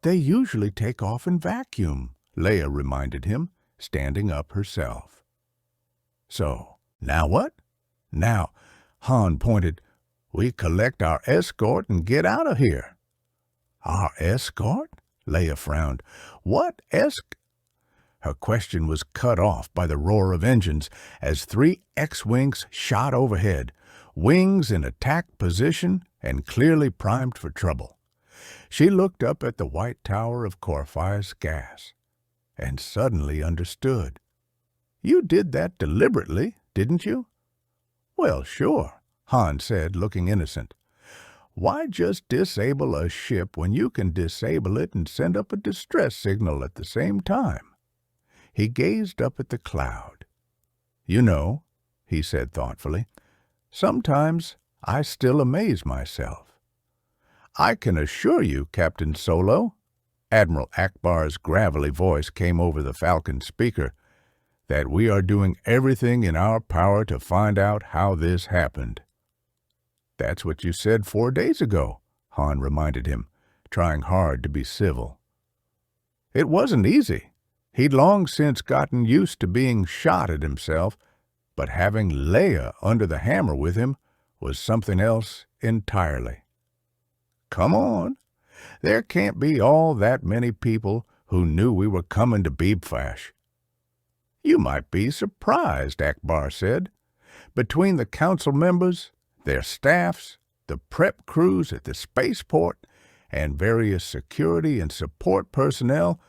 "They usually take off in vacuum," Leia reminded him, standing up herself. "So, now what?" "Now," Han pointed, "we collect our escort and get out of here." "Our escort?" Leia frowned. "What Her question was cut off by the roar of engines as 3 X-Wings shot overhead, wings in attack position and clearly primed for trouble. She looked up at the white tower of Corphase gas and suddenly understood. "You did that deliberately, didn't you?" "Well, sure," Han said, looking innocent. "Why just disable a ship when you can disable it and send up a distress signal at the same time?" He gazed up at the cloud. "You know," he said thoughtfully, "sometimes I still amaze myself." "I can assure you, Captain Solo," Admiral Akbar's gravelly voice came over the Falcon speaker, "that we are doing everything in our power to find out how this happened." "That's what you said 4 days ago," Han reminded him, trying hard to be civil. It wasn't easy. He'd long since gotten used to being shot at himself, but having Leia under the hammer with him was something else entirely. "Come on. There can't be all that many people who knew we were coming to Beebfash." "You might be surprised," Akbar said. "Between the council members, their staffs, the prep crews at the spaceport, and various security and support personnel,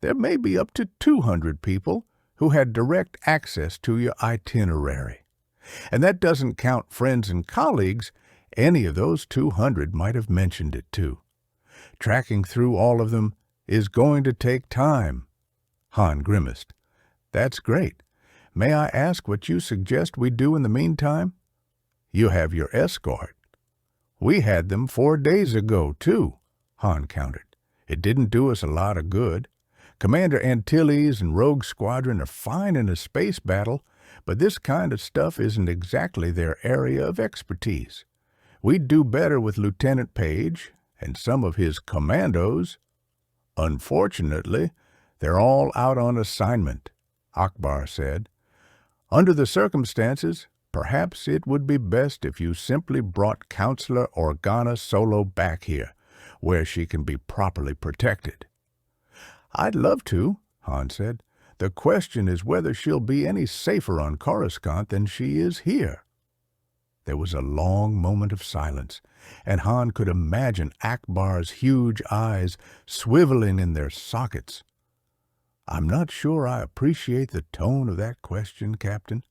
there may be up to 200 people who had direct access to your itinerary. And that doesn't count friends and colleagues any of those 200 might have mentioned it to. Tracking through all of them is going to take time." Han grimaced. "That's great. May I ask what you suggest we do in the meantime?" "You have your escort." "We had them 4 days ago, too," Han countered. "It didn't do us a lot of good. Commander Antilles and Rogue Squadron are fine in a space battle, but this kind of stuff isn't exactly their area of expertise. We'd do better with Lieutenant Page and some of his commandos." "Unfortunately, they're all out on assignment," Akbar said. "Under the circumstances, perhaps it would be best if you simply brought Counselor Organa Solo back here, where she can be properly protected." "I'd love to," Han said. "The question is whether she'll be any safer on Coruscant than she is here." There was a long moment of silence, and Han could imagine Akbar's huge eyes swiveling in their sockets. "I'm not sure I appreciate the tone of that question, Captain."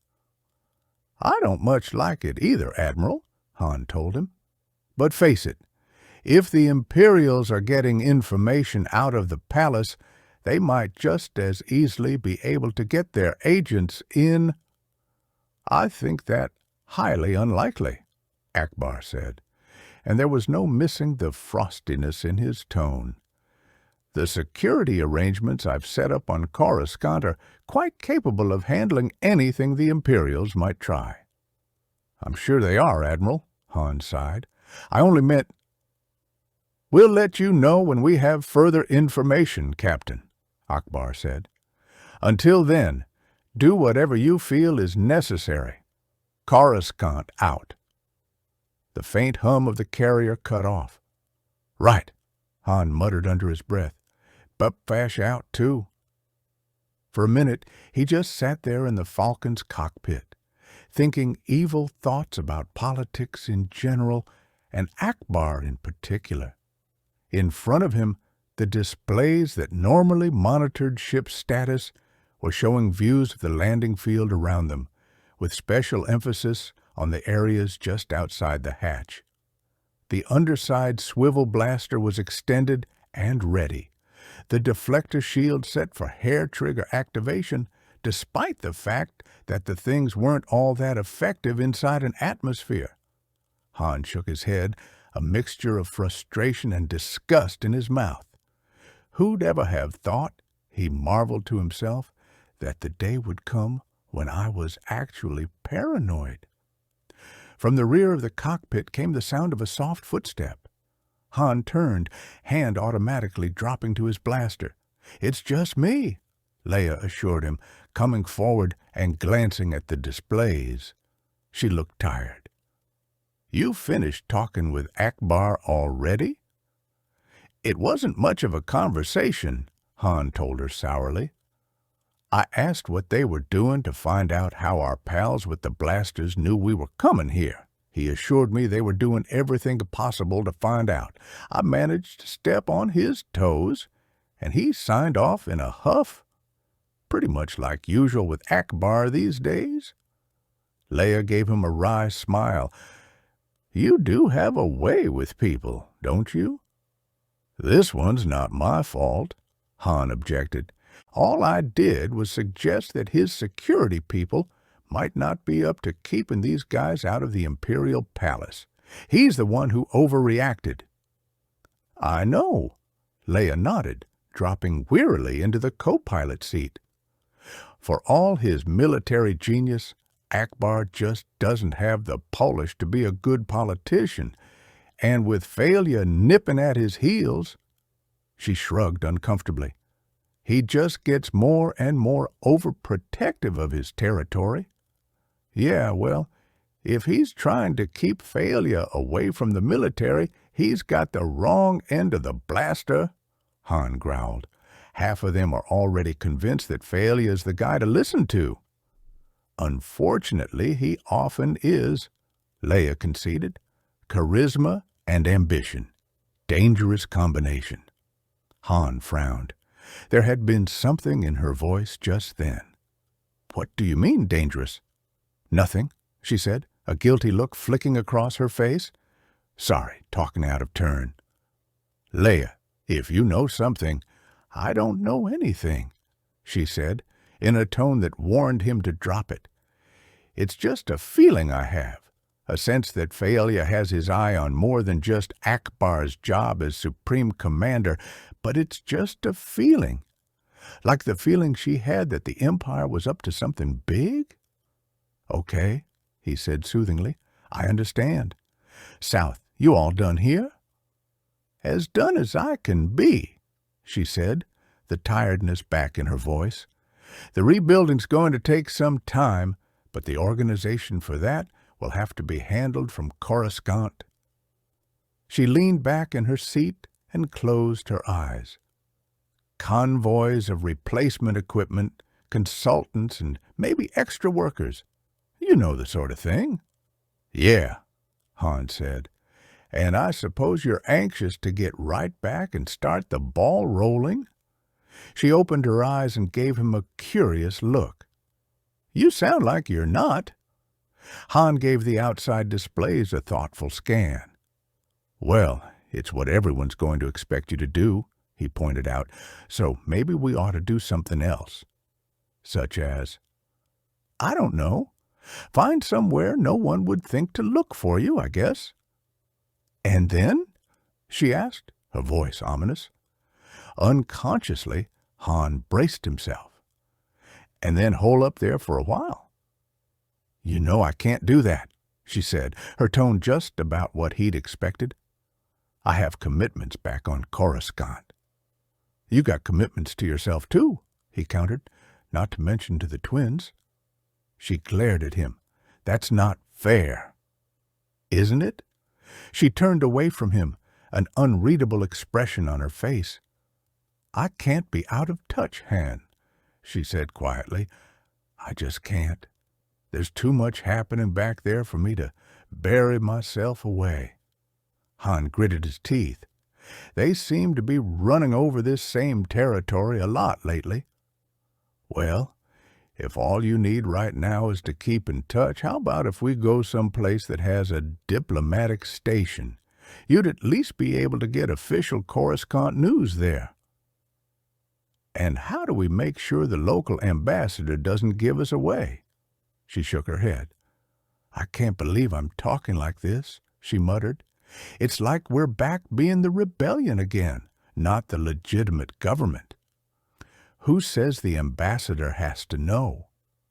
"I don't much like it either, Admiral," Han told him. "But face it, if the Imperials are getting information out of the palace, they might just as easily be able to get their agents in." "I think that highly unlikely," Akbar said, and there was no missing the frostiness in his tone. "The security arrangements I've set up on Coruscant are quite capable of handling anything the Imperials might try." "I'm sure they are, Admiral," Han sighed. "I only meant—" "We'll let you know when we have further information, Captain," Akbar said. "Until then, do whatever you feel is necessary. Coruscant out." The faint hum of the carrier cut off. "Right," Han muttered under his breath. "Bupfash out, too." For a minute he just sat there in the Falcon's cockpit, thinking evil thoughts about politics in general and Akbar in particular. In front of him, the displays that normally monitored ship status were showing views of the landing field around them, with special emphasis on the areas just outside the hatch. The underside swivel blaster was extended and ready, the deflector shield set for hair trigger activation, despite the fact that the things weren't all that effective inside an atmosphere. Han shook his head, a mixture of frustration and disgust in his mouth. Who'd ever have thought, he marveled to himself, that the day would come when I was actually paranoid? From the rear of the cockpit came the sound of a soft footstep. Han turned, hand automatically dropping to his blaster. "It's just me," Leia assured him, coming forward and glancing at the displays. She looked tired. "You finished talking with Akbar already?" "It wasn't much of a conversation," Han told her sourly. "I asked what they were doing to find out how our pals with the blasters knew we were coming here. He assured me they were doing everything possible to find out. I managed to step on his toes, and he signed off in a huff. Pretty much like usual with Akbar these days." Leia gave him a wry smile. "You do have a way with people, don't you?" "This one's not my fault," Han objected. "All I did was suggest that his security people might not be up to keeping these guys out of the Imperial Palace. He's the one who overreacted." "I know," Leia nodded, dropping wearily into the co-pilot seat. "For all his military genius, Akbar just doesn't have the polish to be a good politician, and with failure nipping at his heels—" She shrugged uncomfortably. "He just gets more and more overprotective of his territory. Yeah, well, if he's trying to keep failure away from the military, he's got the wrong end of the blaster," Han growled. "Half of them are already convinced that failure's the guy to listen to." "Unfortunately, he often is," Leia conceded. "Charisma and ambition. Dangerous combination." Han frowned. There had been something in her voice just then. "What do you mean, dangerous?" "Nothing," she said, a guilty look flicking across her face. "Sorry, talking out of turn." "Leia, if you know something—" "I don't know anything," she said, in a tone that warned him to drop it. "It's just a feeling I have, a sense that failure has his eye on more than just Akbar's job as Supreme Commander, but it's just a feeling. Like the feeling she had that the Empire was up to something big." "Okay," he said soothingly. "I understand. South, you all done here?" "As done as I can be," she said, the tiredness back in her voice. "The rebuilding's going to take some time, but the organization for that will have to be handled from Coruscant." She leaned back in her seat and closed her eyes. Convoys of replacement equipment, consultants, and maybe extra workers. You know the sort of thing. Yeah, Han said. And I suppose you're anxious to get right back and start the ball rolling? She opened her eyes and gave him a curious look. You sound like you're not. Han gave the outside displays a thoughtful scan. Well, it's what everyone's going to expect you to do, he pointed out, so maybe we ought to do something else. Such as, I don't know, find somewhere no one would think to look for you, I guess. And then? She asked, her voice ominous. Unconsciously, Han braced himself. And then hole up there for a while. You know I can't do that, she said, her tone just about what he'd expected. I have commitments back on Coruscant. You got commitments to yourself, too, he countered, not to mention to the twins. She glared at him. That's not fair. Isn't it? She turned away from him, an unreadable expression on her face. I can't be out of touch, Han, she said quietly. I just can't. There's too much happening back there for me to bury myself away. Han gritted his teeth. They seem to be running over this same territory a lot lately. Well, if all you need right now is to keep in touch, how about if we go someplace that has a diplomatic station? You'd at least be able to get official Coruscant news there. And how do we make sure the local ambassador doesn't give us away? She shook her head. I can't believe I'm talking like this, she muttered. It's like we're back being the rebellion again, not the legitimate government. Who says the ambassador has to know?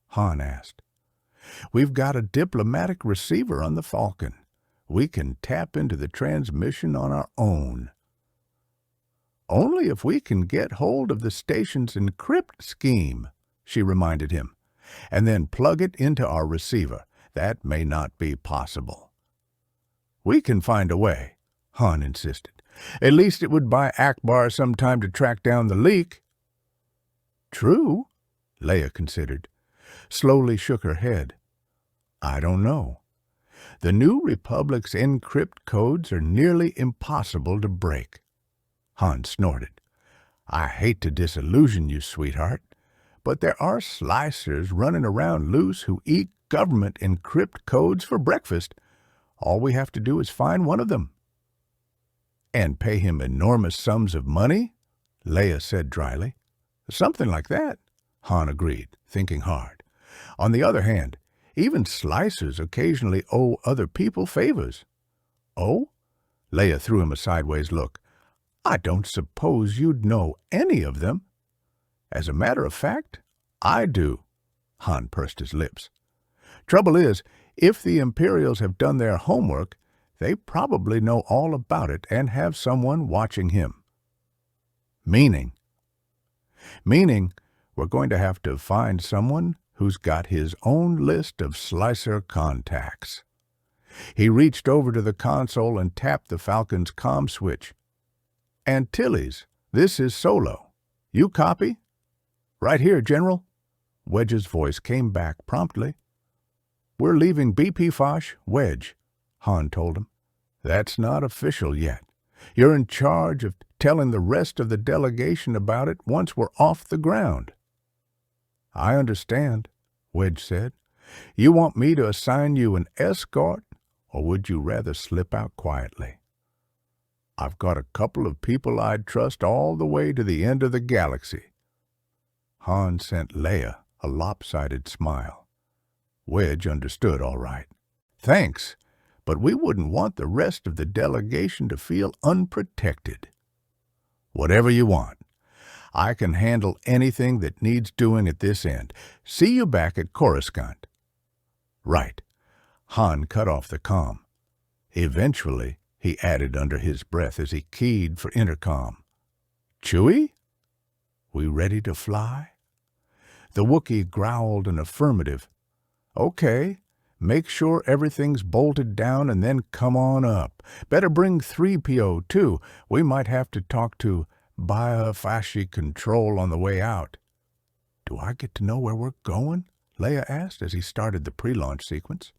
Han asked. We've got a diplomatic receiver on the Falcon. We can tap into the transmission on our own. Only if we can get hold of the station's encrypt scheme, she reminded him, and then plug it into our receiver. That may not be possible. We can find a way, Han insisted. At least it would buy Akbar some time to track down the leak. True, Leia considered, slowly shook her head. I don't know. The New Republic's encrypt codes are nearly impossible to break. Han snorted. I hate to disillusion you, sweetheart, but there are slicers running around loose who eat government encrypt codes for breakfast. All we have to do is find one of them. And pay him enormous sums of money? Leia said dryly. Something like that, Han agreed, thinking hard. On the other hand, even slicers occasionally owe other people favors. Oh? Leia threw him a sideways look. I don't suppose you'd know any of them. As a matter of fact, I do. Han pursed his lips. Trouble is, if the Imperials have done their homework, they probably know all about it and have someone watching him. Meaning we're going to have to find someone who's got his own list of slicer contacts. He reached over to the console and tapped the Falcon's comm switch. Antilles, this is Solo. You copy? Right here, General. Wedge's voice came back promptly. We're leaving BP Foch, Wedge, Han told him. That's not official yet. You're in charge of telling the rest of the delegation about it once we're off the ground. I understand, Wedge said. You want me to assign you an escort, or would you rather slip out quietly? I've got a couple of people I'd trust all the way to the end of the galaxy. Han sent Leia a lopsided smile. Wedge understood all right. Thanks, but we wouldn't want the rest of the delegation to feel unprotected. Whatever you want. I can handle anything that needs doing at this end. See you back at Coruscant. Right. Han cut off the comm. Eventually, he added under his breath as he keyed for intercom. Chewie? We ready to fly? The Wookiee growled an affirmative. Okay, make sure everything's bolted down and then come on up. Better bring 3PO, too. We might have to talk to Biofashi Control on the way out. Do I get to know where we're going? Leia asked as he started the pre-launch sequence.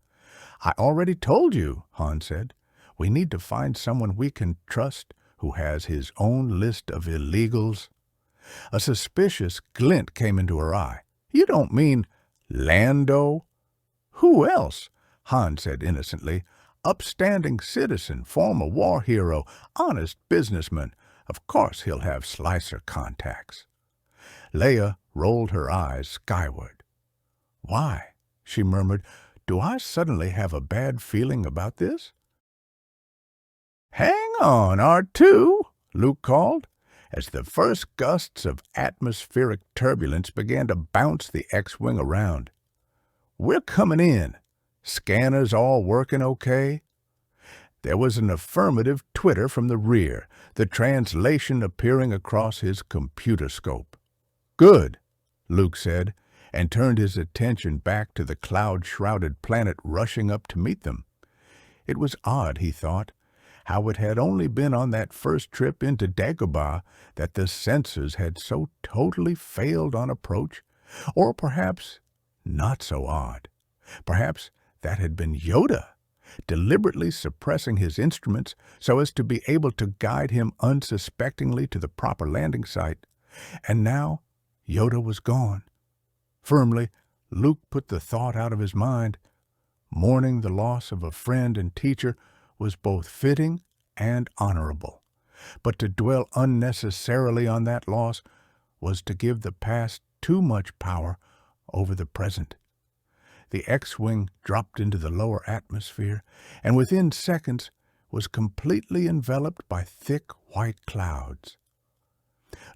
I already told you, Han said. We need to find someone we can trust who has his own list of illegals. A suspicious glint came into her eye. You don't mean Lando? Who else? Han said innocently. Upstanding citizen, former war hero, honest businessman. Of course he'll have Slicer contacts. Leia rolled her eyes skyward. Why, she murmured, do I suddenly have a bad feeling about this? Hang on, R2, Luke called, as the first gusts of atmospheric turbulence began to bounce the X-Wing around. We're coming in. Scanners all working okay? There was an affirmative twitter from the rear, the translation appearing across his computer scope. Good, Luke said, and turned his attention back to the cloud-shrouded planet rushing up to meet them. It was odd, he thought, how it had only been on that first trip into Dagobah that the sensors had so totally failed on approach, or perhaps not so odd. Perhaps that had been Yoda, deliberately suppressing his instruments so as to be able to guide him unsuspectingly to the proper landing site. And now Yoda was gone. Firmly, Luke put the thought out of his mind. Mourning the loss of a friend and teacher was both fitting and honorable. But to dwell unnecessarily on that loss was to give the past too much power over the present. The X-Wing dropped into the lower atmosphere, and within seconds was completely enveloped by thick white clouds.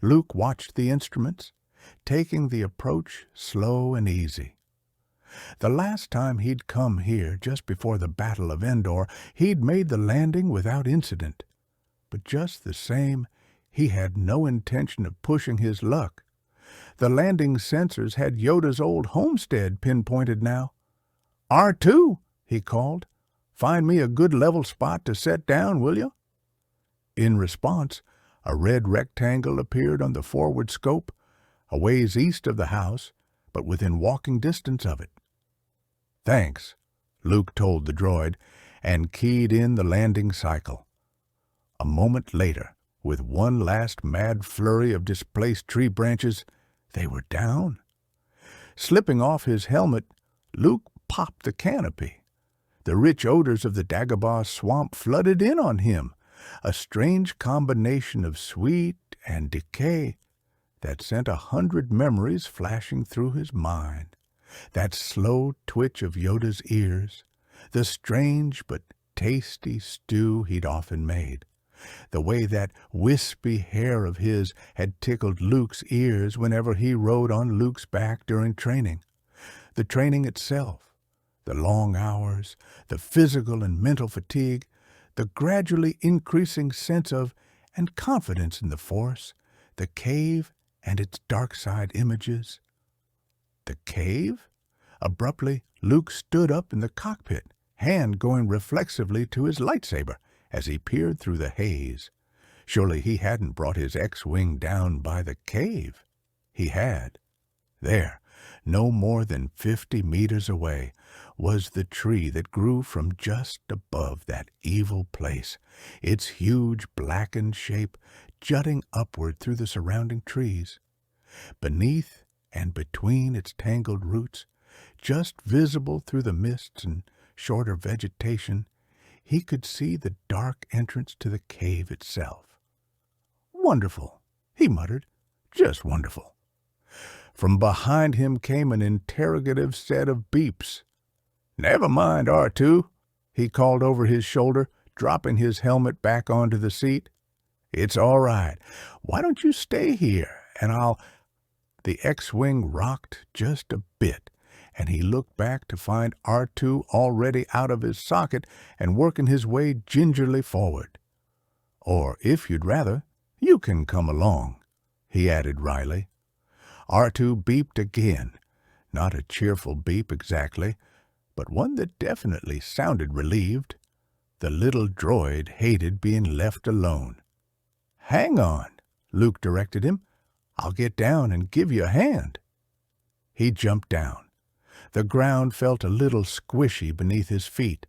Luke watched the instruments, taking the approach slow and easy. The last time he'd come here, just before the Battle of Endor, he'd made the landing without incident. But just the same, he had no intention of pushing his luck. The landing sensors had Yoda's old homestead pinpointed now. R2, he called. Find me a good level spot to set down, will you? In response, a red rectangle appeared on the forward scope, a ways east of the house, but within walking distance of it. Thanks, Luke told the droid, and keyed in the landing cycle. A moment later, with one last mad flurry of displaced tree branches, they were down. Slipping off his helmet, Luke popped the canopy. The rich odors of the Dagobah swamp flooded in on him, a strange combination of sweet and decay that sent 100 memories flashing through his mind. That slow twitch of Yoda's ears, the strange but tasty stew he'd often made, the way that wispy hair of his had tickled Luke's ears whenever he rode on Luke's back during training, the training itself, the long hours, the physical and mental fatigue, the gradually increasing sense of and confidence in the Force, the cave and its dark side images. The cave? Abruptly, Luke stood up in the cockpit, hand going reflexively to his lightsaber as he peered through the haze. Surely he hadn't brought his X-Wing down by the cave. He had. There, no more than 50 meters away, was the tree that grew from just above that evil place, its huge blackened shape jutting upward through the surrounding trees. Beneath and between its tangled roots, just visible through the mists and shorter vegetation, he could see the dark entrance to the cave itself. Wonderful, he muttered, just wonderful. From behind him came an interrogative set of beeps. Never mind, R2, he called over his shoulder, dropping his helmet back onto the seat. It's all right. Why don't you stay here, and I'll... The X-Wing rocked just a bit, and he looked back to find R2 already out of his socket and working his way gingerly forward. Or, if you'd rather, you can come along, he added wryly. R2 beeped again, not a cheerful beep exactly, but one that definitely sounded relieved. The little droid hated being left alone. Hang on, Luke directed him. I'll get down and give you a hand. He jumped down. The ground felt a little squishy beneath his feet,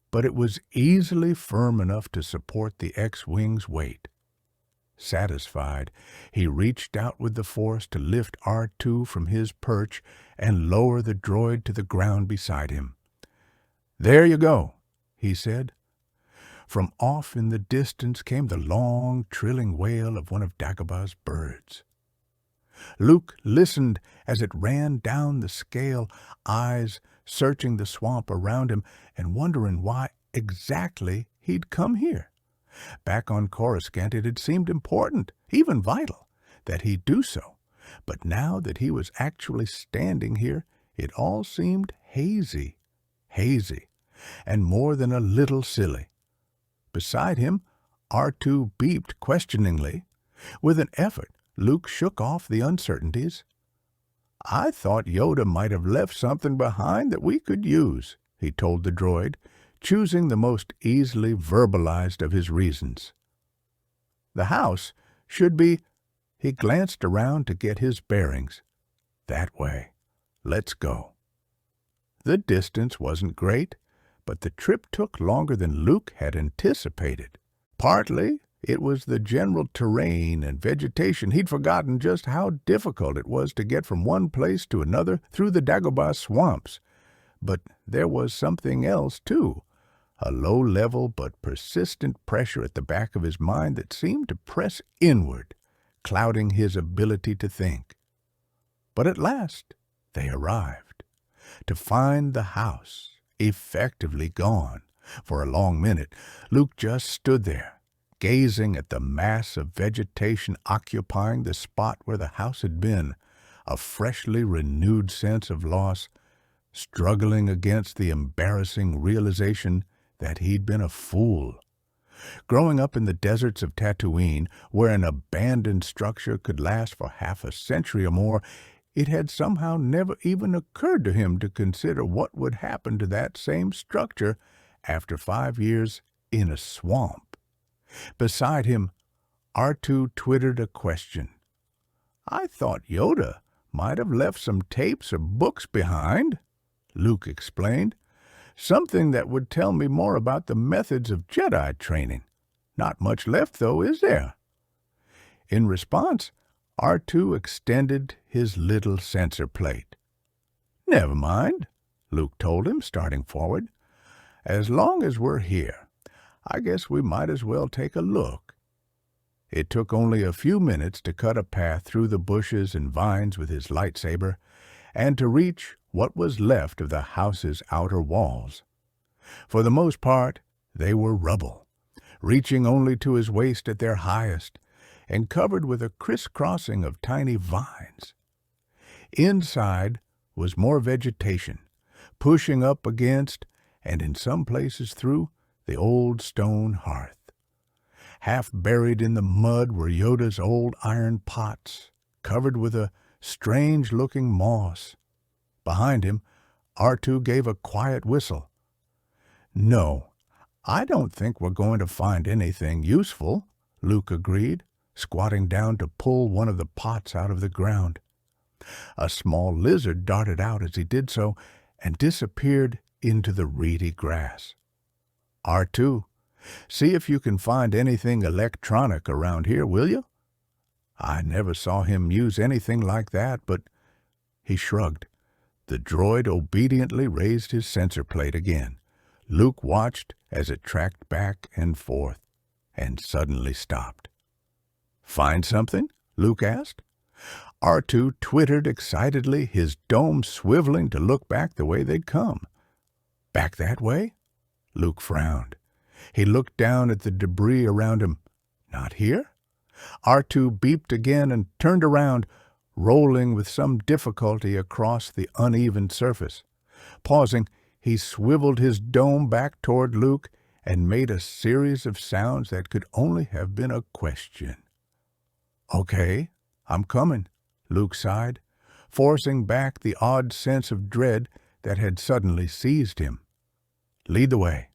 but it was easily firm enough to support the X-Wing's weight. Satisfied, he reached out with the force to lift R2 from his perch and lower the droid to the ground beside him. "There you go," he said. From off in the distance came the long, trilling wail of one of Dagobah's birds. Luke listened as it ran down the scale, eyes searching the swamp around him and wondering why exactly he'd come here. Back on Coruscant it had seemed important, even vital, that he do so, but now that he was actually standing here, it all seemed hazy, and more than a little silly. Beside him, R2 beeped questioningly. With an effort, Luke shook off the uncertainties. "I thought Yoda might have left something behind that we could use," he told the droid, choosing the most easily verbalized of his reasons. "The house should be—" He glanced around to get his bearings. "That way. Let's go." The distance wasn't great, but the trip took longer than Luke had anticipated. Partly, it was the general terrain and vegetation. He'd forgotten just how difficult it was to get from one place to another through the Dagobah swamps. But there was something else, too, a low-level but persistent pressure at the back of his mind that seemed to press inward, clouding his ability to think. But at last they arrived, to find the house effectively gone. For a long minute, Luke just stood there, gazing at the mass of vegetation occupying the spot where the house had been, a freshly renewed sense of loss, struggling against the embarrassing realization that he'd been a fool. Growing up in the deserts of Tatooine, where an abandoned structure could last for half a century or more, it had somehow never even occurred to him to consider what would happen to that same structure after 5 years in a swamp. Beside him, R2 twittered a question. "I thought Yoda might have left some tapes or books behind," Luke explained. "Something that would tell me more about the methods of Jedi training. Not much left, though, is there?" In response, R2 extended his little sensor plate. "Never mind," Luke told him, starting forward. "As long as we're here, I guess we might as well take a look." It took only a few minutes to cut a path through the bushes and vines with his lightsaber, and to reach what was left of the house's outer walls. For the most part, they were rubble, reaching only to his waist at their highest, and covered with a crisscrossing of tiny vines. Inside was more vegetation, pushing up against, and in some places through, the old stone hearth. Half buried in the mud were Yoda's old iron pots, covered with a strange-looking moss. Behind him, R2 gave a quiet whistle. "No, I don't think we're going to find anything useful," Luke agreed, squatting down to pull one of the pots out of the ground. A small lizard darted out as he did so and disappeared into the reedy grass. "R2, see if you can find anything electronic around here, will you?" "I never saw him use anything like that, but—" He shrugged. The droid obediently raised his sensor plate again. Luke watched as it tracked back and forth, and suddenly stopped. "Find something?" Luke asked. R2 twittered excitedly, his dome swiveling to look back the way they'd come. "Back that way?" Luke frowned. He looked down at the debris around him. "Not here?" R2 beeped again and turned around, rolling with some difficulty across the uneven surface. Pausing, he swiveled his dome back toward Luke and made a series of sounds that could only have been a question. "Okay, I'm coming," Luke sighed, forcing back the odd sense of dread that had suddenly seized him. "Lead the way."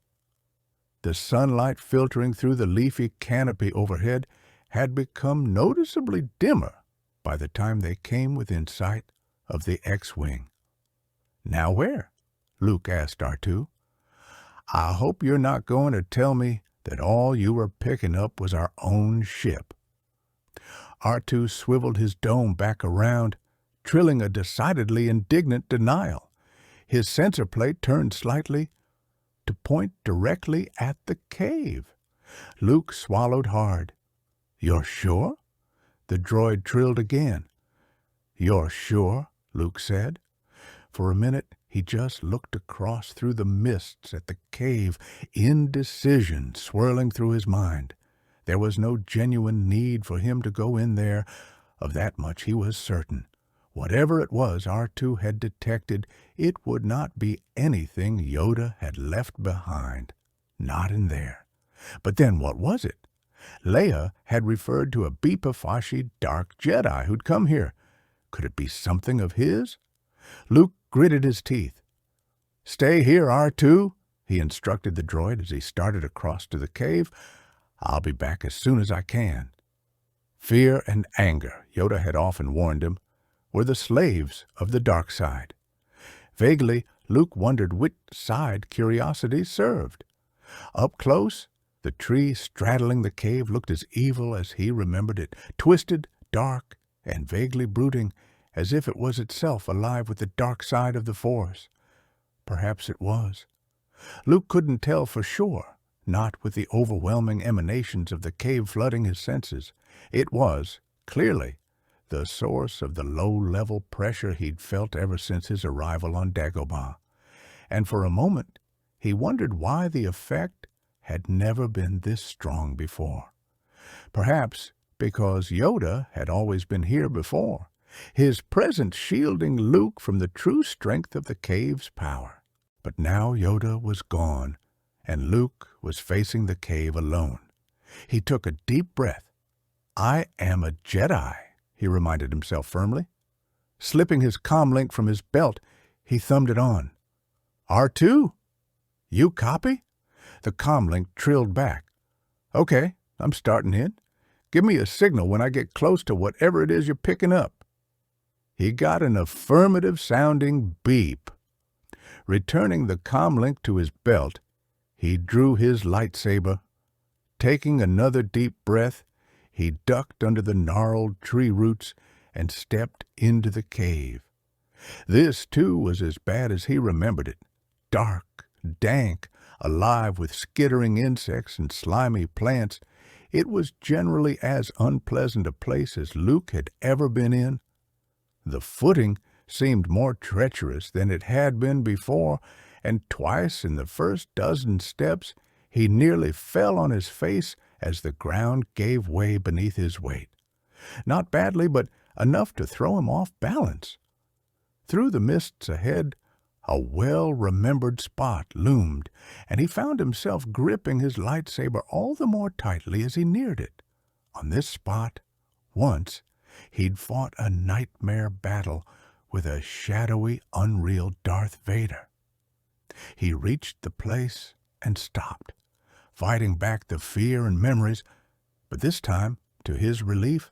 The sunlight filtering through the leafy canopy overhead had become noticeably dimmer by the time they came within sight of the X-Wing. Now where? Luke asked R2. I hope you're not going to tell me that all you were picking up was our own ship. R2 swiveled his dome back around, trilling a decidedly indignant denial. His sensor plate turned slightly to point directly at the cave. Luke swallowed hard. You're sure? The droid trilled again. You're sure? Luke said. For a minute, he just looked across through the mists at the cave, indecision swirling through his mind. There was no genuine need for him to go in there. Of that much he was certain. Whatever it was R2 had detected, it would not be anything Yoda had left behind. Not in there. But then what was it? Leia had referred to a Beepafashi dark Jedi who'd come here. Could it be something of his? Luke gritted his teeth. Stay here, R2, he instructed the droid as he started across to the cave. I'll be back as soon as I can. Fear and anger, Yoda had often warned him, were the slaves of the dark side. Vaguely, Luke wondered which side curiosity served. Up close, the tree straddling the cave looked as evil as he remembered it, twisted, dark, and vaguely brooding, as if it was itself alive with the dark side of the Force. Perhaps it was. Luke couldn't tell for sure, not with the overwhelming emanations of the cave flooding his senses. It was, clearly, the source of the low-level pressure he'd felt ever since his arrival on Dagobah. And for a moment, he wondered why the effect had never been this strong before. Perhaps because Yoda had always been here before, his presence shielding Luke from the true strength of the cave's power. But now Yoda was gone, and Luke was facing the cave alone. He took a deep breath. I am a Jedi, he reminded himself firmly. Slipping his comlink from his belt, he thumbed it on. R2? You copy? The comlink trilled back. Okay, I'm starting in. Give me a signal when I get close to whatever it is you're picking up. He got an affirmative-sounding beep. Returning the comlink to his belt, he drew his lightsaber. Taking another deep breath, he ducked under the gnarled tree roots and stepped into the cave. This, too, was as bad as he remembered it. Dark, dank, alive with skittering insects and slimy plants, it was generally as unpleasant a place as Luke had ever been in. The footing seemed more treacherous than it had been before, and twice in the first dozen steps he nearly fell on his face as the ground gave way beneath his weight. Not badly, but enough to throw him off balance. Through the mists ahead, a well-remembered spot loomed, and he found himself gripping his lightsaber all the more tightly as he neared it. On this spot, once, he'd fought a nightmare battle with a shadowy, unreal Darth Vader. He reached the place and stopped, fighting back the fear and memories, but this time, to his relief,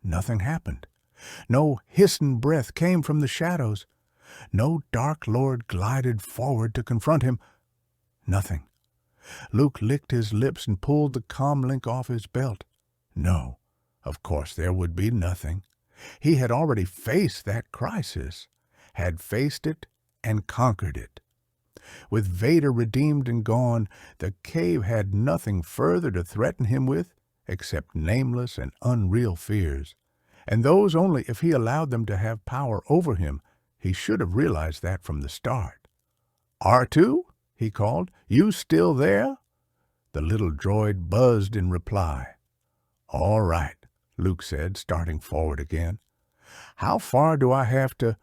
nothing happened. No hissing breath came from the shadows. No Dark Lord glided forward to confront him. Nothing. Luke licked his lips and pulled the comlink off his belt. No, of course there would be nothing. He had already faced that crisis, had faced it and conquered it. With Vader redeemed and gone, the cave had nothing further to threaten him with except nameless and unreal fears, and those only if he allowed them to have power over him. He should have realized that from the start. R2? He called. You still there? The little droid buzzed in reply. All right, Luke said, starting forward again. How far do I have to...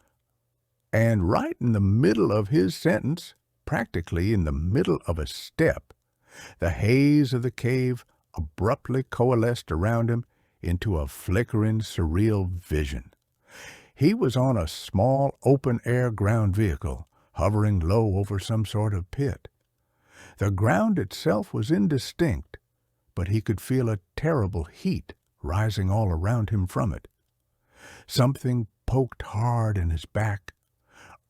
And right in the middle of his sentence, practically in the middle of a step, the haze of the cave abruptly coalesced around him into a flickering, surreal vision. He was on a small, open-air ground vehicle, hovering low over some sort of pit. The ground itself was indistinct, but he could feel a terrible heat rising all around him from it. Something poked hard in his back.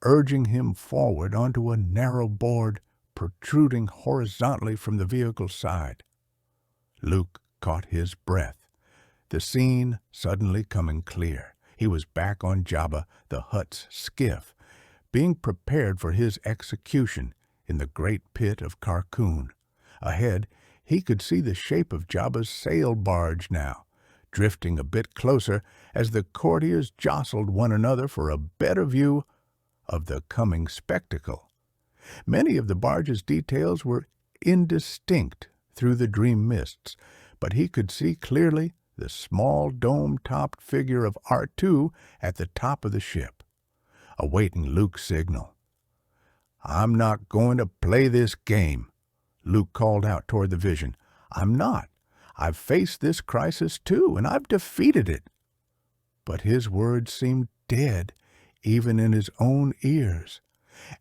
urging him forward onto a narrow board protruding horizontally from the vehicle's side. Luke caught his breath, the scene suddenly coming clear. He was back on Jabba the Hutt's skiff, being prepared for his execution in the great pit of Carcoon. Ahead, he could see the shape of Jabba's sail barge now, drifting a bit closer as the courtiers jostled one another for a better view of the coming spectacle. Many of the barge's details were indistinct through the dream mists, but he could see clearly the small dome-topped figure of R2 at the top of the ship, awaiting Luke's signal. "I'm not going to play this game," Luke called out toward the vision. "I'm not. I've faced this crisis too, and I've defeated it." But his words seemed dead, even in his own ears.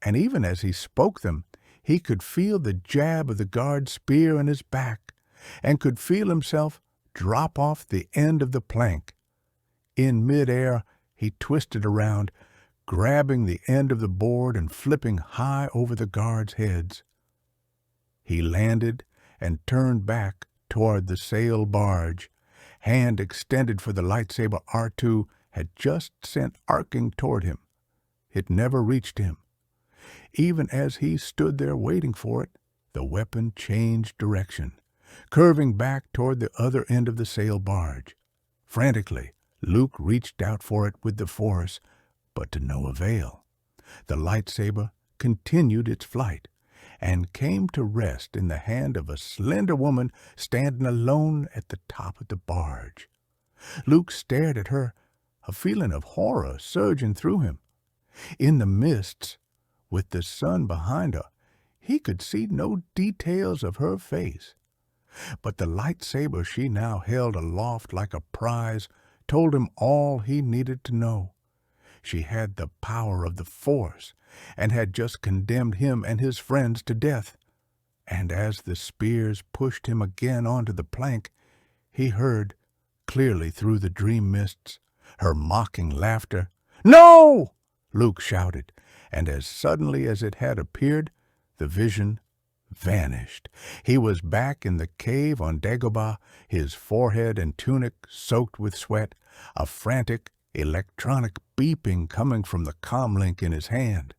And even as he spoke them, he could feel the jab of the guard's spear in his back, and could feel himself drop off the end of the plank. In midair, he twisted around, grabbing the end of the board and flipping high over the guards' heads. He landed and turned back toward the sail barge, hand extended for the lightsaber R2 had just sent arcing toward him. It never reached him. Even as he stood there waiting for it, the weapon changed direction, curving back toward the other end of the sail barge. Frantically, Luke reached out for it with the Force, but to no avail. The lightsaber continued its flight, and came to rest in the hand of a slender woman standing alone at the top of the barge. Luke stared at her, a feeling of horror surging through him. In the mists, with the sun behind her, he could see no details of her face. But the lightsaber she now held aloft like a prize told him all he needed to know. She had the power of the Force, and had just condemned him and his friends to death. And as the spears pushed him again onto the plank, he heard, clearly through the dream mists, her mocking laughter. "No!" Luke shouted, and as suddenly as it had appeared, the vision vanished. He was back in the cave on Dagobah, his forehead and tunic soaked with sweat, a frantic, electronic beeping coming from the comlink in his hand.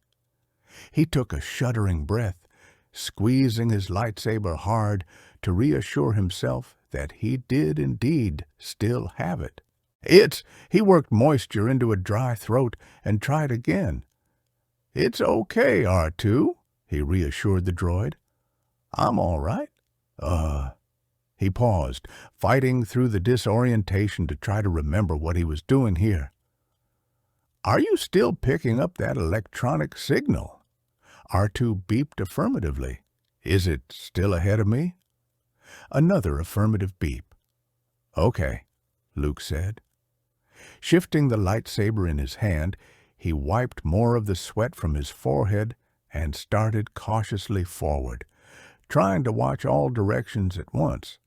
He took a shuddering breath, squeezing his lightsaber hard to reassure himself that he did indeed still have it. He worked moisture into a dry throat and tried again. "It's okay, R2, he reassured the droid. "I'm all right. He paused, fighting through the disorientation to try to remember what he was doing here. "Are you still picking up that electronic signal?" R2 beeped affirmatively. "Is it still ahead of me?" Another affirmative beep. "Okay," Luke said. Shifting the lightsaber in his hand, he wiped more of the sweat from his forehead and started cautiously forward, trying to watch all directions at once.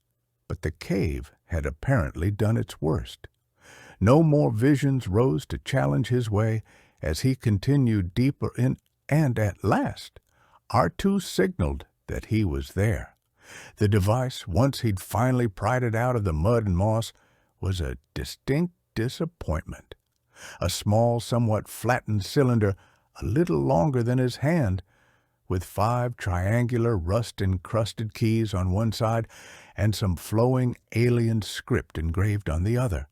But the cave had apparently done its worst. No more visions rose to challenge his way as he continued deeper in, and at last, R2 signaled that he was there. The device, once he'd finally pried it out of the mud and moss, was a distinct disappointment. A small, somewhat flattened cylinder, a little longer than his hand, with 5 triangular, rust-encrusted keys on one side and some flowing alien script engraved on the other.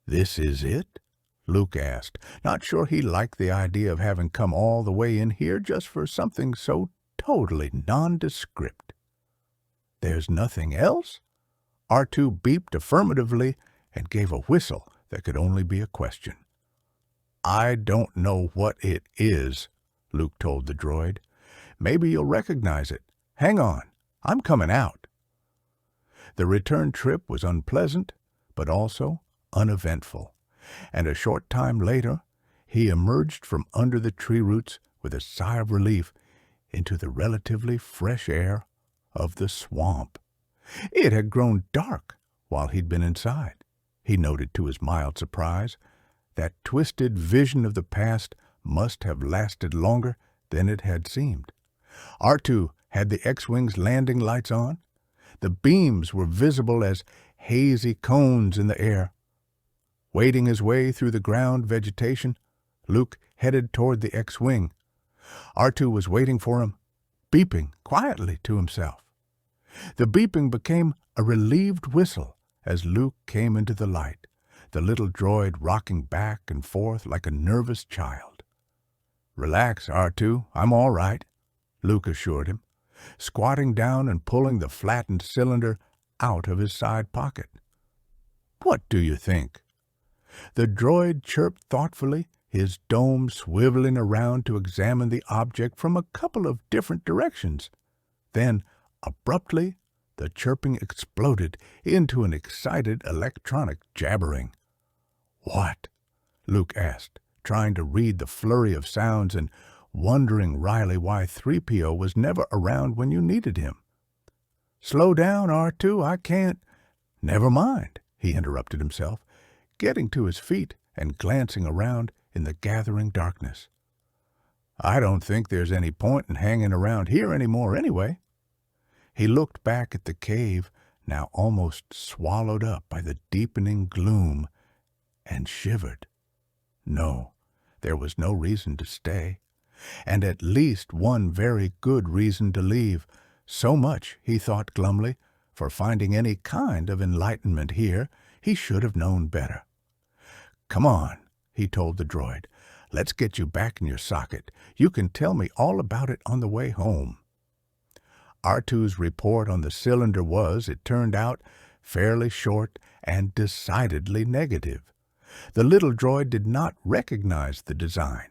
"This is it?" Luke asked, not sure he liked the idea of having come all the way in here just for something so totally nondescript. "There's nothing else?" R2 beeped affirmatively and gave a whistle that could only be a question. "I don't know what it is," Luke told the droid. "Maybe you'll recognize it. Hang on, I'm coming out." The return trip was unpleasant, but also uneventful, and a short time later he emerged from under the tree roots with a sigh of relief into the relatively fresh air of the swamp. It had grown dark while he'd been inside, he noted to his mild surprise. That twisted vision of the past must have lasted longer than it had seemed. R2 had the X-Wing's landing lights on. The beams were visible as hazy cones in the air. Wading his way through the ground vegetation, Luke headed toward the X-Wing. R2 was waiting for him, beeping quietly to himself. The beeping became a relieved whistle as Luke came into the light, the little droid rocking back and forth like a nervous child. "Relax, R2, I'm all right," Luke assured him, squatting down and pulling the flattened cylinder out of his side pocket. "What do you think?" The droid chirped thoughtfully, his dome swiveling around to examine the object from a couple of different directions. Then, abruptly, the chirping exploded into an excited electronic jabbering. "What?" Luke asked, trying to read the flurry of sounds and wondering wryly why 3PO was never around when you needed him. "Slow down, R2, I can't—" "Never mind," he interrupted himself, getting to his feet and glancing around in the gathering darkness. "I don't think there's any point in hanging around here anymore anyway." He looked back at the cave, now almost swallowed up by the deepening gloom, and shivered. No, there was no reason to stay, and at least one very good reason to leave. So much, he thought glumly, for finding any kind of enlightenment here, he should have known better. "Come on," he told the droid. "Let's get you back in your socket. You can tell me all about it on the way home." R2's report on the cylinder was, it turned out, fairly short and decidedly negative. The little droid did not recognize the design,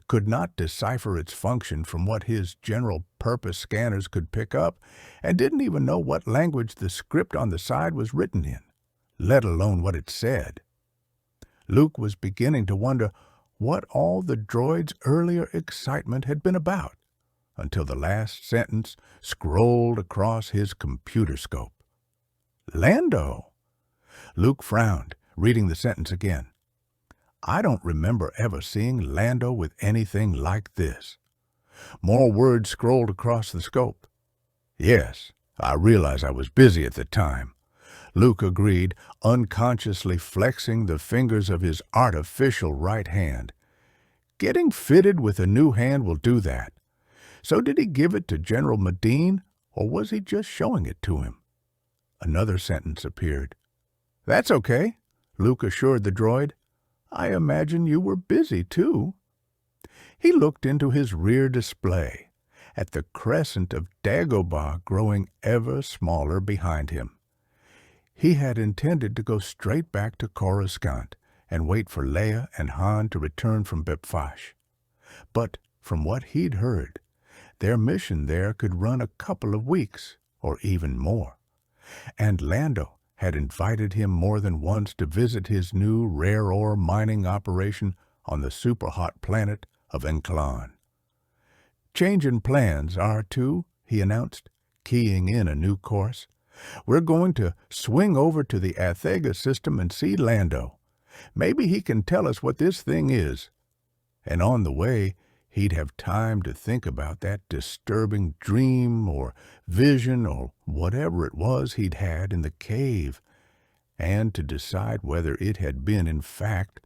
could not decipher its function from what his general-purpose scanners could pick up, and didn't even know what language the script on the side was written in, let alone what it said. Luke was beginning to wonder what all the droid's earlier excitement had been about, until the last sentence scrolled across his computer scope. "Lando!" Luke frowned, reading the sentence again. "I don't remember ever seeing Lando with anything like this." More words scrolled across the scope. "Yes, I realize I was busy at the time," Luke agreed, unconsciously flexing the fingers of his artificial right hand. "Getting fitted with a new hand will do that. So did he give it to General Medine, or was he just showing it to him?" Another sentence appeared. "That's okay," Luke assured the droid. "I imagine you were busy, too." He looked into his rear display, at the crescent of Dagobah growing ever smaller behind him. He had intended to go straight back to Coruscant and wait for Leia and Han to return from Bephash. But from what he'd heard, their mission there could run a couple of weeks, or even more. And Lando had invited him more than once to visit his new rare ore mining operation on the super-hot planet of Enclon. "Changin' plans, R2, he announced, keying in a new course. "We're going to swing over to the Athega system and see Lando. Maybe he can tell us what this thing is." And on the way, he'd have time to think about that disturbing dream or vision or whatever it was he'd had in the cave, and to decide whether it had been, in fact,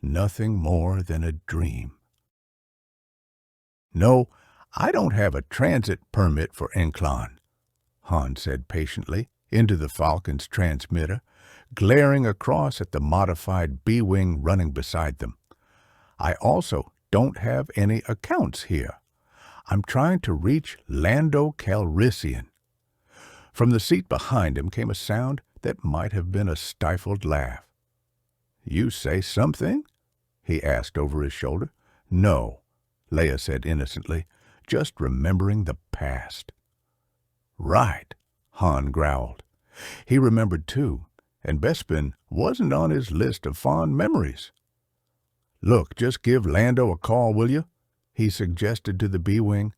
nothing more than a dream. "No, I don't have a transit permit for Enclon," Han said patiently into the Falcon's transmitter, glaring across at the modified B-Wing running beside them. "I also don't have any accounts here. I'm trying to reach Lando Calrissian." From the seat behind him came a sound that might have been a stifled laugh. "You say something?" he asked over his shoulder. "No," Leia said innocently, "just remembering the past." "Right," Han growled. He remembered too, and Bespin wasn't on his list of fond memories. "Look, just give Lando a call, will you?" he suggested to the B-Wing.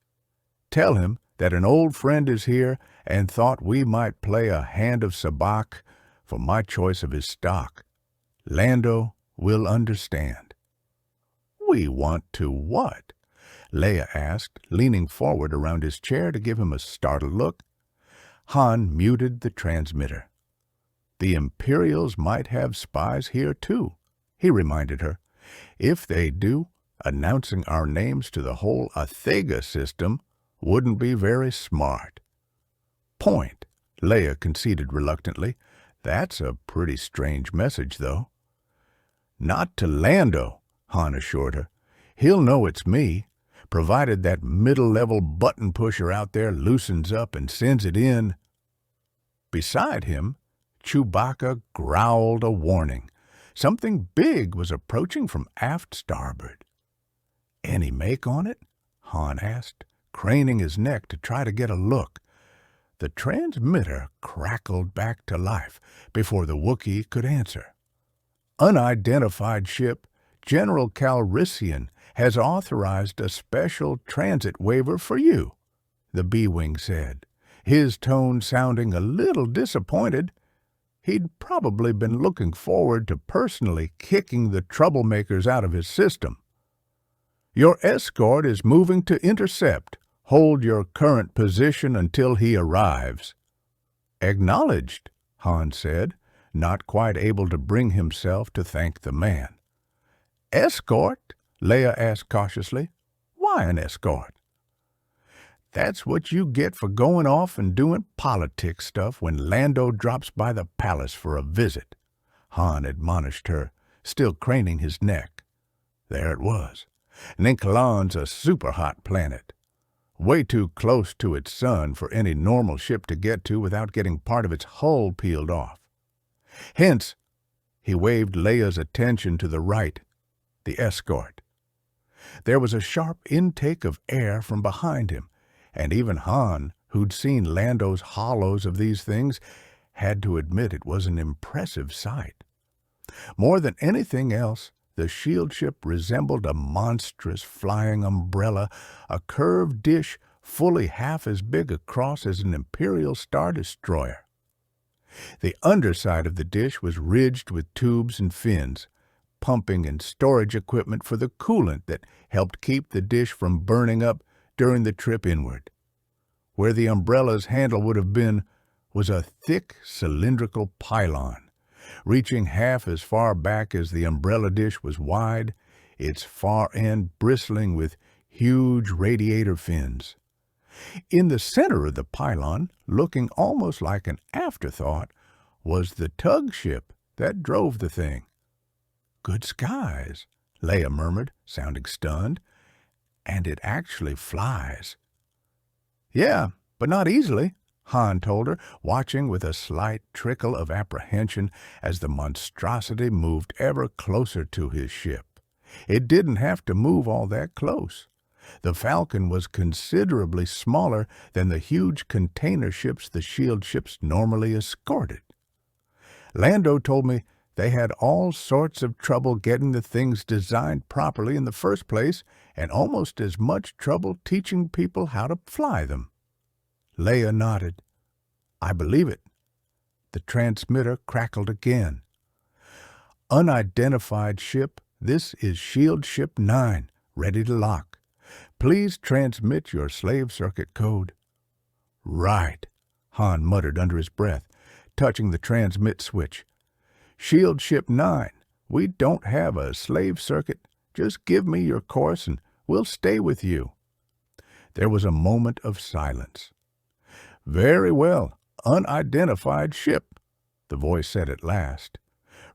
"Tell him that an old friend is here and thought we might play a hand of sabacc for my choice of his stock. Lando will understand." We want to what? Leia asked, leaning forward around his chair to give him a startled look. Han muted the transmitter. The Imperials might have spies here, too, he reminded her. If they do, announcing our names to the whole Athega system wouldn't be very smart. Point, Leia conceded reluctantly. That's a pretty strange message, though. Not to Lando, Han assured her. He'll know it's me, provided that middle-level button pusher out there loosens up and sends it in. Beside him, Chewbacca growled a warning. Something big was approaching from aft starboard. Any make on it? Han asked, craning his neck to try to get a look. The transmitter crackled back to life before the Wookiee could answer. Unidentified ship, General Calrissian has authorized a special transit waiver for you, the B-Wing said, his tone sounding a little disappointed. He'd probably been looking forward to personally kicking the troublemakers out of his system. Your escort is moving to intercept. Hold your current position until he arrives. Acknowledged, Han said, not quite able to bring himself to thank the man. Escort? Leia asked cautiously. Why an escort? That's what you get for going off and doing politics stuff when Lando drops by the palace for a visit, Han admonished her, still craning his neck. There it was. Ninkalan's a super-hot planet. Way too close to its sun for any normal ship to get to without getting part of its hull peeled off. Hence, he waved Leia's attention to the right, the escort. There was a sharp intake of air from behind him, and even Han, who'd seen Lando's hollows of these things, had to admit it was an impressive sight. More than anything else, the shield ship resembled a monstrous flying umbrella, a curved dish fully half as big across as an Imperial Star Destroyer. The underside of the dish was ridged with tubes and fins, pumping and storage equipment for the coolant that helped keep the dish from burning up during the trip inward. Where the umbrella's handle would have been was a thick cylindrical pylon, reaching half as far back as the umbrella dish was wide, its far end bristling with huge radiator fins. In the center of the pylon, looking almost like an afterthought, was the tug ship that drove the thing. Good skies, Leia murmured, sounding stunned. And it actually flies. Yeah, but not easily, Han told her, watching with a slight trickle of apprehension as the monstrosity moved ever closer to his ship. It didn't have to move all that close. The Falcon was considerably smaller than the huge container ships the shield ships normally escorted. Lando told me they had all sorts of trouble getting the things designed properly in the first place, and almost as much trouble teaching people how to fly them. Leia nodded. I believe it. The transmitter crackled again. Unidentified ship, this is Shield Ship 9, ready to lock. Please transmit your slave circuit code. Right, Han muttered under his breath, touching the transmit switch. Shield Ship 9, we don't have a slave circuit. Just give me your course and we'll stay with you. There was a moment of silence. Very well, unidentified ship, the voice said at last.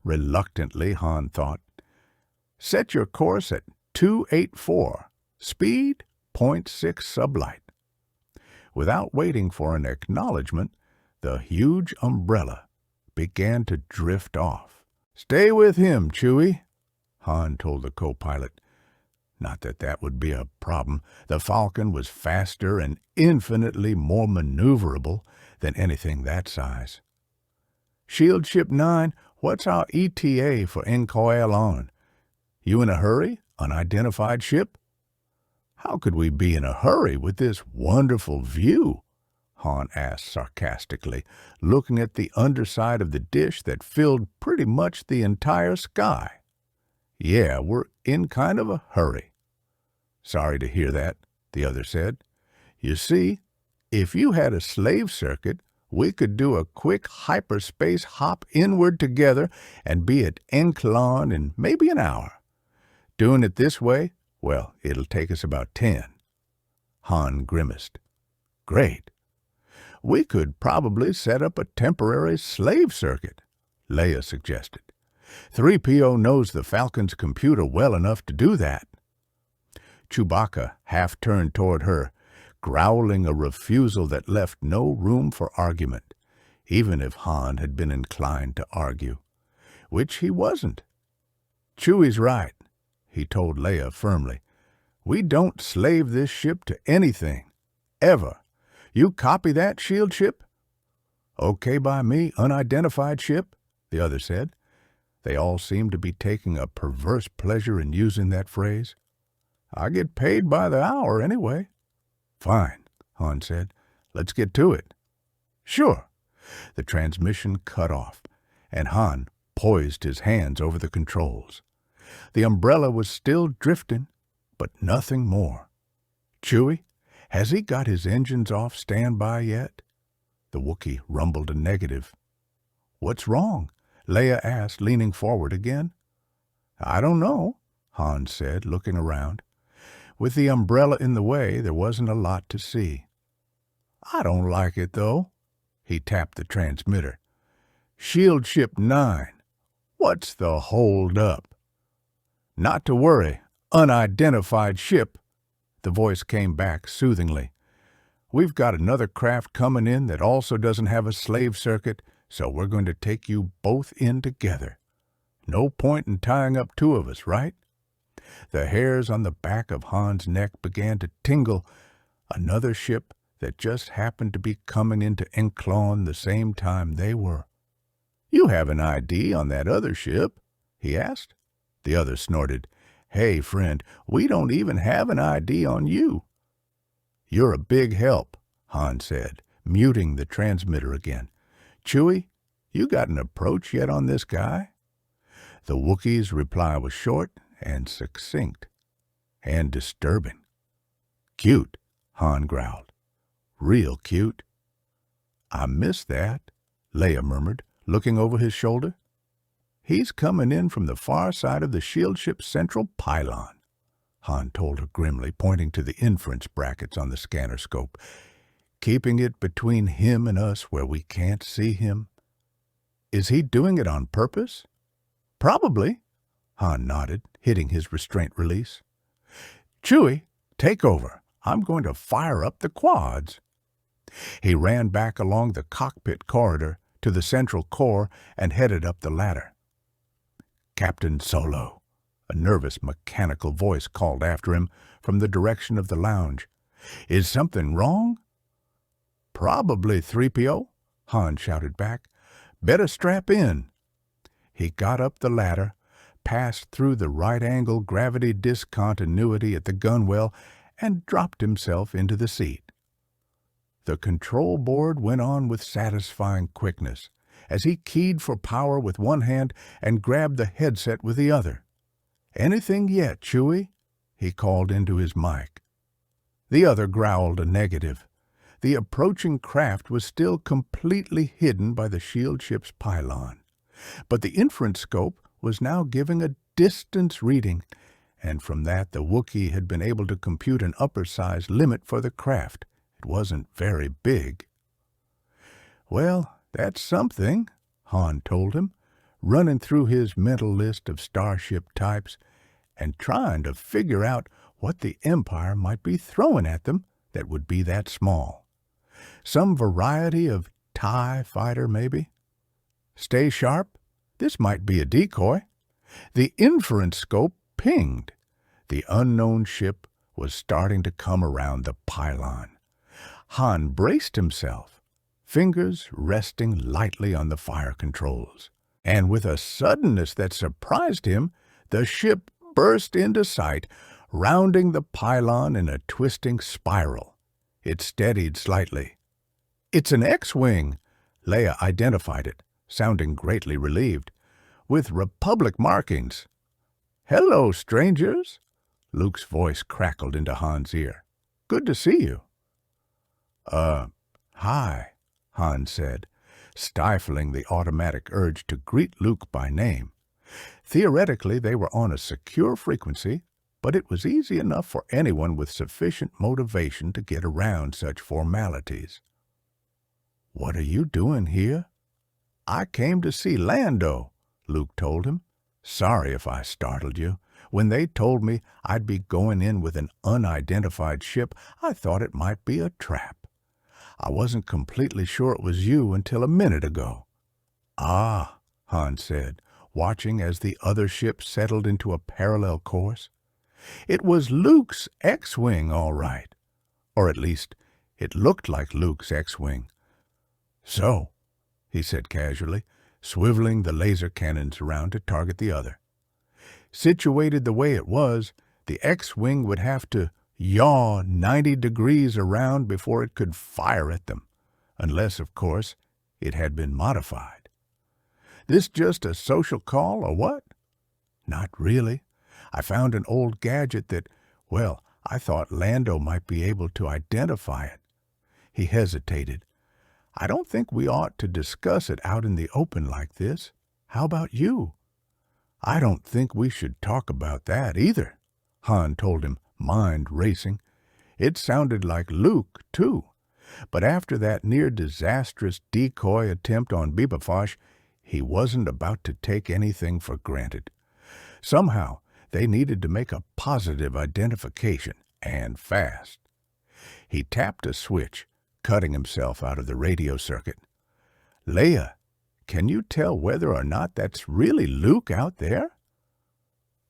Reluctantly, Han thought. Set your course at 284, speed 0.6 sublight. Without waiting for an acknowledgement, the huge umbrella began to drift off. Stay with him, Chewie, Han told the co-pilot. Not that that would be a problem. The Falcon was faster and infinitely more maneuverable than anything that size. Shield Ship 9, what's our ETA for Incoil on? You in a hurry? Unidentified ship? How could we be in a hurry with this wonderful view? Han asked sarcastically, looking at the underside of the dish that filled pretty much the entire sky. Yeah, we're in kind of a hurry. Sorry to hear that, the other said. You see, if you had a slave circuit, we could do a quick hyperspace hop inward together and be at Enclon in maybe an hour. Doing it this way, well, it'll take us about 10. Han grimaced. Great. We could probably set up a temporary slave circuit, Leia suggested. 3PO knows the Falcon's computer well enough to do that. Chewbacca half turned toward her, growling a refusal that left no room for argument, even if Han had been inclined to argue, which he wasn't. Chewie's right, he told Leia firmly. We don't slave this ship to anything, ever. You copy that, shield ship? Okay by me, unidentified ship, the other said. They all seemed to be taking a perverse pleasure in using that phrase. I get paid by the hour anyway. Fine, Han said. Let's get to it. Sure. The transmission cut off, and Han poised his hands over the controls. The umbrella was still drifting, but nothing more. Chewie, has he got his engines off standby yet? The Wookiee rumbled a negative. What's wrong? Leia asked, leaning forward again. I don't know, Han said, looking around. With the umbrella in the way, there wasn't a lot to see. I don't like it, though. He tapped the transmitter. Shield Ship 9. What's the hold up? Not to worry. Unidentified ship. The voice came back soothingly. We've got another craft coming in that also doesn't have a slave circuit, so we're going to take you both in together. No point in tying up two of us, right? The hairs on the back of Han's neck began to tingle. Another ship that just happened to be coming into Enclon the same time they were. You have an ID on that other ship? He asked. The other snorted. Hey, friend, we don't even have an ID on you. You're a big help, Han said, muting the transmitter again. Chewie, you got an approach yet on this guy? The Wookiee's reply was short and succinct, and disturbing. Cute, Han growled. Real cute. I missed that, Leia murmured, looking over his shoulder. He's coming in from the far side of the shield ship's central pylon, Han told her grimly, pointing to the inference brackets on the scanner scope. Keeping it between him and us where we can't see him. Is he doing it on purpose? Probably, Han nodded, hitting his restraint release. Chewie, take over. I'm going to fire up the quads. He ran back along the cockpit corridor to the central core and headed up the ladder. Captain Solo, a nervous mechanical voice called after him from the direction of the lounge. Is something wrong? Probably, 3PO, Han shouted back. Better strap in. He got up the ladder, passed through the right-angle gravity discontinuity at the gunwale, and dropped himself into the seat. The control board went on with satisfying quickness as he keyed for power with one hand and grabbed the headset with the other. Anything yet, Chewie? He called into his mic. The other growled a negative. The approaching craft was still completely hidden by the shield ship's pylon, but the inference scope was now giving a distance reading, and from that the Wookiee had been able to compute an upper-size limit for the craft. It wasn't very big. Well, that's something, Han told him, running through his mental list of starship types and trying to figure out what the Empire might be throwing at them that would be that small. Some variety of TIE fighter, maybe? Stay sharp. This might be a decoy. The inference scope pinged. The unknown ship was starting to come around the pylon. Han braced himself, fingers resting lightly on the fire controls. And with a suddenness that surprised him, the ship burst into sight, rounding the pylon in a twisting spiral. It steadied slightly. It's an X-Wing, Leia identified it, sounding greatly relieved, with Republic markings. "Hello, strangers!" Luke's voice crackled into Han's ear. "Good to see you." Hi," Han said, stifling the automatic urge to greet Luke by name. Theoretically, they were on a secure frequency, but it was easy enough for anyone with sufficient motivation to get around such formalities. "What are you doing here?" "I came to see Lando," Luke told him. "Sorry if I startled you. When they told me I'd be going in with an unidentified ship, I thought it might be a trap. I wasn't completely sure it was you until a minute ago." "Ah," Han said, watching as the other ship settled into a parallel course. It was Luke's X-Wing, all right. Or at least, it looked like Luke's X-Wing. "So," he said casually, swiveling the laser cannons around to target the other. Situated the way it was, the X-Wing would have to yaw 90 degrees around before it could fire at them, unless, of course, it had been modified. "This just a social call, or what?" "Not really. I found an old gadget that, well, I thought Lando might be able to identify it." He hesitated. "I don't think we ought to discuss it out in the open like this. How about you?" "I don't think we should talk about that either," Han told him, mind racing. It sounded like Luke, too. But after that near-disastrous decoy attempt on Bibafosh, he wasn't about to take anything for granted. Somehow, they needed to make a positive identification, and fast. He tapped a switch, cutting himself out of the radio circuit. "Leia, can you tell whether or not that's really Luke out there?"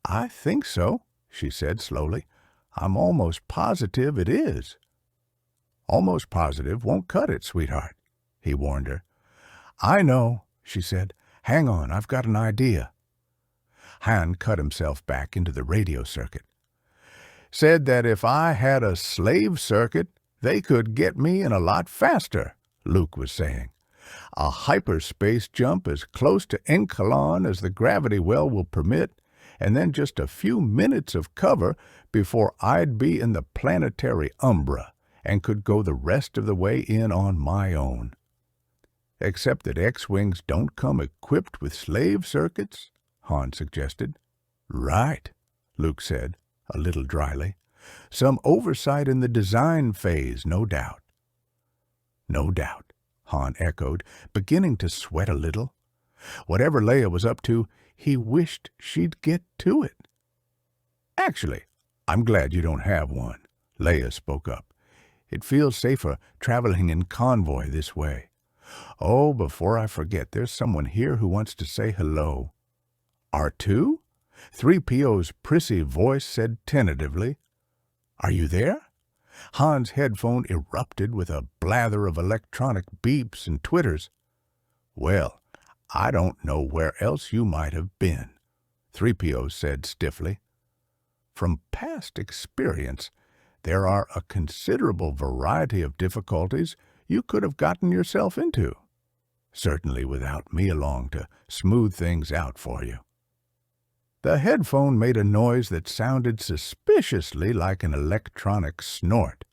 "I think so," she said slowly. "I'm almost positive it is." "Almost positive won't cut it, sweetheart," he warned her. "I know," she said. "Hang on, I've got an idea." Han cut himself back into the radio circuit. "Said that if I had a slave circuit, they could get me in a lot faster," Luke was saying. "A hyperspace jump as close to Enkalon as the gravity well will permit, and then just a few minutes of cover before I'd be in the planetary Umbra and could go the rest of the way in on my own." "Except that X-Wings don't come equipped with slave circuits," Han suggested. "Right," Luke said, a little dryly. "Some oversight in the design phase, no doubt." "No doubt," Han echoed, beginning to sweat a little. Whatever Leia was up to, he wished she'd get to it. "Actually, I'm glad you don't have one," Leia spoke up. "It feels safer traveling in convoy this way. Oh, before I forget, there's someone here who wants to say hello." "R2?" 3PO's prissy voice said tentatively. "Are you there?" Han's headphone erupted with a blather of electronic beeps and twitters. "Well, I don't know where else you might have been," 3PO said stiffly. "From past experience, there are a considerable variety of difficulties you could have gotten yourself into. Certainly without me along to smooth things out for you." The headphone made a noise that sounded suspiciously like an electronic snort.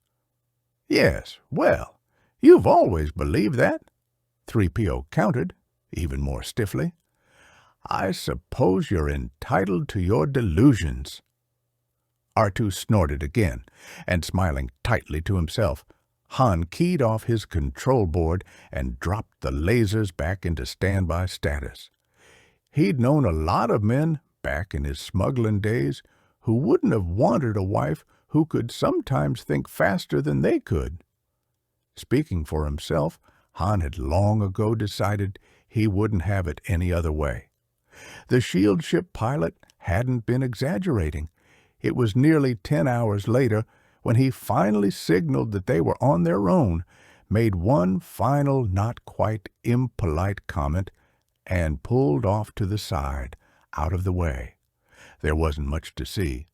"Yes, well, you've always believed that," 3PO countered, even more stiffly. "I suppose you're entitled to your delusions." R2 snorted again, and smiling tightly to himself, Han keyed off his control board and dropped the lasers back into standby status. He'd known a lot of men back in his smuggling days who wouldn't have wanted a wife who could sometimes think faster than they could. Speaking for himself, Han had long ago decided he wouldn't have it any other way. The shield ship pilot hadn't been exaggerating. It was nearly 10 hours later when he finally signaled that they were on their own, made one final not quite impolite comment, and pulled off to the side, out of the way. There wasn't much to see.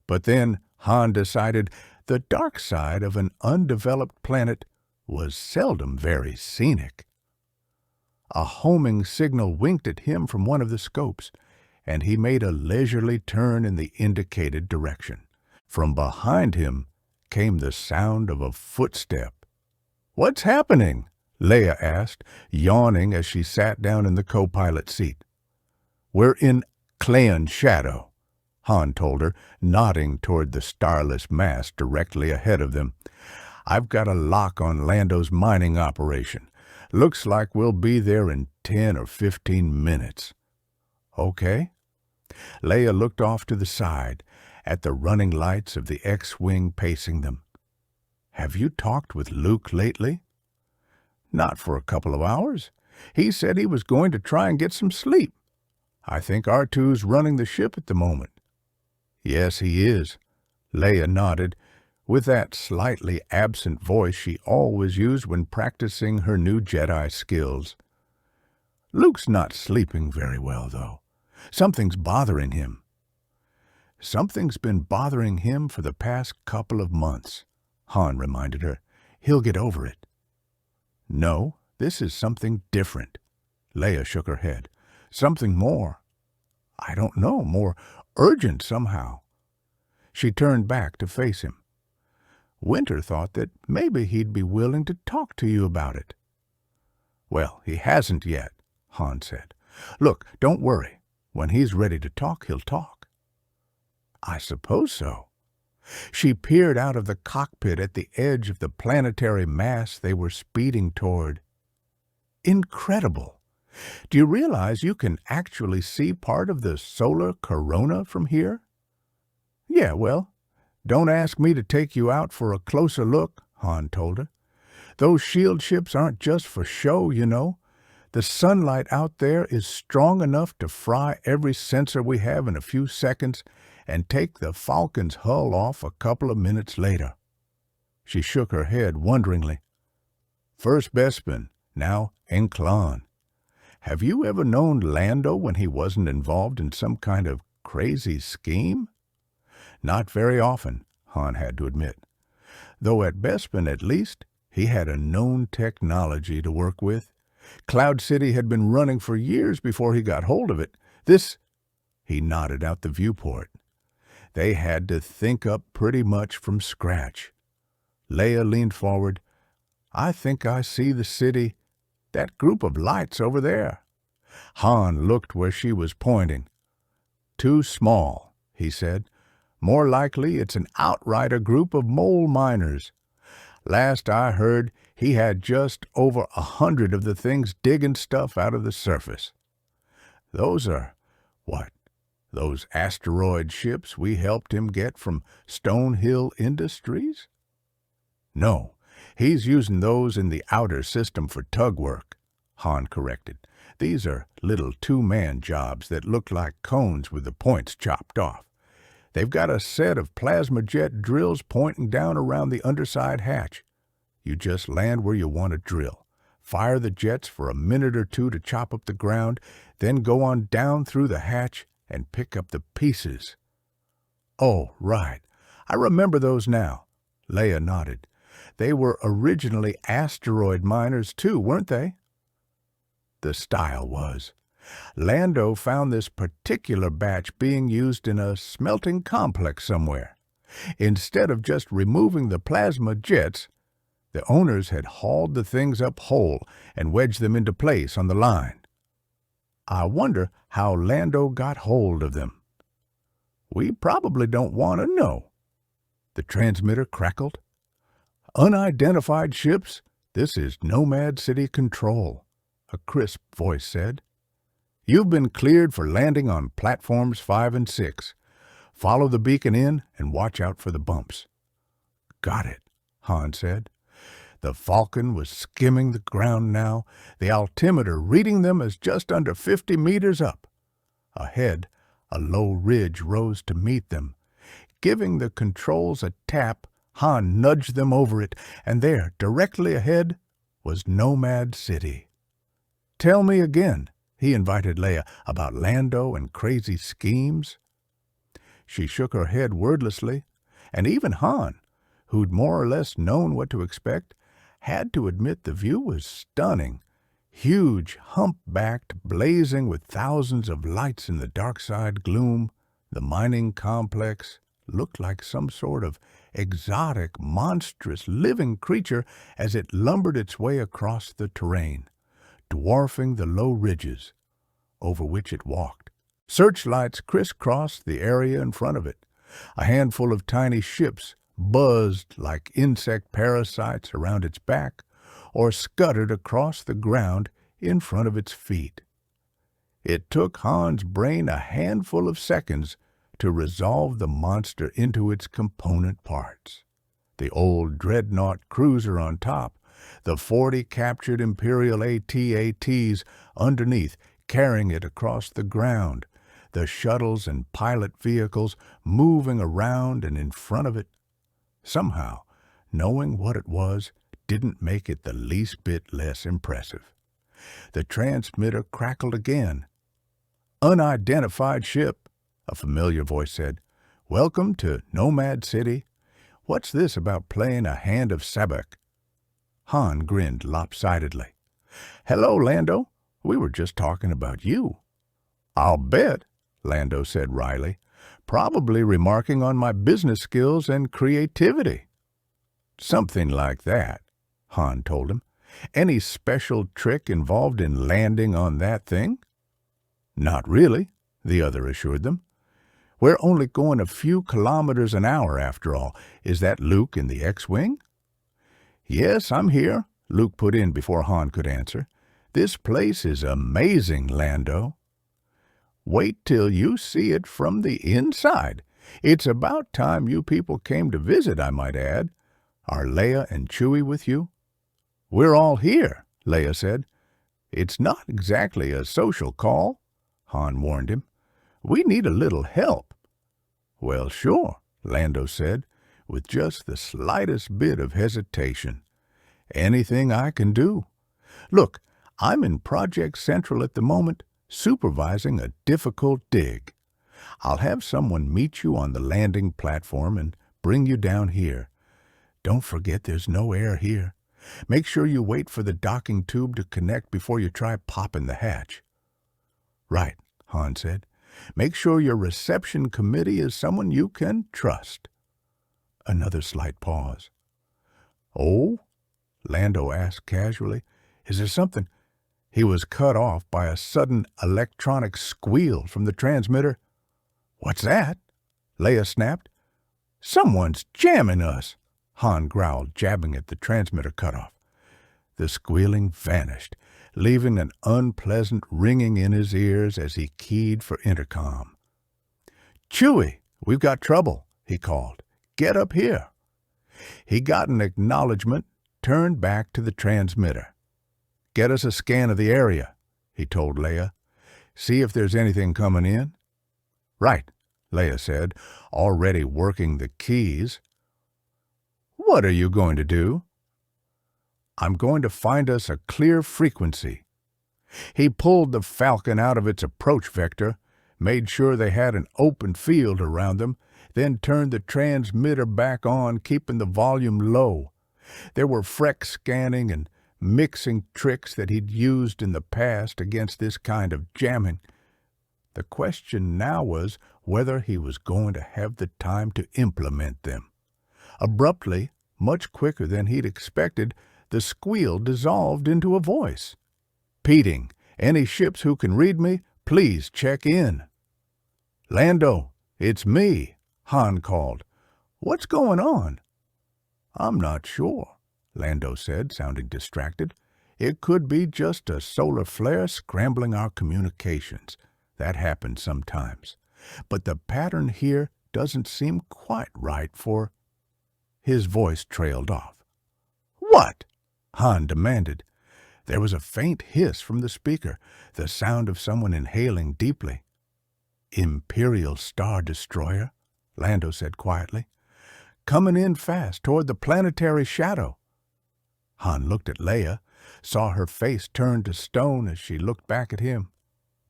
But then Han decided the dark side of an undeveloped planet was seldom very scenic. A homing signal winked at him from one of the scopes, and he made a leisurely turn in the indicated direction. From behind him came the sound of a footstep. "What's happening?" Leia asked, yawning as she sat down in the co-pilot seat. "We're in Clayon's shadow," Han told her, nodding toward the starless mass directly ahead of them. "I've got a lock on Lando's mining operation. Looks like we'll be there in 10 or 15 minutes. Okay?" Leia looked off to the side, at the running lights of the X-Wing pacing them. "Have you talked with Luke lately?" "Not for a couple of hours. He said he was going to try and get some sleep. I think R2's running the ship at the moment." "Yes, he is." Leia nodded, with that slightly absent voice she always used when practicing her new Jedi skills. "Luke's not sleeping very well, though. Something's bothering him." "Something's been bothering him for the past couple of months," Han reminded her. "He'll get over it." "No, this is something different." Leia shook her head. "Something more. I don't know, more urgent somehow." She turned back to face him. "Winter thought that maybe he'd be willing to talk to you about it." "Well, he hasn't yet," Han said. "Look, don't worry. When he's ready to talk, he'll talk." "I suppose so." She peered out of the cockpit at the edge of the planetary mass they were speeding toward. "Incredible! Do you realize you can actually see part of the solar corona from here?" "Yeah, well, don't ask me to take you out for a closer look," Han told her. "Those shield ships aren't just for show, you know. The sunlight out there is strong enough to fry every sensor we have in a few seconds and take the Falcon's hull off a couple of minutes later." She shook her head wonderingly. "First Bespin, now Enclon. Have you ever known Lando when he wasn't involved in some kind of crazy scheme?" "Not very often," Han had to admit. "Though at Bespin, at least, he had a known technology to work with. Cloud City had been running for years before he got hold of it. He nodded out the viewport. "They had to think up pretty much from scratch." Leia leaned forward. "I think I see the city, that group of lights over there." Han looked where she was pointing. "Too small," he said. "More likely it's an outrider group of mole miners. Last I heard, he had just over 100 of the things digging stuff out of the surface." "Those are, what, those asteroid ships we helped him get from Stonehill Industries?" "No, he's using those in the outer system for tug work," Han corrected. "These are little two-man jobs that look like cones with the points chopped off. They've got a set of plasma jet drills pointing down around the underside hatch. You just land where you want to drill, fire the jets for a minute or two to chop up the ground, then go on down through the hatch and pick up the pieces." "Oh, right. I remember those now." Leia nodded. "They were originally asteroid miners too, weren't they?" "The style was. Lando found this particular batch being used in a smelting complex somewhere. Instead of just removing the plasma jets, the owners had hauled the things up whole and wedged them into place on the line. I wonder how Lando got hold of them." "We probably don't want to know." The transmitter crackled. "Unidentified ships, this is Nomad City Control," a crisp voice said. "You've been cleared for landing on platforms 5 and 6. Follow the beacon in and watch out for the bumps." "Got it," Han said. The Falcon was skimming the ground now, the altimeter reading them as just under 50 meters up. Ahead, a low ridge rose to meet them. Giving the controls a tap, Han nudged them over it, and there, directly ahead, was Nomad City. "Tell me again," he invited Leia, "about Lando and crazy schemes." She shook her head wordlessly, and even Han, who'd more or less known what to expect, had to admit the view was stunning. Huge, hump-backed, blazing with thousands of lights in the dark side gloom, the mining complex looked like some sort of exotic, monstrous, living creature as it lumbered its way across the terrain, dwarfing the low ridges over which it walked. Searchlights crisscrossed the area in front of it. A handful of tiny ships buzzed like insect parasites around its back or scuttered across the ground in front of its feet. It took Han's brain a handful of seconds to resolve the monster into its component parts. The old dreadnought cruiser on top, the 40 captured Imperial AT-ATs underneath, carrying it across the ground, the shuttles and pilot vehicles moving around and in front of it. Somehow, knowing what it was didn't make it the least bit less impressive. The transmitter crackled again. "Unidentified ship," a familiar voice said. "Welcome to Nomad City. What's this about playing a hand of sabacc?" Han grinned lopsidedly. "Hello, Lando. We were just talking about you." "I'll bet," Lando said wryly. "Probably remarking on my business skills and creativity." "Something like that," Han told him. "Any special trick involved in landing on that thing?" "Not really," the other assured them. "We're only going a few kilometers an hour after all. Is that Luke in the X-Wing?" "Yes, I'm here," Luke put in before Han could answer. "This place is amazing, Lando." "Wait till you see it from the inside. It's about time you people came to visit, I might add. Are Leia and Chewie with you?" "We're all here," Leia said. "It's not exactly a social call," Han warned him. "We need a little help." "Well, sure," Lando said, with just the slightest bit of hesitation. "Anything I can do. Look, I'm in Project Central at the moment, supervising a difficult dig. I'll have someone meet you on the landing platform and bring you down here. Don't forget there's no air here. Make sure you wait for the docking tube to connect before you try popping the hatch." "Right," Han said. "Make sure your reception committee is someone you can trust." Another slight pause. "Oh?" Lando asked casually. "Is there something—" He was cut off by a sudden electronic squeal from the transmitter. "What's that?" Leia snapped. "Someone's jamming us," Han growled, jabbing at the transmitter cutoff. The squealing vanished, leaving an unpleasant ringing in his ears as he keyed for intercom. "Chewie, we've got trouble," he called. "Get up here." He got an acknowledgement, turned back to the transmitter. "Get us a scan of the area," he told Leia. "See if there's anything coming in." "Right," Leia said, already working the keys. "What are you going to do?" "I'm going to find us a clear frequency." He pulled the Falcon out of its approach vector, made sure they had an open field around them, then turned the transmitter back on, keeping the volume low. There were Freck scanning and mixing tricks that he'd used in the past against this kind of jamming. The question now was whether he was going to have the time to implement them. Abruptly, much quicker than he'd expected, the squeal dissolved into a voice. "Peting, any ships who can read me, please check in." "Lando, it's me," Han called. "What's going on?" "I'm not sure," Lando said, sounding distracted. "It could be just a solar flare scrambling our communications. That happens sometimes. But the pattern here doesn't seem quite right for—" His voice trailed off. "What?" Han demanded. There was a faint hiss from the speaker, the sound of someone inhaling deeply. "Imperial Star Destroyer," Lando said quietly. "Coming in fast toward the planetary shadow." Han looked at Leia, saw her face turn to stone as she looked back at him.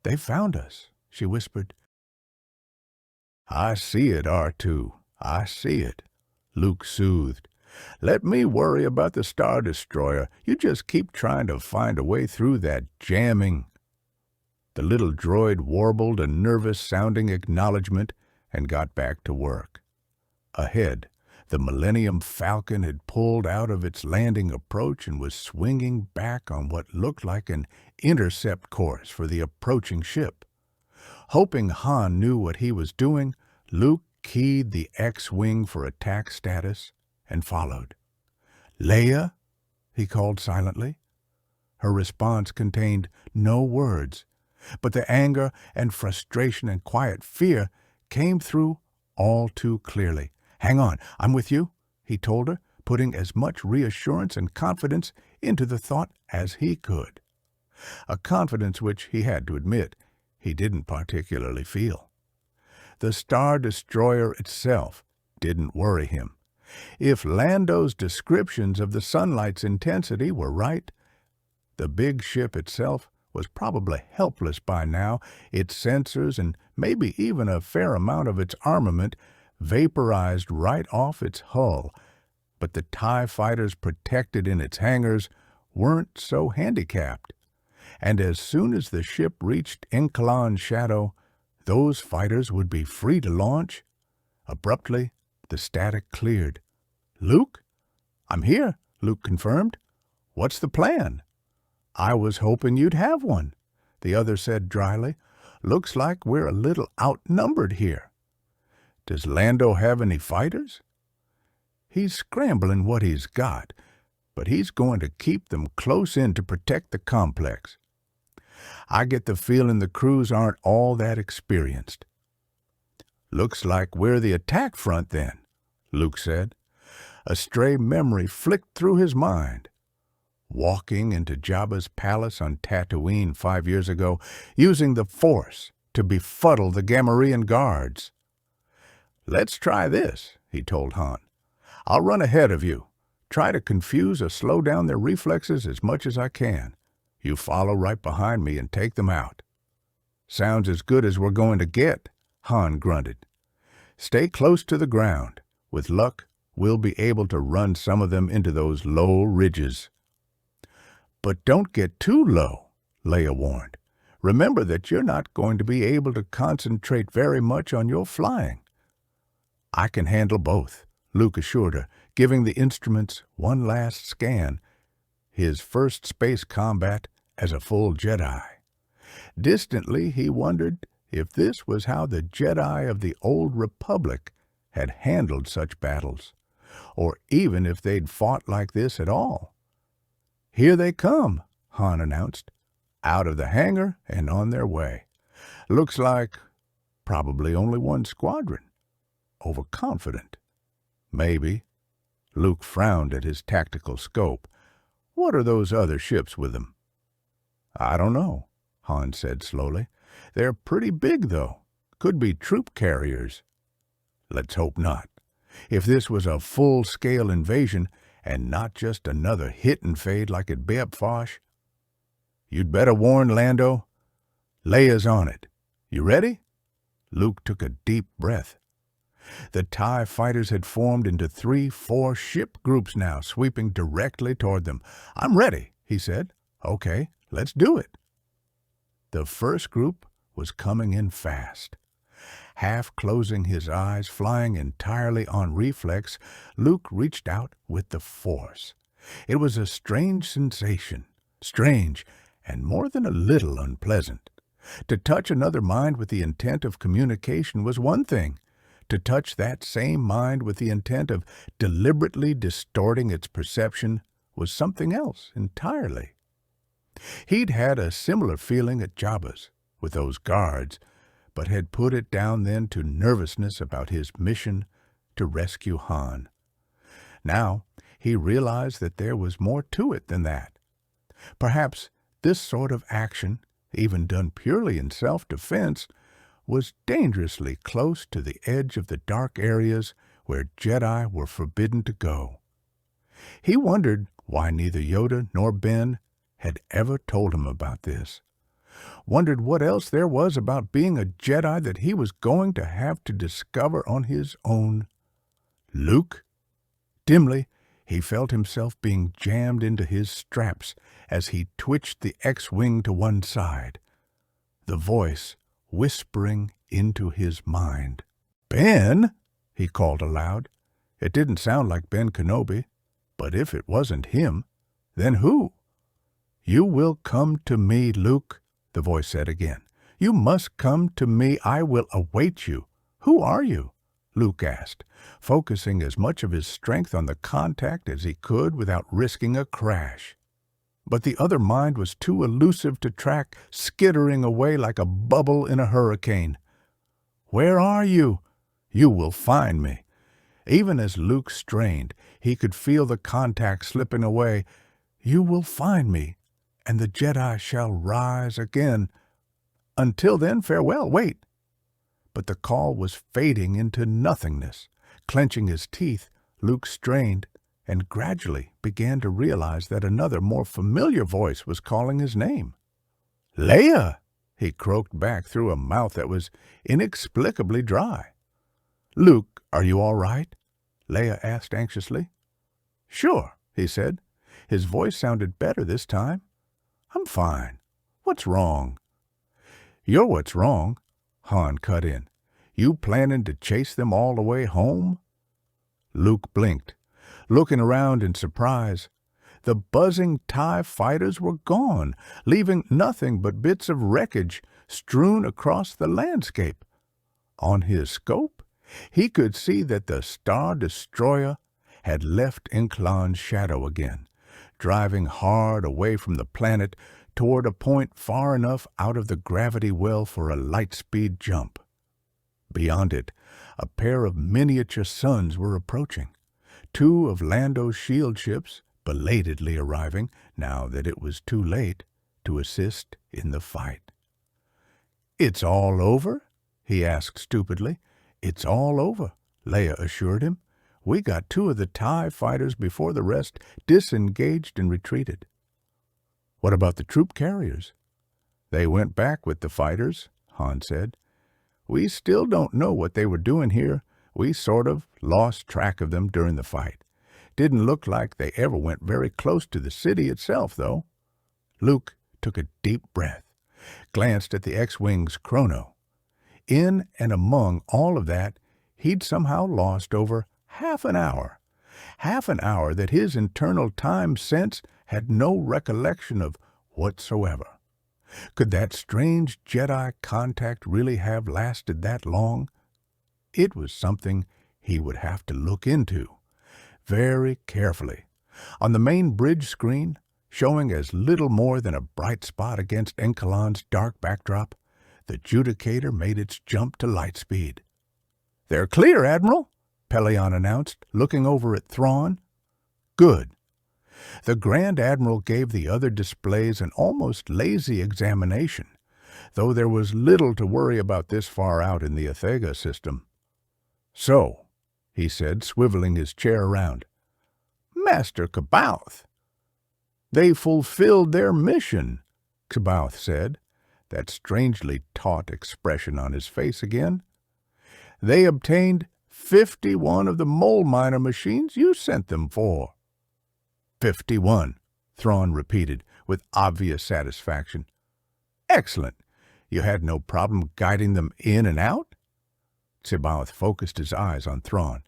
"They found us," she whispered. "I see it, R2. I see it," Luke soothed. Let me worry about the Star Destroyer. You just keep trying to find a way through that jamming." The little droid warbled a nervous-sounding acknowledgment and got back to work. Ahead, the Millennium Falcon had pulled out of its landing approach and was swinging back on what looked like an intercept course for the approaching ship. Hoping Han knew what he was doing, Luke keyed the X-wing for attack status and followed. "Leia?" he called silently. Her response contained no words, but the anger and frustration and quiet fear came through all too clearly. "Hang on, I'm with you," he told her, putting as much reassurance and confidence into the thought as he could. A confidence which, he had to admit, he didn't particularly feel. The Star Destroyer itself didn't worry him. If Lando's descriptions of the sunlight's intensity were right, the big ship itself was probably helpless by now, its sensors and maybe even a fair amount of its armament vaporized right off its hull, but the TIE fighters protected in its hangars weren't so handicapped. And as soon as the ship reached Enkalan's shadow, those fighters would be free to launch. Abruptly, the static cleared. "Luke?" "I'm here," Luke confirmed. "What's the plan?" "I was hoping you'd have one," the other said dryly. "Looks like we're a little outnumbered here." "Does Lando have any fighters?" "He's scrambling what he's got, but he's going to keep them close in to protect the complex. I get the feeling the crews aren't all that experienced." "Looks like we're the attack front then," Luke said. A stray memory flicked through his mind. Walking into Jabba's palace on Tatooine 5 years ago, using the Force to befuddle the Gamorrean guards. "Let's try this," he told Han. "I'll run ahead of you. Try to confuse or slow down their reflexes as much as I can. You follow right behind me and take them out." "Sounds as good as we're going to get," Han grunted. "Stay close to the ground. With luck, we'll be able to run some of them into those low ridges." "But don't get too low," Leia warned. "Remember that you're not going to be able to concentrate very much on your flying." "I can handle both," Luke assured her, giving the instruments one last scan, his first space combat as a full Jedi. Distantly, he wondered if this was how the Jedi of the Old Republic had handled such battles, or even if they'd fought like this at all. "Here they come," Han announced, "out of the hangar and on their way. Looks like probably only one squadron. Overconfident. Maybe." Luke frowned at his tactical scope. "What are those other ships with them?" "I don't know," Han said slowly. "They're pretty big, though. Could be troop carriers." "Let's hope not. If this was a full-scale invasion, and not just another hit and fade like at Beab Fosh. You'd better warn Lando. Leia's on it. You ready?" Luke took a deep breath. The TIE fighters had formed into 3-4 ship groups now, sweeping directly toward them. "I'm ready," he said. "Okay, let's do it." The first group was coming in fast. Half closing his eyes, flying entirely on reflex, Luke reached out with the Force. It was a strange sensation, strange and more than a little unpleasant. To touch another mind with the intent of communication was one thing. To touch that same mind with the intent of deliberately distorting its perception was something else entirely. He'd had a similar feeling at Jabba's, with those guards, but had put it down then to nervousness about his mission to rescue Han. Now he realized that there was more to it than that. Perhaps this sort of action, even done purely in self-defense, was dangerously close to the edge of the dark areas where Jedi were forbidden to go. He wondered why neither Yoda nor Ben had ever told him about this. Wondered what else there was about being a Jedi that he was going to have to discover on his own. "Luke?" Dimly, He felt himself being jammed into his straps as he twitched the X-wing to one side, the voice whispering into his mind. "Ben!" he called aloud. It didn't sound like Ben Kenobi, but if it wasn't him, then who? "You will come to me, Luke," the voice said again. "You must come to me. I will await you." "Who are you?" Luke asked, focusing as much of his strength on the contact as he could without risking a crash. But the other mind was too elusive to track, skittering away like a bubble in a hurricane. "Where are you?" "You will find me." Even as Luke strained, he could feel the contact slipping away. "You will find me, and the Jedi shall rise again. Until then, farewell. Wait." But the call was fading into nothingness. Clenching his teeth, Luke strained and gradually began to realize that another, more familiar voice was calling his name. "Leia!" he croaked back through a mouth that was inexplicably dry. "Luke, are you all right?" Leia asked anxiously. "Sure," he said. His voice sounded better this time. "I'm fine. What's wrong?" "You're what's wrong," Han cut in. "You planning to chase them all the way home?" Luke blinked, looking around in surprise. The buzzing TIE fighters were gone, leaving nothing but bits of wreckage strewn across the landscape. On his scope, he could see that the Star Destroyer had left Inclon's shadow again, driving hard away from the planet toward a point far enough out of the gravity well for a light-speed jump. Beyond it, a pair of miniature suns were approaching, two of Lando's shield ships belatedly arriving, now that it was too late, to assist in the fight. "It's all over?" he asked stupidly. "It's all over," Leia assured him. "We got two of the TIE fighters before the rest disengaged and retreated." "What about the troop carriers?" "They went back with the fighters," Han said. "We still don't know what they were doing here. We sort of lost track of them during the fight. Didn't look like they ever went very close to the city itself, though." Luke took a deep breath, glanced at the X-Wing's chrono. In and among all of that, he'd somehow lost over half an hour that his internal time sense had no recollection of whatsoever. Could that strange Jedi contact really have lasted that long? It was something he would have to look into very carefully. On the main bridge screen, showing as little more than a bright spot against Enkalon's dark backdrop, the Judicator made its jump to light speed. "They're clear, Admiral," Pellaeon announced, looking over at Thrawn. "Good." The Grand Admiral gave the other displays an almost lazy examination, though there was little to worry about this far out in the Athega system. "So," he said, swiveling his chair around. "Master C'baoth." "They fulfilled their mission," C'baoth said, that strangely taut expression on his face again. "They obtained 51 of the mole miner machines you sent them for." 51, Thrawn repeated with obvious satisfaction. "Excellent. You had no problem guiding them in and out?" C'baoth focused his eyes on Thrawn.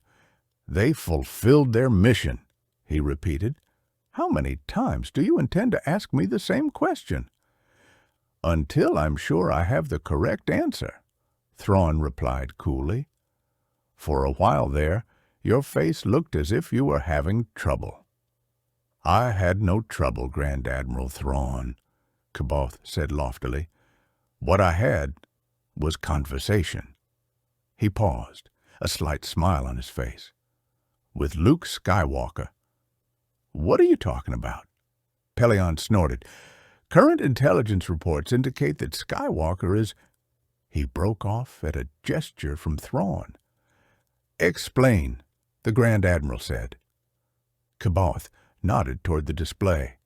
"They fulfilled their mission," he repeated. "How many times do you intend to ask me the same question?" "Until I'm sure I have the correct answer," Thrawn replied coolly. "For a while there, your face looked as if you were having trouble." "I had no trouble, Grand Admiral Thrawn," C'baoth said loftily. "What I had was conversation." He paused, a slight smile on his face. "With Luke Skywalker." "What are you talking about?" Pellaeon snorted. "Current intelligence reports indicate that Skywalker is—" He broke off at a gesture from Thrawn. "Explain," the Grand Admiral said. C'baoth nodded toward the display.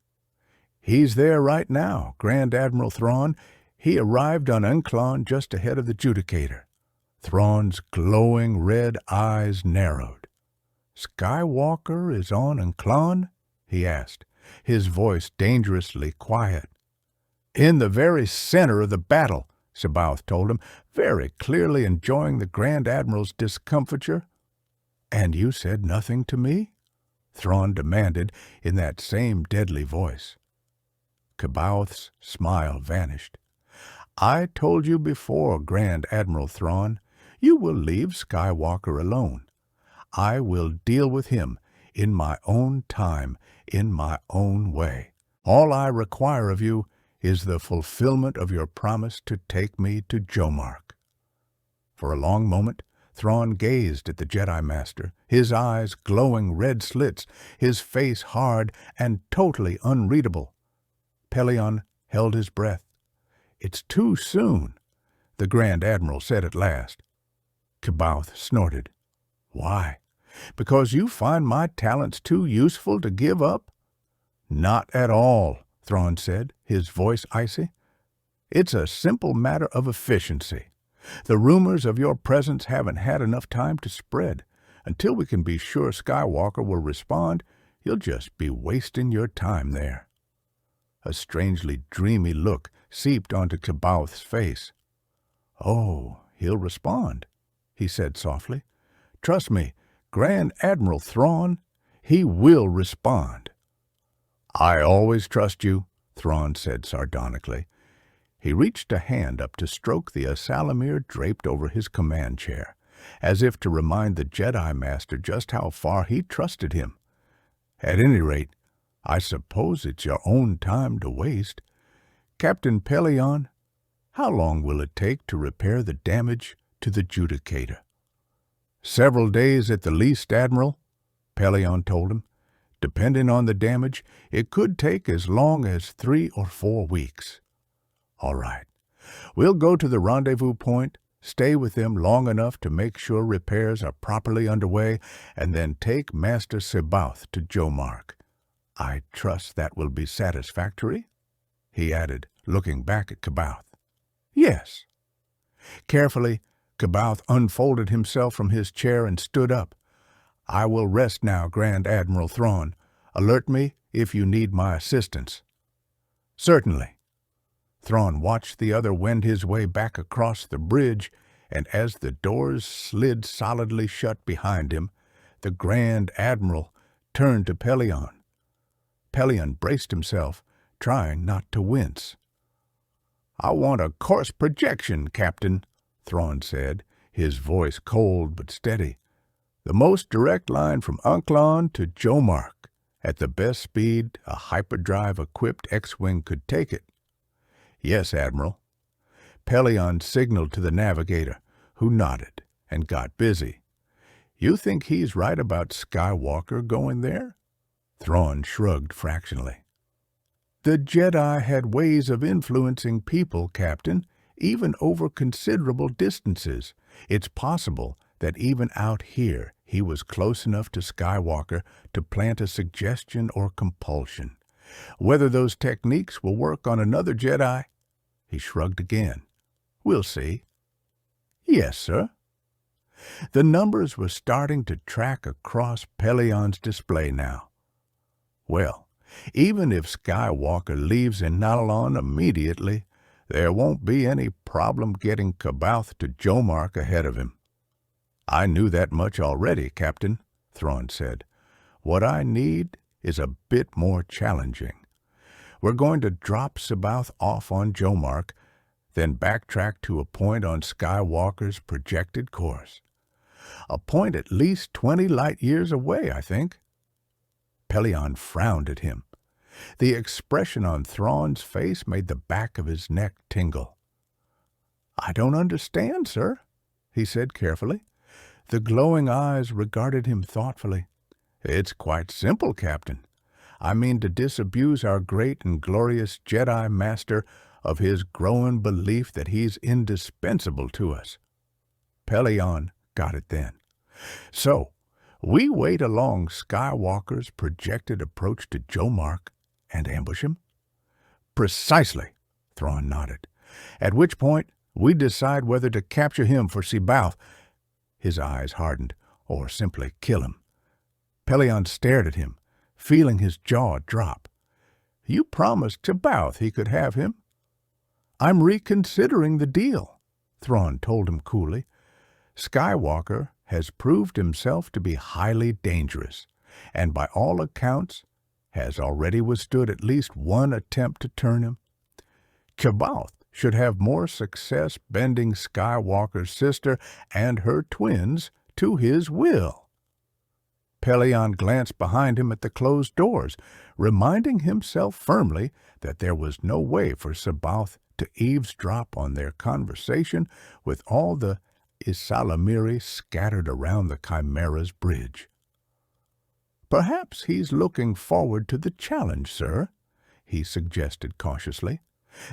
"He's there right now, Grand Admiral Thrawn. He arrived on Inclon just ahead of the Judicator." Thrawn's glowing red eyes narrowed. "Skywalker is on Unclon?" he asked, his voice dangerously quiet. "In the very center of the battle," C'baoth told him, very clearly enjoying the Grand Admiral's discomfiture. "And you said nothing to me?" Thrawn demanded in that same deadly voice. C'baoth's smile vanished. "I told you before, Grand Admiral Thrawn, you will leave Skywalker alone. I will deal with him in my own time, in my own way. All I require of you is the fulfillment of your promise to take me to Jomark." For a long moment, Thrawn gazed at the Jedi Master, his eyes glowing red slits, his face hard and totally unreadable. Pellaeon held his breath. "It's too soon," the Grand Admiral said at last. C'baoth snorted. "Why? Because you find my talents too useful to give up?" "Not at all," Thrawn said, his voice icy. "It's a simple matter of efficiency. The rumors of your presence haven't had enough time to spread. Until we can be sure Skywalker will respond, you'll just be wasting your time there." A strangely dreamy look seeped onto C'baoth's face. "Oh, he'll respond," he said softly. "Trust me, Grand Admiral Thrawn, he will respond." "I always trust you," Thrawn said sardonically. He reached a hand up to stroke the Asalamir draped over his command chair, as if to remind the Jedi Master just how far he trusted him. "At any rate, I suppose it's your own time to waste. Captain Pellaeon, how long will it take to repair the damage to the Judicator?" "Several days at the least, Admiral," Pellaeon told him. "Depending on the damage, it could take as long as 3 or 4 weeks. "All right. We'll go to the rendezvous point, stay with them long enough to make sure repairs are properly underway, and then take Master C'baoth to Jomark. I trust that will be satisfactory?" he added, looking back at C'baoth. "Yes." Carefully, C'baoth unfolded himself from his chair and stood up. "I will rest now, Grand Admiral Thrawn. Alert me if you need my assistance." "Certainly." Thrawn watched the other wend his way back across the bridge, and as the doors slid solidly shut behind him, the Grand Admiral turned to Pellaeon. Pellaeon braced himself, trying not to wince. "I want a course projection, Captain," Thrawn said, his voice cold but steady. "The most direct line from Unclon to Jomark, at the best speed a hyperdrive-equipped X-Wing could take it." "Yes, Admiral." Pellaeon signaled to the navigator, who nodded and got busy. "You think he's right about Skywalker going there?" Thrawn shrugged fractionally. "The Jedi had ways of influencing people, Captain, even over considerable distances. It's possible that even out here he was close enough to Skywalker to plant a suggestion or compulsion. Whether those techniques will work on another Jedi," he shrugged again, "we'll see." "Yes, sir." The numbers were starting to track across Pellaeon's display now. "Well, even if Skywalker leaves in Nalon immediately, there won't be any problem getting C'baoth to Jomark ahead of him." "I knew that much already, Captain," Thrawn said. "What I need is a bit more challenging. We're going to drop C'baoth off on Jomark, then backtrack to a point on Skywalker's projected course. A point at least 20 light-years away, I think." Pellaeon frowned at him. The expression on Thrawn's face made the back of his neck tingle. "I don't understand, sir," he said carefully. The glowing eyes regarded him thoughtfully. "It's quite simple, Captain. I mean to disabuse our great and glorious Jedi Master of his growing belief that he's indispensable to us." Pellaeon got it then. "So, we wait along Skywalker's projected approach to Jomark and ambush him?" "Precisely," Thrawn nodded. "At which point we decide whether to capture him for C'baoth," his eyes hardened, "or simply kill him. Pelion stared at him, feeling his jaw drop. "You promised C'baoth he could have him." "I'm reconsidering the deal," Thrawn told him coolly. "Skywalker has proved himself to be highly dangerous, and by all accounts has already withstood at least one attempt to turn him. C'baoth should have more success bending Skywalker's sister and her twins to his will." Pelion glanced behind him at the closed doors, reminding himself firmly that there was no way for C'baoth to eavesdrop on their conversation with all the Ysalamiri scattered around the Chimera's bridge. "Perhaps he's looking forward to the challenge, sir," he suggested cautiously.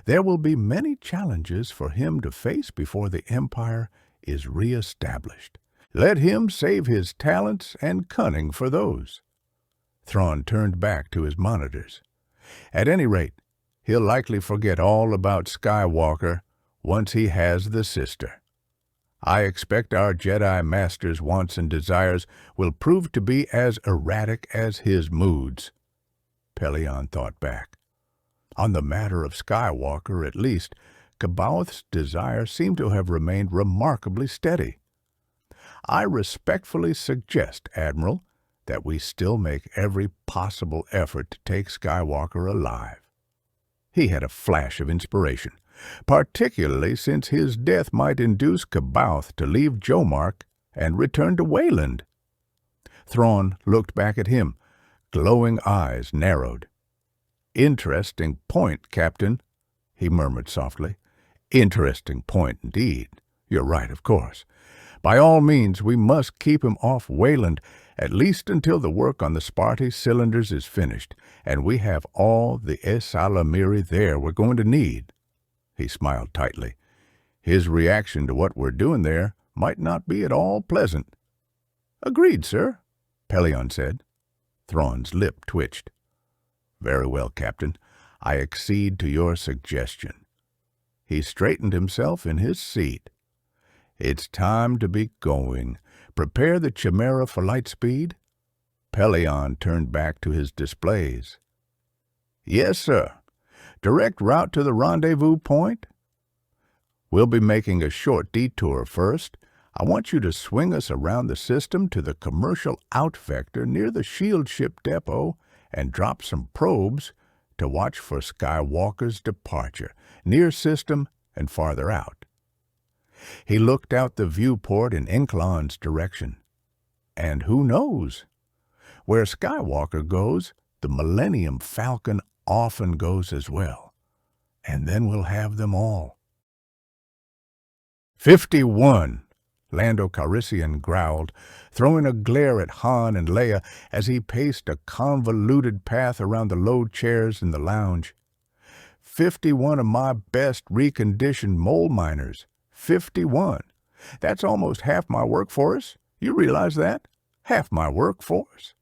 "There will be many challenges for him to face before the Empire is re-established. Let him save his talents and cunning for those." Thrawn turned back to his monitors. "At any rate, he'll likely forget all about Skywalker once he has the sister. I expect our Jedi Master's wants and desires will prove to be as erratic as his moods." Pelion thought back. On the matter of Skywalker, at least, C'baoth's desire seemed to have remained remarkably steady. "I respectfully suggest, Admiral, that we still make every possible effort to take Skywalker alive." He had a flash of inspiration, particularly since his death might induce C'baoth to leave Jomark and return to Wayland. Thrawn looked back at him, glowing eyes narrowed. "Interesting point, Captain," he murmured softly. "Interesting point indeed. You're right, of course. By all means, we must keep him off Wayland, at least until the work on the Sparty cylinders is finished, and we have all the Ysalamiri there we're going to need." He smiled tightly. His reaction to what we're doing there might not be at all pleasant. "Agreed, sir," Pelion said. Thrawn's lip twitched. "Very well, Captain. I accede to your suggestion." He straightened himself in his seat. "It's time to be going. Prepare the Chimera for light speed." Pelion turned back to his displays. "Yes, sir. Direct route to the rendezvous point?" "We'll be making a short detour first. I want you to swing us around the system to the commercial out-vector near the shield ship depot and drop some probes to watch for Skywalker's departure, near system and farther out." He looked out the viewport in Inclon's direction. "And who knows? Where Skywalker goes, the Millennium Falcon often goes as well. And then we'll have them all." 51, Lando Calrissian growled, throwing a glare at Han and Leia as he paced a convoluted path around the low chairs in the lounge. 51 of my best reconditioned mole miners. 51. That's almost half my workforce. You realize that? Half my workforce.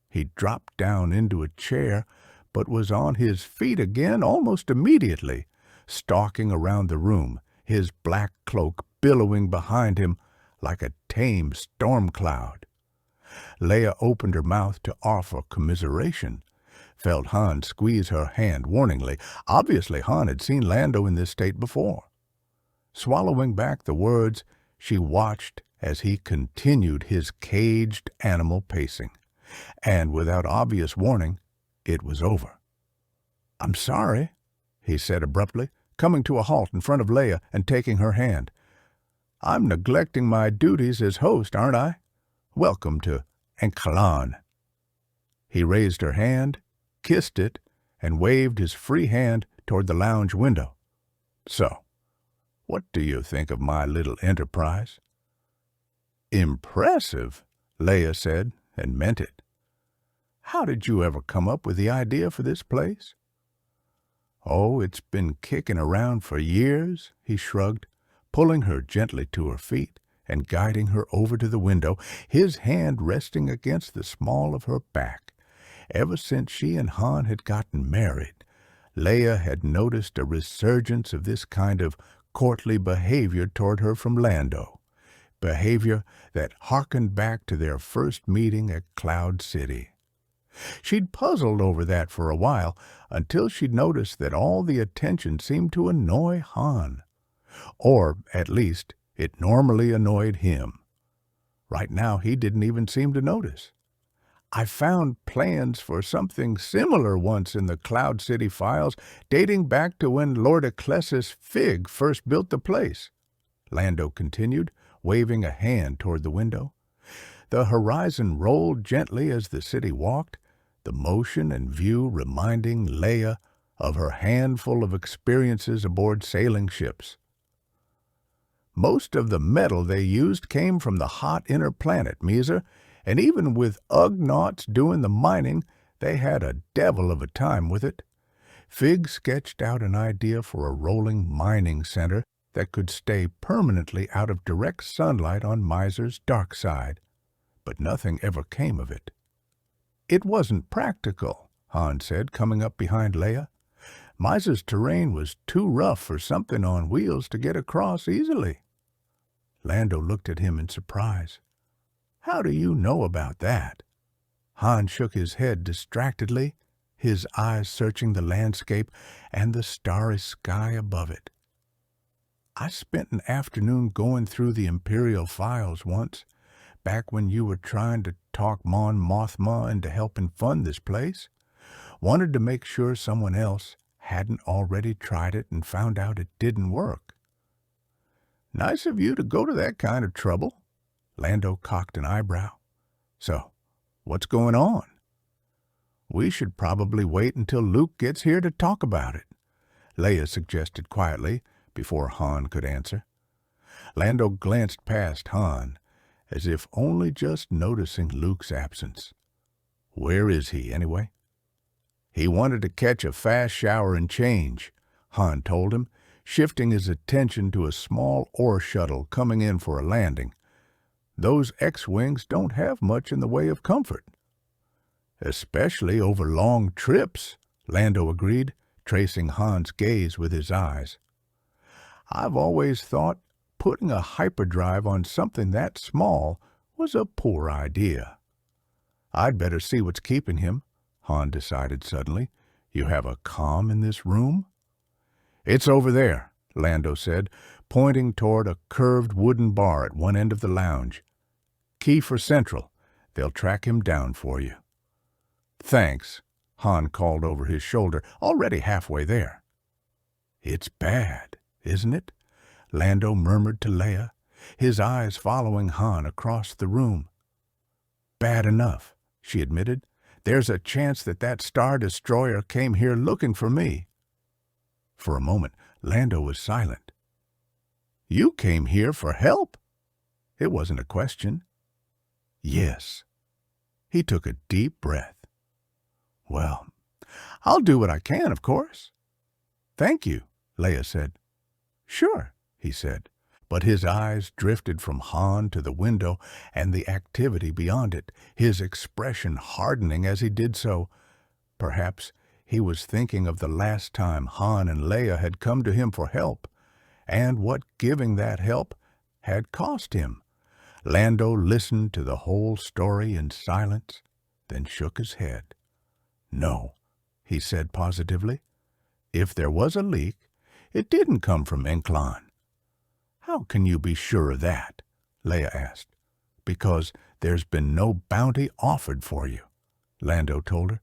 He dropped down into a chair, but was on his feet again almost immediately, stalking around the room, his black cloak billowing behind him like a tame storm cloud. Leia opened her mouth to offer commiseration, felt Han squeeze her hand warningly. Obviously Han had seen Lando in this state before. Swallowing back the words, she watched as he continued his caged animal pacing, and without obvious warning, it was over. "I'm sorry," he said abruptly, coming to a halt in front of Leia and taking her hand. "I'm neglecting my duties as host, aren't I? Welcome to Inclon." He raised her hand, kissed it, and waved his free hand toward the lounge window. "So, what do you think of my little enterprise?" "Impressive," Leia said, and meant it. "How did you ever come up with the idea for this place?" "Oh, it's been kicking around for years," he shrugged, pulling her gently to her feet and guiding her over to the window, his hand resting against the small of her back. Ever since she and Han had gotten married, Leia had noticed a resurgence of this kind of courtly behavior toward her from Lando. behavior that harkened back to their first meeting at Cloud City. She'd puzzled over that for a while until she'd noticed that all the attention seemed to annoy Han. Or, at least, it normally annoyed him. Right now, he didn't even seem to notice. I found plans for something similar once in the Cloud City files, dating back to when Lord Ecclesius Fig first built the place, Lando continued, waving a hand toward the window. The horizon rolled gently as the city walked, the motion and view reminding Leia of her handful of experiences aboard sailing ships. Most of the metal they used came from the hot inner planet, Miser, and even with Ugnaughts doing the mining, they had a devil of a time with it. Fig sketched out an idea for a rolling mining center that could stay permanently out of direct sunlight on Miser's dark side, but nothing ever came of it. It wasn't practical, Han said, coming up behind Leia. Miser's terrain was too rough for something on wheels to get across easily. Lando looked at him in surprise. How do you know about that? Han shook his head distractedly, his eyes searching the landscape and the starry sky above it. I spent an afternoon going through the Imperial files once, back when you were trying to talk Mon Mothma into helping fund this place. Wanted to make sure someone else hadn't already tried it and found out it didn't work. Nice of you to go to that kind of trouble. Lando cocked an eyebrow. So, what's going on? We should probably wait until Luke gets here to talk about it, Leia suggested quietly before Han could answer. Lando glanced past Han, as if only just noticing Luke's absence. Where is he, anyway? He wanted to catch a fast shower and change, Han told him, shifting his attention to a small ore shuttle coming in for a landing. Those X-Wings don't have much in the way of comfort. Especially over long trips, Lando agreed, tracing Han's gaze with his eyes. I've always thought putting a hyperdrive on something that small was a poor idea. I'd better see what's keeping him, Han decided suddenly. You have a comm in this room? It's over there, Lando said, pointing toward a curved wooden bar at one end of the lounge. Key for Central. They'll track him down for you. Thanks, Han called over his shoulder, already halfway there. It's bad, isn't it? Lando murmured to Leia, his eyes following Han across the room. Bad enough, she admitted. There's a chance that Star Destroyer came here looking for me. For a moment, Lando was silent. You came here for help? It wasn't a question. Yes. He took a deep breath. Well, I'll do what I can, of course. Thank you, Leia said. Sure, he said, but his eyes drifted from Han to the window and the activity beyond it, his expression hardening as he did so. Perhaps he was thinking of the last time Han and Leia had come to him for help, and what giving that help had cost him. Lando listened to the whole story in silence, then shook his head. No, he said positively. If there was a leak, it didn't come from Incline. How can you be sure of that? Leia asked. Because there's been no bounty offered for you, Lando told her.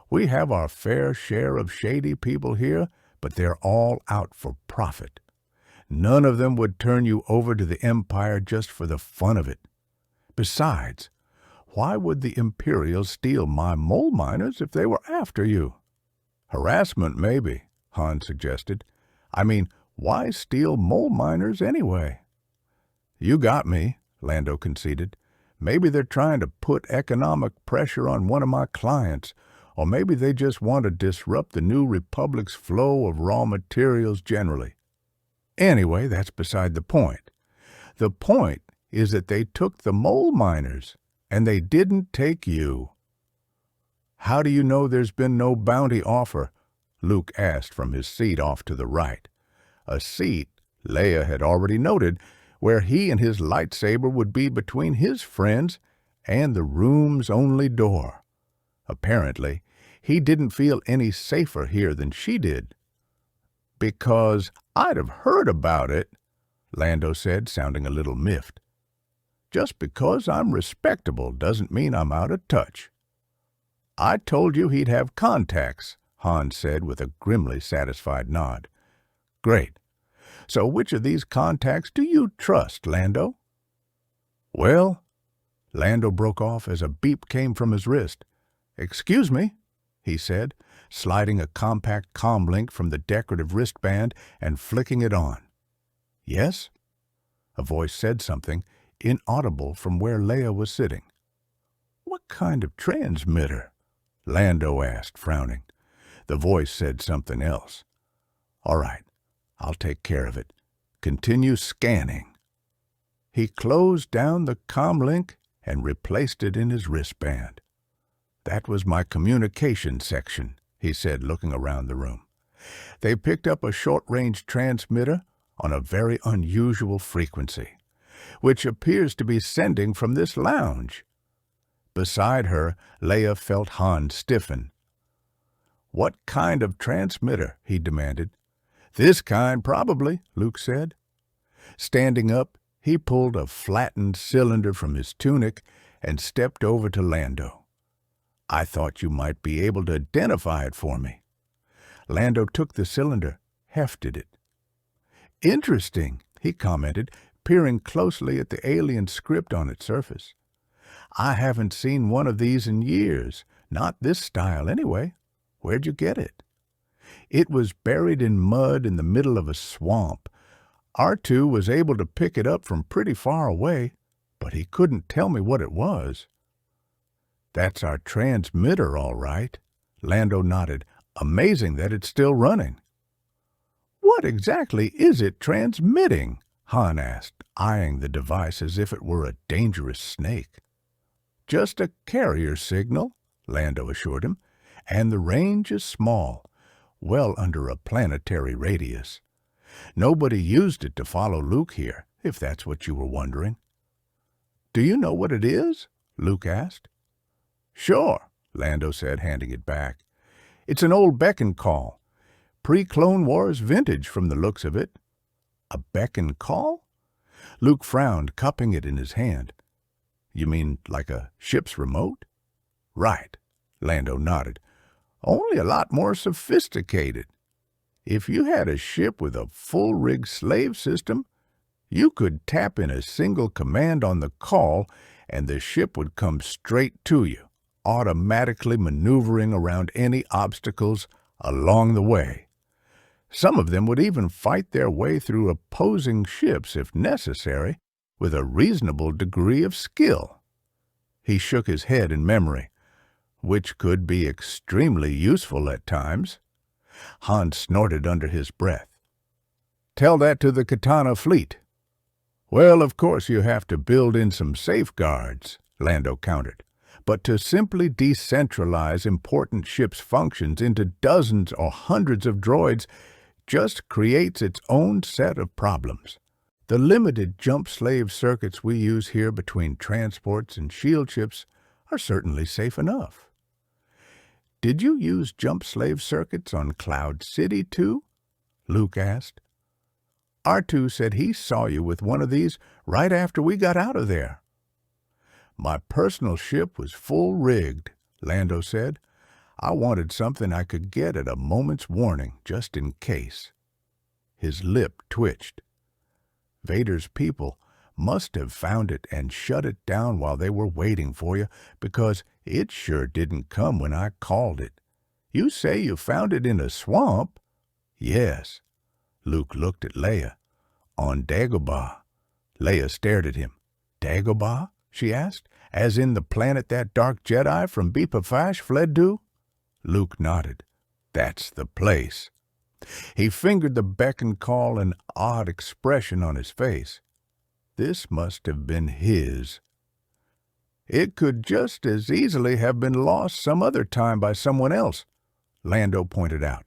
We have our fair share of shady people here, but they're all out for profit. None of them would turn you over to the Empire just for the fun of it. Besides, why would the Imperials steal my mole miners if they were after you? Harassment, maybe, Han suggested. I mean, why steal mole miners anyway? You got me, Lando conceded. Maybe they're trying to put economic pressure on one of my clients, or maybe they just want to disrupt the New Republic's flow of raw materials generally. Anyway, that's beside the point. The point is that they took the mole miners, and they didn't take you. How do you know there's been no bounty offer? Luke asked from his seat off to the right. A seat, Leia had already noted, where he and his lightsaber would be between his friends and the room's only door. Apparently, he didn't feel any safer here than she did. "Because I'd have heard about it," Lando said, sounding a little miffed. "Just because I'm respectable doesn't mean I'm out of touch." "I told you he'd have contacts," Han said with a grimly satisfied nod. "Great. So which of these contacts do you trust, Lando?" "Well," Lando broke off as a beep came from his wrist. "Excuse me," he said, sliding a compact comlink from the decorative wristband and flicking it on. "Yes?" A voice said something, inaudible from where Leia was sitting. "What kind of transmitter?" Lando asked, frowning. The voice said something else. "All right, I'll take care of it. Continue scanning." He closed down the comlink and replaced it in his wristband. "That was my communication section," he said, looking around the room. "They picked up a short-range transmitter on a very unusual frequency, which appears to be sending from this lounge." Beside her, Leia felt Han stiffen. "What kind of transmitter?" he demanded. "This kind, probably," Luke said. Standing up, he pulled a flattened cylinder from his tunic and stepped over to Lando. "I thought you might be able to identify it for me." Lando took the cylinder, hefted it. "Interesting," he commented, peering closely at the alien script on its surface. "I haven't seen one of these in years, not this style anyway. Where'd you get it?" "It was buried in mud in the middle of a swamp. R2 was able to pick it up from pretty far away, but he couldn't tell me what it was." "That's our transmitter, all right." Lando nodded. "Amazing that it's still running." "What exactly is it transmitting?" Han asked, eyeing the device as if it were a dangerous snake. "Just a carrier signal," Lando assured him, "and the range is small, well under a planetary radius. Nobody used it to follow Luke here, if that's what you were wondering." "Do you know what it is?" Luke asked. "Sure," Lando said, handing it back. "It's an old beacon call. Pre-Clone Wars vintage from the looks of it." "A beacon call?" Luke frowned, cupping it in his hand. "You mean like a ship's remote?" "Right," Lando nodded. "Only a lot more sophisticated. If you had a ship with a full-rig slave system, you could tap in a single command on the call and the ship would come straight to you, automatically maneuvering around any obstacles along the way. Some of them would even fight their way through opposing ships if necessary, with a reasonable degree of skill." He shook his head in memory. "Which could be extremely useful at times." Han snorted under his breath. "Tell that to the Katana fleet." "Well, of course you have to build in some safeguards," Lando countered. "But to simply decentralize important ship's functions into dozens or hundreds of droids just creates its own set of problems. The limited jump slave circuits we use here between transports and shield ships are certainly safe enough." "Did you use jump slave circuits on Cloud City, too?" Luke asked. "R2 said he saw you with one of these right after we got out of there." "My personal ship was full-rigged," Lando said. "I wanted something I could get at a moment's warning, just in case." His lip twitched. "Vader's people must have found it and shut it down while they were waiting for you, because it sure didn't come when I called it. You say you found it in a swamp?" "Yes." Luke looked at Leia. "On Dagobah." Leia stared at him. "Dagobah?" she asked. "As in the planet that dark Jedi from Beepa Fash fled to?" Luke nodded. "That's the place." He fingered the beacon call, an odd expression on his face. This must have been his. "It could just as easily have been lost some other time by someone else," Lando pointed out.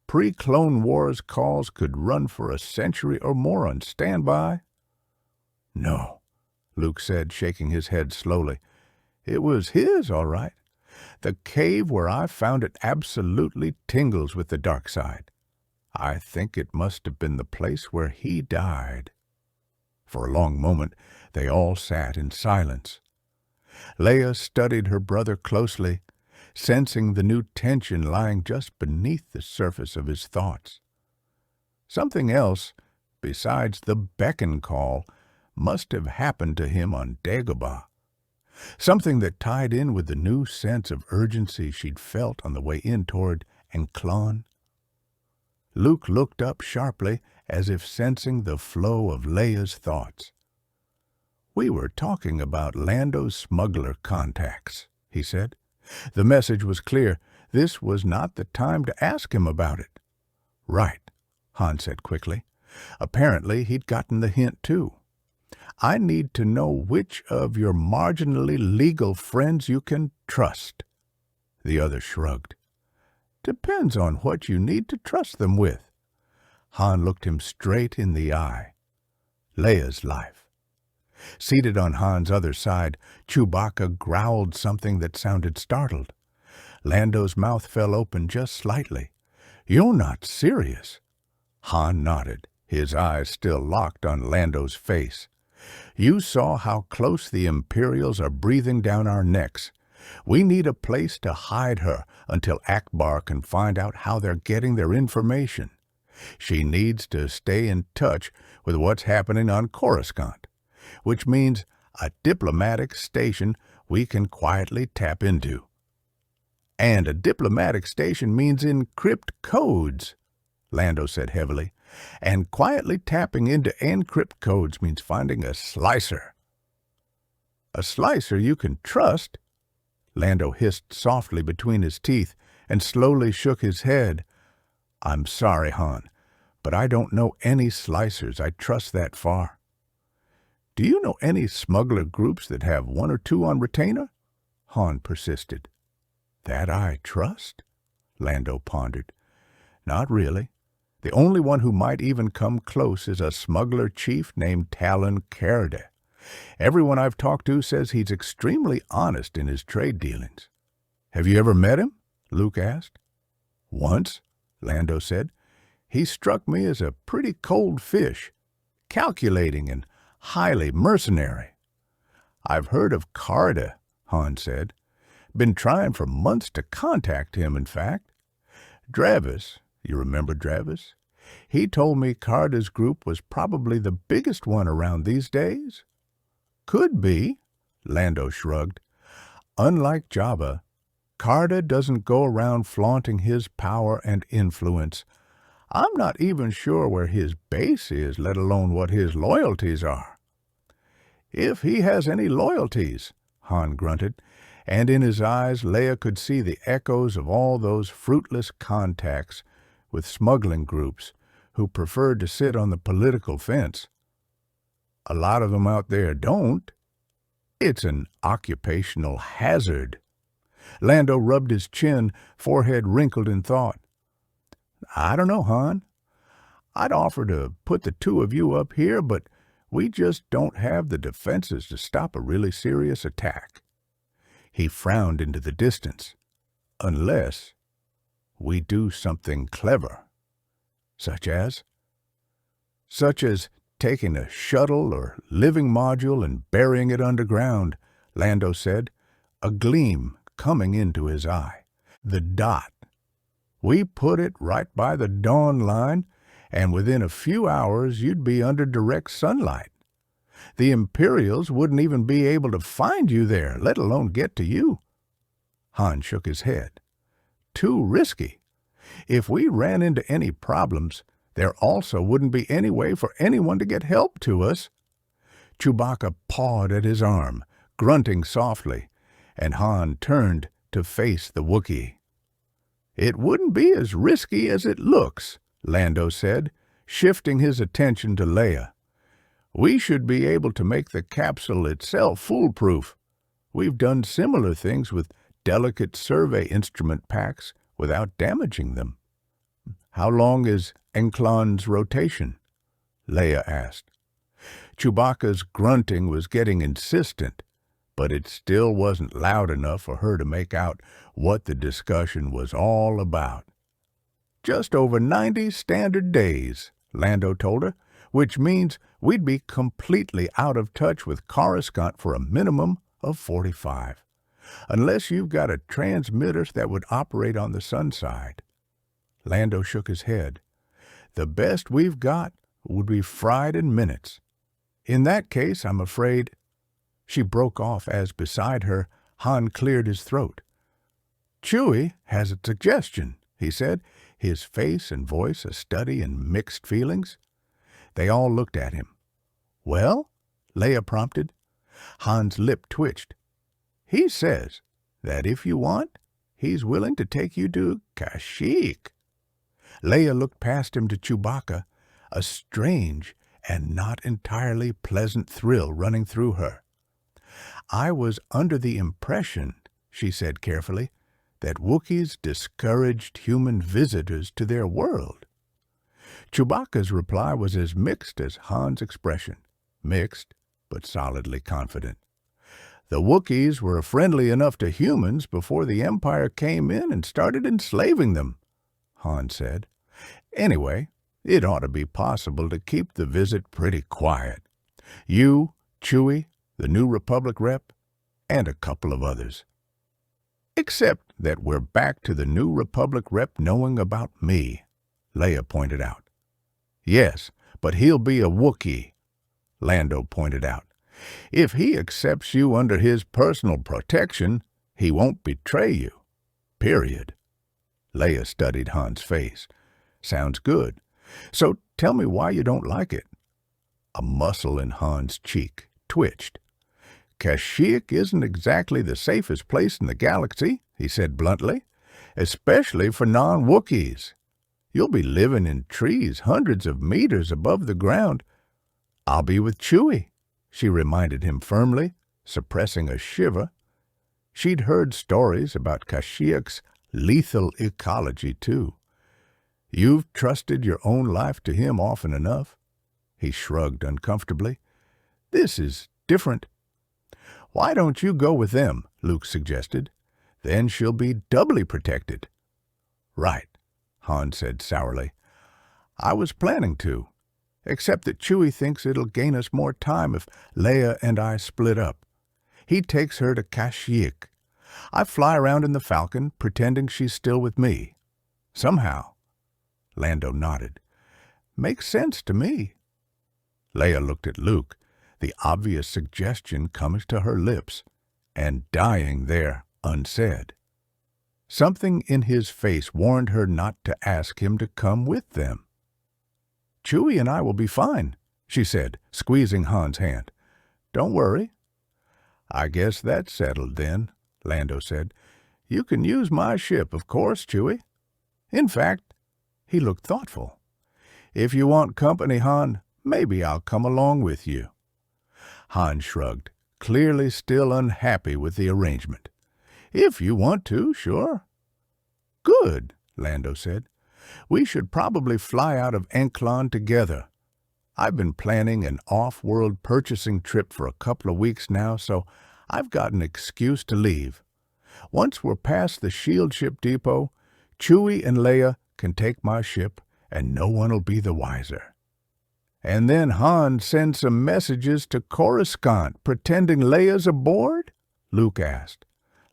"Pre-Clone Wars calls could run for a century or more on standby." No, Luke said, shaking his head slowly. It was his, all right. The cave where I found it absolutely tingles with the dark side. I think it must have been the place where he died. For a long moment they all sat in silence. Leia studied her brother closely, sensing the new tension lying just beneath the surface of his thoughts. Something else, besides the beckon call, must have happened to him on Dagobah. Something that tied in with the new sense of urgency she'd felt on the way in toward Enclon. Luke looked up sharply, as if sensing the flow of Leia's thoughts. "We were talking about Lando's smuggler contacts," he said. The message was clear. This was not the time to ask him about it. "Right," Han said quickly. Apparently he'd gotten the hint too. "I need to know which of your marginally legal friends you can trust." The other shrugged. "Depends on what you need to trust them with." Han looked him straight in the eye. Leia's life. Seated on Han's other side, Chewbacca growled something that sounded startled. Lando's mouth fell open just slightly. "You're not serious?" Han nodded, his eyes still locked on Lando's face. "You saw how close the Imperials are breathing down our necks. We need a place to hide her until Akbar can find out how they're getting their information. She needs to stay in touch with what's happening on Coruscant, which means a diplomatic station we can quietly tap into. And a diplomatic station means encrypt codes," Lando said heavily, "and quietly tapping into encrypt codes means finding a slicer." "A slicer you can trust?" Lando hissed softly between his teeth and slowly shook his head. "I'm sorry, Han, but I don't know any slicers I'd trust that far." "Do you know any smuggler groups that have one or two on retainer?" Han persisted. "That I trust?" Lando pondered. "Not really. The only one who might even come close is a smuggler chief named Talon Karrde. Everyone I've talked to says he's extremely honest in his trade dealings." "Have you ever met him?" Luke asked. "Once," Lando said. "He struck me as a pretty cold fish, calculating and highly mercenary." "I've heard of Karrde," Han said. "Been trying for months to contact him, in fact. Dravis, you remember Dravis? He told me Karrde's group was probably the biggest one around these days." "Could be," Lando shrugged. "Unlike Jabba, Karrde doesn't go around flaunting his power and influence. I'm not even sure where his base is, let alone what his loyalties are." "If he has any loyalties," Han grunted, and in his eyes Leia could see the echoes of all those fruitless contacts with smuggling groups who preferred to sit on the political fence. "A lot of them out there don't. It's an occupational hazard." Lando rubbed his chin, forehead wrinkled in thought. "I don't know, Han. I'd offer to put the two of you up here, but we just don't have the defenses to stop a really serious attack." He frowned into the distance. "Unless we do something clever." "Such as?" "Such as taking a shuttle or living module and burying it underground," Lando said, a gleam coming into his eye. "The dot. We put it right by the dawn line, and within a few hours you'd be under direct sunlight. The Imperials wouldn't even be able to find you there, let alone get to you." Han shook his head. "Too risky. If we ran into any problems, there also wouldn't be any way for anyone to get help to us." Chewbacca pawed at his arm, grunting softly, and Han turned to face the Wookiee. "It wouldn't be as risky as it looks," Lando said, shifting his attention to Leia. "We should be able to make the capsule itself foolproof. We've done similar things with delicate survey instrument packs without damaging them." "How long is Enclon's rotation?" Leia asked. Chewbacca's grunting was getting insistent, but it still wasn't loud enough for her to make out what the discussion was all about. "Just over 90 standard days," Lando told her, "which means we'd be completely out of touch with Coruscant for a minimum of 45. Unless you've got a transmitter that would operate on the sun side." Lando shook his head. "The best we've got would be fried in minutes. In that case, I'm afraid—" She broke off as beside her, Han cleared his throat. "Chewie has a suggestion," he said, his face and voice a study in mixed feelings. They all looked at him. "Well?" Leia prompted. Han's lip twitched. "He says that if you want, he's willing to take you to Kashyyyk." Leia looked past him to Chewbacca, a strange and not entirely pleasant thrill running through her. "I was under the impression," she said carefully, "that Wookiees discouraged human visitors to their world." Chewbacca's reply was as mixed as Han's expression, mixed but solidly confident. "The Wookiees were friendly enough to humans before the Empire came in and started enslaving them," Han said. "Anyway, it ought to be possible to keep the visit pretty quiet. You, Chewie, the New Republic rep, and a couple of others. Except that we're back to the New Republic rep knowing about me," Leia pointed out. "Yes, but he'll be a Wookiee," Lando pointed out. "If he accepts you under his personal protection, he won't betray you. Period." Leia studied Han's face. "Sounds good. So tell me why you don't like it." A muscle in Han's cheek twitched. "Kashyyyk isn't exactly the safest place in the galaxy," he said bluntly, "especially for non-Wookiees. You'll be living in trees hundreds of meters above the ground." "I'll be with Chewie," she reminded him firmly, suppressing a shiver. She'd heard stories about Kashyyyk's lethal ecology, too. "You've trusted your own life to him often enough." He shrugged uncomfortably. "This is different." "Why don't you go with them?" Luke suggested. "Then she'll be doubly protected." "Right," Han said sourly. "I was planning to, except that Chewie thinks it'll gain us more time if Leia and I split up. He takes her to Kashyyyk. I fly around in the Falcon, pretending she's still with me. Somehow." Lando nodded. "Makes sense to me." Leia looked at Luke, the obvious suggestion coming to her lips and dying there unsaid. Something in his face warned her not to ask him to come with them. "Chewie and I will be fine," she said, squeezing Han's hand. "Don't worry." "I guess that's settled then," Lando said. "You can use my ship, of course, Chewie. In fact," he looked thoughtful, "if you want company, Han, maybe I'll come along with you." Han shrugged, clearly still unhappy with the arrangement. "If you want to, sure." "Good," Lando said. "We should probably fly out of Enklon together. I've been planning an off-world purchasing trip for a couple of weeks now, so I've got an excuse to leave. Once we're past the shield ship depot, Chewie and Leia can take my ship, and no one'll be the wiser." "And then Han sends some messages to Coruscant, pretending Leia's aboard?" Luke asked.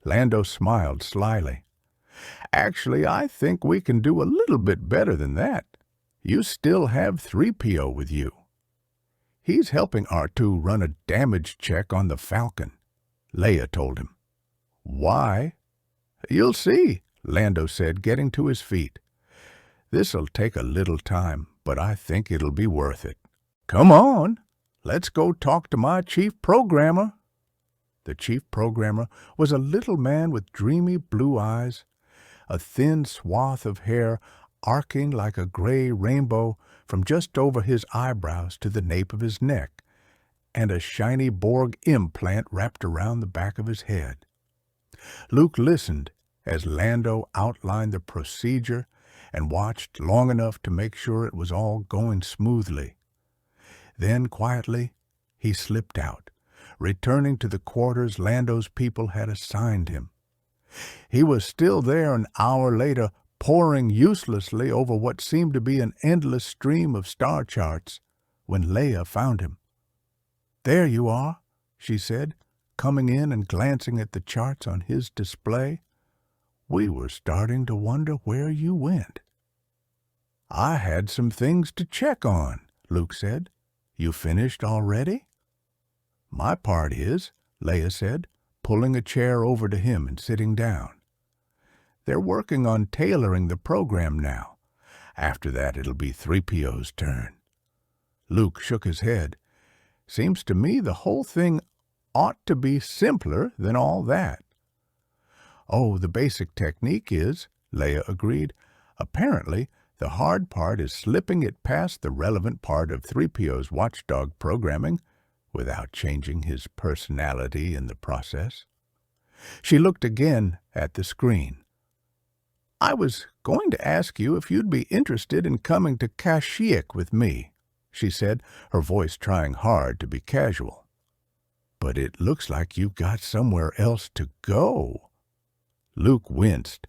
Lando smiled slyly. "Actually, I think we can do a little bit better than that. You still have 3PO with you. He's helping R2 run a damage check on the Falcon," Leia told him. "Why?" "You'll see," Lando said, getting to his feet. "This'll take a little time, but I think it'll be worth it. Come on, let's go talk to my chief programmer." The chief programmer was a little man with dreamy blue eyes, a thin swath of hair arcing like a gray rainbow from just over his eyebrows to the nape of his neck, and a shiny Borg implant wrapped around the back of his head. Luke listened as Lando outlined the procedure and watched long enough to make sure it was all going smoothly. Then, quietly, he slipped out, returning to the quarters Lando's people had assigned him. He was still there an hour later, poring uselessly over what seemed to be an endless stream of star charts, when Leia found him. "There you are," she said, coming in and glancing at the charts on his display. "We were starting to wonder where you went." "I had some things to check on," Luke said. "You finished already?" "My part is," Leia said, pulling a chair over to him and sitting down. "They're working on tailoring the program now. After that, it'll be 3PO's turn." Luke shook his head. "Seems to me the whole thing ought to be simpler than all that." "Oh, the basic technique is," Leia agreed. "Apparently, the hard part is slipping it past the relevant part of 3PO's watchdog programming without changing his personality in the process." She looked again at the screen. "I was going to ask you if you'd be interested in coming to Kashyyyk with me," she said, her voice trying hard to be casual. "But it looks like you've got somewhere else to go." Luke winced.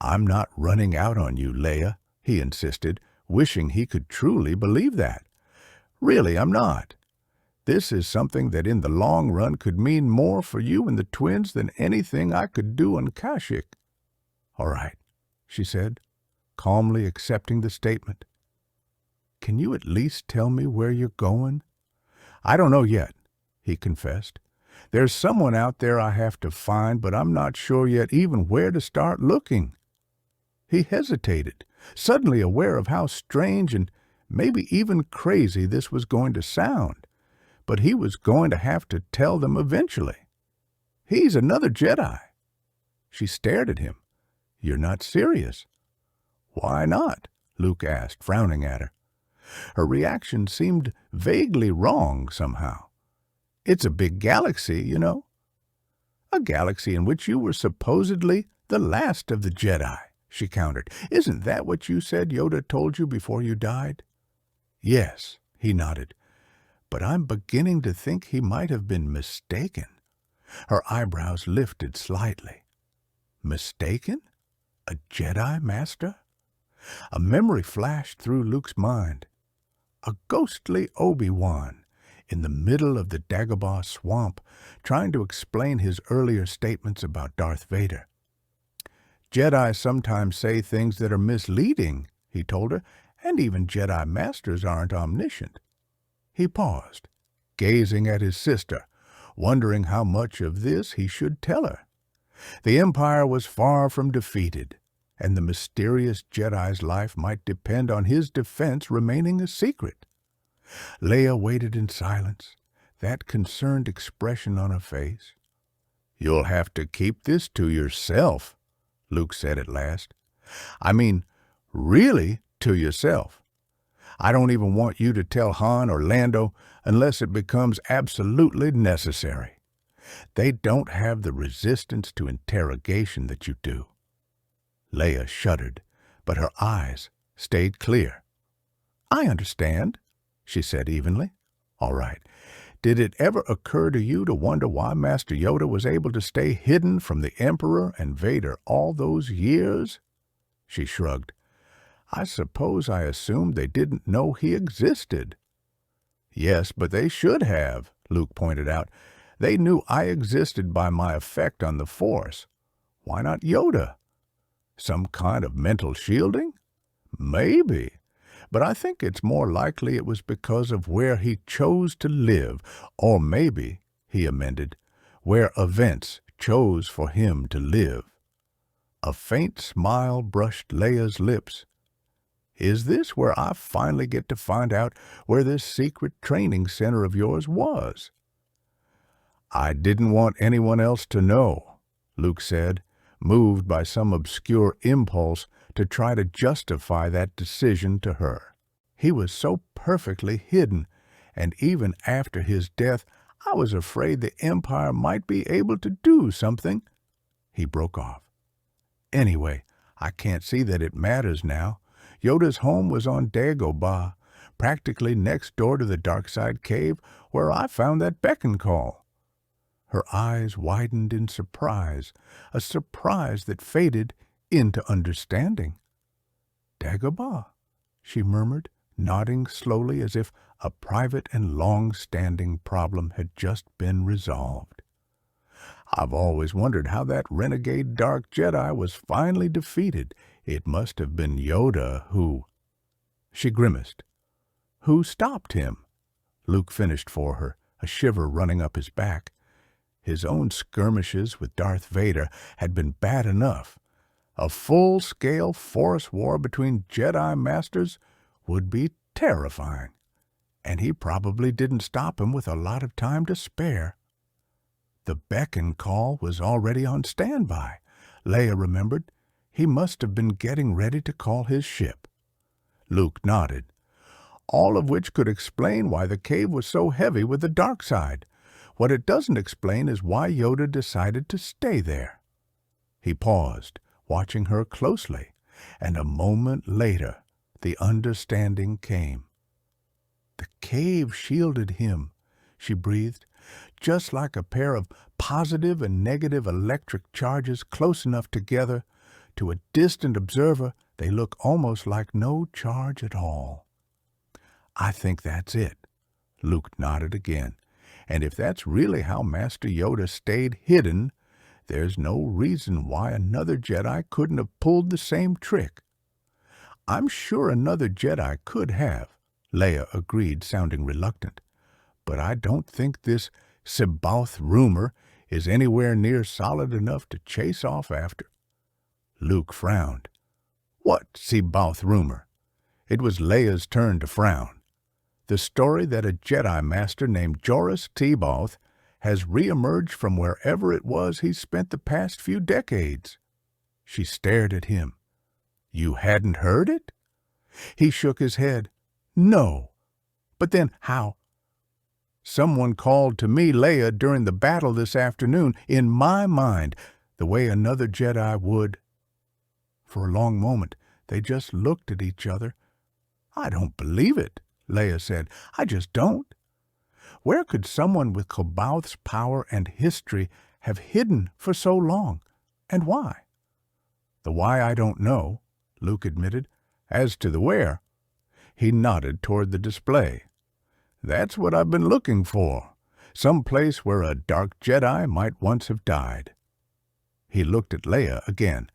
"I'm not running out on you, Leia," he insisted, wishing he could truly believe that. "Really, I'm not. This is something that in the long run could mean more for you and the twins than anything I could do on Kashyyyk." "All right," she said, calmly accepting the statement. "Can you at least tell me where you're going?" "I don't know yet," he confessed. "There's someone out there I have to find, but I'm not sure yet even where to start looking." He hesitated, suddenly aware of how strange and maybe even crazy this was going to sound. But he was going to have to tell them eventually. "He's another Jedi." She stared at him. "You're not serious." "Why not?" Luke asked, frowning at her. Her reaction seemed vaguely wrong somehow. "It's a big galaxy, you know." "A galaxy in which you were supposedly the last of the Jedi," she countered. "Isn't that what you said Yoda told you before you died?" "Yes," he nodded. "But I'm beginning to think he might have been mistaken." Her eyebrows lifted slightly. "Mistaken? A Jedi Master?" A memory flashed through Luke's mind. A ghostly Obi-Wan in the middle of the Dagobah swamp, trying to explain his earlier statements about Darth Vader. "Jedi sometimes say things that are misleading," he told her, "and even Jedi Masters aren't omniscient." He paused, gazing at his sister, wondering how much of this he should tell her. The Empire was far from defeated, and the mysterious Jedi's life might depend on his defense remaining a secret. Leia waited in silence, that concerned expression on her face. "You'll have to keep this to yourself," Luke said at last. "I mean, really to yourself. I don't even want you to tell Han or Lando unless it becomes absolutely necessary. They don't have the resistance to interrogation that you do." Leia shuddered, but her eyes stayed clear. "I understand," she said evenly. "All right. Did it ever occur to you to wonder why Master Yoda was able to stay hidden from the Emperor and Vader all those years?" She shrugged. "I suppose I assumed they didn't know he existed." "Yes, but they should have," Luke pointed out. "They knew I existed by my effect on the Force. Why not Yoda? Some kind of mental shielding? Maybe. But I think it's more likely it was because of where he chose to live, or maybe, he amended, where events chose for him to live." A faint smile brushed Leia's lips. "Is this where I finally get to find out where this secret training center of yours was?" "I didn't want anyone else to know," Luke said, moved by some obscure impulse to try to justify that decision to her. He was so perfectly hidden, and even after his death, I was afraid the Empire might be able to do something. He broke off. "Anyway, I can't see that it matters now. Yoda's home was on Dagobah, practically next door to the Darkside Cave, where I found that beckon call." Her eyes widened in surprise, a surprise that faded into understanding. "Dagobah," she murmured, nodding slowly as if a private and long-standing problem had just been resolved. "I've always wondered how that renegade Dark Jedi was finally defeated. It must have been Yoda who—" She grimaced. "Who stopped him?" Luke finished for her, a shiver running up his back. His own skirmishes with Darth Vader had been bad enough. A full-scale force war between Jedi Masters would be terrifying, and he probably didn't stop him with a lot of time to spare. The beckon call was already on standby, Leia remembered. He must have been getting ready to call his ship. Luke nodded, all of which could explain why the cave was so heavy with the dark side. What it doesn't explain is why Yoda decided to stay there. He paused, watching her closely, and a moment later the understanding came. "The cave shielded him," she breathed, "just like a pair of positive and negative electric charges close enough together. To a distant observer, they look almost like no charge at all." "I think that's it." Luke nodded again. "And if that's really how Master Yoda stayed hidden, there's no reason why another Jedi couldn't have pulled the same trick." "I'm sure another Jedi could have," Leia agreed, sounding reluctant. "But I don't think this C'baoth rumor is anywhere near solid enough to chase off after." Luke frowned. "What C'baoth rumor?" It was Leia's turn to frown. "The story that a Jedi Master named Joruus C'baoth has reemerged from wherever it was he spent the past few decades." She stared at him. "You hadn't heard it?" He shook his head. "No. But then how—" "Someone called to me, Leia, during the battle this afternoon, in my mind, the way another Jedi would." For a long moment they just looked at each other. "I don't believe it," Leia said. "I just don't. Where could someone with C'baoth's power and history have hidden for so long, and why?" "The why I don't know," Luke admitted. "As to the where," he nodded toward the display. "That's what I've been looking for. Some place where a dark Jedi might once have died." He looked at Leia again.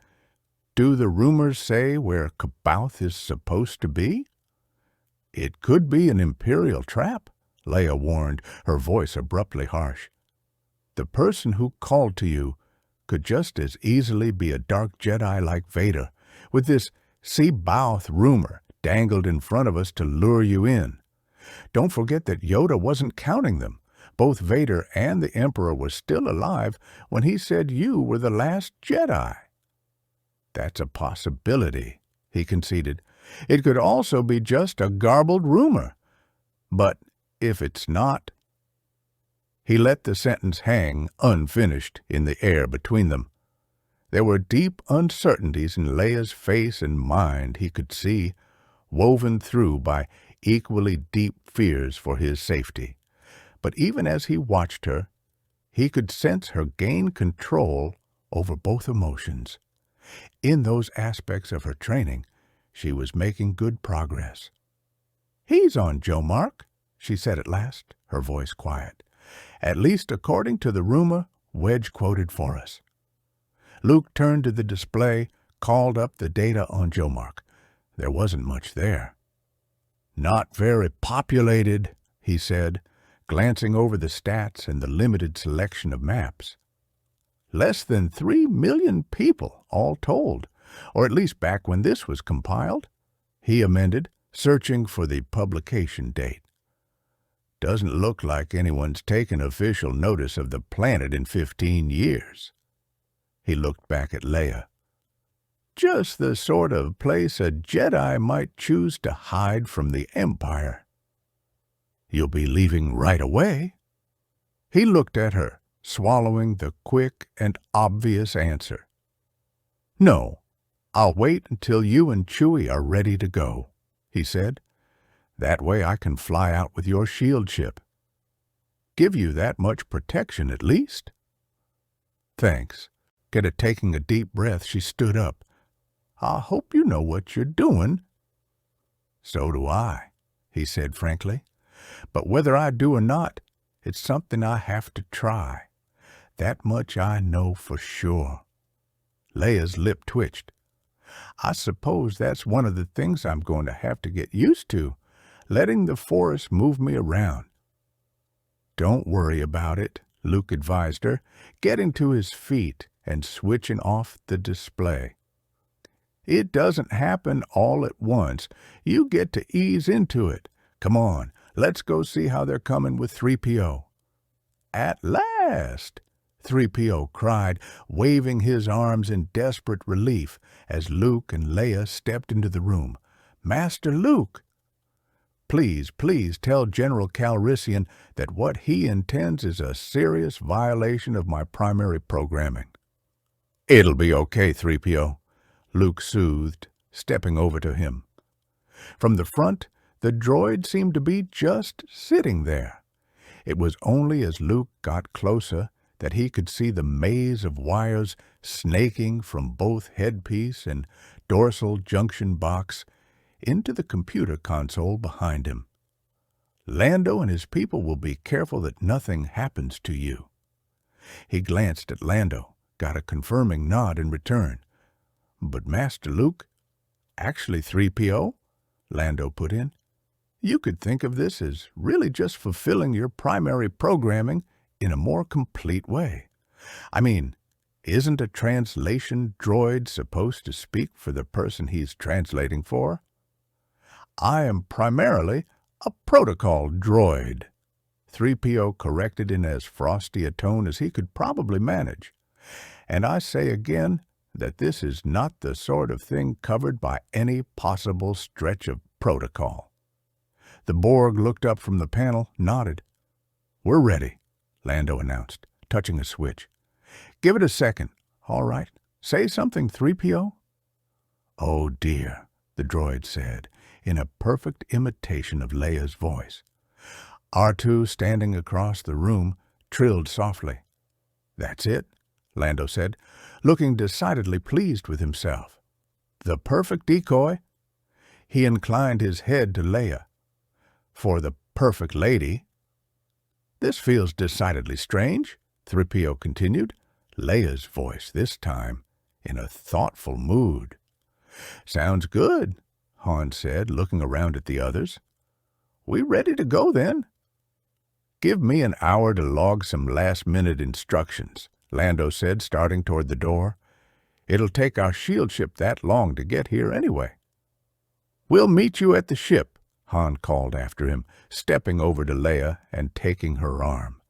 "Do the rumors say where C'baoth is supposed to be?" "It could be an Imperial trap," Leia warned, her voice abruptly harsh. "The person who called to you could just as easily be a dark Jedi like Vader, with this C'baoth rumor dangled in front of us to lure you in. Don't forget that Yoda wasn't counting them. Both Vader and the Emperor were still alive when he said you were the last Jedi." "That's a possibility," he conceded. "It could also be just a garbled rumor. But if it's not—" He let the sentence hang unfinished in the air between them. There were deep uncertainties in Leia's face and mind, he could see, woven through by equally deep fears for his safety. But even as he watched her, he could sense her gain control over both emotions. In those aspects of her training, she was making good progress. "He's on Jomark," she said at last, her voice quiet. "At least according to the rumor Wedge quoted for us." Luke turned to the display, called up the data on Jomark. There wasn't much there. "Not very populated," he said, glancing over the stats and the limited selection of maps. "Less than 3 million people, all told, or at least back when this was compiled," he amended, searching for the publication date. "Doesn't look like anyone's taken official notice of the planet in 15 years. He looked back at Leia. "Just the sort of place a Jedi might choose to hide from the Empire." "You'll be leaving right away?" He looked at her, swallowing the quick and obvious answer. "No, I'll wait until you and Chewie are ready to go," he said. "That way I can fly out with your shield ship." give you that much protection at least." "Thanks." Taking a deep breath, she stood up. "I hope you know what you're doing." "So do I," he said frankly. "But whether I do or not, it's something I have to try. That much I know for sure." Leia's lip twitched. "I suppose that's one of the things I'm going to have to get used to, letting the Force move me around." "Don't worry about it," Luke advised her, getting to his feet and switching off the display. "It doesn't happen all at once. You get to ease into it. Come on, let's go see how they're coming with 3PO. "At last!" 3PO cried, waving his arms in desperate relief as Luke and Leia stepped into the room. "Master Luke!" "Please, please tell General Calrissian that what he intends is a serious violation of my primary programming." "It'll be okay, 3PO," Luke soothed, stepping over to him. From the front, the droid seemed to be just sitting there. It was only as Luke got closer that he could see the maze of wires snaking from both headpiece and dorsal junction box into the computer console behind him. "Lando and his people will be careful that nothing happens to you." He glanced at Lando, got a confirming nod in return. "But Master Luke—" "Actually, 3PO," Lando put in, "you could think of this as really just fulfilling your primary programming in a more complete way. I mean, isn't a translation droid supposed to speak for the person he's translating for?" "I am primarily a protocol droid," 3PO corrected in as frosty a tone as he could probably manage. "And I say again that this is not the sort of thing covered by any possible stretch of protocol." The Borg looked up from the panel, nodded. "We're ready," Lando announced, touching a switch. "Give it a second. All right. Say something, 3PO. "Oh, dear," the droid said, in a perfect imitation of Leia's voice. R2, standing across the room, trilled softly. "That's it," Lando said, looking decidedly pleased with himself. "The perfect decoy." He inclined his head to Leia. "For the perfect lady." "This feels decidedly strange," 3PO continued, Leia's voice this time, in a thoughtful mood. "Sounds good," Han said, looking around at the others. "We ready to go, then?" "Give me an hour to log some last-minute instructions," Lando said, starting toward the door. "It'll take our shield ship that long to get here anyway." "We'll meet you at the ship," Han called after him, stepping over to Leia and taking her arm.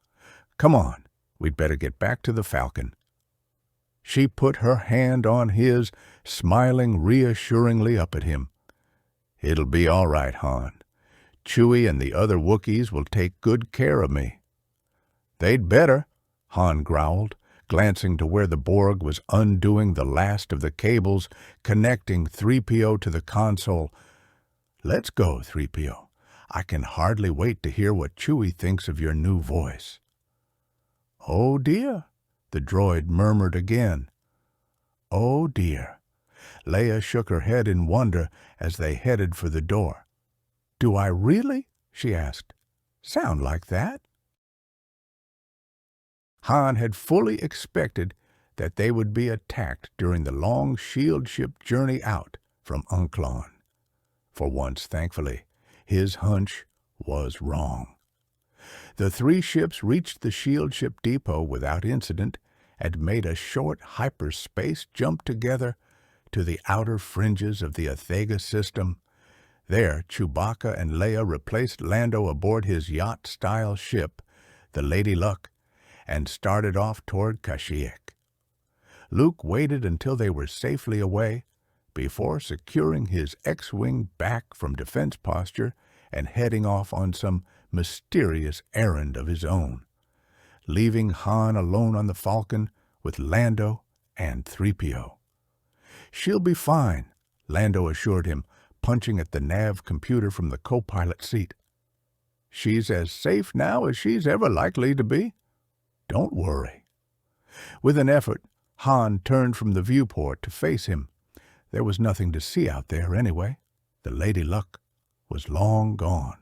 "Come on, we'd better get back to the Falcon." She put her hand on his, smiling reassuringly up at him. "It'll be all right, Han. Chewie and the other Wookiees will take good care of me." "They'd better," Han growled, glancing to where the Borg was undoing the last of the cables connecting 3PO to the console. "Let's go, 3PO. I can hardly wait to hear what Chewie thinks of your new voice." "Oh, dear," the droid murmured again. "Oh, dear." Leia shook her head in wonder as they headed for the door. "Do I really," she asked, "sound like that?" Han had fully expected that they would be attacked during the long shield ship journey out from Unclon. For once, thankfully, his hunch was wrong. The three ships reached the shield ship depot without incident and made a short hyperspace jump together to the outer fringes of the Athega system. There, Chewbacca and Leia replaced Lando aboard his yacht-style ship, the Lady Luck, and started off toward Kashyyyk. Luke waited until they were safely away before securing his X-Wing back from defense posture and heading off on some mysterious errand of his own, leaving Han alone on the Falcon with Lando and 3PO. "She'll be fine," Lando assured him, punching at the nav computer from the co-pilot seat. She's as safe now as she's ever likely to be. Don't worry." With an effort, Han turned from the viewport to face him. There was nothing to see out there anyway. The Lady Luck was long gone.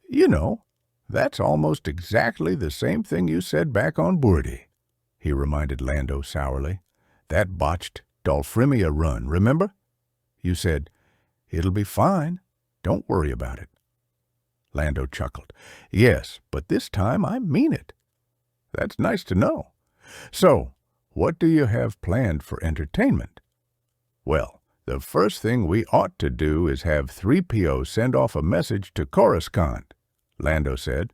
"You know, that's almost exactly the same thing you said back on Boordy," he reminded Lando sourly. "That botched Dolphrimia run, remember? You said, 'It'll be fine. Don't worry about it.'" Lando chuckled. "Yes, but this time I mean it." "That's nice to know. So, what do you have planned for entertainment?" "Well, the first thing we ought to do is have 3PO send off a message to Coruscant," Lando said.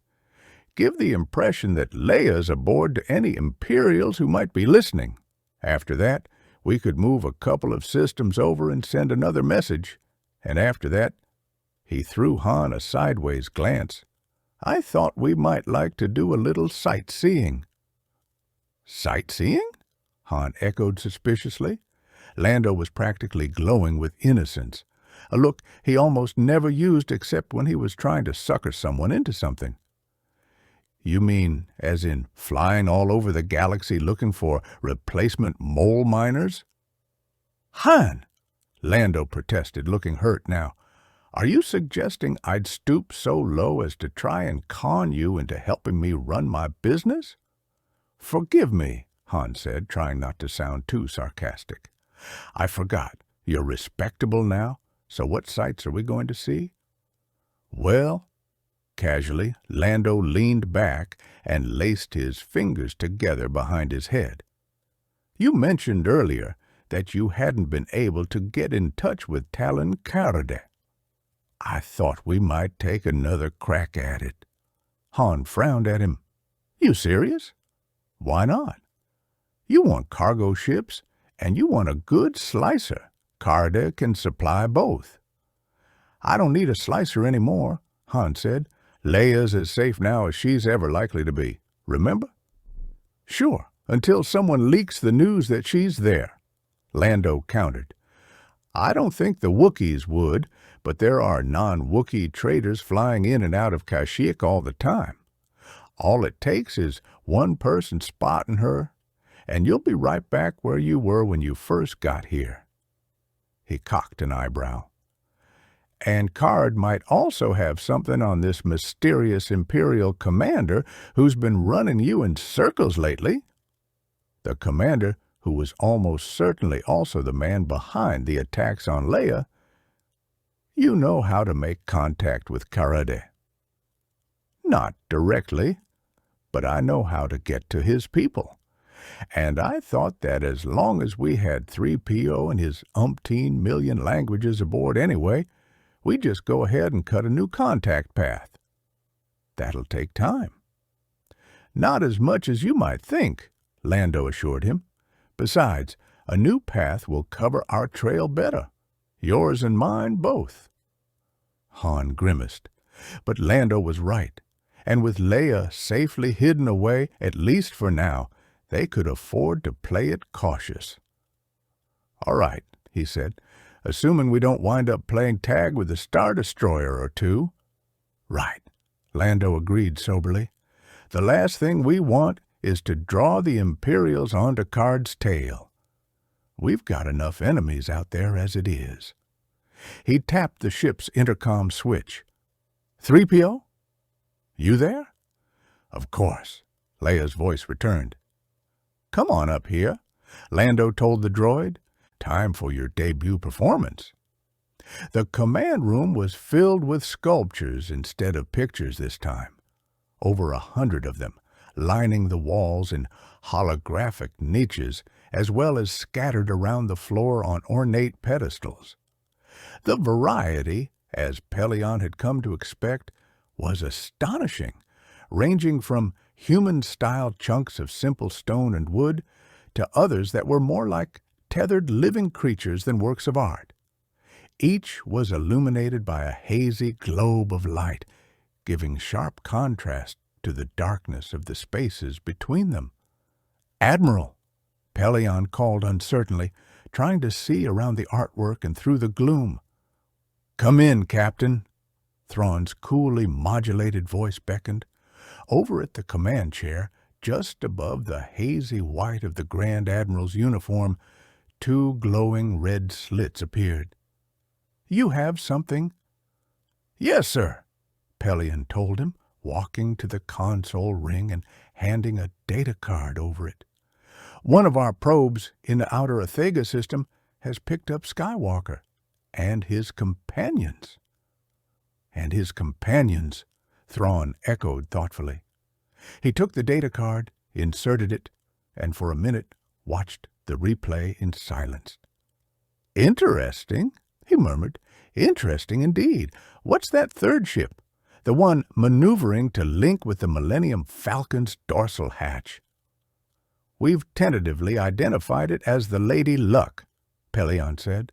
"Give the impression that Leia's aboard to any Imperials who might be listening. After that, we could move a couple of systems over and send another message. And after that," he threw Han a sideways glance, "I thought we might like to do a little sightseeing." "Sightseeing?" Han echoed suspiciously. Lando was practically glowing with innocence, a look he almost never used except when he was trying to sucker someone into something. "You mean as in flying all over the galaxy looking for replacement mole miners?" "Han!" Lando protested, looking hurt now. "Are you suggesting I'd stoop so low as to try and con you into helping me run my business?" "Forgive me," Han said, trying not to sound too sarcastic. "I forgot. You're respectable now, so what sights are we going to see?" "Well," casually, Lando leaned back and laced his fingers together behind his head. "You mentioned earlier that you hadn't been able to get in touch with Talon Karrde. I thought we might take another crack at it." Han frowned at him. "You serious? Why not? You want cargo ships, and you want a good slicer. Karrde can supply both." "I don't need a slicer anymore," Han said. "Leia's as safe now as she's ever likely to be. Remember?" "Sure, until someone leaks the news that she's there," Lando countered. "I don't think the Wookiees would, but there are non-Wookiee traders flying in and out of Kashyyyk all the time. All it takes is one person spotting her, and you'll be right back where you were when you first got here." He cocked an eyebrow. "And Karrde might also have something on this mysterious Imperial commander who's been running you in circles lately." The commander, who was almost certainly also the man behind the attacks on Leia. "You know how to make contact with Karrde." "Not directly, but I know how to get to his people. And I thought that as long as we had 3PO and his umpteen million languages aboard anyway, we'd just go ahead and cut a new contact path." "That'll take time." "Not as much as you might think," Lando assured him. "Besides, a new path will cover our trail better. Yours and mine both." Han grimaced. But Lando was right, and with Leia safely hidden away, at least for now, they could afford to play it cautious. "All right," he said, "assuming we don't wind up playing tag with a Star Destroyer or two." "Right," Lando agreed soberly. "The last thing we want is to draw the Imperials onto Karrde's tail. We've got enough enemies out there as it is." He tapped the ship's intercom switch. "3PO? You there?" "Of course," Leia's voice returned. "Come on up here," Lando told the droid. "Time for your debut performance." The command room was filled with sculptures instead of pictures this time. Over 100 of them, lining the walls in holographic niches, as well as scattered around the floor on ornate pedestals. The variety, as Pellaeon had come to expect, was astonishing, ranging from human-style chunks of simple stone and wood to others that were more like tethered living creatures than works of art. Each was illuminated by a hazy globe of light, giving sharp contrast to the darkness of the spaces between them. "Admiral," Pellaeon called uncertainly, trying to see around the artwork and through the gloom. "Come in, Captain." Thrawn's coolly modulated voice beckoned. Over at the command chair, just above the hazy white of the Grand Admiral's uniform, two glowing red slits appeared. "You have something?" "Yes, sir," Pelion told him, walking to the console ring and handing a data card over it. "One of our probes in the outer Athega system has picked up Skywalker and his companions." "And his companions," Thrawn echoed thoughtfully. He took the data card, inserted it, and for a minute watched the replay in silence. "Interesting," he murmured. "Interesting indeed. What's that third ship? The one maneuvering to link with the Millennium Falcon's dorsal hatch." "We've tentatively identified it as the Lady Luck," Pelion said.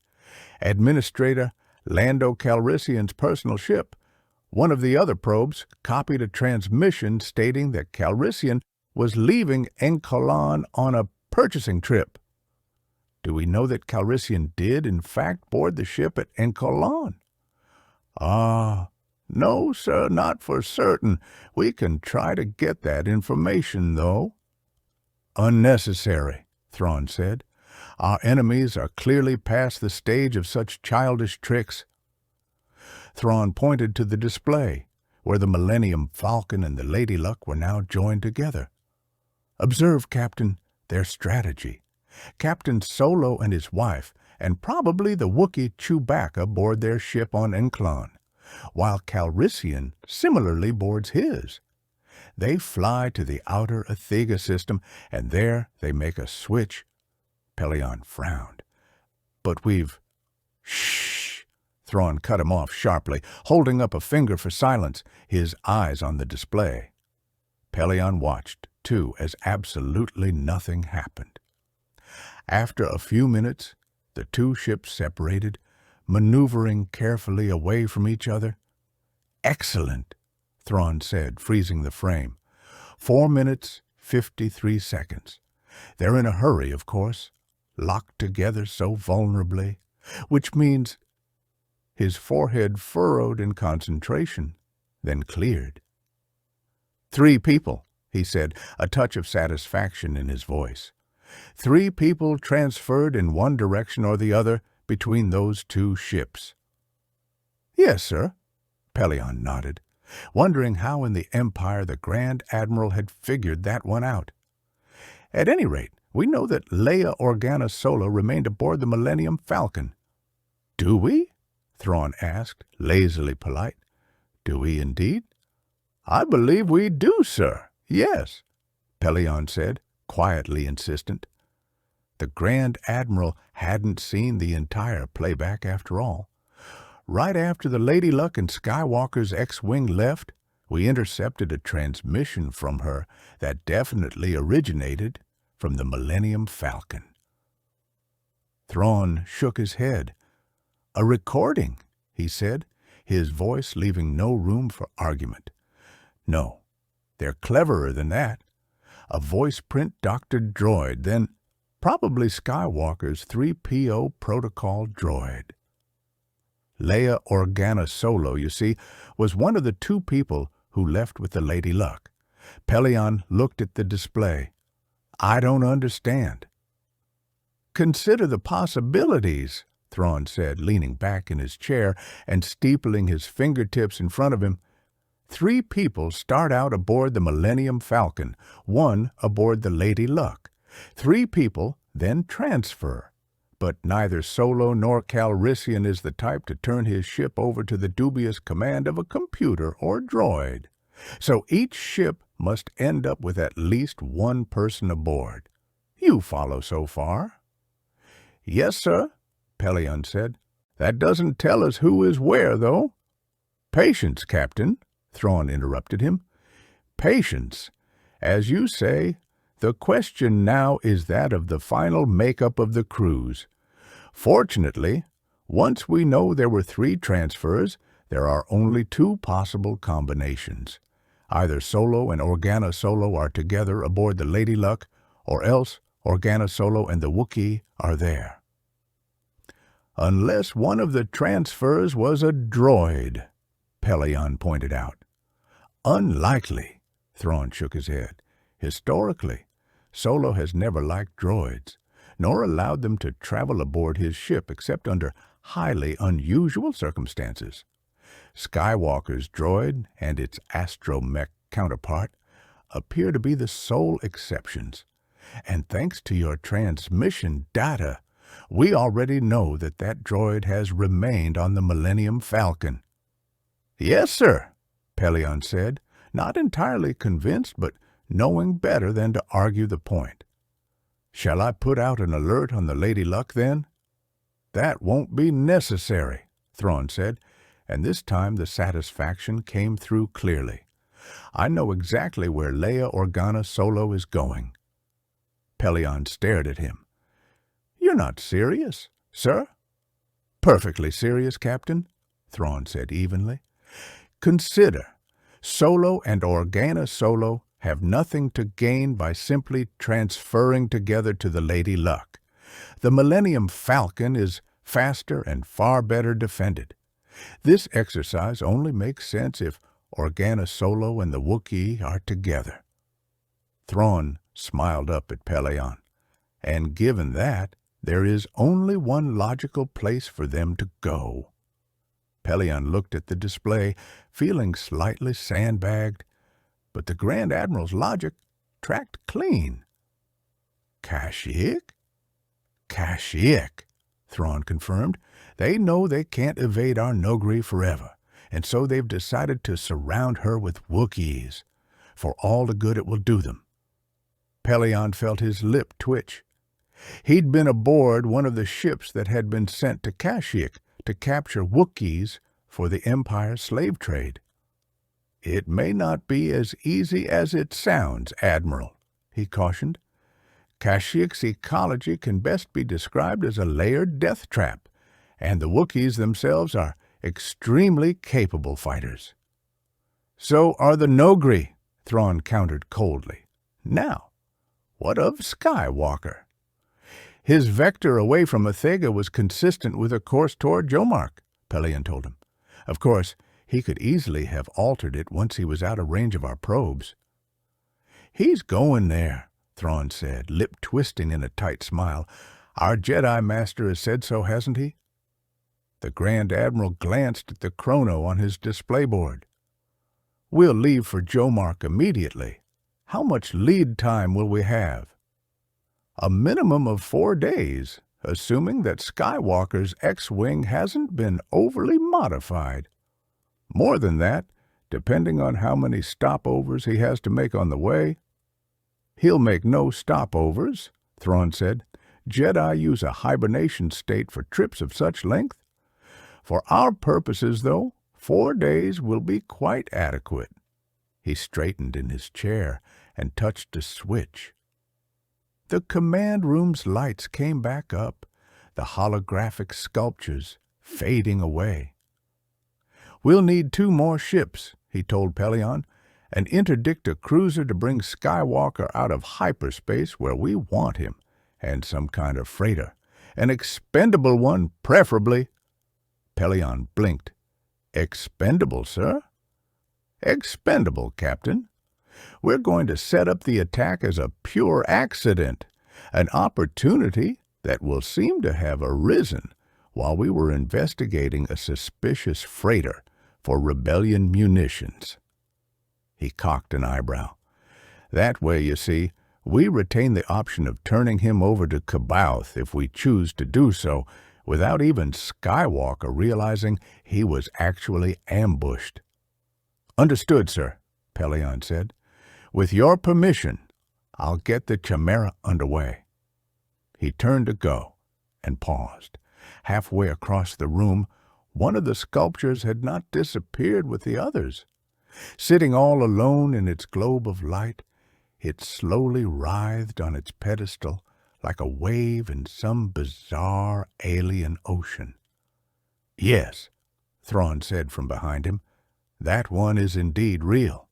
"Administrator Lando Calrissian's personal ship. One of the other probes copied a transmission stating that Calrissian was leaving Encolon on a purchasing trip." "Do we know that Calrissian did, in fact, board the ship at Encolon?" No, sir, not for certain. We can try to get that information, though." "Unnecessary," Thrawn said. "Our enemies are clearly past the stage of such childish tricks." Thrawn pointed to the display, where the Millennium Falcon and the Lady Luck were now joined together. "Observe, Captain, their strategy. Captain Solo and his wife, and probably the Wookiee Chewbacca, board their ship on Encolon, while Calrissian similarly boards his. They fly to the outer Athega system, and there they make a switch." Pelion frowned. "But we've—" "Shh!" Thrawn cut him off sharply, holding up a finger for silence, his eyes on the display. Pelion watched, too, as absolutely nothing happened. After a few minutes, the two ships separated, maneuvering carefully away from each other. "Excellent," Thrawn said, freezing the frame. 4 minutes, 53 seconds. They're in a hurry, of course, locked together so vulnerably, which means— His forehead furrowed in concentration, then cleared. "3 people," he said, a touch of satisfaction in his voice. 3 people transferred in one direction or the other between those two ships." "Yes, sir," Pelion nodded, wondering how in the Empire the Grand Admiral had figured that one out. "At any rate, we know that Leia Organa Solo remained aboard the Millennium Falcon." "Do we?" Thrawn asked, lazily polite. "Do we indeed?" "I believe we do, sir. Yes," Pelion said, quietly insistent. The Grand Admiral hadn't seen the entire playback after all. "Right after the Lady Luck and Skywalker's X-Wing left, we intercepted a transmission from her that definitely originated from the Millennium Falcon." Thrawn shook his head. "A recording," he said, his voice leaving no room for argument. "No, they're cleverer than that. A voice-print doctored droid, then probably Skywalker's 3PO protocol droid. Leia Organa Solo, you see, was one of the 2 people who left with the Lady Luck." Pelion looked at the display. "I don't understand." "Consider the possibilities," Thrawn said, leaning back in his chair and steepling his fingertips in front of him. 3 people start out aboard the Millennium Falcon, 1 aboard the Lady Luck. 3 people then transfer, but neither Solo nor Calrissian is the type to turn his ship over to the dubious command of a computer or droid. So each ship must end up with at least 1 person aboard. You follow so far?" "Yes, sir," Pelion said. "That doesn't tell us who is where, though." "Patience, Captain," Thrawn interrupted him. "Patience. As you say, the question now is that of the final makeup of the crews. Fortunately, once we know there were 3 transfers, there are only 2 possible combinations. Either Solo and Organa Solo are together aboard the Lady Luck, or else Organa Solo and the Wookiee are there." "Unless one of the transfers was a droid," Pelion pointed out. Unlikely, Thrawn shook his head. Historically, Solo has never liked droids, nor allowed them to travel aboard his ship except under highly unusual circumstances. Skywalker's droid and its astromech counterpart appear to be the sole exceptions, and thanks to your transmission data, we already know that that droid has remained on the Millennium Falcon. Yes, sir, Pelion said, not entirely convinced, but knowing better than to argue the point. Shall I put out an alert on the Lady Luck, then? That won't be necessary, Thrawn said, and this time the satisfaction came through clearly. I know exactly where Leia Organa Solo is going. Pelion stared at him. You're not serious, sir? Perfectly serious, Captain, Thrawn said evenly. Consider, Solo and Organa Solo have nothing to gain by simply transferring together to the Lady Luck. The Millennium Falcon is faster and far better defended. This exercise only makes sense if Organa Solo and the Wookiee are together. Thrawn smiled up at Pelion, and given that, there is only one logical place for them to go. Pelion looked at the display, feeling slightly sandbagged, but the Grand Admiral's logic tracked clean. Kashyyyk? Kashyyyk, Thrawn confirmed. They know they can't evade our Noghri forever, and so they've decided to surround her with Wookiees, for all the good it will do them. Pelion felt his lip twitch. He'd been aboard one of the ships that had been sent to Kashyyyk to capture Wookiees for the Empire's slave trade. It may not be as easy as it sounds, Admiral, he cautioned. Kashyyyk's ecology can best be described as a layered death trap, and the Wookiees themselves are extremely capable fighters. So are the Noghri, Thrawn countered coldly. Now, what of Skywalker? His vector away from Athega was consistent with a course toward Jomark, Pelion told him. Of course, he could easily have altered it once he was out of range of our probes. He's going there, Thrawn said, lip twisting in a tight smile. Our Jedi Master has said so, hasn't he? The Grand Admiral glanced at the chrono on his display board. We'll leave for Jomark immediately. How much lead time will we have? A minimum of 4 days, assuming that Skywalker's X-Wing hasn't been overly modified. More than that, depending on how many stopovers he has to make on the way. He'll make no stopovers, Thrawn said. Jedi use a hibernation state for trips of such length. For our purposes, though, 4 days will be quite adequate. He straightened in his chair and touched a switch. The command room's lights came back up, the holographic sculptures fading away. We'll need 2 more ships, he told Pelion, and interdict a cruiser to bring Skywalker out of hyperspace where we want him, and some kind of freighter. An expendable one, preferably. Pelion blinked. Expendable, sir? Expendable, Captain. We're going to set up the attack as a pure accident, an opportunity that will seem to have arisen while we were investigating a suspicious freighter for rebellion munitions. He cocked an eyebrow. That way, you see, we retain the option of turning him over to Kabouth if we choose to do so, without even Skywalker realizing he was actually ambushed. Understood, sir, Pelion said. With your permission, I'll get the Chimera underway. He turned to go and paused. Halfway across the room, one of the sculptures had not disappeared with the others. Sitting all alone in its globe of light, it slowly writhed on its pedestal like a wave in some bizarre alien ocean. Yes, Thrawn said from behind him, that one is indeed real.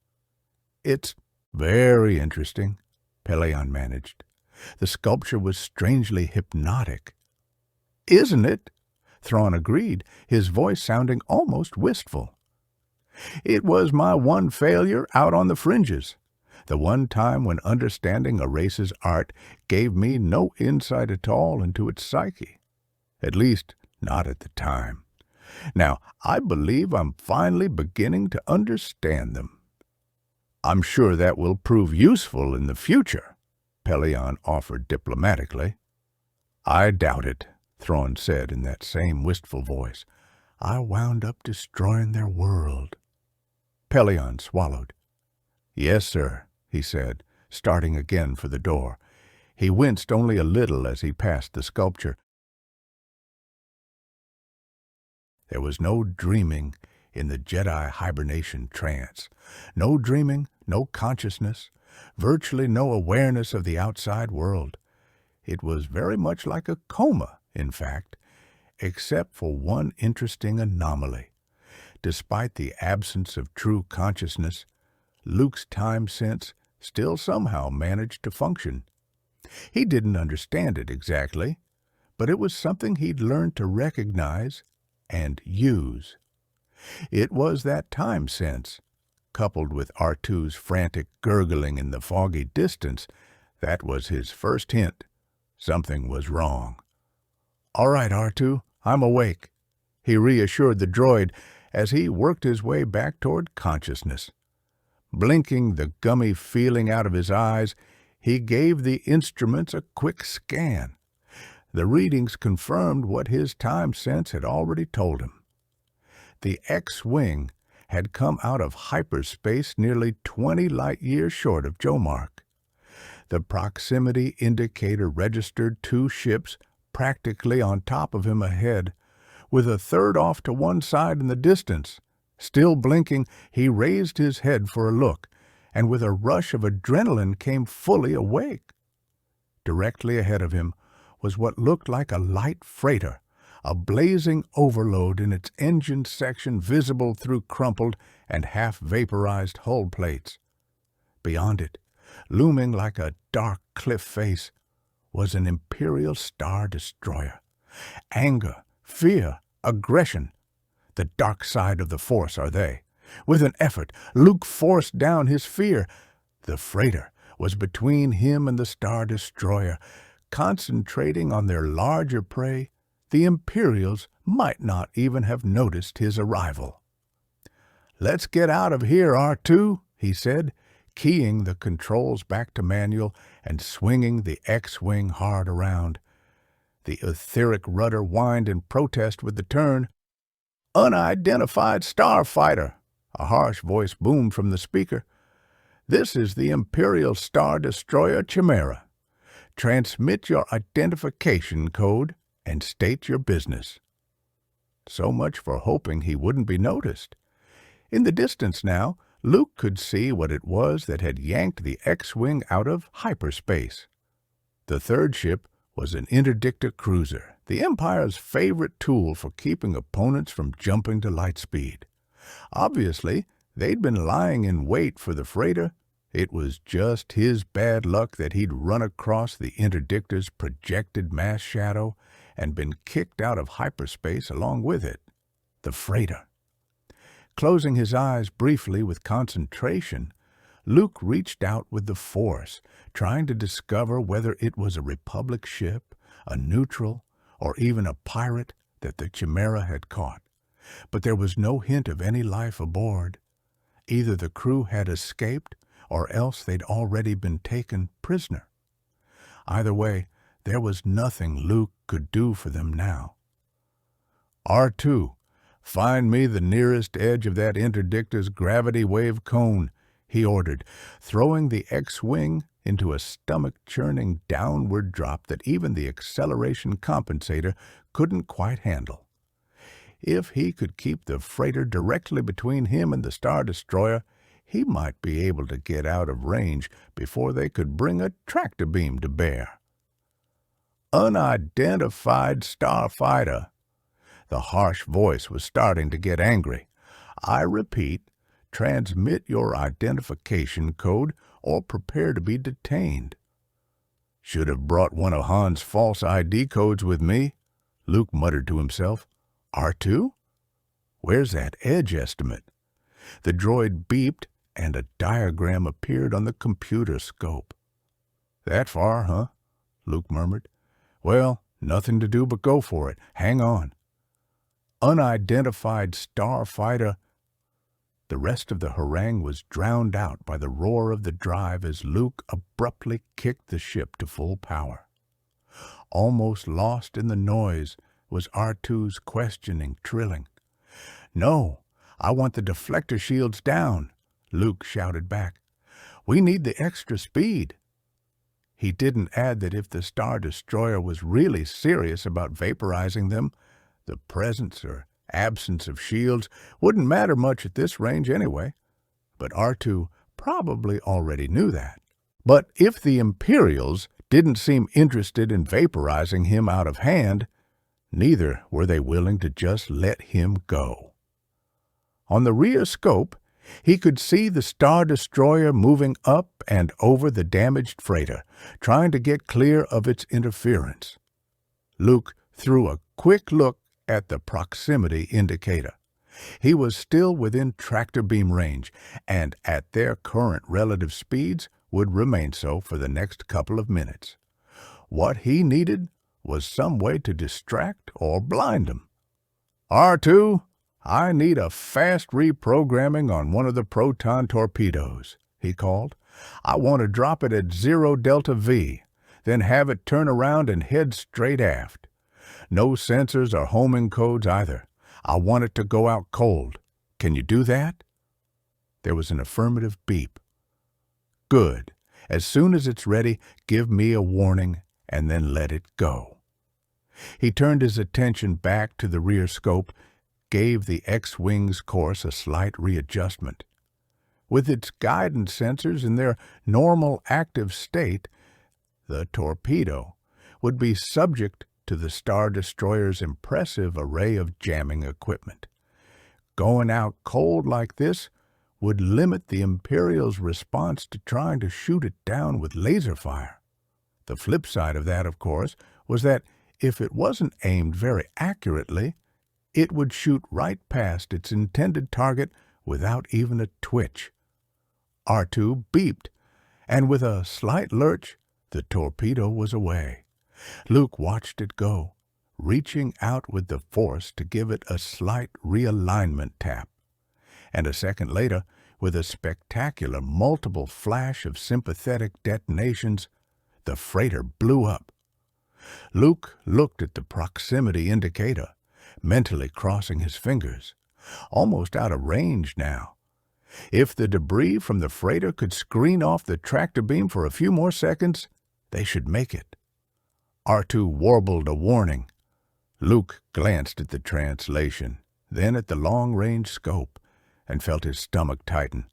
It's very interesting, Pelion managed. The sculpture was strangely hypnotic. Isn't it? Thrawn agreed, his voice sounding almost wistful. It was my one failure out on the fringes. The one time when understanding a race's art gave me no insight at all into its psyche. At least, not at the time. Now, I believe I'm finally beginning to understand them. I'm sure that will prove useful in the future, Pelion offered diplomatically. I doubt it, Thrawn said in that same wistful voice. I wound up destroying their world. Pelion swallowed. Yes, sir, he said, starting again for the door. He winced only a little as he passed the sculpture. There was no dreaming in the Jedi hibernation trance. No dreaming, no consciousness, virtually no awareness of the outside world. It was very much like a coma, in fact, except for one interesting anomaly. Despite the absence of true consciousness, Luke's time sense still somehow managed to function. He didn't understand it exactly, but it was something he'd learned to recognize and use. It was that time sense, coupled with R2's frantic gurgling in the foggy distance, that was his first hint. Something was wrong. All right, R2, I'm awake, he reassured the droid as he worked his way back toward consciousness. Blinking the gummy feeling out of his eyes, he gave the instruments a quick scan. The readings confirmed what his time sense had already told him. The X-Wing had come out of hyperspace nearly 20 light-years short of Jomark. The proximity indicator registered 2 ships practically on top of him ahead, with a third off to one side in the distance. Still blinking, he raised his head for a look, and with a rush of adrenaline came fully awake. Directly ahead of him was what looked like a light freighter, a blazing overload in its engine section visible through crumpled and half-vaporized hull plates. Beyond it, looming like a dark cliff face, was an Imperial Star Destroyer. Anger, fear, aggression. The dark side of the Force are they. With an effort, Luke forced down his fear. The freighter was between him and the Star Destroyer. Concentrating on their larger prey, the Imperials might not even have noticed his arrival. "Let's get out of here, R2, he said, keying the controls back to manual and swinging the X-Wing hard around. The etheric rudder whined in protest with the turn. "Unidentified starfighter," a harsh voice boomed from the speaker. "This is the Imperial Star Destroyer Chimera. Transmit your identification code and state your business." So much for hoping he wouldn't be noticed. In the distance now, Luke could see what it was that had yanked the X-Wing out of hyperspace. The third ship was an interdictor cruiser, the Empire's favorite tool for keeping opponents from jumping to light speed. Obviously, they'd been lying in wait for the freighter. It was just his bad luck that he'd run across the interdictor's projected mass shadow and been kicked out of hyperspace along with it. The freighter. Closing his eyes briefly with concentration, Luke reached out with the Force, trying to discover whether it was a Republic ship, a neutral, or even a pirate that the Chimera had caught. But there was no hint of any life aboard. Either the crew had escaped, or else they'd already been taken prisoner. Either way, there was nothing Luke could do for them now. "R2, find me the nearest edge of that interdictor's gravity wave cone," he ordered, throwing the X-Wing into a stomach-churning downward drop that even the acceleration compensator couldn't quite handle. If he could keep the freighter directly between him and the Star Destroyer, he might be able to get out of range before they could bring a tractor beam to bear. "Unidentified starfighter." The harsh voice was starting to get angry. "I repeat, transmit your identification code or prepare to be detained." "Should have brought one of Han's false ID codes with me," Luke muttered to himself. "R2? Where's that edge estimate?" The droid beeped, and a diagram appeared on the computer scope. "That far, huh?" Luke murmured. "Well, nothing to do but go for it. Hang on." "Unidentified starfighter." The rest of the harangue was drowned out by the roar of the drive as Luke abruptly kicked the ship to full power. Almost lost in the noise was R2's questioning trilling. "No, I want the deflector shields down," Luke shouted back. "We need the extra speed." He didn't add that if the Star Destroyer was really serious about vaporizing them, the presence or absence of shields wouldn't matter much at this range anyway. But R2 probably already knew that. But if the Imperials didn't seem interested in vaporizing him out of hand, neither were they willing to just let him go. On the rear scope, he could see the Star Destroyer moving up and over the damaged freighter, trying to get clear of its interference. Luke threw a quick look at the proximity indicator. He was still within tractor beam range, and at their current relative speeds would remain so for the next couple of minutes. What he needed was some way to distract or blind him. "R2, I need a fast reprogramming on one of the proton torpedoes," he called. "I want to drop it at 0 Delta V, then have it turn around and head straight aft. No sensors or homing codes either. I want it to go out cold. Can you do that?" There was an affirmative beep. "Good. As soon as it's ready, give me a warning and then let it go." He turned his attention back to the rear scope, gave the X-Wing's course a slight readjustment. With its guidance sensors in their normal active state, the torpedo would be subject to the Star Destroyer's impressive array of jamming equipment. Going out cold like this would limit the Imperial's response to trying to shoot it down with laser fire. The flip side of that, of course, was that if it wasn't aimed very accurately, it would shoot right past its intended target without even a twitch. R2 beeped, and with a slight lurch, the torpedo was away. Luke watched it go, reaching out with the force to give it a slight realignment tap. And a second later, with a spectacular multiple flash of sympathetic detonations, the freighter blew up. Luke looked at the proximity indicator, mentally crossing his fingers. Almost out of range now. If the debris from the freighter could screen off the tractor beam for a few more seconds, they should make it. R2 warbled a warning. Luke glanced at the translation, then at the long-range scope, and felt his stomach tighten.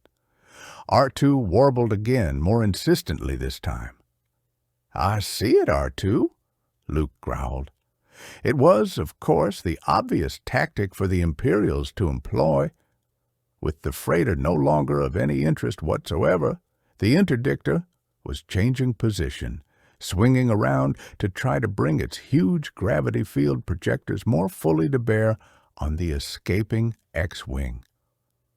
R2 warbled again, more insistently this time. "I see it, R2," Luke growled. It was, of course, the obvious tactic for the Imperials to employ. With the freighter no longer of any interest whatsoever, the interdictor was changing position, swinging around to try to bring its huge gravity field projectors more fully to bear on the escaping X-Wing.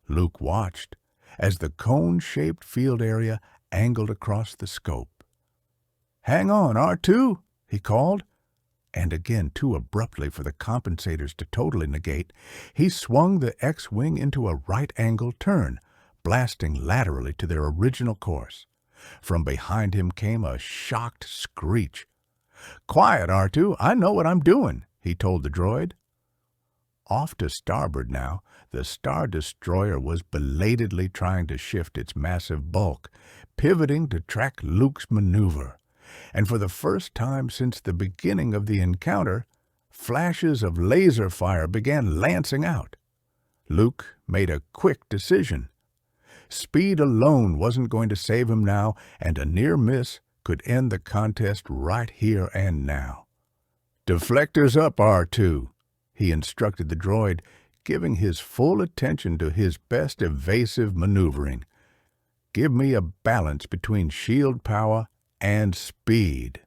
Luke watched as the cone-shaped field area angled across the scope. "Hang on, R2," he called, and again too abruptly for the compensators to totally negate, he swung the X-Wing into a right-angle turn, blasting laterally to their original course. From behind him came a shocked screech. "Quiet, R2, I know what I'm doing," he told the droid. Off to starboard now, the Star Destroyer was belatedly trying to shift its massive bulk, pivoting to track Luke's maneuver. And for the first time since the beginning of the encounter, flashes of laser fire began lancing out. Luke made a quick decision. Speed alone wasn't going to save him now, and a near miss could end the contest right here and now. "Deflectors up, R2," he instructed the droid, giving his full attention to his best evasive maneuvering. "Give me a balance between shield power and speed."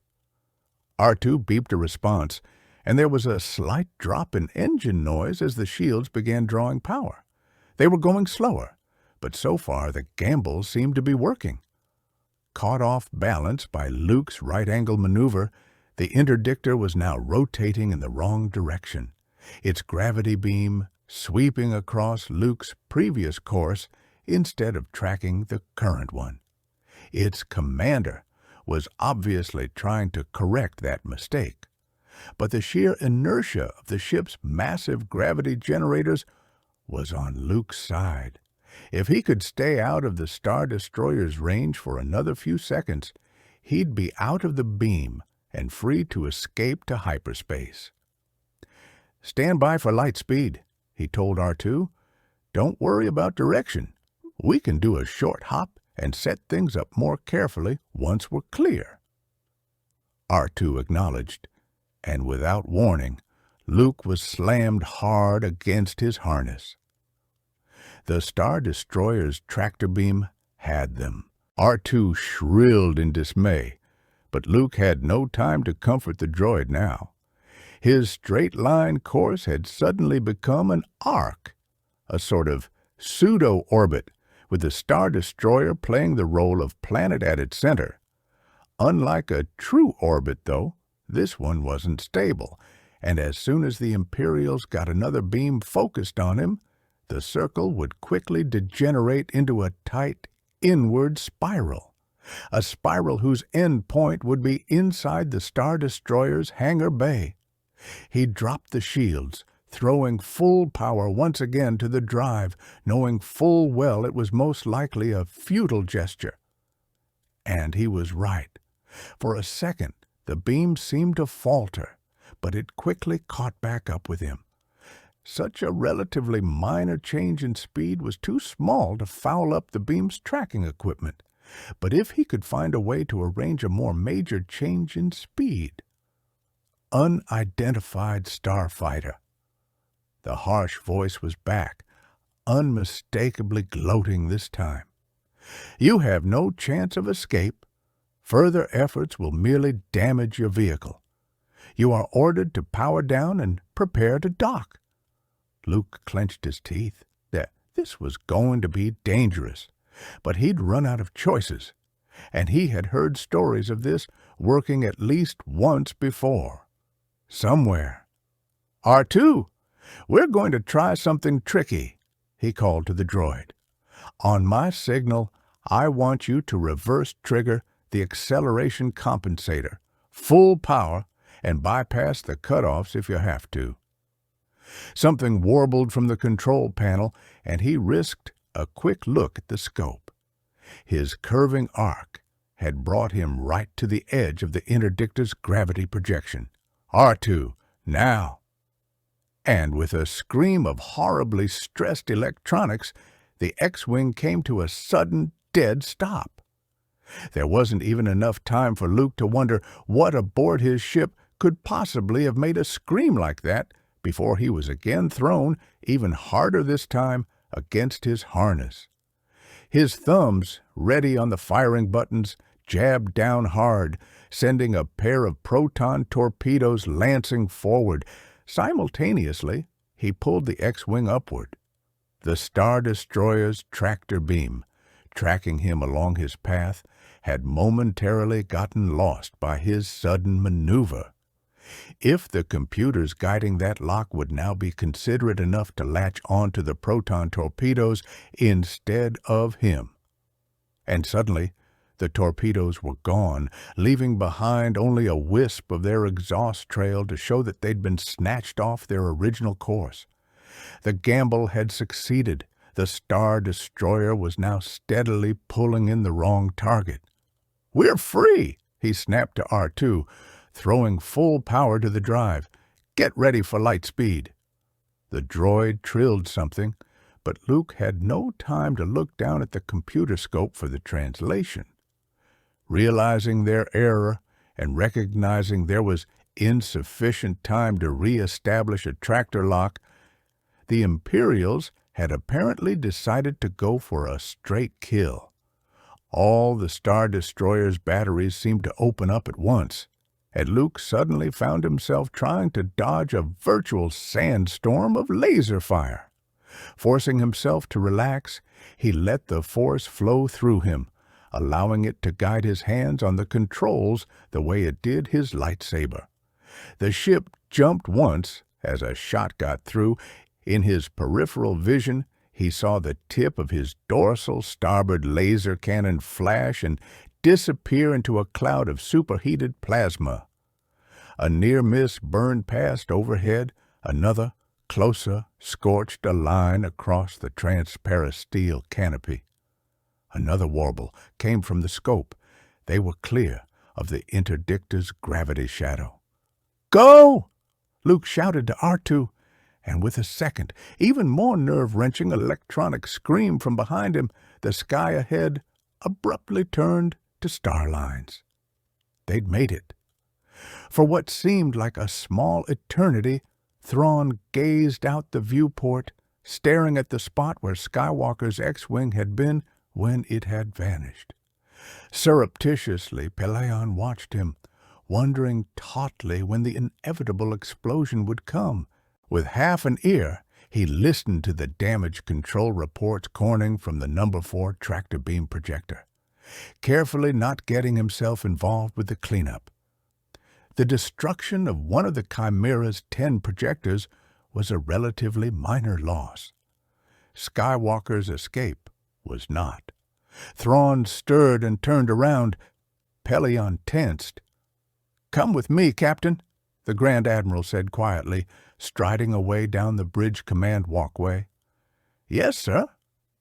R2 beeped a response, and there was a slight drop in engine noise as the shields began drawing power. They were going slower, but so far the gamble seemed to be working. Caught off balance by Luke's right-angle maneuver, the interdictor was now rotating in the wrong direction, its gravity beam sweeping across Luke's previous course instead of tracking the current one. Its commander was obviously trying to correct that mistake, but the sheer inertia of the ship's massive gravity generators was on Luke's side. If he could stay out of the Star Destroyer's range for another few seconds, he'd be out of the beam and free to escape to hyperspace. "Stand by for light speed," he told R2. "Don't worry about direction. We can do a short hop and set things up more carefully once we're clear." R2 acknowledged, and without warning, Luke was slammed hard against his harness. The Star Destroyer's tractor beam had them. R2 shrilled in dismay, but Luke had no time to comfort the droid now. His straight-line course had suddenly become an arc, a sort of pseudo-orbit, with the Star Destroyer playing the role of planet at its center. Unlike a true orbit, though, this one wasn't stable, and as soon as the Imperials got another beam focused on him, the circle would quickly degenerate into a tight, inward spiral, a spiral whose end point would be inside the Star Destroyer's hangar bay. He dropped the shields, throwing full power once again to the drive, knowing full well it was most likely a futile gesture. And he was right. For a second, the beam seemed to falter, but it quickly caught back up with him. Such a relatively minor change in speed was too small to foul up the beam's tracking equipment, but if he could find a way to arrange a more major change in speed. "Unidentified starfighter." The harsh voice was back, unmistakably gloating this time. "You have no chance of escape. Further efforts will merely damage your vehicle. You are ordered to power down and prepare to dock." Luke clenched his teeth. This was going to be dangerous, but he'd run out of choices, and he had heard stories of this working at least once before. Somewhere. "R2, we're going to try something tricky," he called to the droid. "On my signal, I want you to reverse trigger the acceleration compensator, full power, and bypass the cutoffs if you have to." Something warbled from the control panel, and he risked a quick look at the scope. His curving arc had brought him right to the edge of the interdictor's gravity projection. "R2, now!" And with a scream of horribly stressed electronics, the X-Wing came to a sudden, dead stop. There wasn't even enough time for Luke to wonder what aboard his ship could possibly have made a scream like that before he was again thrown, even harder this time, against his harness. His thumbs, ready on the firing buttons, jabbed down hard, sending a pair of proton torpedoes lancing forward. Simultaneously, he pulled the X-Wing upward. The Star Destroyer's tractor beam, tracking him along his path, had momentarily gotten lost by his sudden maneuver. If the computers guiding that lock would now be considerate enough to latch onto the proton torpedoes instead of him. And suddenly, the torpedoes were gone, leaving behind only a wisp of their exhaust trail to show that they'd been snatched off their original course. The gamble had succeeded. The Star Destroyer was now steadily pulling in the wrong target. "We're free!" he snapped to R2, throwing full power to the drive. "Get ready for light speed." The droid trilled something, but Luke had no time to look down at the computer scope for the translation. Realizing their error and recognizing there was insufficient time to re-establish a tractor lock, the Imperials had apparently decided to go for a straight kill. All the Star Destroyer's batteries seemed to open up at once, and Luke suddenly found himself trying to dodge a virtual sandstorm of laser fire. Forcing himself to relax, he let the force flow through him, allowing it to guide his hands on the controls the way it did his lightsaber. The ship jumped once as a shot got through. In his peripheral vision, he saw the tip of his dorsal starboard laser cannon flash and disappear into a cloud of superheated plasma. A near miss burned past overhead, another, closer, scorched a line across the transparent steel canopy. Another warble came from the scope. They were clear of the interdictor's gravity shadow. "Go!" Luke shouted to R2, and with a second, even more nerve-wrenching electronic scream from behind him, the sky ahead abruptly turned to star lines. They'd made it. For what seemed like a small eternity, Thrawn gazed out the viewport, staring at the spot where Skywalker's X-Wing had been when it had vanished. Surreptitiously, Pellaeon watched him, wondering tautly when the inevitable explosion would come. With half an ear, he listened to the damage control reports corning from the No. 4 tractor beam projector, carefully not getting himself involved with the cleanup. The destruction of one of the Chimera's 10 projectors was a relatively minor loss. Skywalker's escape was not. Thrawn stirred and turned around. Pellaeon tensed. "Come with me, Captain," the Grand Admiral said quietly, striding away down the bridge command walkway. "Yes, sir,"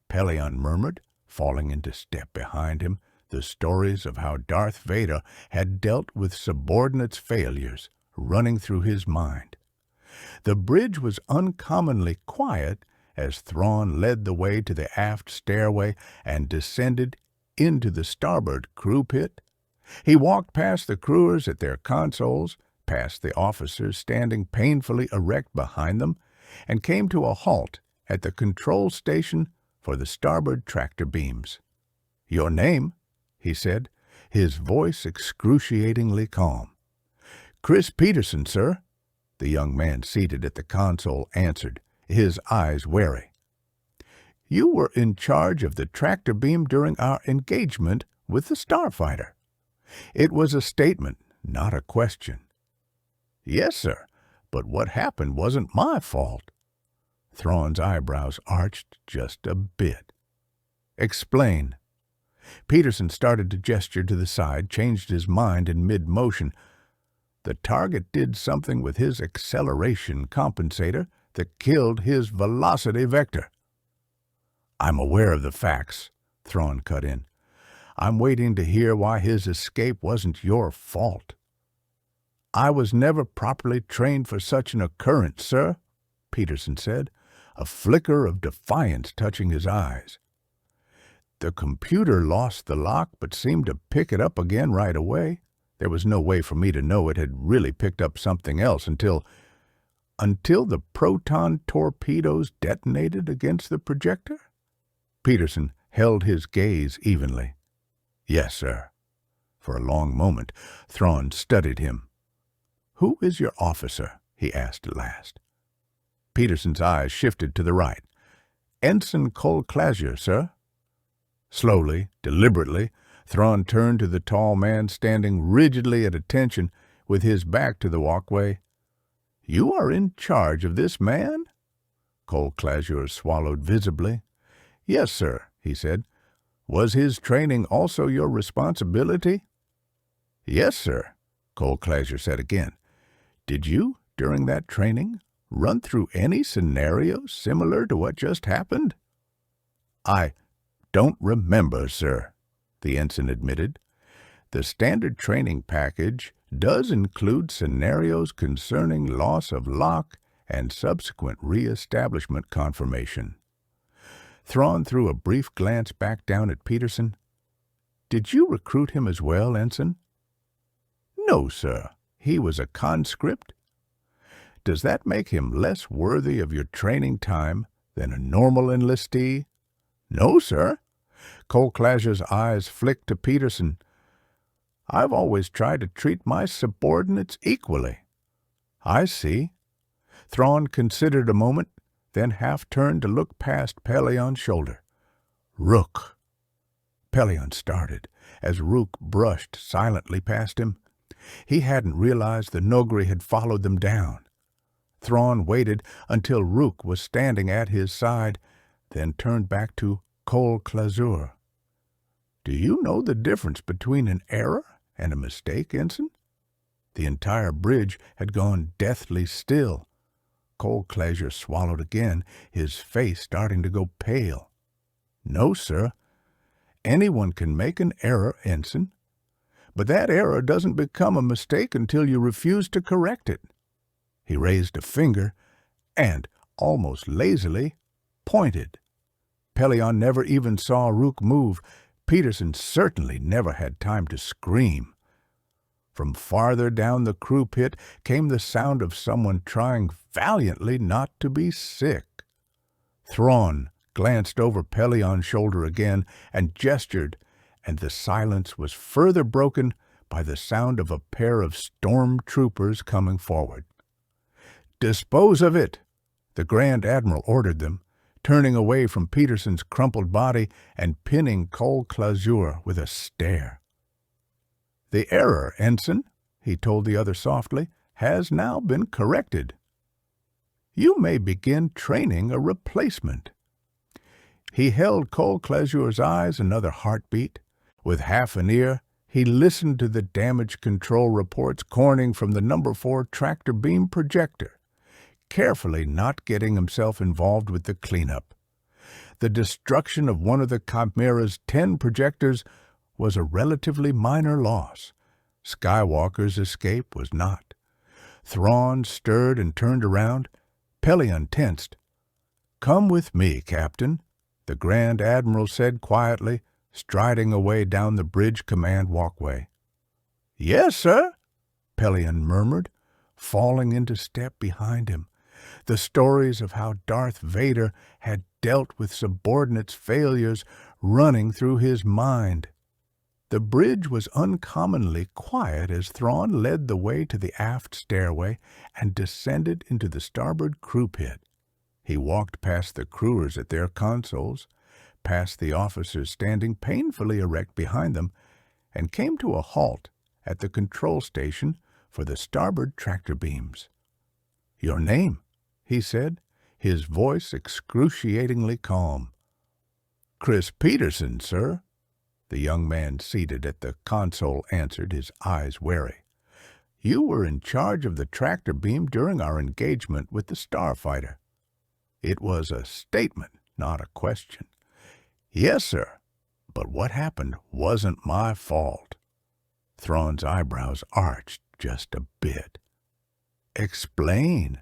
Pellaeon murmured, falling into step behind him, the stories of how Darth Vader had dealt with subordinates' failures running through his mind. The bridge was uncommonly quiet as Thrawn led the way to the aft stairway and descended into the starboard crew pit. He walked past the crewers at their consoles, past the officers standing painfully erect behind them, and came to a halt at the control station for the starboard tractor beams. "Your name?" he said, his voice excruciatingly calm. "Chris Peterson, sir," the young man seated at the console answered, his eyes wary. "You were in charge of the tractor beam during our engagement with the starfighter." It was a statement, not a question. "Yes, sir, but what happened wasn't my fault." Thrawn's eyebrows arched just a bit. "Explain." Peterson started to gesture to the side, changed his mind in mid-motion. The target did something with his acceleration compensator that killed his velocity vector. "I'm aware of the facts," Thrawn cut in. "I'm waiting to hear why his escape wasn't your fault." "I was never properly trained for such an occurrence, sir," Peterson said, a flicker of defiance touching his eyes. "The computer lost the lock but seemed to pick it up again right away. There was no way for me to know it had really picked up something else until the proton torpedoes detonated against the projector?" Peterson held his gaze evenly. "Yes, sir." For a long moment, Thrawn studied him. "Who is your officer?" he asked at last. Peterson's eyes shifted to the right. "Ensign Cole Clazier, sir." Slowly, deliberately, Thrawn turned to the tall man standing rigidly at attention with his back to the walkway. "You are in charge of this man?" Cole Clazier swallowed visibly. "Yes, sir," he said. "Was his training also your responsibility?" "Yes, sir," Cole Clazier said again. "Did you, during that training, run through any scenarios similar to what just happened?" "I don't remember, sir," the ensign admitted. "The standard training package does include scenarios concerning loss of lock and subsequent re-establishment confirmation." Thrawn threw a brief glance back down at Peterson. "Did you recruit him as well, Ensign?" "No, sir. He was a conscript." "Does that make him less worthy of your training time than a normal enlistee?" "No, sir." Cole Clazier's eyes flicked to Peterson. "I've always tried to treat my subordinates equally." "I see." Thrawn considered a moment, then half turned to look past Pelion's shoulder. "Rook!" Pelion started as Rook brushed silently past him. He hadn't realized the Nogri had followed them down. Thrawn waited until Rook was standing at his side, then turned back to Kol Klazur. "Do you know the difference between an error and a mistake, Ensign?" The entire bridge had gone deathly still. Kol Klazur swallowed again, his face starting to go pale. "No, sir. Anyone can make an error, Ensign. But that error doesn't become a mistake until you refuse to correct it." He raised a finger and, almost lazily, pointed. Pelion never even saw Rook move. Peterson certainly never had time to scream. From farther down the crew pit came the sound of someone trying valiantly not to be sick. Thrawn glanced over Pelion's shoulder again and gestured, and the silence was further broken by the sound of a pair of stormtroopers coming forward. "Dispose of it," the Grand Admiral ordered them, turning away from Peterson's crumpled body and pinning Kol Klazur with a stare. "The error, Ensign," he told the other softly, "has now been corrected. You may begin training a replacement." He held Kol Klazur's eyes another heartbeat. With half an ear, he listened to the damage control reports corning from the No. 4 tractor beam projector, carefully not getting himself involved with the cleanup. The destruction of one of the Chimera's 10 projectors was a relatively minor loss. Skywalker's escape was not. Thrawn stirred and turned around. Pelion tensed. "Come with me, Captain," the Grand Admiral said quietly, striding away down the bridge command walkway. "Yes, sir," Pelion murmured, falling into step behind him. The stories of how Darth Vader had dealt with subordinates' failures running through his mind. The bridge was uncommonly quiet as Thrawn led the way to the aft stairway and descended into the starboard crew pit. He walked past the crewers at their consoles, past the officers standing painfully erect behind them, and came to a halt at the control station for the starboard tractor beams. "Your name?" he said, his voice excruciatingly calm. "Chris Peterson, sir," the young man seated at the console answered, his eyes wary. "You were in charge of the tractor beam during our engagement with the starfighter." It was a statement, not a question. "Yes, sir, but what happened wasn't my fault." Thrawn's eyebrows arched just a bit. "Explain."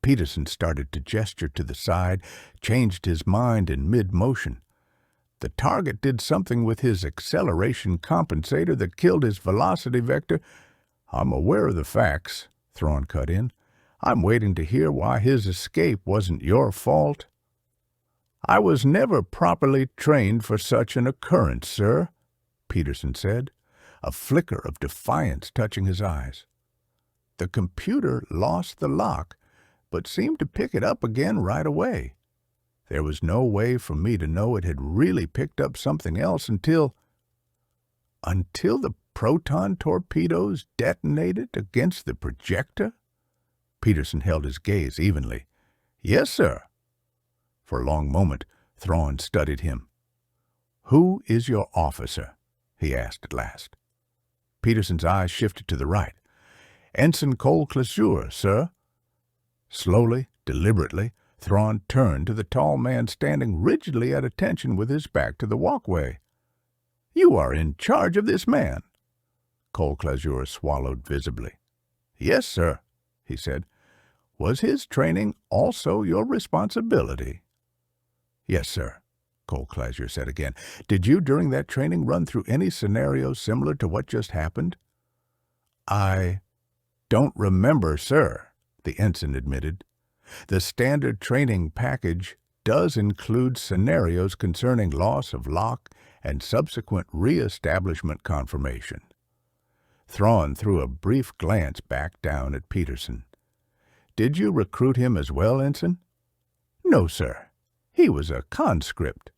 Peterson started to gesture to the side, changed his mind in mid-motion. "The target did something with his acceleration compensator that killed his velocity vector." "I'm aware of the facts," Thrawn cut in. "I'm waiting to hear why his escape wasn't your fault." "I was never properly trained for such an occurrence, sir," Peterson said, a flicker of defiance touching his eyes. "The computer lost the lock, but seemed to pick it up again right away. There was no way for me to know it had really picked up something else until the proton torpedoes detonated against the projector?" Peterson held his gaze evenly. "Yes, sir." For a long moment, Thrawn studied him. "Who is your officer?" he asked at last. Peterson's eyes shifted to the right. "Ensign Kol Klazur, sir." Slowly, deliberately, Thrawn turned to the tall man standing rigidly at attention with his back to the walkway. "You are in charge of this man." Kol Klazur swallowed visibly. "Yes, sir," he said. "Was his training also your responsibility?" "Yes, sir," Kol Klazur said again. "Did you, during that training, run through any scenarios similar to what just happened?" "I don't remember, sir," the ensign admitted. "The standard training package does include scenarios concerning loss of lock and subsequent re-establishment confirmation." Thrawn threw a brief glance back down at Peterson. "Did you recruit him as well, Ensign?" No, sir. He was a conscript.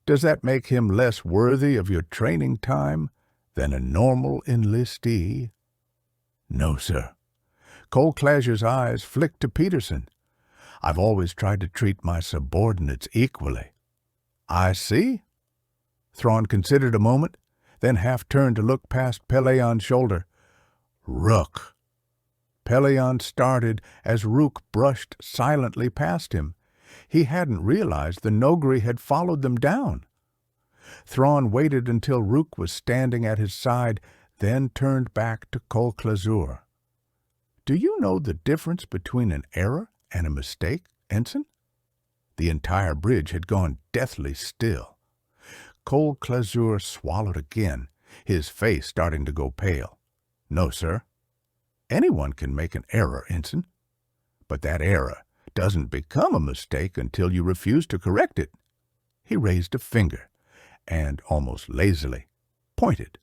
Does that make him less worthy of your training time than a normal enlistee? No, sir. Cole Clasher's eyes flicked to Peterson. I've always tried to treat my subordinates equally. I see. Thrawn considered a moment, then half-turned to look past Pellaeon's shoulder. Rook. Pellaeon started as Rook brushed silently past him. He hadn't realized the Nogri had followed them down. Thrawn waited until Rook was standing at his side, then turned back to Cole Clazur. Do you know the difference between an error and a mistake, Ensign? The entire bridge had gone deathly still. Cole Clazur swallowed again, his face starting to go pale. No, sir. Anyone can make an error, Ensign. But that error doesn't become a mistake until you refuse to correct it. He raised a finger and, almost lazily, pointed.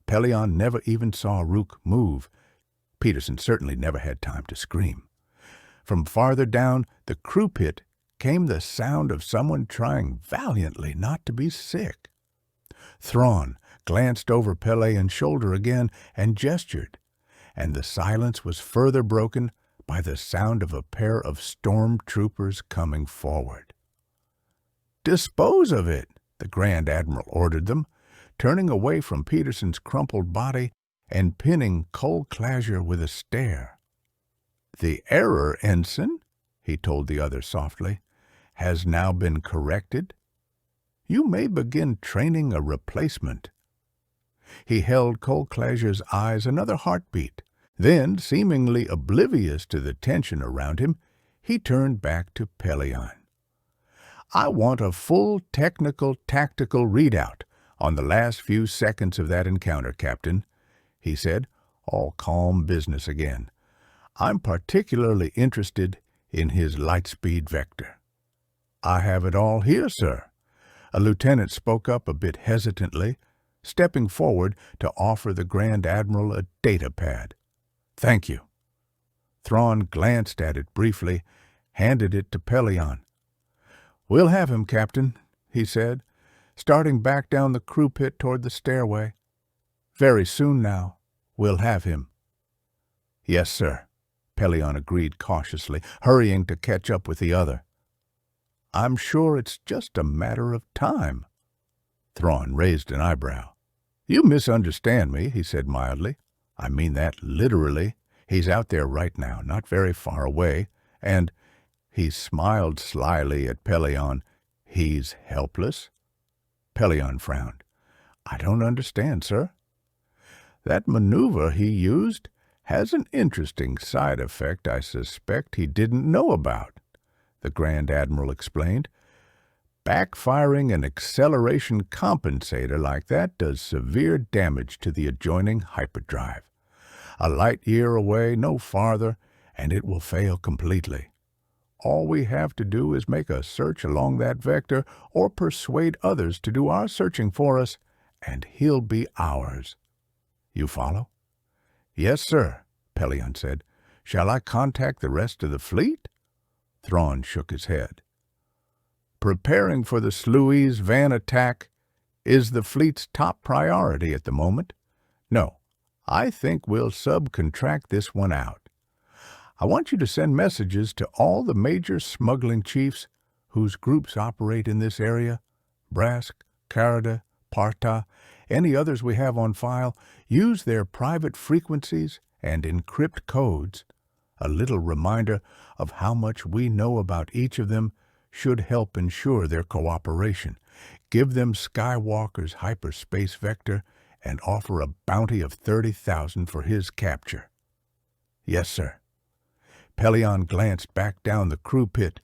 Pellaeon never even saw Rook move. Peterson certainly never had time to scream. From farther down the crew pit came the sound of someone trying valiantly not to be sick. Thrawn glanced over Pellaeon's shoulder again and gestured, and the silence was further broken by the sound of a pair of stormtroopers coming forward. "Dispose of it," the Grand Admiral ordered them, turning away from Peterson's crumpled body and pinning Cole Clasher with a stare. "The error, Ensign," he told the other softly, "has now been corrected. You may begin training a replacement." He held Cole Clasher's eyes another heartbeat. Then, seemingly oblivious to the tension around him, he turned back to Pellaeon. "I want a full technical tactical readout on the last few seconds of that encounter, Captain," he said, all calm business again. "I'm particularly interested in his lightspeed vector." "I have it all here, sir." A lieutenant spoke up a bit hesitantly, stepping forward to offer the Grand Admiral a data pad. "Thank you." Thrawn glanced at it briefly, handed it to Pellaeon. "We'll have him, Captain," he said, starting back down the crew pit toward the stairway. "Very soon now, we'll have him." "Yes, sir," Pellaeon agreed cautiously, hurrying to catch up with the other. "I'm sure it's just a matter of time." Thrawn raised an eyebrow. "You misunderstand me," he said mildly. "I mean that literally. He's out there right now, not very far away, and—" he smiled slyly at Pellaeon. "He's helpless?" Pellaeon frowned. "I don't understand, sir." "That maneuver he used has an interesting side effect I suspect he didn't know about," the Grand Admiral explained. "Backfiring an acceleration compensator like that does severe damage to the adjoining hyperdrive. A light year away, no farther, and it will fail completely. All we have to do is make a search along that vector or persuade others to do our searching for us, and he'll be ours. You follow?" "Yes, sir," Pellaeon said. "Shall I contact the rest of the fleet?" Thrawn shook his head. "Preparing for the Sluice van attack is the fleet's top priority at the moment. No, I think we'll subcontract this one out. I want you to send messages to all the major smuggling chiefs whose groups operate in this area, Brask, Carida, Parta, any others we have on file. Use their private frequencies and encrypt codes. A little reminder of how much we know about each of them should help ensure their cooperation. Give them Skywalker's hyperspace vector and offer a bounty of 30,000 for his capture." "Yes, sir." Pellaeon glanced back down the crew pit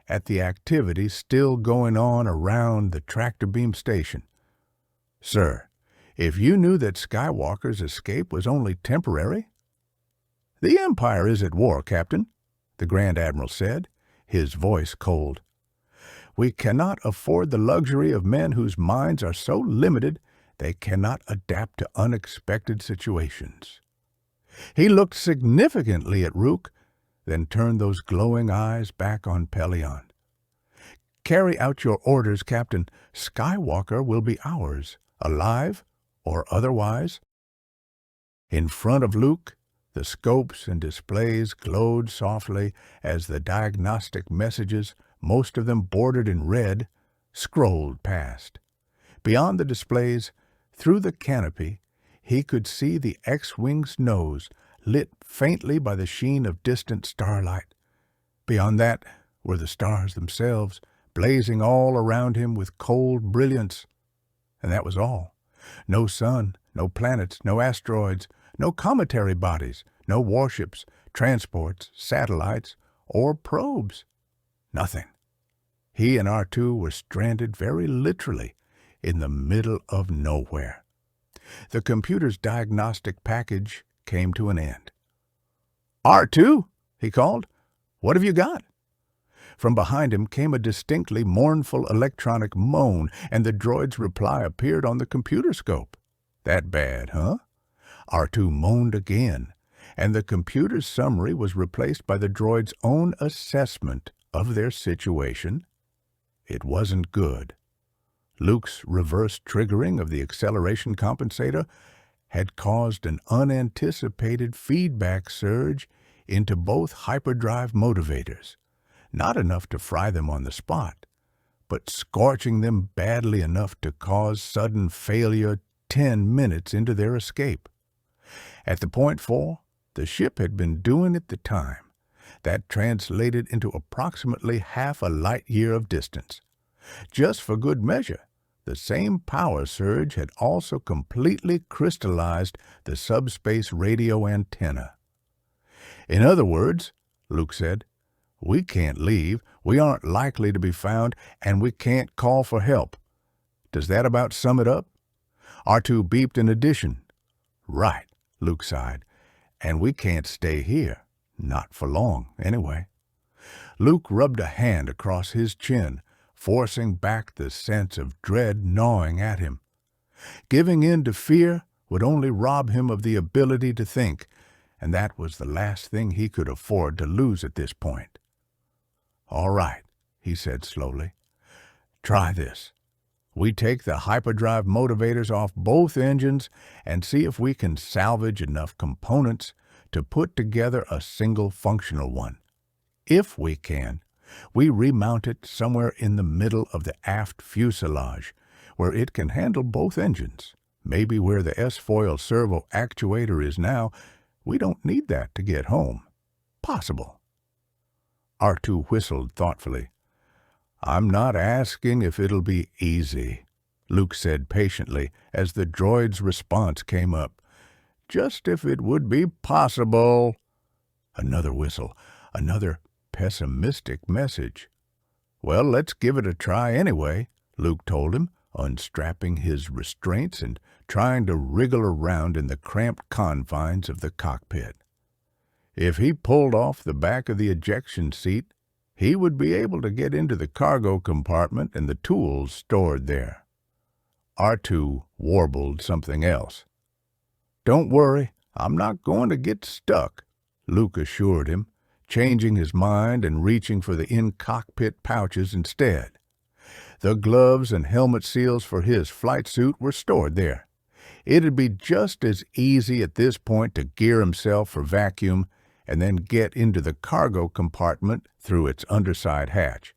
at the activity still going on around the tractor beam station. "Sir, if you knew that Skywalker's escape was only temporary—" "The Empire is at war, Captain," the Grand Admiral said, his voice cold. "We cannot afford the luxury of men whose minds are so limited they cannot adapt to unexpected situations." He looked significantly at Rook, then turned those glowing eyes back on Pelion. "Carry out your orders, Captain. Skywalker will be ours, alive or otherwise." In front of Luke, the scopes and displays glowed softly as the diagnostic messages, most of them bordered in red, scrolled past. Beyond the displays, through the canopy, he could see the X-Wing's nose, lit faintly by the sheen of distant starlight. Beyond that were the stars themselves, blazing all around him with cold brilliance. And that was all. No sun, no planets, no asteroids, no cometary bodies, no warships, transports, satellites, or probes. Nothing. He and R2 were stranded very literally in the middle of nowhere. The computer's diagnostic package came to an end. "R2," he called, "what have you got?" From behind him came a distinctly mournful electronic moan, and the droid's reply appeared on the computer scope. "That bad, huh?" R2 moaned again, and the computer's summary was replaced by the droid's own assessment of their situation. It wasn't good. Luke's reverse triggering of the acceleration compensator had caused an unanticipated feedback surge into both hyperdrive motivators, not enough to fry them on the spot, but scorching them badly enough to cause sudden failure 10 minutes into their escape. At the point 4, the ship had been doing it the time. That translated into approximately half a light year of distance. Just for good measure, the same power surge had also completely crystallized the subspace radio antenna. "In other words," Luke said, "we can't leave, we aren't likely to be found, and we can't call for help. Does that about sum it up?" R2 beeped in addition. "Right," Luke sighed, "and we can't stay here. Not for long, anyway." Luke rubbed a hand across his chin, forcing back the sense of dread gnawing at him. Giving in to fear would only rob him of the ability to think, and that was the last thing he could afford to lose at this point. "All right," he said slowly. "Try this. We take the hyperdrive motivators off both engines and see if we can salvage enough components to put together a single functional one. If we can, we remount it somewhere in the middle of the aft fuselage, where it can handle both engines. Maybe where the S-foil servo actuator is now. We don't need that to get home. Possible." R2 whistled thoughtfully. "I'm not asking if it'll be easy," Luke said patiently as the droid's response came up. "Just if it would be possible." Another whistle, another pessimistic message. "Well, let's give it a try anyway," Luke told him, unstrapping his restraints and trying to wriggle around in the cramped confines of the cockpit. If he pulled off the back of the ejection seat, he would be able to get into the cargo compartment and the tools stored there. R2 warbled something else. "Don't worry, I'm not going to get stuck," Luke assured him, changing his mind and reaching for the in-cockpit pouches instead. The gloves and helmet seals for his flight suit were stored there. It'd be just as easy at this point to gear himself for vacuum and then get into the cargo compartment through its underside hatch.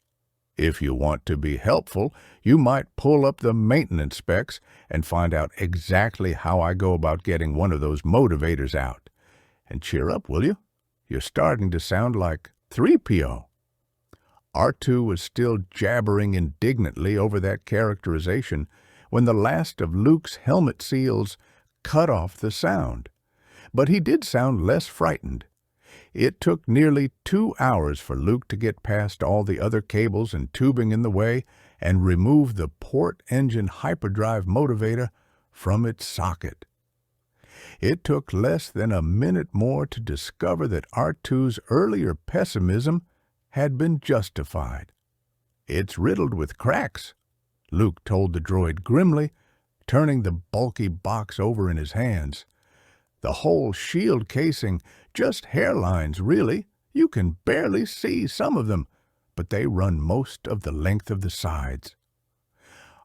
If you want to be helpful, you might pull up the maintenance specs and find out exactly how I go about getting one of those motivators out. And cheer up, will you? You're starting to sound like 3PO. R2 was still jabbering indignantly over that characterization when the last of Luke's helmet seals cut off the sound. But he did sound less frightened. It took nearly 2 hours for Luke to get past all the other cables and tubing in the way and remove the port engine hyperdrive motivator from its socket. It took less than a minute more to discover that R2's earlier pessimism had been justified. "It's riddled with cracks," Luke told the droid grimly, turning the bulky box over in his hands. "The whole shield casing, just hairlines, really. You can barely see some of them, but they run most of the length of the sides.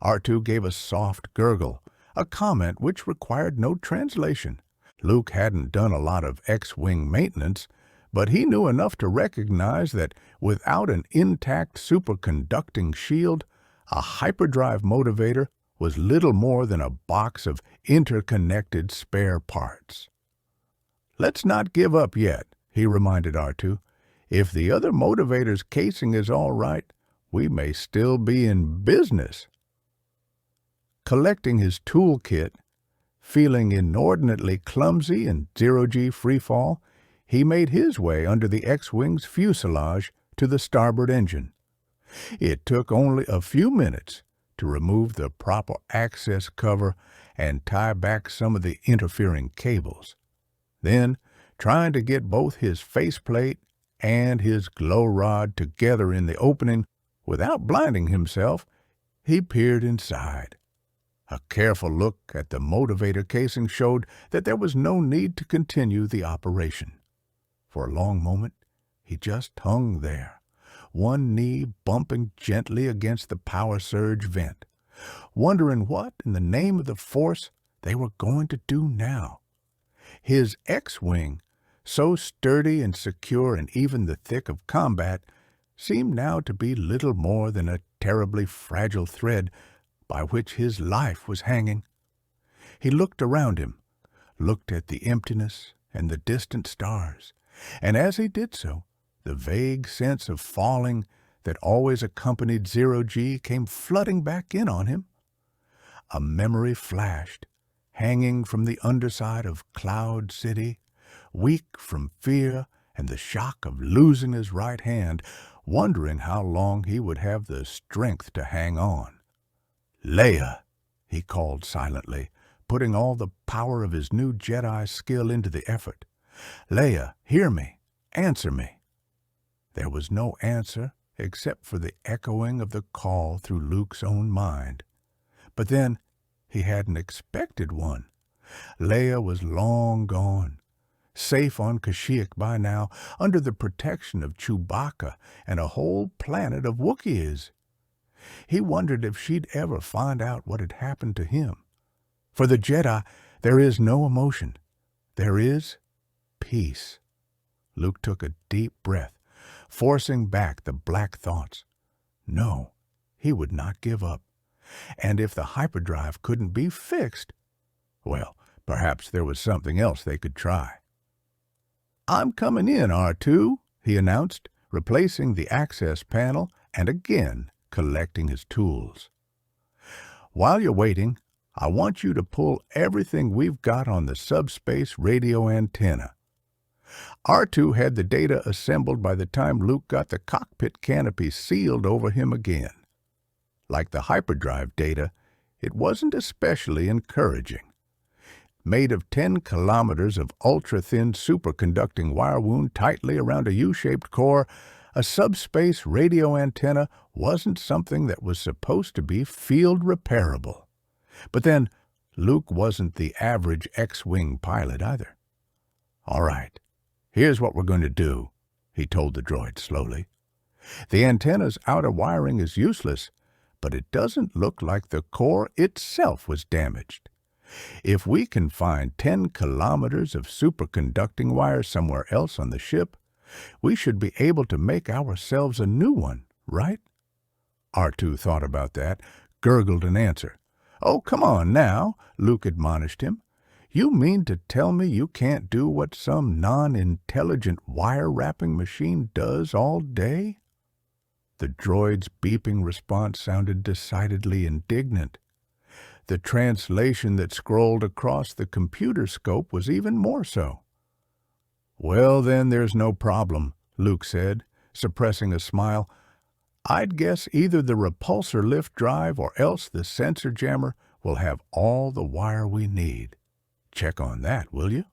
R2 gave a soft gurgle, a comment which required no translation. Luke hadn't done a lot of X-Wing maintenance, but he knew enough to recognize that without an intact superconducting shield, a hyperdrive motivator was little more than a box of interconnected spare parts. "Let's not give up yet," he reminded R2. "If the other motivator's casing is all right, we may still be in business." Collecting his toolkit, feeling inordinately clumsy in zero-G freefall, he made his way under the X-Wing's fuselage to the starboard engine. It took only a few minutes to remove the proper access cover and tie back some of the interfering cables. Then, trying to get both his faceplate and his glow rod together in the opening without blinding himself, he peered inside. A careful look at the motivator casing showed that there was no need to continue the operation. For a long moment, he just hung there, one knee bumping gently against the power surge vent, wondering what in the name of the Force they were going to do now. His X-Wing, so sturdy and secure in even the thick of combat, seemed now to be little more than a terribly fragile thread by which his life was hanging. He looked around him, looked at the emptiness and the distant stars, and as he did so, the vague sense of falling that always accompanied zero-G came flooding back in on him. A memory flashed, hanging from the underside of Cloud City, weak from fear and the shock of losing his right hand, wondering how long he would have the strength to hang on. "Leia," he called silently, putting all the power of his new Jedi skill into the effort. "Leia, hear me. Answer me." There was no answer except for the echoing of the call through Luke's own mind. But then he hadn't expected one. Leia was long gone, safe on Kashyyyk by now, under the protection of Chewbacca and a whole planet of Wookiees. He wondered if she'd ever find out what had happened to him. For the Jedi, there is no emotion. There is peace. Luke took a deep breath, forcing back the black thoughts. No, he would not give up. And if the hyperdrive couldn't be fixed, well, perhaps there was something else they could try. "I'm coming in, R2, he announced, replacing the access panel and again collecting his tools. "While you're waiting, I want you to pull everything we've got on the subspace radio antenna." R2 had the data assembled by the time Luke got the cockpit canopy sealed over him again. Like the hyperdrive data, it wasn't especially encouraging. Made of 10 kilometers of ultra-thin superconducting wire wound tightly around a U-shaped core, a subspace radio antenna wasn't something that was supposed to be field repairable. But then, Luke wasn't the average X-Wing pilot either. "All right, here's what we're going to do," he told the droid slowly. "The antenna's outer wiring is useless, but it doesn't look like the core itself was damaged. If we can find 10 kilometers of superconducting wire somewhere else on the ship, we should be able to make ourselves a new one, right?" R2 thought about that, gurgled an answer. "Oh, come on now," Luke admonished him. "You mean to tell me you can't do what some non-intelligent wire-wrapping machine does all day?" The droid's beeping response sounded decidedly indignant. The translation that scrolled across the computer scope was even more so. "Well, then there's no problem," Luke said, suppressing a smile. "I'd guess either the repulsor lift drive or else the sensor jammer will have all the wire we need. Check on that, will you?"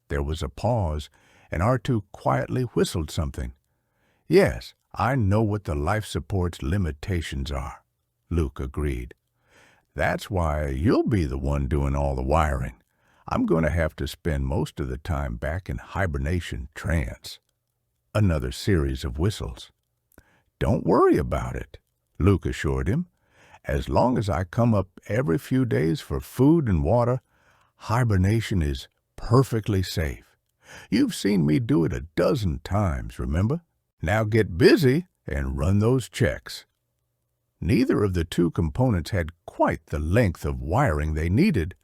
There was a pause, and R2 quietly whistled something. "Yes, I know what the life support's limitations are," Luke agreed. "That's why you'll be the one doing all the wiring. I'm going to have to spend most of the time back in hibernation trance." Another series of whistles. "Don't worry about it," Luke assured him. "As long as I come up every few days for food and water, hibernation is perfectly safe. You've seen me do it a dozen times, remember? Now get busy and run those checks." Neither of the two components had quite the length of wiring they needed,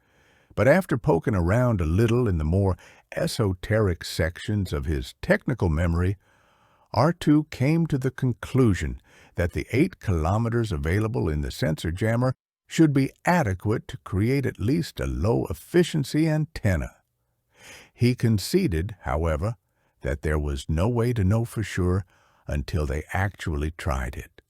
but after poking around a little in the more esoteric sections of his technical memory, R2 came to the conclusion that the 8 kilometers available in the sensor jammer should be adequate to create at least a low-efficiency antenna. He conceded, however, that there was no way to know for sure until they actually tried it.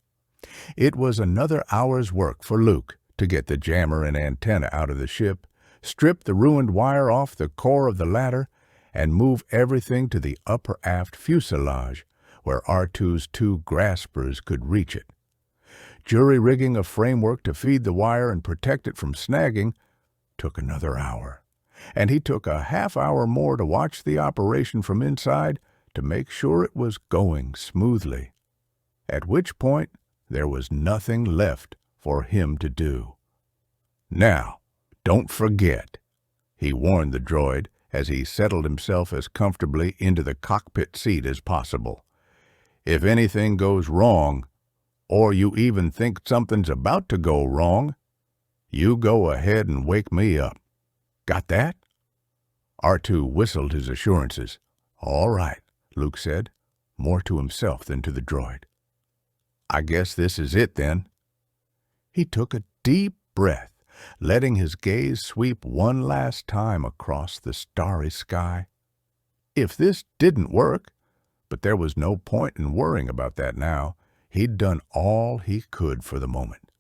It was another hour's work for Luke to get the jammer and antenna out of the ship, strip the ruined wire off the core of the latter, and move everything to the upper aft fuselage, where R2's 2 graspers could reach it. Jury-rigging a framework to feed the wire and protect it from snagging took another hour, and he took a half-hour more to watch the operation from inside to make sure it was going smoothly, at which point there was nothing left for him to do. "Now, don't forget," he warned the droid as he settled himself as comfortably into the cockpit seat as possible. "If anything goes wrong, or you even think something's about to go wrong, you go ahead and wake me up. Got that?" R2 whistled his assurances. "All right," Luke said, more to himself than to the droid. "I guess this is it, then." He took a deep breath, letting his gaze sweep one last time across the starry sky. If this didn't work, but there was no point in worrying about that now, he'd done all he could for the moment.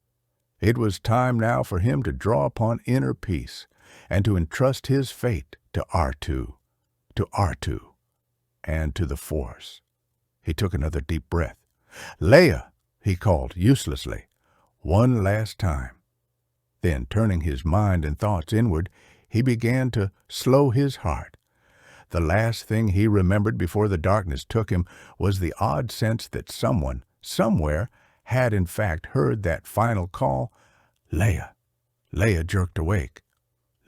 It was time now for him to draw upon inner peace and to entrust his fate to R2, and to the Force. He took another deep breath. "Leia," he called uselessly, one last time. Then, turning his mind and thoughts inward, he began to slow his heart. The last thing he remembered before the darkness took him was the odd sense that someone, somewhere, had in fact heard that final call. "Leia." Leia jerked awake.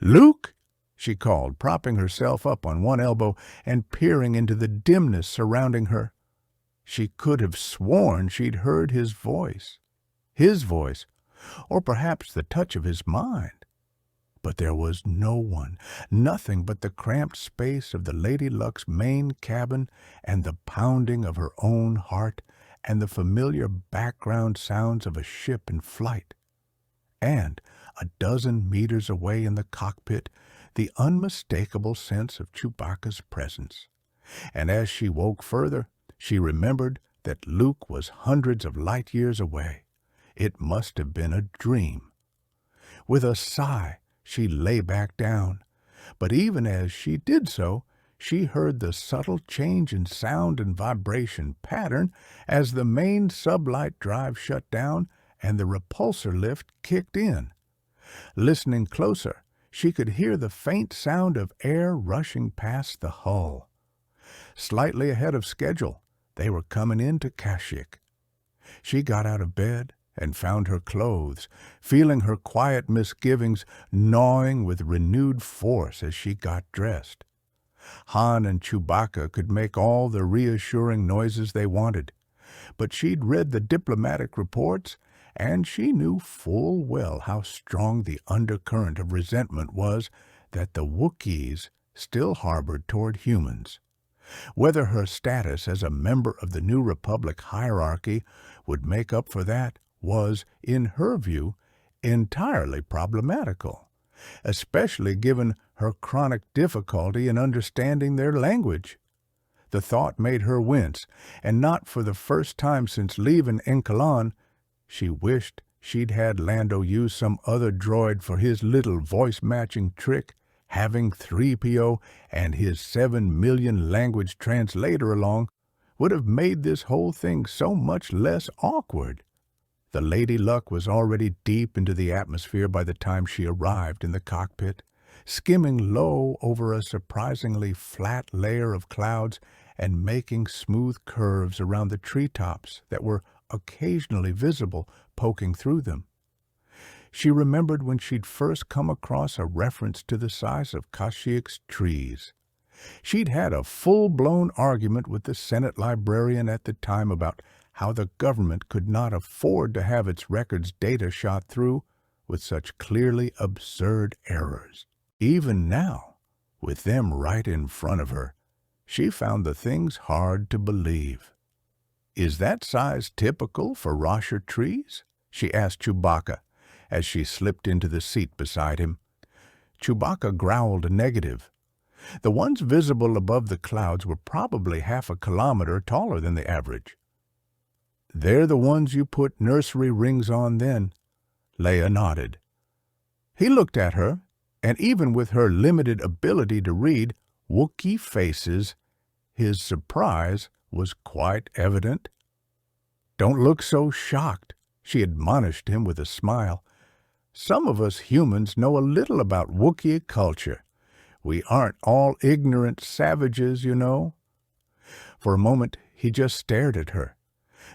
"Luke!" she called, propping herself up on one elbow and peering into the dimness surrounding her. She could have sworn she'd heard his voice, or perhaps the touch of his mind. But there was no one, nothing but the cramped space of the Lady Luck's main cabin and the pounding of her own heart and the familiar background sounds of a ship in flight. And, a dozen meters away in the cockpit, the unmistakable sense of Chewbacca's presence. And as she woke further, she remembered that Luke was hundreds of light years away. It must have been a dream. With a sigh, she lay back down, but even as she did so, she heard the subtle change in sound and vibration pattern as the main sublight drive shut down and the repulsor lift kicked in. Listening closer, she could hear the faint sound of air rushing past the hull. Slightly ahead of schedule, they were coming into Kashyyyk. She got out of bed and found her clothes, feeling her quiet misgivings gnawing with renewed force as she got dressed. Han and Chewbacca could make all the reassuring noises they wanted, but she'd read the diplomatic reports, and she knew full well how strong the undercurrent of resentment was that the Wookiees still harbored toward humans. Whether her status as a member of the New Republic hierarchy would make up for that was, in her view, entirely problematical, especially given her chronic difficulty in understanding their language. The thought made her wince, and not for the first time since leaving Enkalan, she wished she'd had Lando use some other droid for his little voice-matching trick. Having 3PO and his 7 million language translator along would have made this whole thing so much less awkward. The Lady Luck was already deep into the atmosphere by the time she arrived in the cockpit, skimming low over a surprisingly flat layer of clouds and making smooth curves around the treetops that were occasionally visible poking through them. She remembered when she'd first come across a reference to the size of Kashyyyk's trees. She'd had a full-blown argument with the Senate librarian at the time about how the government could not afford to have its records data shot through with such clearly absurd errors. Even now, with them right in front of her, she found the things hard to believe. "Is that size typical for Roshar trees?" she asked Chewbacca as she slipped into the seat beside him. Chewbacca growled a negative. The ones visible above the clouds were probably 1/2 kilometer taller than the average. "They're the ones you put nursery rings on then," Leia nodded. He looked at her, and even with her limited ability to read Wookiee faces, his surprise was quite evident. "Don't look so shocked," she admonished him with a smile. "Some of us humans know a little about Wookiee culture. We aren't all ignorant savages, you know." For a moment he just stared at her.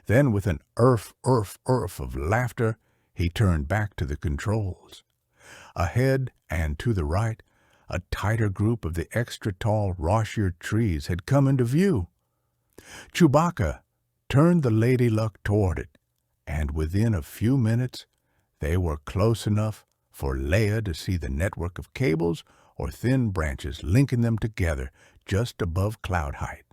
Then, with an "urf, urf, urf" of laughter, he turned back to the controls. Ahead and to the right, a tighter group of the extra-tall Roshar trees had come into view. Chewbacca turned the Lady Luck toward it, and within a few minutes they were close enough for Leia to see the network of cables or thin branches linking them together just above cloud height.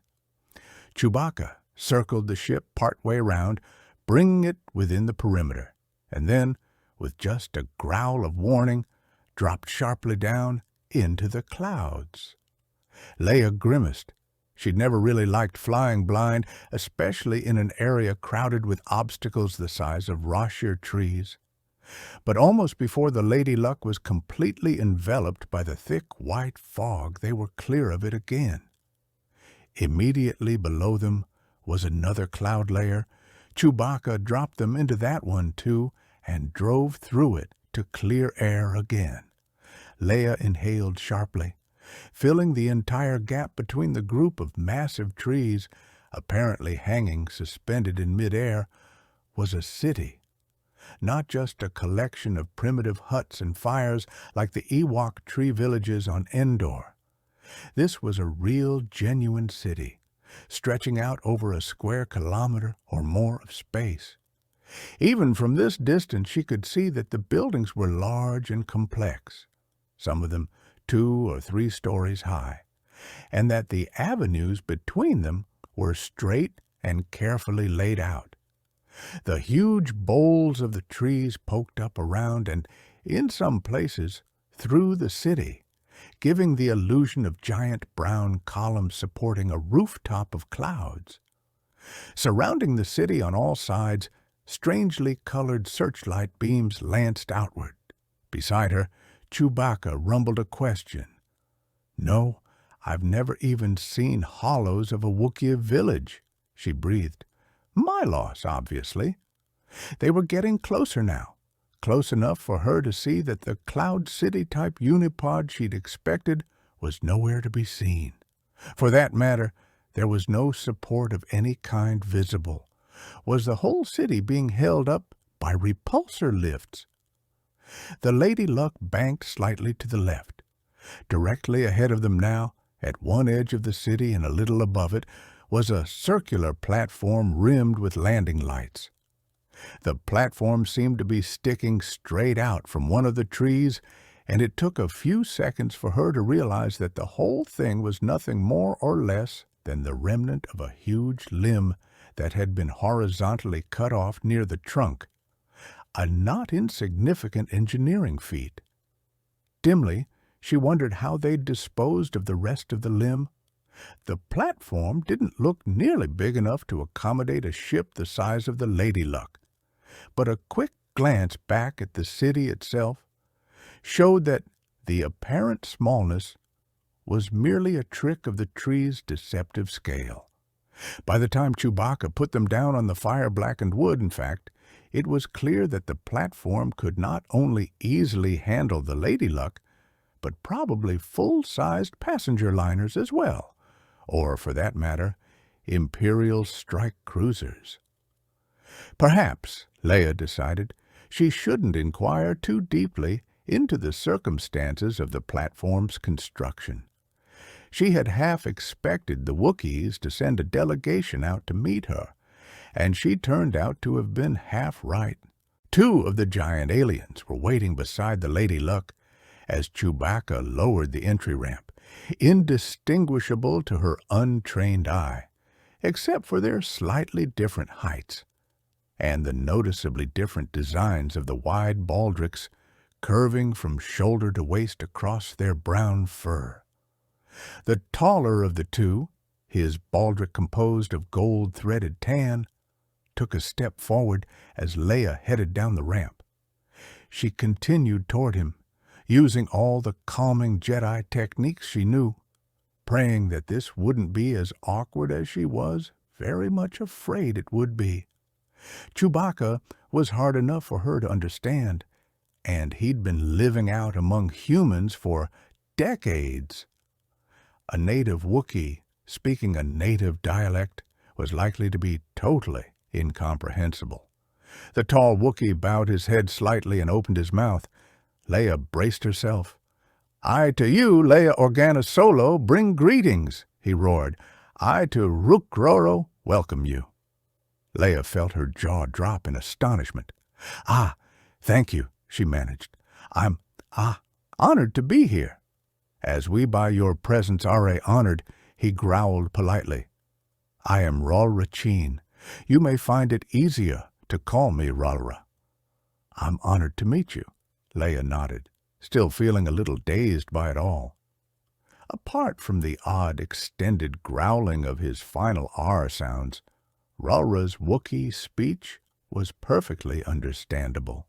Chewbacca circled the ship partway round, bringing it within the perimeter, and then, with just a growl of warning, dropped sharply down into the clouds. Leia grimaced. She'd never really liked flying blind, especially in an area crowded with obstacles the size of Roshar trees. But almost before the Lady Luck was completely enveloped by the thick white fog, they were clear of it again. Immediately below them was another cloud layer. Chewbacca dropped them into that one, too, and drove through it to clear air again. Leia inhaled sharply. Filling the entire gap between the group of massive trees, apparently hanging suspended in midair, was a city. Not just a collection of primitive huts and fires like the Ewok tree villages on Endor. This was a real, genuine city, stretching out over a square kilometer or more of space. Even from this distance she could see that the buildings were large and complex, some of them 2 or 3 stories high, and that the avenues between them were straight and carefully laid out. The huge boles of the trees poked up around and, in some places, through the city, giving the illusion of giant brown columns supporting a rooftop of clouds. Surrounding the city on all sides, strangely colored searchlight beams lanced outward. Beside her, Chewbacca rumbled a question. "No, I've never even seen hollows of a Wookiee village," she breathed. "My loss, obviously." They were getting closer now, close enough for her to see that the Cloud City-type unipod she'd expected was nowhere to be seen. For that matter, there was no support of any kind visible. Was the whole city being held up by repulsor lifts? The Lady Luck banked slightly to the left. Directly ahead of them now, at one edge of the city and a little above it, was a circular platform rimmed with landing lights. The platform seemed to be sticking straight out from one of the trees, and it took a few seconds for her to realize that the whole thing was nothing more or less than the remnant of a huge limb that had been horizontally cut off near the trunk. A not insignificant engineering feat. Dimly, she wondered how they'd disposed of the rest of the limb. The platform didn't look nearly big enough to accommodate a ship the size of the Lady Luck, but a quick glance back at the city itself showed that the apparent smallness was merely a trick of the tree's deceptive scale. By the time Chewbacca put them down on the fire-blackened wood, in fact, it was clear that the platform could not only easily handle the Lady Luck, but probably full-sized passenger liners as well, or, for that matter, Imperial strike cruisers. Perhaps, Leia decided, she shouldn't inquire too deeply into the circumstances of the platform's construction. She had half expected the Wookiees to send a delegation out to meet her, and she turned out to have been half right. 2 of the giant aliens were waiting beside the Lady Luck as Chewbacca lowered the entry ramp, indistinguishable to her untrained eye, except for their slightly different heights and the noticeably different designs of the wide baldricks curving from shoulder to waist across their brown fur. The taller of the 2, his baldric composed of gold-threaded tan, took a step forward as Leia headed down the ramp. She continued toward him, using all the calming Jedi techniques she knew, praying that this wouldn't be as awkward as she was very much afraid it would be. Chewbacca was hard enough for her to understand, and he'd been living out among humans for decades. A native Wookiee speaking a native dialect was likely to be totally incomprehensible. The tall Wookiee bowed his head slightly and opened his mouth. Leia braced herself. "I to you, Leia Organa Solo, bring greetings," he roared. "I to Rukh-Roro welcome you." Leia felt her jaw drop in astonishment. "Ah, thank you," she managed. "I'm honored to be here." "As we by your presence are honored," he growled politely. "I am Ralra Cheen. You may find it easier to call me Ralra." "I'm honored to meet you," Leia nodded, still feeling a little dazed by it all. Apart from the odd extended growling of his final R sounds, Ralra's Wookiee speech was perfectly understandable.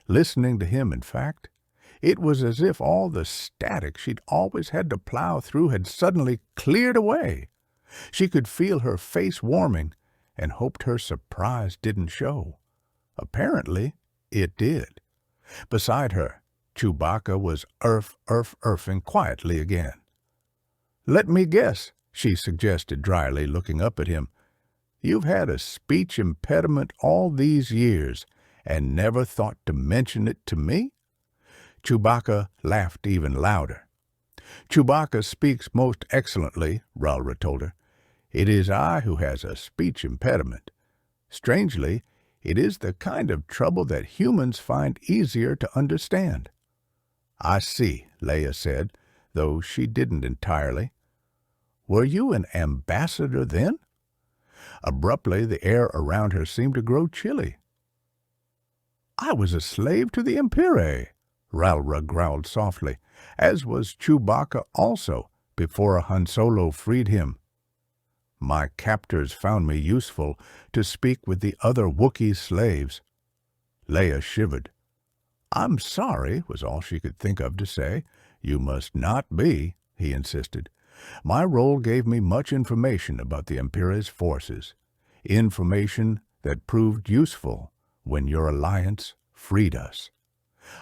Listening to him, in fact, it was as if all the static she'd always had to plow through had suddenly cleared away. She could feel her face warming and hoped her surprise didn't show. Apparently, it did. Beside her, Chewbacca was urfing quietly again. "Let me guess," she suggested dryly, looking up at him. "You've had a speech impediment all these years and never thought to mention it to me?" Chewbacca laughed even louder. "Chewbacca speaks most excellently," Ralra told her. "It is I who has a speech impediment. Strangely, it is the kind of trouble that humans find easier to understand." "I see," Leia said, though she didn't entirely. "Were you an ambassador then?" Abruptly, the air around her seemed to grow chilly. "I was a slave to the Empire," Ralra growled softly, as was Chewbacca also, before Han Solo freed him. "My captors found me useful to speak with the other Wookiee slaves." Leia shivered. "I'm sorry," was all she could think of to say. "You must not be," he insisted. "My role gave me much information about the Empire's forces, information that proved useful when your alliance freed us."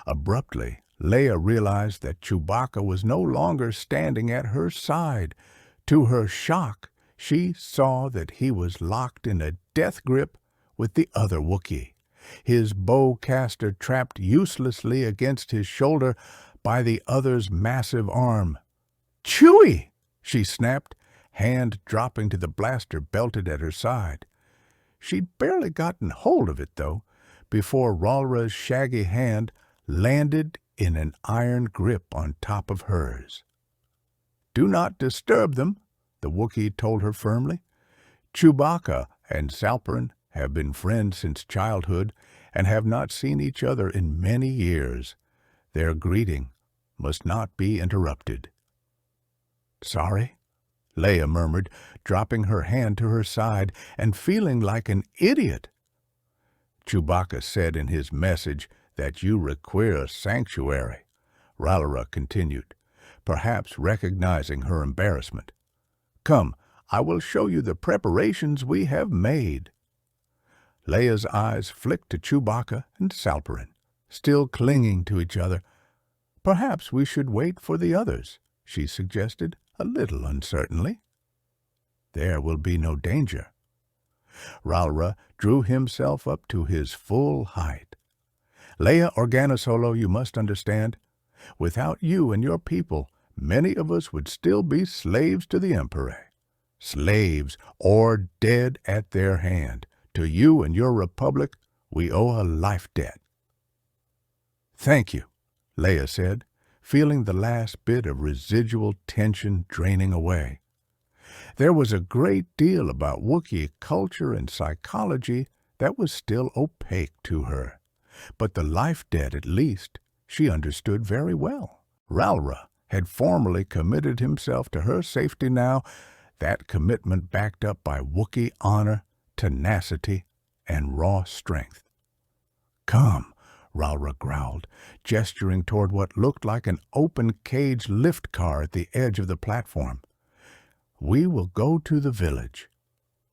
Abruptly, Leia realized that Chewbacca was no longer standing at her side. To her shock, she saw that he was locked in a death grip with the other Wookiee, his bowcaster trapped uselessly against his shoulder by the other's massive arm. "Chewie!" she snapped, hand dropping to the blaster belted at her side. She'd barely gotten hold of it, though, before Ralra's shaggy hand landed in an iron grip on top of hers. "Do not disturb them," the Wookiee told her firmly. "Chewbacca and Salperin have been friends since childhood and have not seen each other in many years. Their greeting must not be interrupted." "Sorry," Leia murmured, dropping her hand to her side and feeling like an idiot. "Chewbacca said in his message that you require sanctuary," Ralra continued, perhaps recognizing her embarrassment. "Come, I will show you the preparations we have made." Leia's eyes flicked to Chewbacca and Salperin, still clinging to each other. "Perhaps we should wait for the others," she suggested, a little uncertainly. There will be no danger." Ralra drew himself up to his full height. "Leia Organa Solo, you must understand, without you and your people, many of us would still be slaves to the Emperor. Slaves or dead at their hand. To you and your republic, we owe a life debt." "Thank you," Leia said, feeling the last bit of residual tension draining away. There was a great deal about Wookiee culture and psychology that was still opaque to her, but the life debt, at least, she understood very well. Ralra had formally committed himself to her safety now, that commitment backed up by Wookiee honor, tenacity, and raw strength. "Come," Ralra growled, gesturing toward what looked like an open-cage lift car at the edge of the platform. "We will go to the village."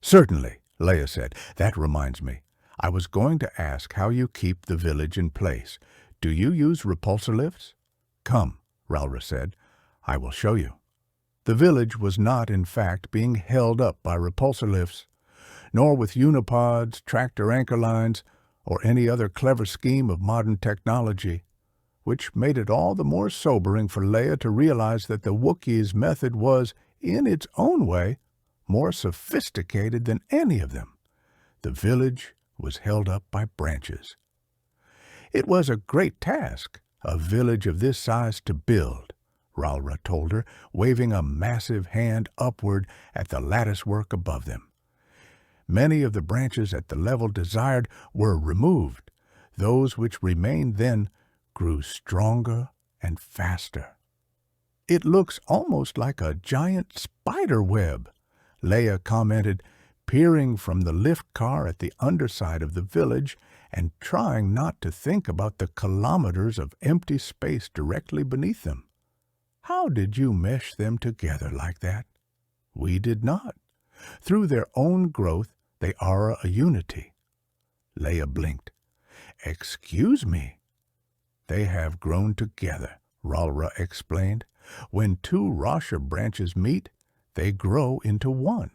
"Certainly," Leia said. "That reminds me. I was going to ask how you keep the village in place. Do you use repulsor lifts?" "Come," Ralra said. "I will show you." The village was not, in fact, being held up by repulsor lifts, nor with unipods, tractor anchor lines, or any other clever scheme of modern technology, which made it all the more sobering for Leia to realize that the Wookiees' method was, in its own way, more sophisticated than any of them. The village was held up by branches. It was a great task, a village of this size to build, Ralra told her, waving a massive hand upward at the latticework above them. Many of the branches at the level desired were removed. Those which remained then grew stronger and faster. "It looks almost like a giant spider web," Leia commented, peering from the lift car at the underside of the village and trying not to think about the kilometers of empty space directly beneath them. "How did you mesh them together like that?" "We did not. Through their own growth, they are a unity." Leia blinked. "Excuse me." "They have grown together," Ralra explained. "When two Rasha branches meet, they grow into one.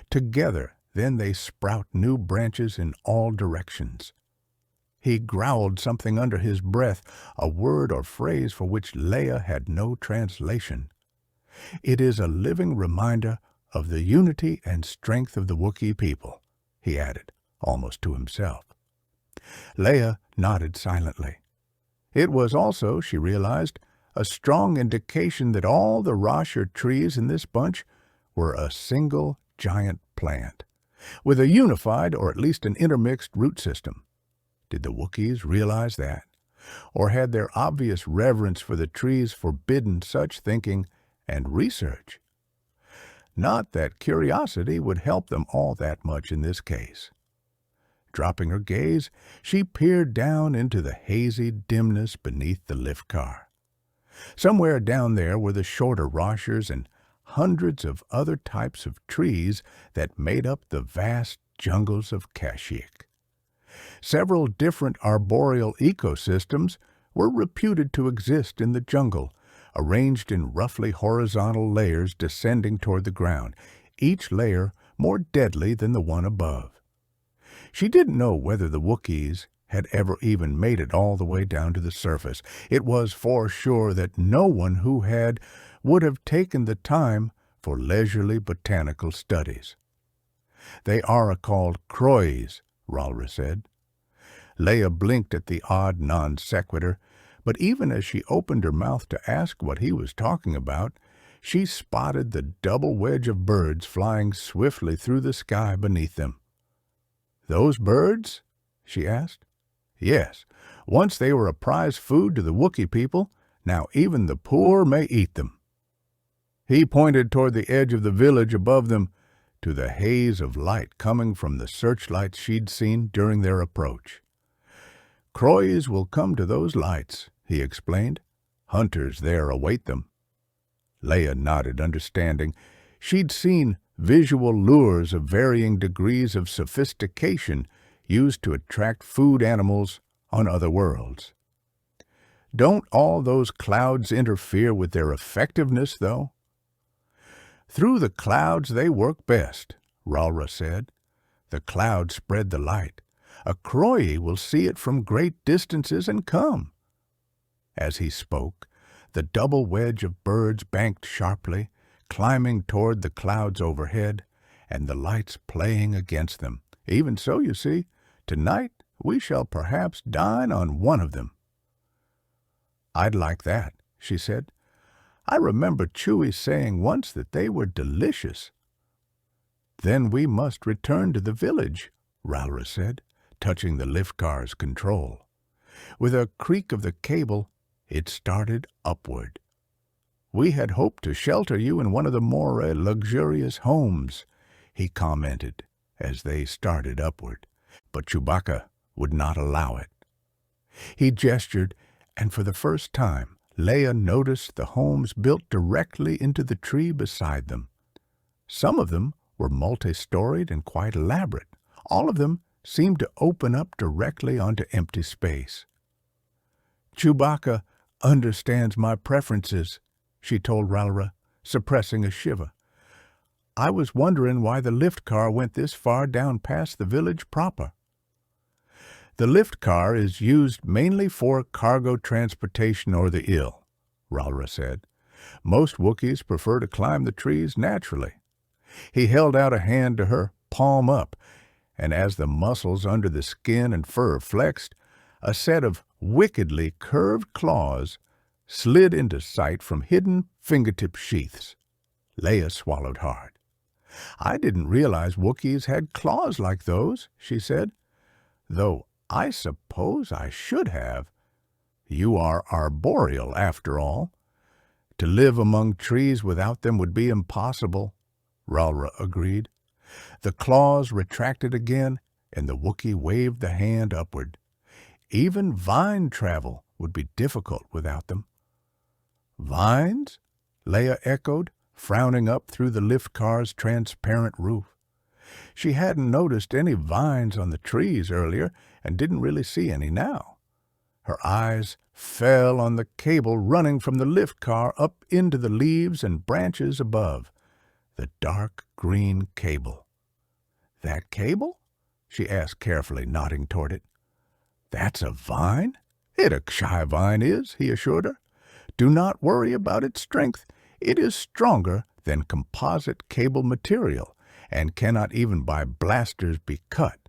Together, then they sprout new branches in all directions." He growled something under his breath, a word or phrase for which Leia had no translation. "It is a living reminder of the unity and strength of the Wookiee people," he added, almost to himself. Leia nodded silently. It was also, she realized, a strong indication that all the Rasha trees in this bunch were a single giant plant, with a unified or at least an intermixed root system. Did the Wookiees realize that? Or had their obvious reverence for the trees forbidden such thinking and research? Not that curiosity would help them all that much in this case. Dropping her gaze, she peered down into the hazy dimness beneath the lift car. Somewhere down there were the shorter Rashers and hundreds of other types of trees that made up the vast jungles of Kashyyyk. Several different arboreal ecosystems were reputed to exist in the jungle, arranged in roughly horizontal layers descending toward the ground, each layer more deadly than the one above. She didn't know whether the Wookiees had ever even made it all the way down to the surface. It was for sure that no one who had would have taken the time for leisurely botanical studies. "They are called Croys," Ralra said. Leia blinked at the odd non sequitur, but even as she opened her mouth to ask what he was talking about, she spotted the double wedge of birds flying swiftly through the sky beneath them. "Those birds?" she asked. "Yes. Once they were a prize food to the Wookiee people, now even the poor may eat them." He pointed toward the edge of the village above them, to the haze of light coming from the searchlights she'd seen during their approach. "Croys will come to those lights," he explained. "Hunters there await them." Leia nodded, understanding. She'd seen visual lures of varying degrees of sophistication used to attract food animals on other worlds. "Don't all those clouds interfere with their effectiveness, though?" Through the clouds they work best, Ralra said. The clouds spread the light. A Croy will see it from great distances and come. As he spoke, the double wedge of birds banked sharply, climbing toward the clouds overhead, and the lights playing against them. Even so, you see, tonight we shall perhaps dine on one of them. I'd like that, she said. I remember Chewie saying once that they were delicious. Then we must return to the village, Ralra said, touching the lift car's control. With a creak of the cable, it started upward. We had hoped to shelter you in one of the more luxurious homes, he commented as they started upward, but Chewbacca would not allow it. He gestured, and for the first time, Leia noticed the homes built directly into the tree beside them. Some of them were multi-storied and quite elaborate. All of them seemed to open up directly onto empty space. Chewbacca understands my preferences, she told Ralra, suppressing a shiver. I was wondering why the lift car went this far down past the village proper. The lift car is used mainly for cargo transportation or the ill, Ralra said. Most Wookiees prefer to climb the trees naturally. He held out a hand to her, palm up, and as the muscles under the skin and fur flexed, a set of wickedly curved claws slid into sight from hidden fingertip sheaths. Leia swallowed hard. I didn't realize Wookiees had claws like those, she said, though I suppose I should have. You are arboreal, after all. To live among trees without them would be impossible, Ralra agreed. The claws retracted again, and the Wookiee waved the hand upward. Even vine travel would be difficult without them. Vines? Leia echoed, frowning up through the lift car's transparent roof. She hadn't noticed any vines on the trees earlier and didn't really see any now. Her eyes fell on the cable running from the lift car up into the leaves and branches above. The dark green cable. That cable? She asked carefully, nodding toward it. That's a vine? It a shy vine is, he assured her. Do not worry about its strength. It is stronger than composite cable material and cannot even by blasters be cut.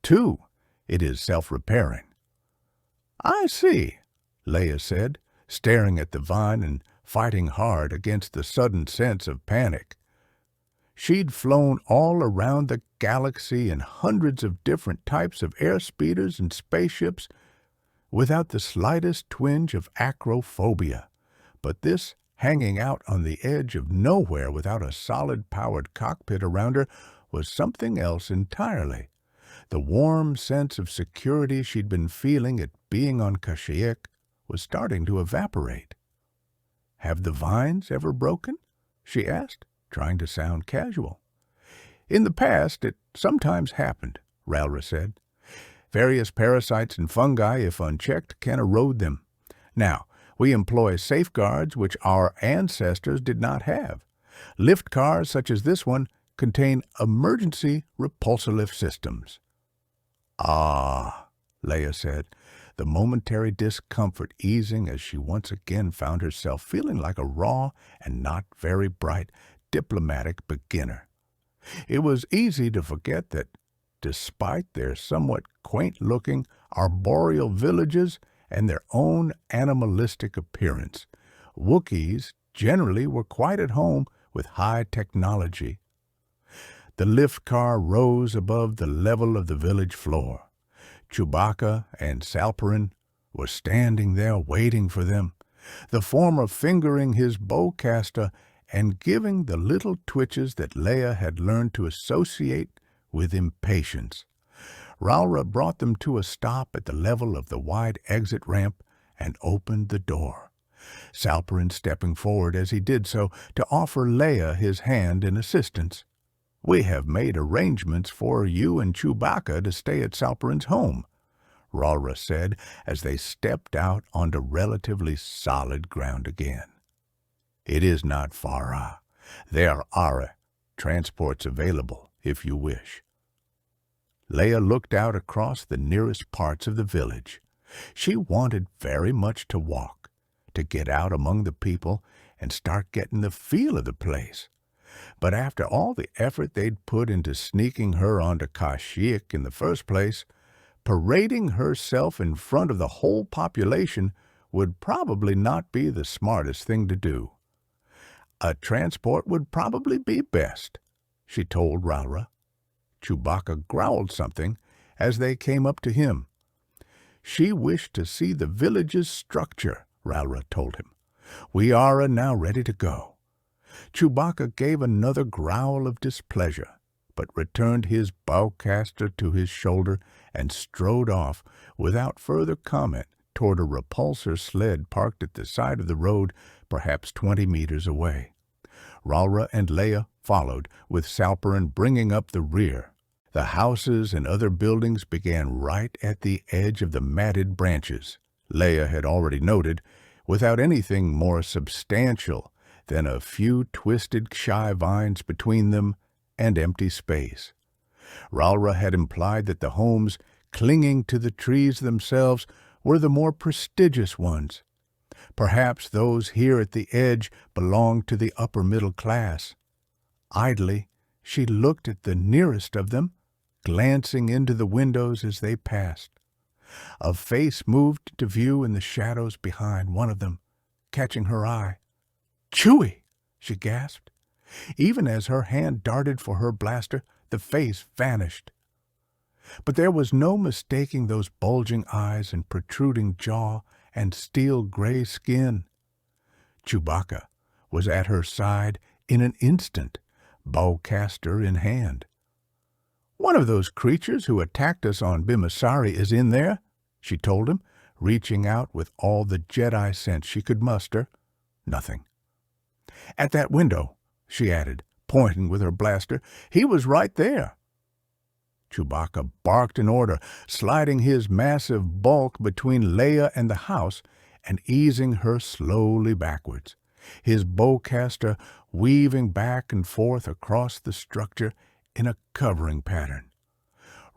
2, it is self-repairing. I see, Leia said, staring at the vine and fighting hard against the sudden sense of panic. She'd flown all around the galaxy in hundreds of different types of airspeeders and spaceships without the slightest twinge of acrophobia, but this hanging out on the edge of nowhere without a solid-powered cockpit around her was something else entirely. The warm sense of security she'd been feeling at being on Kashyyyk was starting to evaporate. Have the vines ever broken? She asked, trying to sound casual. In the past, it sometimes happened, Ralra said. Various parasites and fungi, if unchecked, can erode them. Now, we employ safeguards which our ancestors did not have. Lift cars such as this one contain emergency repulsor-lift systems. Ah, Leia said, the momentary discomfort easing as she once again found herself feeling like a raw and not very bright diplomatic beginner. It was easy to forget that, despite their somewhat quaint-looking arboreal villages and their own animalistic appearance, Wookiees generally were quite at home with high technology. The lift car rose above the level of the village floor. Chewbacca and Salperin were standing there waiting for them, the former fingering his bowcaster and giving the little twitches that Leia had learned to associate with impatience. Ralra brought them to a stop at the level of the wide exit ramp and opened the door, Salperin stepping forward as he did so to offer Leia his hand in assistance. We have made arrangements for you and Chewbacca to stay at Salperin's home, Ralra said as they stepped out onto relatively solid ground again. It is not far, There are transports available if you wish." Leia looked out across the nearest parts of the village. She wanted very much to walk, to get out among the people and start getting the feel of the place. But after all the effort they'd put into sneaking her onto Kashyyyk in the first place, parading herself in front of the whole population would probably not be the smartest thing to do. A transport would probably be best, she told Ralra. Chewbacca growled something as they came up to him. She wished to see the village's structure, Ralra told him. We are now ready to go. Chewbacca gave another growl of displeasure, but returned his bowcaster to his shoulder and strode off without further comment toward a repulsor sled parked at the side of the road, perhaps 20 meters away. Ralra and Leia followed, with Salperin bringing up the rear. The houses and other buildings began right at the edge of the matted branches, Leia had already noted, without anything more substantial than a few twisted shy vines between them and empty space. Ralra had implied that the homes clinging to the trees themselves were the more prestigious ones. Perhaps those here at the edge belonged to the upper middle class. Idly, she looked at the nearest of them, glancing into the windows as they passed. A face moved to view in the shadows behind one of them, catching her eye. "Chewie!" she gasped. Even as her hand darted for her blaster, the face vanished. But there was no mistaking those bulging eyes and protruding jaw and steel-gray skin. Chewbacca was at her side in an instant, bowcaster in hand. "One of those creatures who attacked us on Bimasari is in there," she told him, reaching out with all the Jedi sense she could muster. Nothing. "At that window," she added, pointing with her blaster. "He was right there." Chewbacca barked an order, sliding his massive bulk between Leia and the house and easing her slowly backwards, his bowcaster weaving back and forth across the structure in a covering pattern.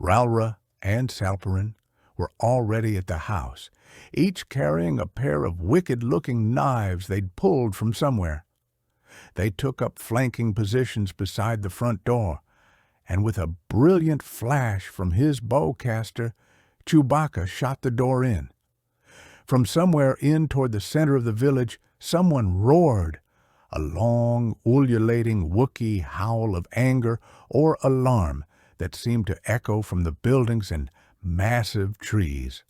Ralra and Salperin were already at the house, each carrying a pair of wicked-looking knives they'd pulled from somewhere. They took up flanking positions beside the front door, and with a brilliant flash from his bowcaster, Chewbacca shot the door in. From somewhere in toward the center of the village, someone roared, a long, ululating Wookiee howl of anger or alarm that seemed to echo from the buildings and massive trees.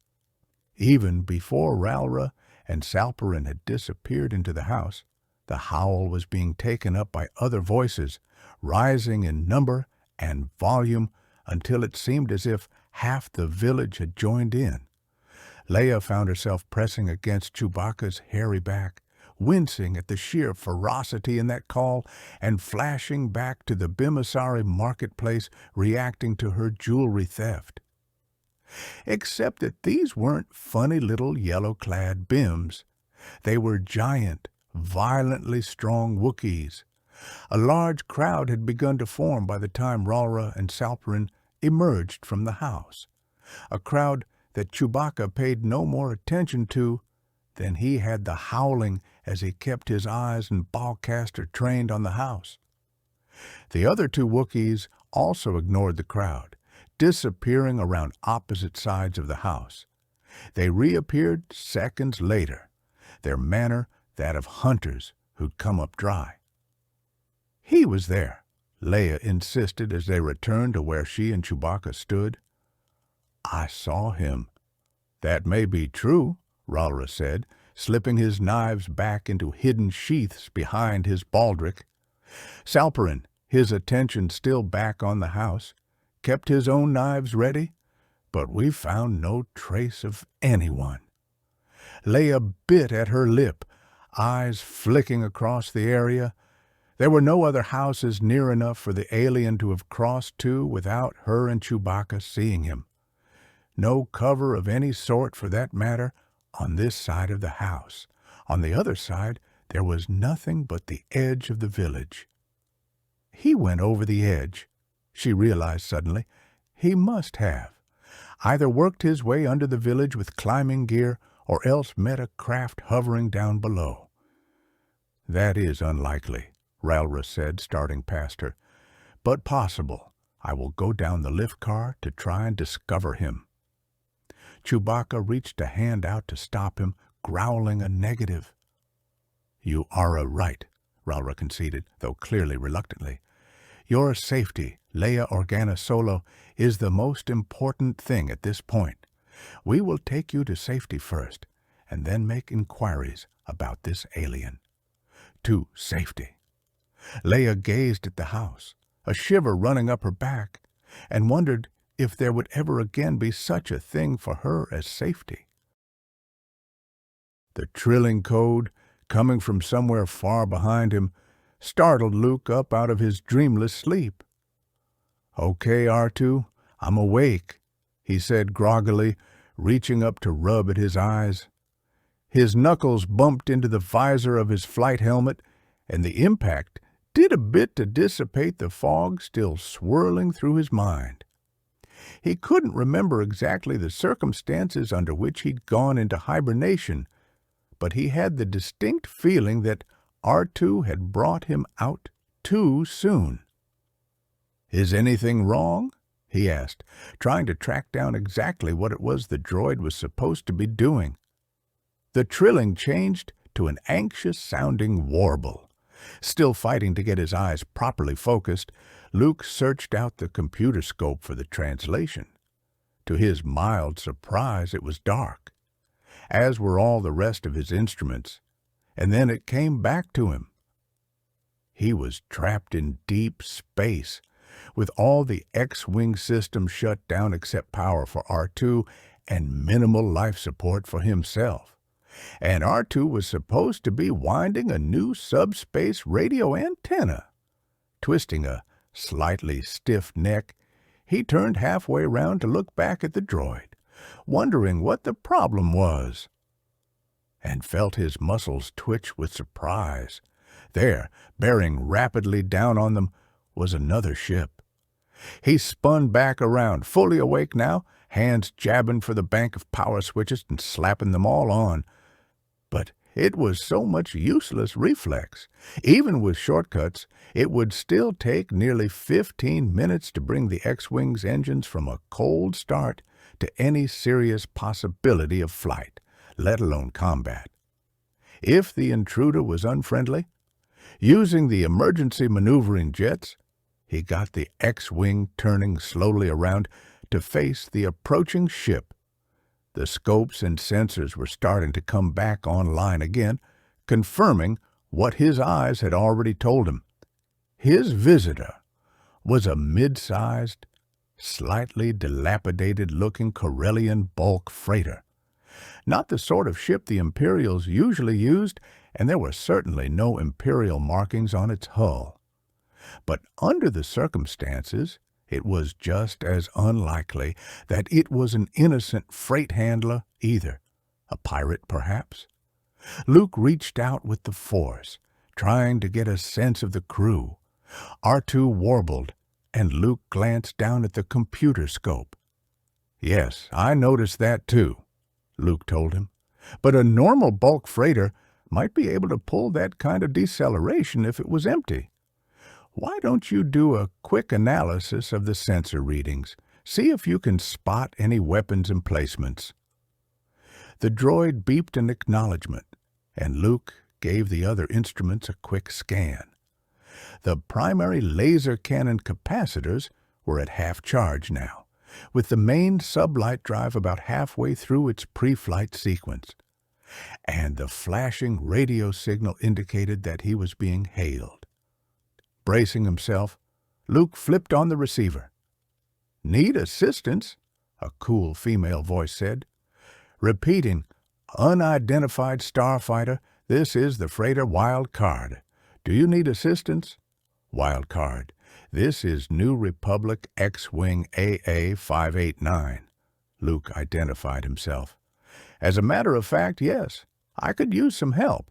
Even before Ralra and Salperin had disappeared into the house, the howl was being taken up by other voices, rising in number and volume until it seemed as if half the village had joined in. Leia found herself pressing against Chewbacca's hairy back, wincing at the sheer ferocity in that call and flashing back to the Bimasari marketplace reacting to her jewelry theft. Except that these weren't funny little yellow-clad Bims. They were giant, violently strong Wookiees. A large crowd had begun to form by the time Ralra and Salperin emerged from the house, a crowd that Chewbacca paid no more attention to than he had the howling as he kept his eyes and bowcaster trained on the house. The other two Wookiees also ignored the crowd, disappearing around opposite sides of the house. They reappeared seconds later, their manner that of hunters who'd come up dry. "He was there," Leia insisted as they returned to where she and Chewbacca stood. "I saw him." "That may be true," Ralra said, slipping his knives back into hidden sheaths behind his baldric. Salperin, his attention still back on the house, kept his own knives ready, but we found no trace of anyone. Leia bit at her lip, eyes flicking across the area. There were no other houses near enough for the alien to have crossed to without her and Chewbacca seeing him. No cover of any sort, for that matter, on this side of the house. On the other side, there was nothing but the edge of the village. He went over the edge, she realized suddenly. He must have. Either worked his way under the village with climbing gear or else met a craft hovering down below. That is unlikely, Ralra said, starting past her. But possible. I will go down the lift car to try and discover him. Chewbacca reached a hand out to stop him, growling a negative. You are right, Ralra conceded, though clearly reluctantly. Your safety, Leia Organa Solo, is the most important thing at this point. We will take you to safety first, and then make inquiries about this alien. To safety. Leia gazed at the house, a shiver running up her back, and wondered if there would ever again be such a thing for her as safety. The trilling code, coming from somewhere far behind him, startled Luke up out of his dreamless sleep. Okay, R2, I'm awake, he said groggily, reaching up to rub at his eyes. His knuckles bumped into the visor of his flight helmet, and the impact did a bit to dissipate the fog still swirling through his mind. He couldn't remember exactly the circumstances under which he'd gone into hibernation, but he had the distinct feeling that R2 had brought him out too soon. Is anything wrong? He asked, trying to track down exactly what it was the droid was supposed to be doing. The trilling changed to an anxious-sounding warble. Still fighting to get his eyes properly focused, Luke searched out the computer scope for the translation. To his mild surprise, it was dark, as were all the rest of his instruments, and then it came back to him. He was trapped in deep space, with all the X-Wing systems shut down except power for R2 and minimal life support for himself. And R2 was supposed to be winding a new subspace radio antenna. Twisting a slightly stiff neck, he turned halfway round to look back at the droid, wondering what the problem was, and felt his muscles twitch with surprise. There, bearing rapidly down on them, was another ship. He spun back around, fully awake now, hands jabbing for the bank of power switches and slapping them all on. But it was so much useless reflex. Even with shortcuts, it would still take nearly 15 minutes to bring the X-Wing's engines from a cold start to any serious possibility of flight, let alone combat. If the intruder was unfriendly, using the emergency maneuvering jets, he got the X-Wing turning slowly around to face the approaching ship. The scopes and sensors were starting to come back online again, confirming what his eyes had already told him. His visitor was a mid-sized, slightly dilapidated-looking Corellian bulk freighter. Not the sort of ship the Imperials usually used, and there were certainly no Imperial markings on its hull. But under the circumstances, it was just as unlikely that it was an innocent freight handler either. A pirate, perhaps? Luke reached out with the Force, trying to get a sense of the crew. R2 warbled, and Luke glanced down at the computer scope. Yes, I noticed that too, Luke told him. But a normal bulk freighter might be able to pull that kind of deceleration if it was empty. Why don't you do a quick analysis of the sensor readings? See if you can spot any weapons emplacements. The droid beeped an acknowledgement, and Luke gave the other instruments a quick scan. The primary laser cannon capacitors were at half charge now, with the main sublight drive about halfway through its pre-flight sequence. And the flashing radio signal indicated that he was being hailed. Bracing himself, Luke flipped on the receiver. "Need assistance?" a cool female voice said. Repeating, "Unidentified starfighter, this is the freighter Wild Card. Do you need assistance?" Wild Card, this is New Republic X-Wing AA-589. Luke identified himself. As a matter of fact, yes, I could use some help.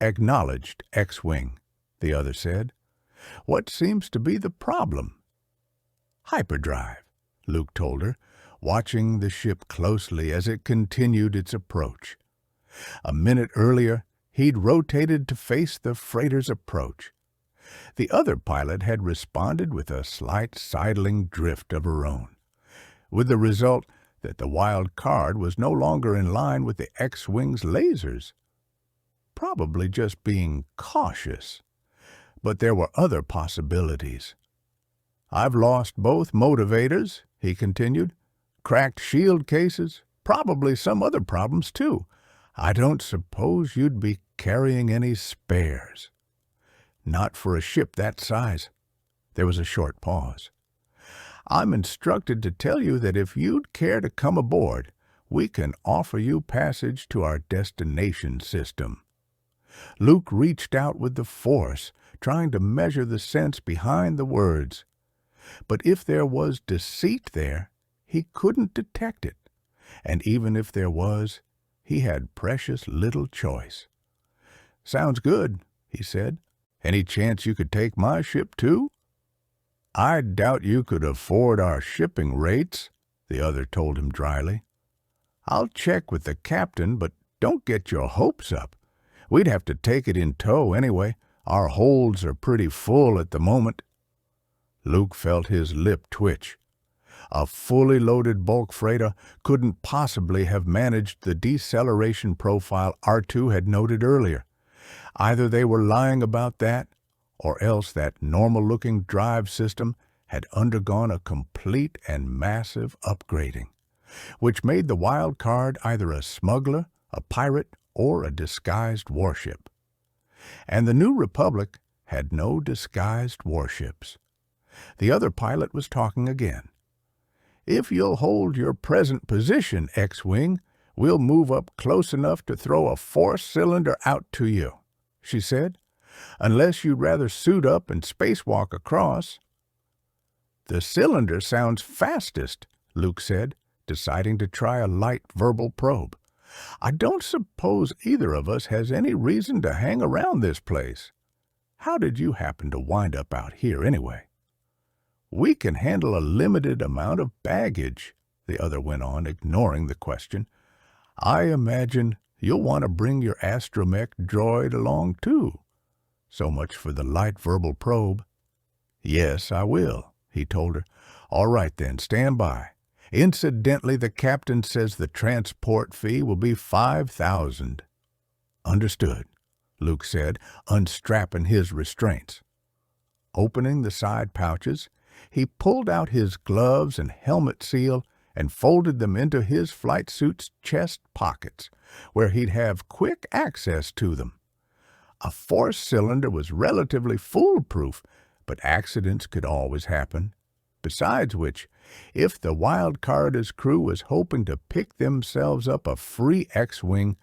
Acknowledged X-Wing, the other said. What seems to be the problem?" "Hyperdrive," Luke told her, watching the ship closely as it continued its approach. A minute earlier, he'd rotated to face the freighter's approach. The other pilot had responded with a slight sidling drift of her own, with the result that the wild card was no longer in line with the X-Wing's lasers. Probably just being cautious. But there were other possibilities. "I've lost both motivators," he continued. "Cracked shield cases, probably some other problems too. I don't suppose you'd be carrying any spares." "Not for a ship that size." There was a short pause. "I'm instructed to tell you that if you'd care to come aboard, we can offer you passage to our destination system." Luke reached out with the force, trying to measure the sense behind the words. But if there was deceit there, he couldn't detect it. And even if there was, he had precious little choice. "Sounds good," he said. "Any chance you could take my ship, too?" "I doubt you could afford our shipping rates," the other told him dryly. "I'll check with the captain, but don't get your hopes up. We'd have to take it in tow anyway. Our holds are pretty full at the moment." Luke felt his lip twitch. A fully loaded bulk freighter couldn't possibly have managed the deceleration profile R2 had noted earlier. Either they were lying about that, or else that normal-looking drive system had undergone a complete and massive upgrading, which made the wild card either a smuggler, a pirate, or a disguised warship. And the New Republic had no disguised warships. The other pilot was talking again. "If you'll hold your present position, X-Wing, we'll move up close enough to throw a force cylinder out to you," she said, "unless you'd rather suit up and spacewalk across." "The cylinder sounds fastest," Luke said, deciding to try a light verbal probe. "I don't suppose either of us has any reason to hang around this place. How did you happen to wind up out here anyway?" "We can handle a limited amount of baggage," the other went on, ignoring the question. "I imagine you'll want to bring your astromech droid along too. So much for the light verbal probe." "Yes, I will," he told her. "All right then, stand by. Incidentally, the captain says the transport fee will be 5,000. "Understood," Luke said, unstrapping his restraints. Opening the side pouches, he pulled out his gloves and helmet seal and folded them into his flight suit's chest pockets, where he'd have quick access to them. A force cylinder was relatively foolproof, but accidents could always happen. Besides which, if the wild card's crew was hoping to pick themselves up a free X-Wing,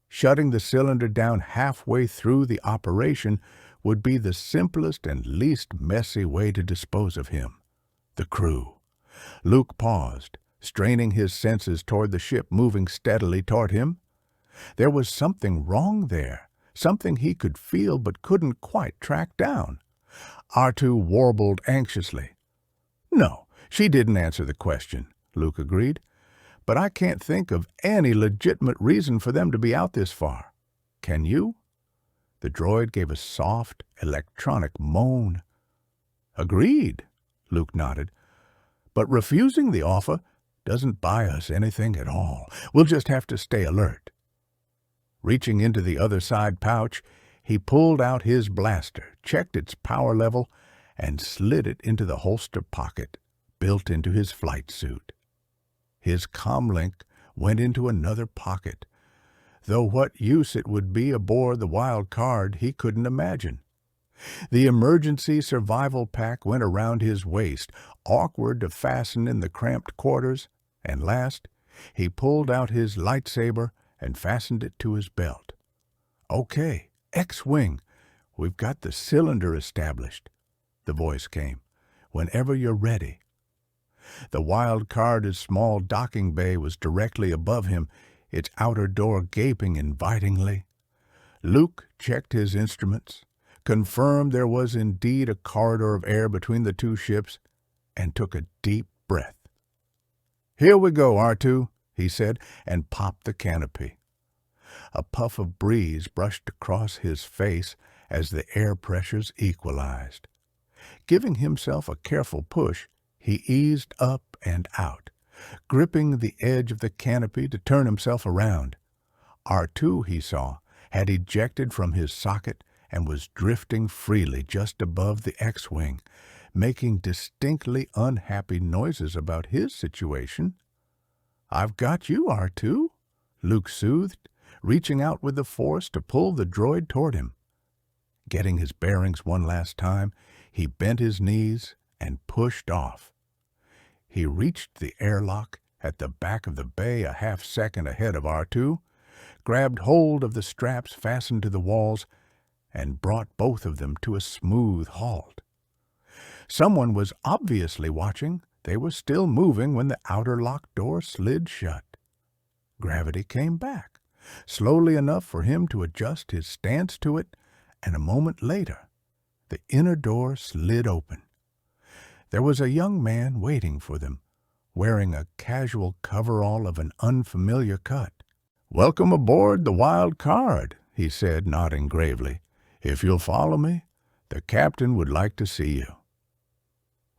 shutting the cylinder down halfway through the operation would be the simplest and least messy way to dispose of him. The crew. Luke paused, straining his senses toward the ship moving steadily toward him. There was something wrong there, something he could feel but couldn't quite track down. R2 warbled anxiously. "No, she didn't answer the question," Luke agreed. "But I can't think of any legitimate reason for them to be out this far. Can you?" The droid gave a soft, electronic moan. "Agreed," Luke nodded. "But refusing the offer doesn't buy us anything at all. We'll just have to stay alert." Reaching into the other side pouch, he pulled out his blaster, checked its power level, and slid it into the holster pocket built into his flight suit. His comlink went into another pocket, though what use it would be aboard the wild card he couldn't imagine. The emergency survival pack went around his waist, awkward to fasten in the cramped quarters, and last, he pulled out his lightsaber and fastened it to his belt. "Okay, X-Wing, we've got the cylinder established," the voice came. "Whenever you're ready." The wild card's small docking bay was directly above him, its outer door gaping invitingly. Luke checked his instruments, confirmed there was indeed a corridor of air between the two ships, and took a deep breath. "Here we go, R2," he said, and popped the canopy. A puff of breeze brushed across his face as the air pressures equalized. Giving himself a careful push, he eased up and out, gripping the edge of the canopy to turn himself around. R2, he saw, had ejected from his socket and was drifting freely just above the X-wing, making distinctly unhappy noises about his situation. "I've got you, R2," Luke soothed, reaching out with the Force to pull the droid toward him. Getting his bearings one last time, he bent his knees and pushed off. He reached the airlock at the back of the bay a half-second ahead of R2, grabbed hold of the straps fastened to the walls, and brought both of them to a smooth halt. Someone was obviously watching. They were still moving when the outer lock door slid shut. Gravity came back, slowly enough for him to adjust his stance to it, and a moment later, the inner door slid open. There was a young man waiting for them, wearing a casual coverall of an unfamiliar cut. "Welcome aboard the Wild Card," he said, nodding gravely. "If you'll follow me, the captain would like to see you."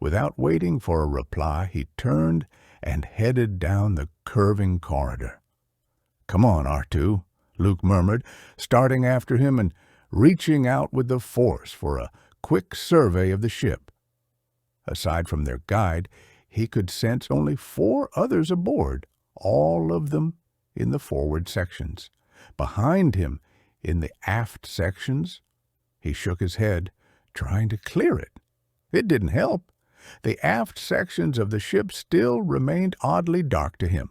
Without waiting for a reply, he turned and headed down the curving corridor. "Come on, R2," Luke murmured, starting after him and reaching out with the Force for a quick survey of the ship. Aside from their guide, he could sense only 4 others aboard, all of them in the forward sections. Behind him, in the aft sections, he shook his head, trying to clear it. It didn't help. The aft sections of the ship still remained oddly dark to him,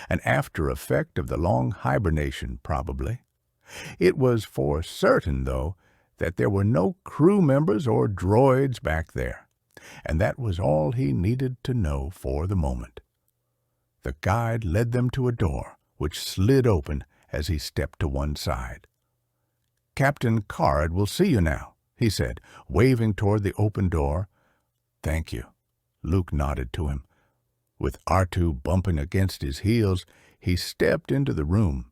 an after effect of the long hibernation, probably. It was for certain, though, that there were no crew members or droids back there, and that was all he needed to know for the moment. The guide led them to a door, which slid open as he stepped to one side. "Captain Card will see you now," he said, waving toward the open door. "Thank you." Luke nodded to him. With R2 bumping against his heels, he stepped into the room.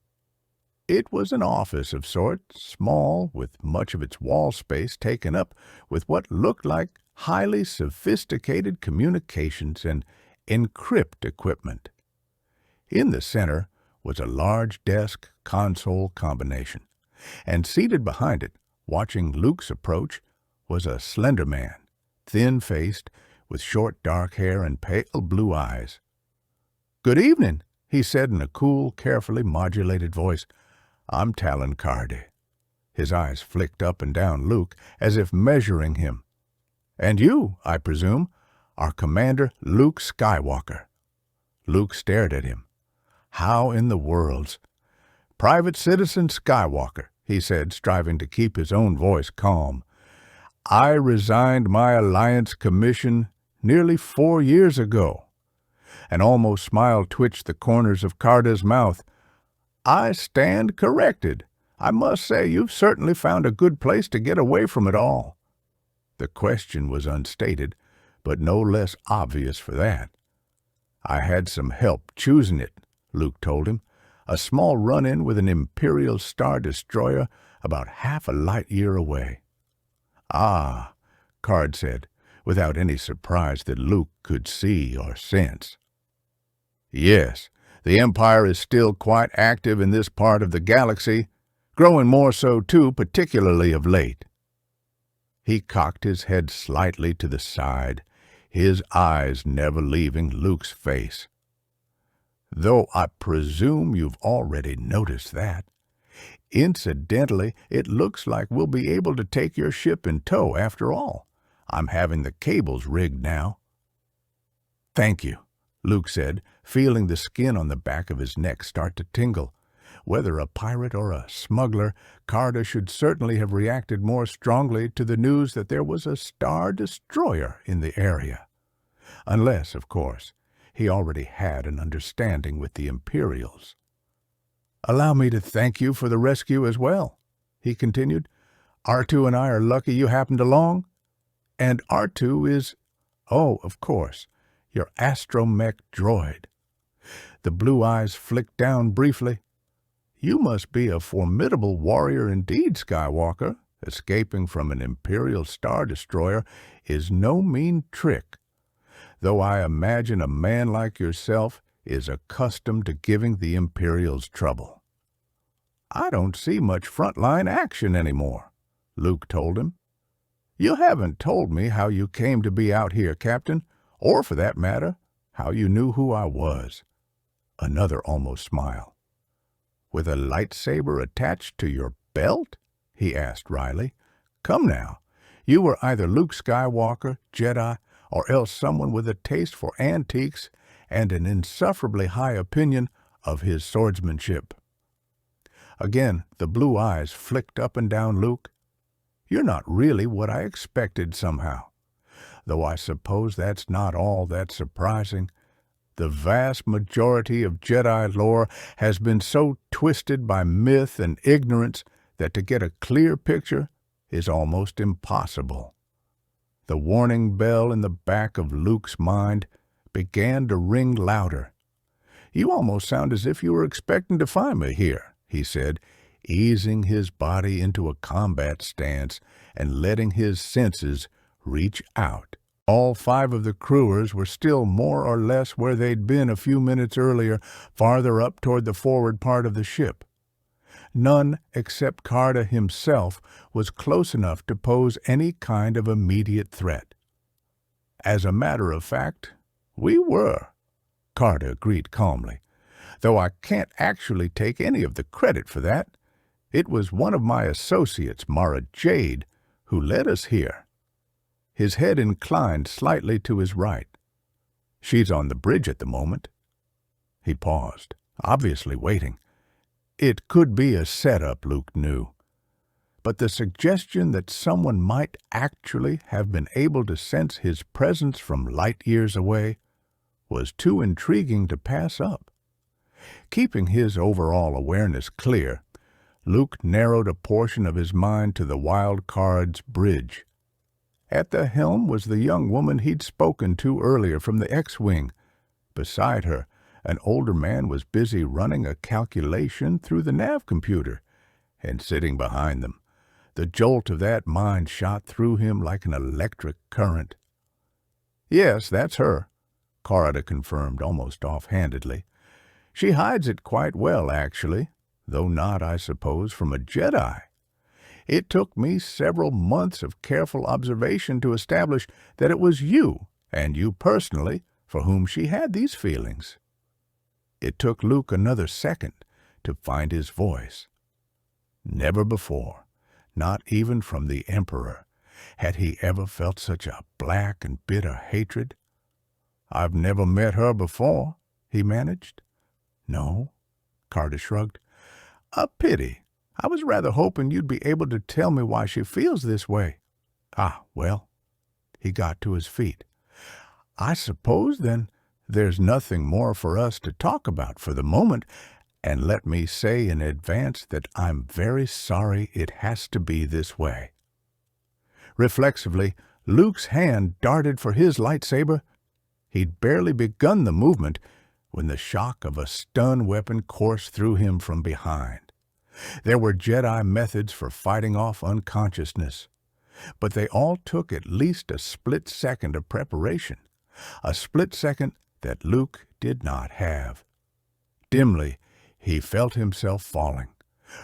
It was an office of sorts, small, with much of its wall space taken up with what looked like highly sophisticated communications and encrypt equipment. In the center was a large desk console combination, and seated behind it, watching Luke's approach, was a slender man, thin-faced, with short dark hair and pale blue eyes. "Good evening," he said in a cool, carefully modulated voice. "I'm Talon Cardy." His eyes flicked up and down Luke, as if measuring him. "And you, I presume, are Commander Luke Skywalker." Luke stared at him. How in the world's... "Private Citizen Skywalker," he said, striving to keep his own voice calm. "I resigned my Alliance commission nearly 4 years ago." An almost smile twitched the corners of Carda's mouth. "I stand corrected. I must say you've certainly found a good place to get away from it all." The question was unstated, but no less obvious for that. "I had some help choosing it," Luke told him. "A small run-in with an Imperial Star Destroyer about half a light-year away." "Ah," Card said, without any surprise that Luke could see or sense. "Yes, the Empire is still quite active in this part of the galaxy, growing more so too, particularly of late." He cocked his head slightly to the side, his eyes never leaving Luke's face. "Though I presume you've already noticed that. Incidentally, it looks like we'll be able to take your ship in tow after all. I'm having the cables rigged now." "Thank you," Luke said, feeling the skin on the back of his neck start to tingle. Whether a pirate or a smuggler, Carda should certainly have reacted more strongly to the news that there was a Star Destroyer in the area. Unless, of course, he already had an understanding with the Imperials. "Allow me to thank you for the rescue as well," he continued. R2 and I are lucky you happened along. And R2 is, oh, of course, your astromech droid. The blue eyes flicked down briefly. You must be a formidable warrior indeed, Skywalker. Escaping from an Imperial Star Destroyer is no mean trick, though I imagine a man like yourself is accustomed to giving the Imperials trouble. I don't see much frontline action anymore, Luke told him. You haven't told me how you came to be out here, Captain, or for that matter, how you knew who I was. Another almost smile. With a lightsaber attached to your belt? He asked wryly. Come now, you were either Luke Skywalker, Jedi, or else someone with a taste for antiques and an insufferably high opinion of his swordsmanship. Again, the blue eyes flicked up and down Luke. You're not really what I expected somehow, though I suppose that's not all that surprising. The vast majority of Jedi lore has been so twisted by myth and ignorance that to get a clear picture is almost impossible. The warning bell in the back of Luke's mind began to ring louder. You almost sound as if you were expecting to find me here, he said, easing his body into a combat stance and letting his senses reach out. All 5 of the crewers were still more or less where they'd been a few minutes earlier, farther up toward the forward part of the ship. None except Carter himself was close enough to pose any kind of immediate threat. As a matter of fact, we were, Carter agreed calmly, though I can't actually take any of the credit for that. It was one of my associates, Mara Jade, who led us here. His head inclined slightly to his right. She's on the bridge at the moment. He paused, obviously waiting. It could be a setup, Luke knew. But the suggestion that someone might actually have been able to sense his presence from light years away was too intriguing to pass up. Keeping his overall awareness clear, Luke narrowed a portion of his mind to the wild card's bridge. At the helm was the young woman he'd spoken to earlier from the X-Wing. Beside her, an older man was busy running a calculation through the nav computer, and sitting behind them, the jolt of that mind shot through him like an electric current. Yes, that's her, Carter confirmed almost offhandedly. She hides it quite well, actually, though not, I suppose, from a Jedi. It took me several months of careful observation to establish that it was you, and you personally, for whom she had these feelings. It took Luke another second to find his voice. Never before, not even from the Emperor, had he ever felt such a black and bitter hatred. I've never met her before, he managed. No, Carter shrugged. A pity. I was rather hoping you'd be able to tell me why she feels this way. Ah, well, he got to his feet. I suppose, then, there's nothing more for us to talk about for the moment, and let me say in advance that I'm very sorry it has to be this way. Reflexively, Luke's hand darted for his lightsaber. He'd barely begun the movement when the shock of a stun weapon coursed through him from behind. There were Jedi methods for fighting off unconsciousness, but they all took at least a split second of preparation, a split second that Luke did not have. Dimly, he felt himself falling,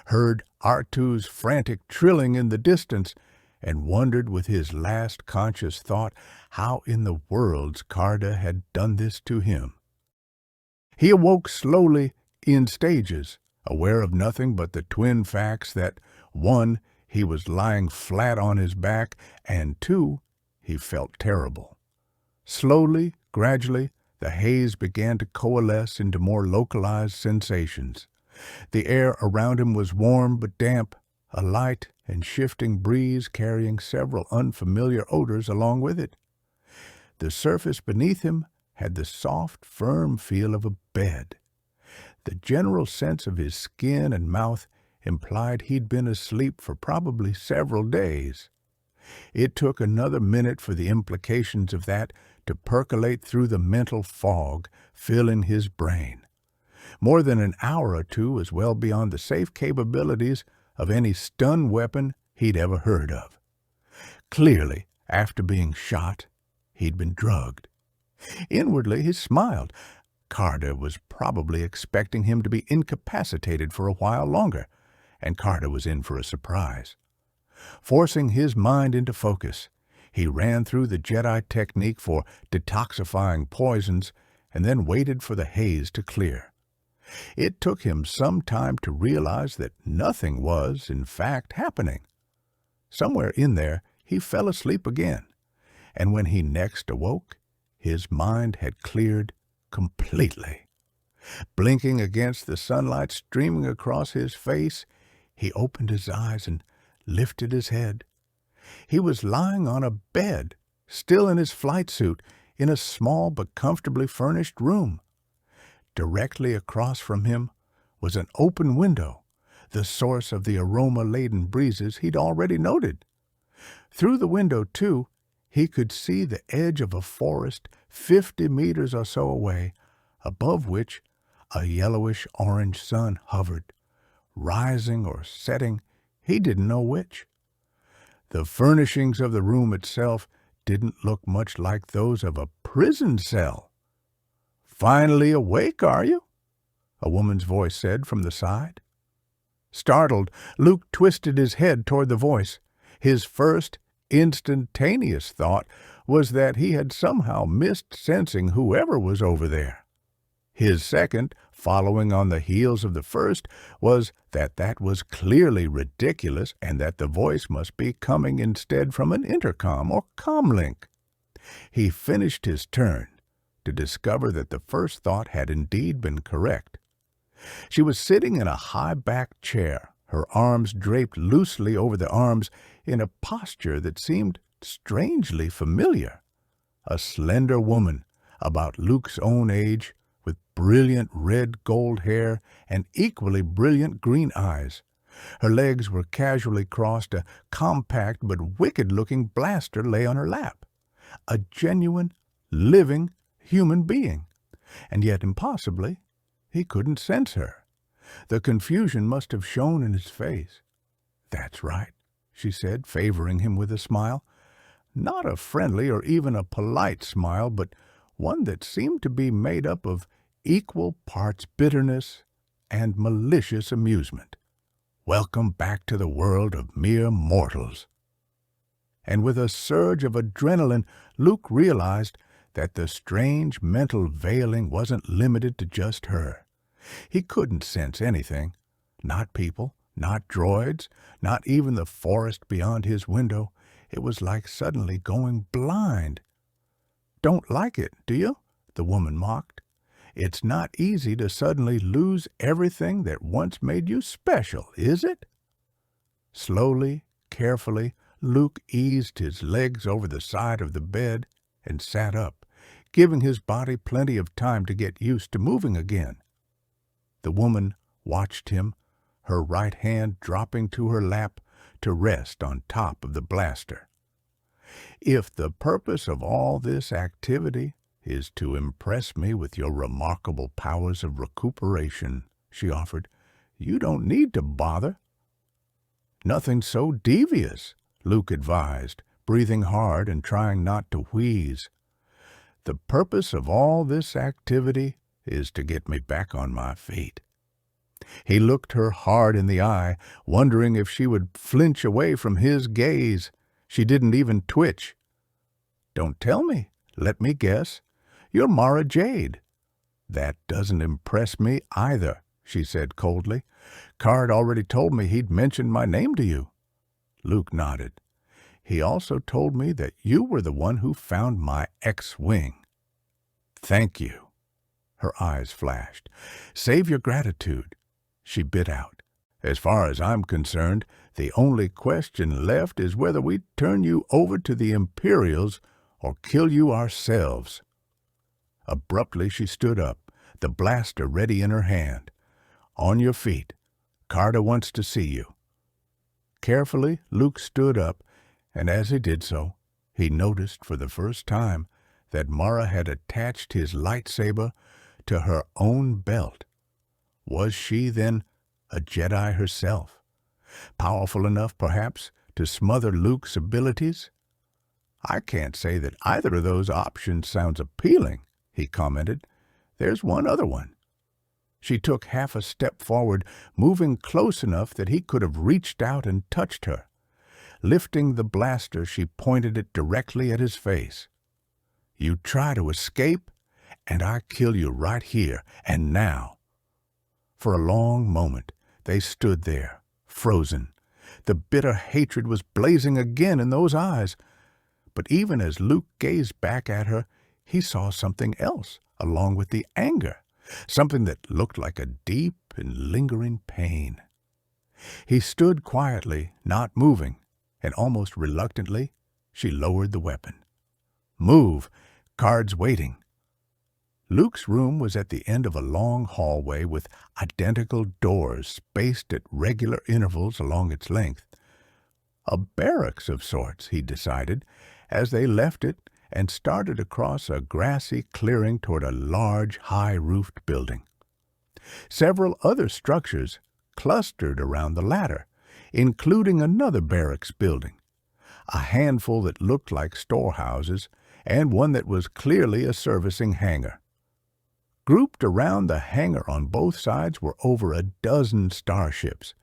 heard R2's frantic trilling in the distance, and wondered with his last conscious thought how in the worlds Carter had done this to him. He awoke slowly in stages, aware of nothing but the twin facts that, 1, he was lying flat on his back, and 2, he felt terrible. Slowly, gradually, the haze began to coalesce into more localized sensations. The air around him was warm but damp, a light and shifting breeze carrying several unfamiliar odors along with it. The surface beneath him had the soft, firm feel of a bed. The general sense of his skin and mouth implied he'd been asleep for probably several days. It took another minute for the implications of that to percolate through the mental fog filling his brain. More than an hour or two was well beyond the safe capabilities of any stun weapon he'd ever heard of. Clearly, after being shot, he'd been drugged. Inwardly, he smiled. Carter was probably expecting him to be incapacitated for a while longer, and Carter was in for a surprise. Forcing his mind into focus, he ran through the Jedi technique for detoxifying poisons and then waited for the haze to clear. It took him some time to realize that nothing was, in fact, happening. Somewhere in there, he fell asleep again, and when he next awoke, his mind had cleared completely. Blinking against the sunlight streaming across his face, he opened his eyes and lifted his head. He was lying on a bed, still in his flight suit, in a small but comfortably furnished room. Directly across from him was an open window, the source of the aroma-laden breezes he'd already noted. Through the window, too, he could see the edge of a forest 50 meters or so away, above which a yellowish-orange sun hovered, rising or setting, he didn't know which. The furnishings of the room itself didn't look much like those of a prison cell. "Finally awake, are you?" a woman's voice said from the side. Startled, Luke twisted his head toward the voice. His first instantaneous thought was that he had somehow missed sensing whoever was over there. His second, following on the heels of the first, was that was clearly ridiculous and that the voice must be coming instead from an intercom or comlink. He finished his turn to discover that the first thought had indeed been correct. She was sitting in a high-backed chair, her arms draped loosely over the arms in a posture that seemed strangely familiar. A slender woman, about Luke's own age, with brilliant red-gold hair and equally brilliant green eyes. Her legs were casually crossed, a compact but wicked-looking blaster lay on her lap. A genuine, living human being, and yet impossibly he couldn't sense her. The confusion must have shown in his face. "That's right," she said, favoring him with a smile. Not a friendly or even a polite smile, but one that seemed to be made up of equal parts bitterness and malicious amusement. "Welcome back to the world of mere mortals." And with a surge of adrenaline, Luke realized that the strange mental veiling wasn't limited to just her. He couldn't sense anything. Not people, not droids, not even the forest beyond his window. It was like suddenly going blind. "Don't like it, do you?" the woman mocked. "It's not easy to suddenly lose everything that once made you special, is it?" Slowly, carefully, Luke eased his legs over the side of the bed and sat up, giving his body plenty of time to get used to moving again. The woman watched him, her right hand dropping to her lap to rest on top of the blaster. "If the purpose of all this activity is to impress me with your remarkable powers of recuperation," she offered, "you don't need to bother." "Nothing so devious," Luke advised, breathing hard and trying not to wheeze. "The purpose of all this activity is to get me back on my feet." He looked her hard in the eye, wondering if she would flinch away from his gaze. She didn't even twitch. "Don't tell me. Let me guess. You're Mara Jade." "That doesn't impress me either," she said coldly. "Card already told me he'd mentioned my name to you." Luke nodded. "He also told me that you were the one who found my X-Wing." "Thank you." Her eyes flashed. "Save your gratitude," she bit out. "As far as I'm concerned, the only question left is whether we turn you over to the Imperials or kill you ourselves." Abruptly she stood up, the blaster ready in her hand. "On your feet. Carter wants to see you." Carefully, Luke stood up, and as he did so, he noticed for the first time that Mara had attached his lightsaber to her own belt. Was she, then, a Jedi herself, powerful enough, perhaps, to smother Luke's abilities? "I can't say that either of those options sounds appealing," he commented. "There's one other one." She took half a step forward, moving close enough that he could have reached out and touched her. Lifting the blaster, she pointed it directly at his face. "You try to escape, and I kill you right here and now." For a long moment they stood there, frozen. The bitter hatred was blazing again in those eyes. But even as Luke gazed back at her, he saw something else along with the anger, something that looked like a deep and lingering pain. He stood quietly, not moving, and almost reluctantly she lowered the weapon. "Move! Card's waiting." Luke's room was at the end of a long hallway with identical doors spaced at regular intervals along its length. A barracks of sorts, he decided, as they left it and started across a grassy clearing toward a large, high-roofed building. Several other structures clustered around the latter, including another barracks building, a handful that looked like storehouses, and one that was clearly a servicing hangar. Grouped around the hangar on both sides were over a dozen starships,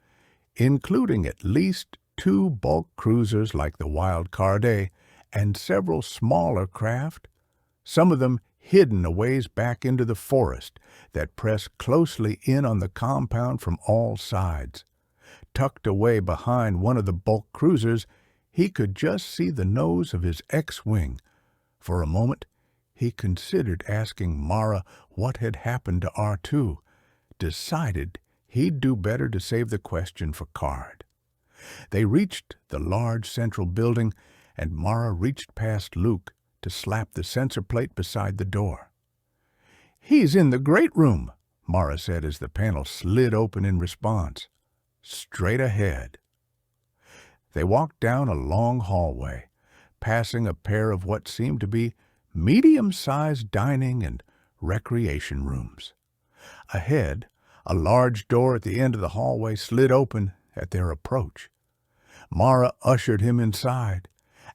including at least 2 bulk cruisers like the Wild Card and several smaller craft, some of them hidden a ways back into the forest that pressed closely in on the compound from all sides. Tucked away behind one of the bulk cruisers, he could just see the nose of his X-Wing. For a moment, he considered asking Mara what had happened to R2, decided he'd do better to save the question for Card. They reached the large central building, and Mara reached past Luke to slap the sensor plate beside the door. "He's in the great room," Mara said as the panel slid open in response. "Straight ahead." They walked down a long hallway, passing a pair of what seemed to be medium-sized dining and recreation rooms. Ahead, a large door at the end of the hallway slid open at their approach. Mara ushered him inside,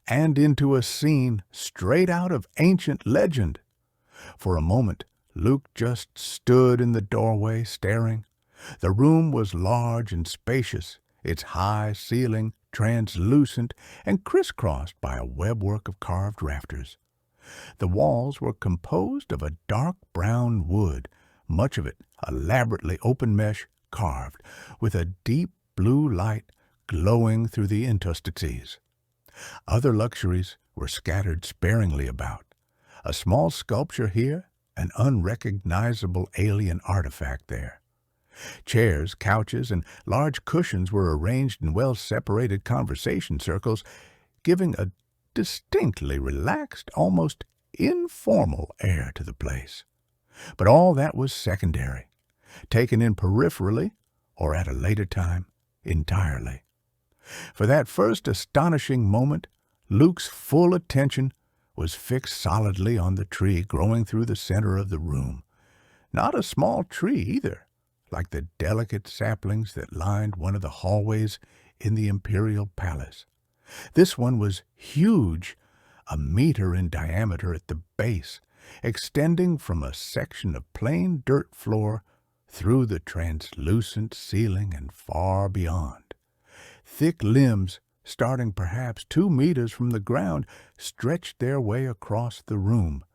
and into a scene straight out of ancient legend. For a moment, Luke just stood in the doorway, staring. The room was large and spacious, its high ceiling translucent and crisscrossed by a webwork of carved rafters. The walls were composed of a dark brown wood, much of it elaborately open mesh carved, with a deep blue light glowing through the interstices. Other luxuries were scattered sparingly about. A small sculpture here, an unrecognizable alien artifact there. Chairs, couches, and large cushions were arranged in well-separated conversation circles, giving a distinctly relaxed, almost informal air to the place. But all that was secondary, taken in peripherally, or at a later time, entirely. For that first astonishing moment, Luke's full attention was fixed solidly on the tree growing through the center of the room. Not a small tree, either, like the delicate saplings that lined one of the hallways in the imperial palace. This one was huge, 1 meter in diameter at the base, extending from a section of plain dirt floor through the translucent ceiling and far beyond. Thick limbs, starting perhaps 2 meters from the ground, stretched their way across the room,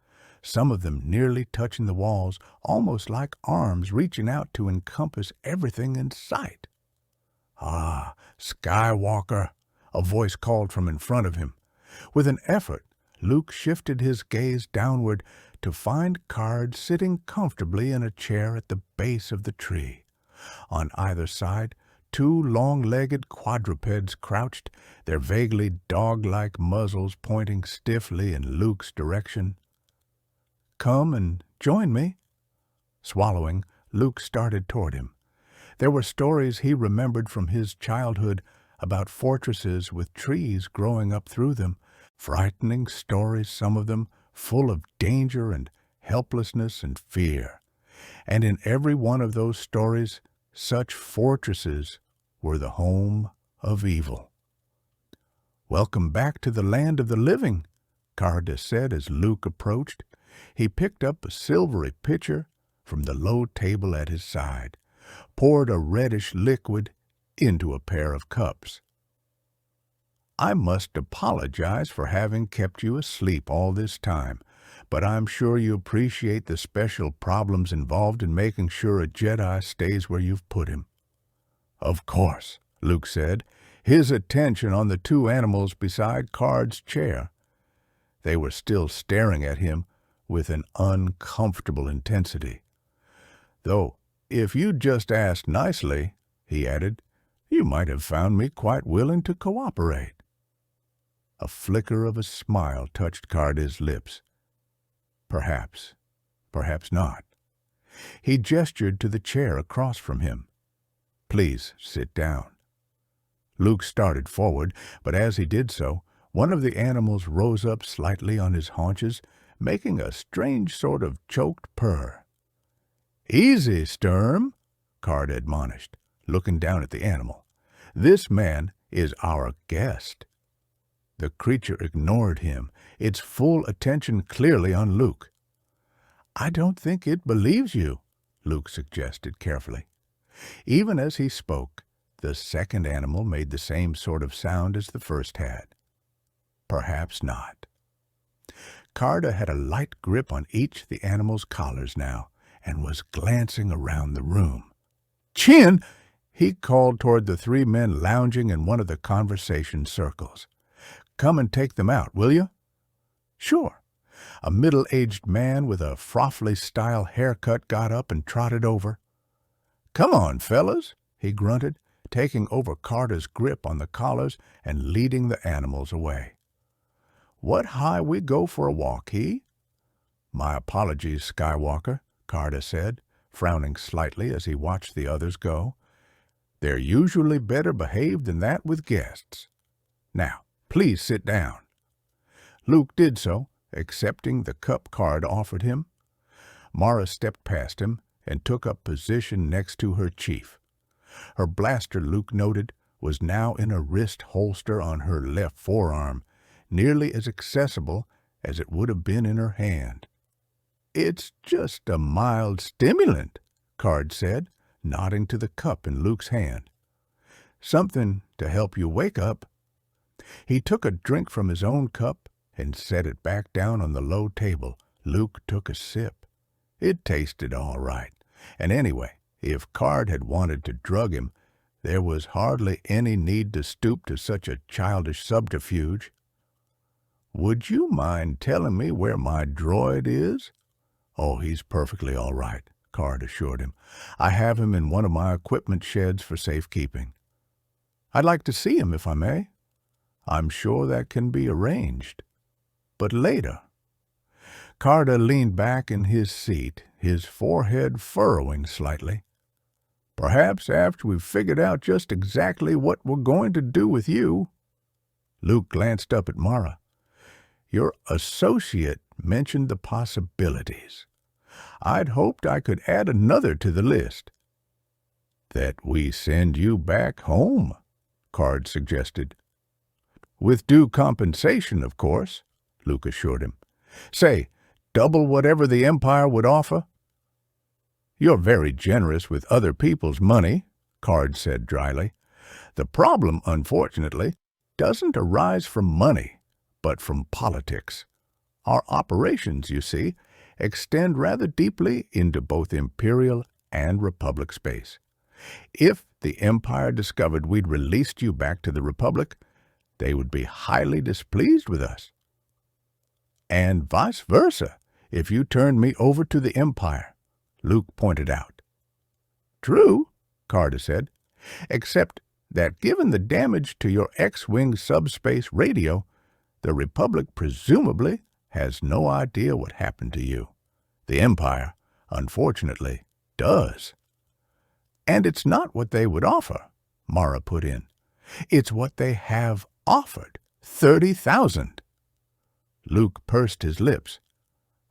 some of them nearly touching the walls, almost like arms reaching out to encompass everything in sight. "Ah, Skywalker," a voice called from in front of him. With an effort, Luke shifted his gaze downward to find Card sitting comfortably in a chair at the base of the tree. On either side, 2 long-legged quadrupeds crouched, their vaguely dog-like muzzles pointing stiffly in Luke's direction. "Come and join me." Swallowing, Luke started toward him. There were stories he remembered from his childhood about fortresses with trees growing up through them, frightening stories, some of them full of danger and helplessness and fear. And in every one of those stories, such fortresses were the home of evil. "Welcome back to the land of the living," Carda said as Luke approached. He picked up a silvery pitcher from the low table at his side, poured a reddish liquid into a pair of cups. "I must apologize for having kept you asleep all this time, but I'm sure you appreciate the special problems involved in making sure a Jedi stays where you've put him." "Of course," Luke said, his attention on the two animals beside Card's chair. They were still staring at him with an uncomfortable intensity. "Though, if you'd just asked nicely," he added, "you might have found me quite willing to cooperate." A flicker of a smile touched Carda's lips. Perhaps, perhaps not. He gestured to the chair across from him. "Please sit down." Luke started forward, but as he did so, one of the animals rose up slightly on his haunches, making a strange sort of choked purr. "Easy, Sturm," Card admonished, looking down at the animal. "This man is our guest." The creature ignored him, its full attention clearly on Luke. "I don't think it believes you," Luke suggested carefully. Even as he spoke, the second animal made the same sort of sound as the first had. Perhaps not. Carda had a light grip on each of the animals' collars now, and was glancing around the room. "Chin!" he called toward the three men lounging in one of the conversation circles. "Come and take them out, will you?" "Sure." A middle-aged man with a Froffley-style haircut got up and trotted over. "Come on, fellas," he grunted, taking over Carda's grip on the collars and leading the animals away. "What high we go for a walk, he?" "My apologies, Skywalker," Carda said, frowning slightly as he watched the others go. "They're usually better behaved than that with guests. Now, please sit down." Luke did so, accepting the cup Card offered him. Mara stepped past him and took up position next to her chief. Her blaster, Luke noted, was now in a wrist holster on her left forearm, nearly as accessible as it would have been in her hand. "It's just a mild stimulant," Card said, nodding to the cup in Luke's hand. "Something to help you wake up." He took a drink from his own cup and set it back down on the low table. Luke took a sip. It tasted all right, and anyway, if Card had wanted to drug him, there was hardly any need to stoop to such a childish subterfuge. "Would you mind telling me where my droid is?" "Oh, he's perfectly all right," Card assured him. "I have him in one of my equipment sheds for safekeeping." "I'd like to see him, if I may." "I'm sure that can be arranged. But later." Carda leaned back in his seat, his forehead furrowing slightly. "Perhaps after we've figured out just exactly what we're going to do with you." Luke glanced up at Mara. "Your associate mentioned the possibilities. I'd hoped I could add another to the list." "That we send you back home," Card suggested. "With due compensation, of course," Luke assured him. "Say, double whatever the Empire would offer." "You're very generous with other people's money," Card said dryly. "The problem, unfortunately, doesn't arise from money, but from politics. Our operations, you see, extend rather deeply into both Imperial and Republic space. If the Empire discovered we'd released you back to the Republic, they would be highly displeased with us. And vice versa, if you turned me over to the Empire," Luke pointed out. "True," Carda said, "except that given the damage to your X-Wing subspace radio, the Republic presumably has no idea what happened to you. The Empire, unfortunately, does." And it's not what they would offer, Mara put in. It's what they have offered. 30,000. Luke pursed his lips.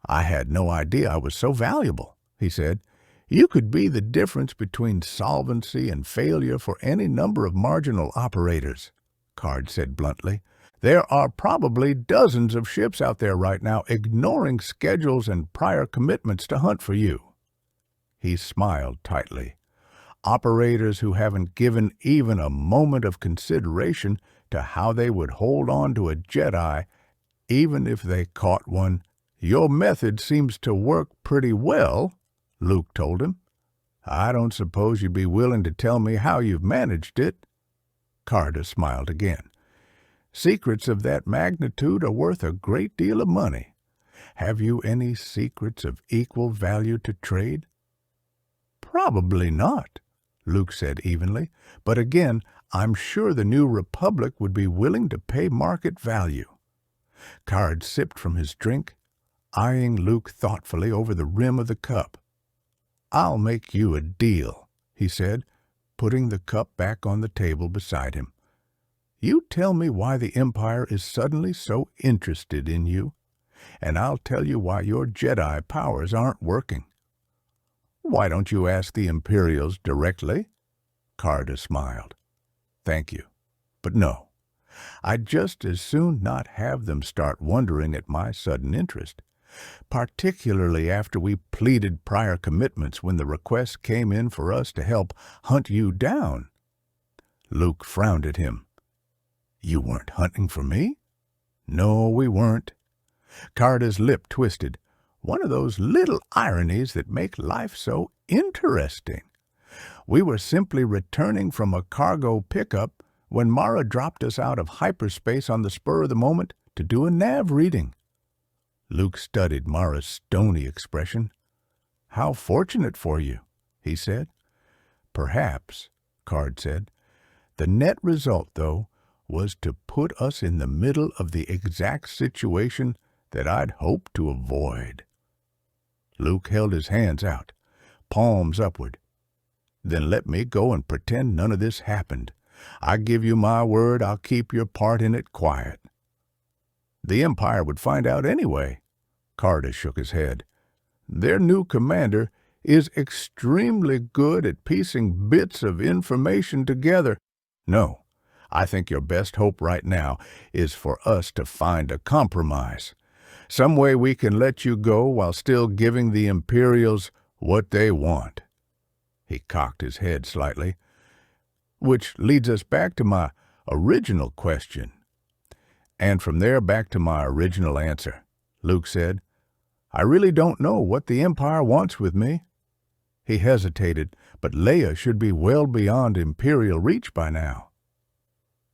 I had no idea I was so valuable, he said. You could be the difference between solvency and failure for any number of marginal operators, Card said bluntly. There are probably dozens of ships out there right now ignoring schedules and prior commitments to hunt for you. He smiled tightly. Operators who haven't given even a moment of consideration to how they would hold on to a Jedi, even if they caught one. Your method seems to work pretty well, Luke told him. I don't suppose you'd be willing to tell me how you've managed it. Carter smiled again. Secrets of that magnitude are worth a great deal of money. Have you any secrets of equal value to trade? Probably not, Luke said evenly, but again, I'm sure the New Republic would be willing to pay market value. Card sipped from his drink, eyeing Luke thoughtfully over the rim of the cup. I'll make you a deal, he said, putting the cup back on the table beside him. You tell me why the Empire is suddenly so interested in you, and I'll tell you why your Jedi powers aren't working. Why don't you ask the Imperials directly? Carter smiled. Thank you, but no. I'd just as soon not have them start wondering at my sudden interest, particularly after we pleaded prior commitments when the request came in for us to help hunt you down. Luke frowned at him. You weren't hunting for me? No, we weren't. Carter's lip twisted, one of those little ironies that make life so interesting. We were simply returning from a cargo pickup when Mara dropped us out of hyperspace on the spur of the moment to do a nav reading. Luke studied Mara's stony expression. How fortunate for you, he said. Perhaps, Card said. The net result, though, was to put us in the middle of the exact situation that I'd hoped to avoid. Luke held his hands out, palms upward. Then let me go and pretend none of this happened. I give you my word I'll keep your part in it quiet. The Empire would find out anyway. Carter shook his head. Their new commander is extremely good at piecing bits of information together. No, I think your best hope right now is for us to find a compromise. Some way we can let you go while still giving the Imperials what they want. He cocked his head slightly. Which leads us back to my original question. And from there back to my original answer, Luke said. I really don't know what the Empire wants with me. He hesitated, but Leia should be well beyond Imperial reach by now.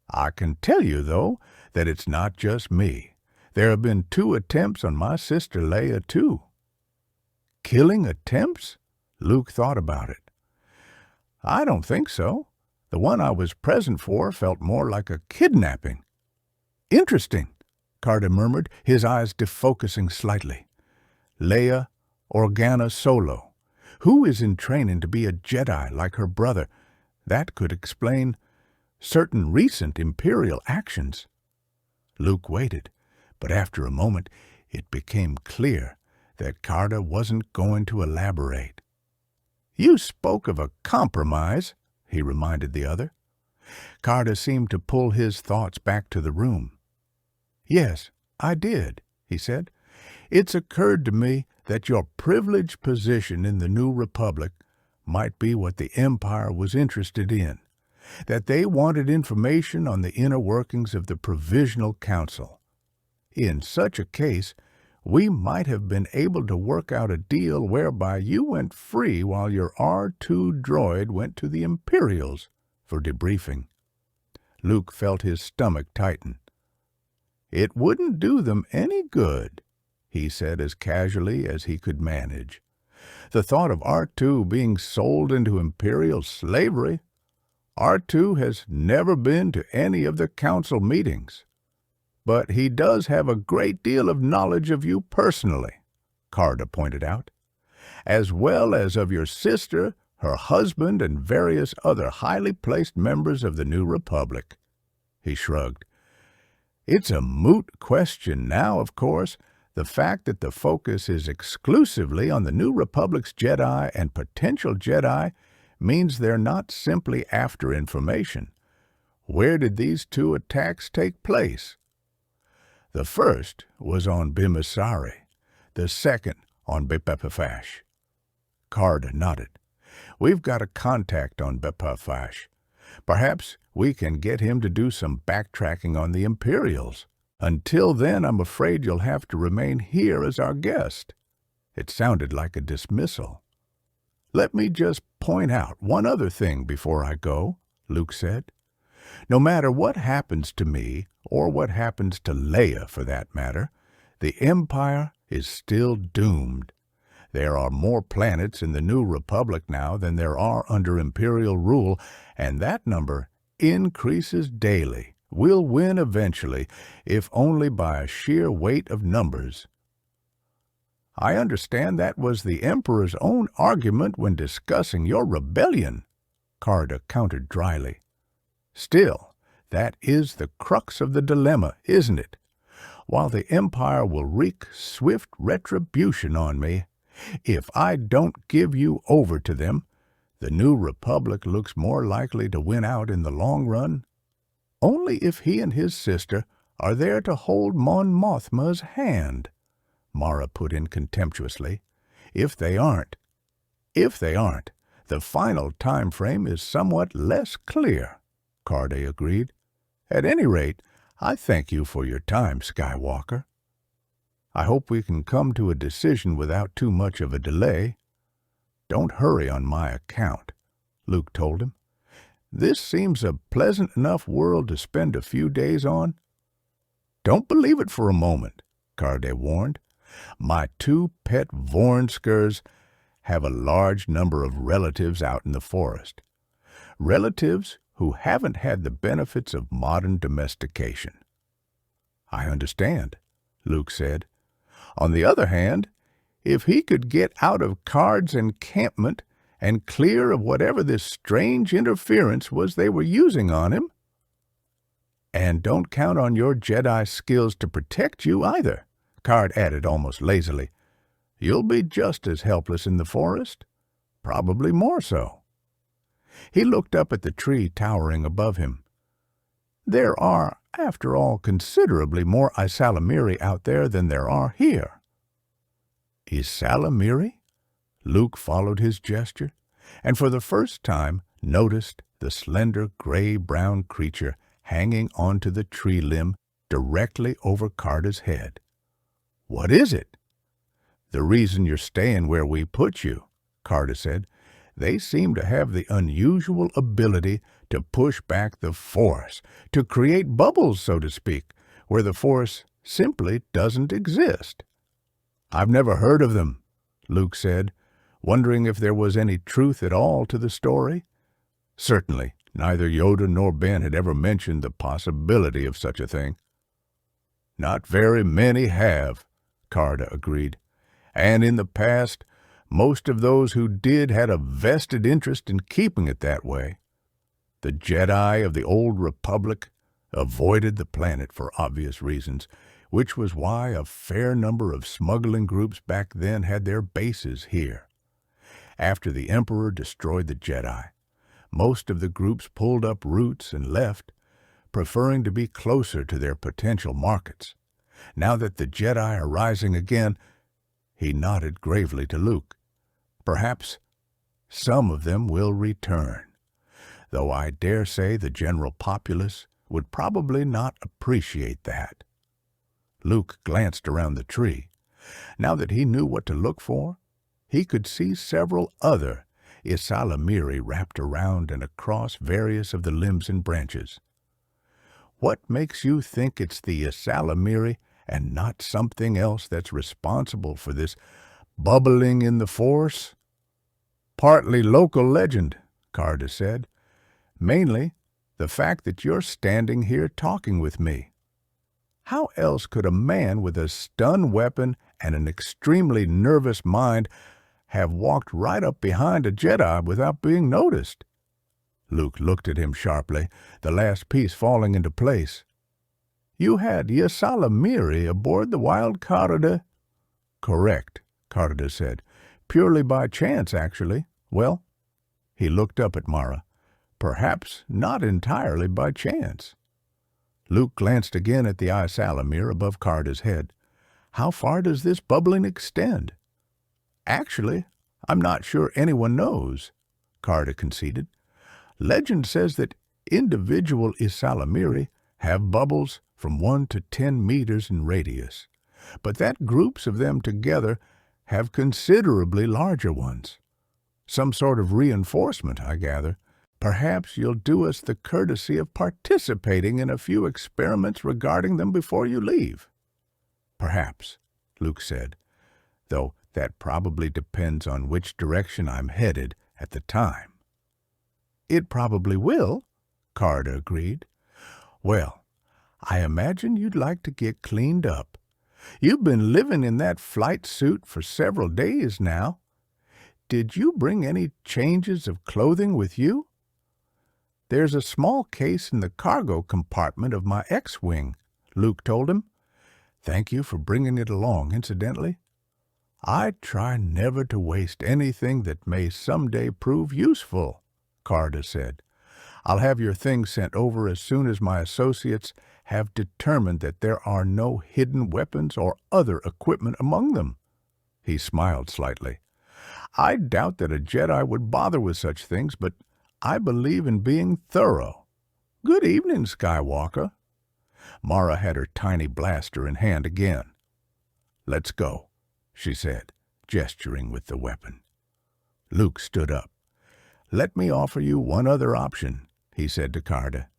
I can tell you, though, that it's not just me. There have been 2 attempts on my sister Leia, too. Killing attempts? Luke thought about it. I don't think so. The one I was present for felt more like a kidnapping. Interesting, Carter murmured, his eyes defocusing slightly. Leia Organa Solo. Who is in training to be a Jedi like her brother? That could explain certain recent Imperial actions. Luke waited, but after a moment it became clear that Carter wasn't going to elaborate. You spoke of a compromise, he reminded the other. Carter seemed to pull his thoughts back to the room. Yes, I did, he said. It's occurred to me that your privileged position in the New Republic might be what the Empire was interested in, that they wanted information on the inner workings of the Provisional Council. In such a case, we might have been able to work out a deal whereby you went free while your R2 droid went to the Imperials for debriefing. Luke felt his stomach tighten. It wouldn't do them any good, he said as casually as he could manage. The thought of R2 being sold into Imperial slavery. R2 has never been to any of the Council meetings. But he does have a great deal of knowledge of you personally, Carter pointed out, as well as of your sister, her husband, and various other highly placed members of the New Republic. He shrugged. It's a moot question now, of course. The fact that the focus is exclusively on the New Republic's Jedi and potential Jedi means they're not simply after information. Where did these two attacks take place? The first was on Bimasari, the second on Bepafash. Carter nodded. We've got a contact on Bepafash. Perhaps we can get him to do some backtracking on the Imperials. Until then, I'm afraid you'll have to remain here as our guest. It sounded like a dismissal. Let me just point out one other thing before I go, Luke said. No matter what happens to me, or what happens to Leia for that matter, the Empire is still doomed. There are more planets in the New Republic now than there are under Imperial rule, and that number increases daily. We'll win eventually, if only by a sheer weight of numbers. I understand that was the Emperor's own argument when discussing your rebellion, Carter countered dryly. Still, that is the crux of the dilemma, isn't it? While the Empire will wreak swift retribution on me, if I don't give you over to them, the New Republic looks more likely to win out in the long run. Only if he and his sister are there to hold Mon Mothma's hand, Mara put in contemptuously. If they aren't, the final time frame is somewhat less clear, Carday agreed. At any rate, I thank you for your time, Skywalker. I hope we can come to a decision without too much of a delay. Don't hurry on my account, Luke told him. This seems a pleasant enough world to spend a few days on. Don't believe it for a moment, Carday warned. My two pet Vornskers have a large number of relatives out in the forest. Relatives who haven't had the benefits of modern domestication. I understand, Luke said. On the other hand, if he could get out of Card's encampment and clear of whatever this strange interference was they were using on him. And don't count on your Jedi skills to protect you either, Card added almost lazily. You'll be just as helpless in the forest, probably more so. He looked up at the tree towering above him. There are, after all, considerably more Isalamiri out there than there are here. Isalamiri? Luke followed his gesture, and for the first time noticed the slender gray-brown creature hanging onto the tree limb directly over Carter's head. What is it? The reason you're staying where we put you, Carter said. They seem to have the unusual ability to push back the Force, to create bubbles, so to speak, where the Force simply doesn't exist. I've never heard of them, Luke said, wondering if there was any truth at all to the story. Certainly, neither Yoda nor Ben had ever mentioned the possibility of such a thing. Not very many have, Carter agreed, and in the past, most of those who did had a vested interest in keeping it that way. The Jedi of the Old Republic avoided the planet for obvious reasons, which was why a fair number of smuggling groups back then had their bases here. After the Emperor destroyed the Jedi, most of the groups pulled up roots and left, preferring to be closer to their potential markets. Now that the Jedi are rising again, he nodded gravely to Luke. Perhaps some of them will return, though I dare say the general populace would probably not appreciate that. Luke glanced around the tree. Now that he knew what to look for, he could see several other Isalamiri wrapped around and across various of the limbs and branches. What makes you think it's the Isalamiri and not something else that's responsible for this bubbling in the Force? Partly local legend, Carter said. Mainly the fact that you're standing here talking with me. How else could a man with a stun weapon and an extremely nervous mind have walked right up behind a Jedi without being noticed?" Luke looked at him sharply, the last piece falling into place. "You had Yasala Miri aboard the Wild Carida?" "Correct," Carida said. "Purely by chance, actually. Well," he looked up at Mara, "perhaps not entirely by chance." Luke glanced again at the Isalamir above Carida's head. "How far does this bubbling extend?" "Actually, I'm not sure anyone knows," Carida conceded. "Legend says that individual Isalamiri have bubbles from 1 to 10 meters in radius, but that groups of them together have considerably larger ones. Some sort of reinforcement, I gather. Perhaps you'll do us the courtesy of participating in a few experiments regarding them before you leave." "Perhaps," Luke said, "though that probably depends on which direction I'm headed at the time." "It probably will," Carida agreed. "Well, I imagine you'd like to get cleaned up. You've been living in that flight suit for several days now. Did you bring any changes of clothing with you?" "There's a small case in the cargo compartment of my X-Wing," Luke told him. "Thank you for bringing it along, incidentally. I try never to waste anything that may someday prove useful," Carida said. "I'll have your things sent over as soon as my associates have determined that there are no hidden weapons or other equipment among them." He smiled slightly. "I doubt that a Jedi would bother with such things, but I believe in being thorough. Good evening, Skywalker." Mara had her tiny blaster in hand again. "Let's go," she said, gesturing with the weapon. Luke stood up. "Let me offer you one other option," he said to Carida.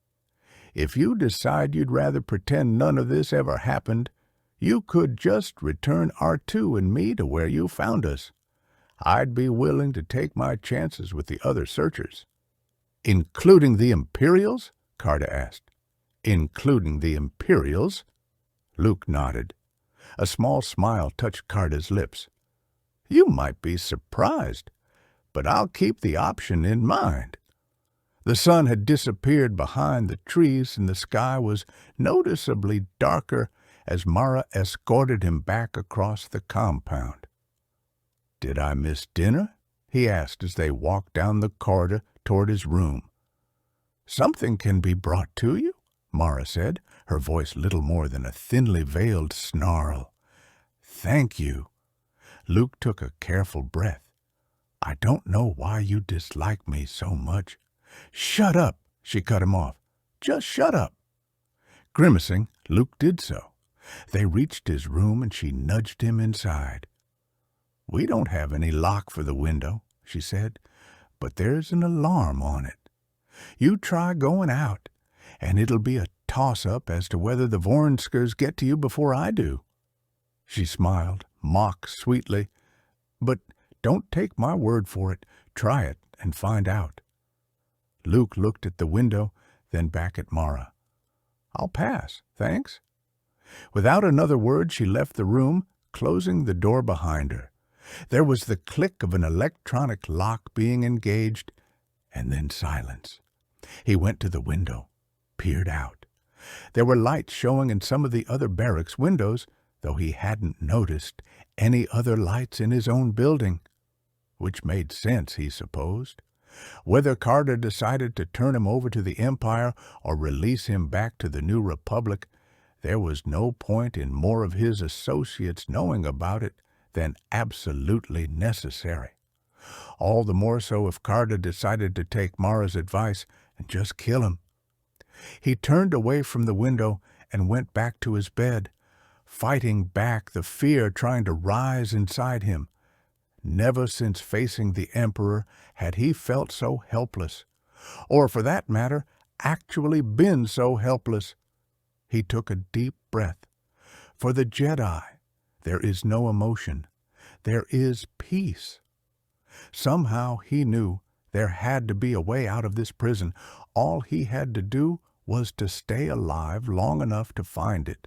"If you decide you'd rather pretend none of this ever happened, you could just return R2 and me to where you found us. I'd be willing to take my chances with the other searchers." "Including the Imperials?" Carida asked. "Including the Imperials?" Luke nodded. A small smile touched Carida's lips. "You might be surprised, but I'll keep the option in mind." The sun had disappeared behind the trees and the sky was noticeably darker as Mara escorted him back across the compound. "Did I miss dinner?" he asked as they walked down the corridor toward his room. "Something can be brought to you," Mara said, her voice little more than a thinly veiled snarl. "Thank you." Luke took a careful breath. "I don't know why you dislike me so much." "Shut up," she cut him off. "Just shut up." Grimacing, Luke did so. They reached his room and she nudged him inside. "We don't have any lock for the window," she said, "but there's an alarm on it. You try going out, and it'll be a toss-up as to whether the Vornskers get to you before I do." She smiled, mock sweetly. "But don't take my word for it. Try it and find out." Luke looked at the window, then back at Mara. "I'll pass, thanks." Without another word, she left the room, closing the door behind her. There was the click of an electronic lock being engaged, and then silence. He went to the window, peered out. There were lights showing in some of the other barracks' windows, though he hadn't noticed any other lights in his own building. Which made sense, he supposed. Whether Carter decided to turn him over to the Empire or release him back to the New Republic, there was no point in more of his associates knowing about it than absolutely necessary. All the more so if Carter decided to take Mara's advice and just kill him. He turned away from the window and went back to his bed, fighting back the fear trying to rise inside him. Never since facing the Emperor had he felt so helpless, or for that matter, actually been so helpless. He took a deep breath. For the Jedi, there is no emotion. There is peace. Somehow he knew there had to be a way out of this prison. All he had to do was to stay alive long enough to find it,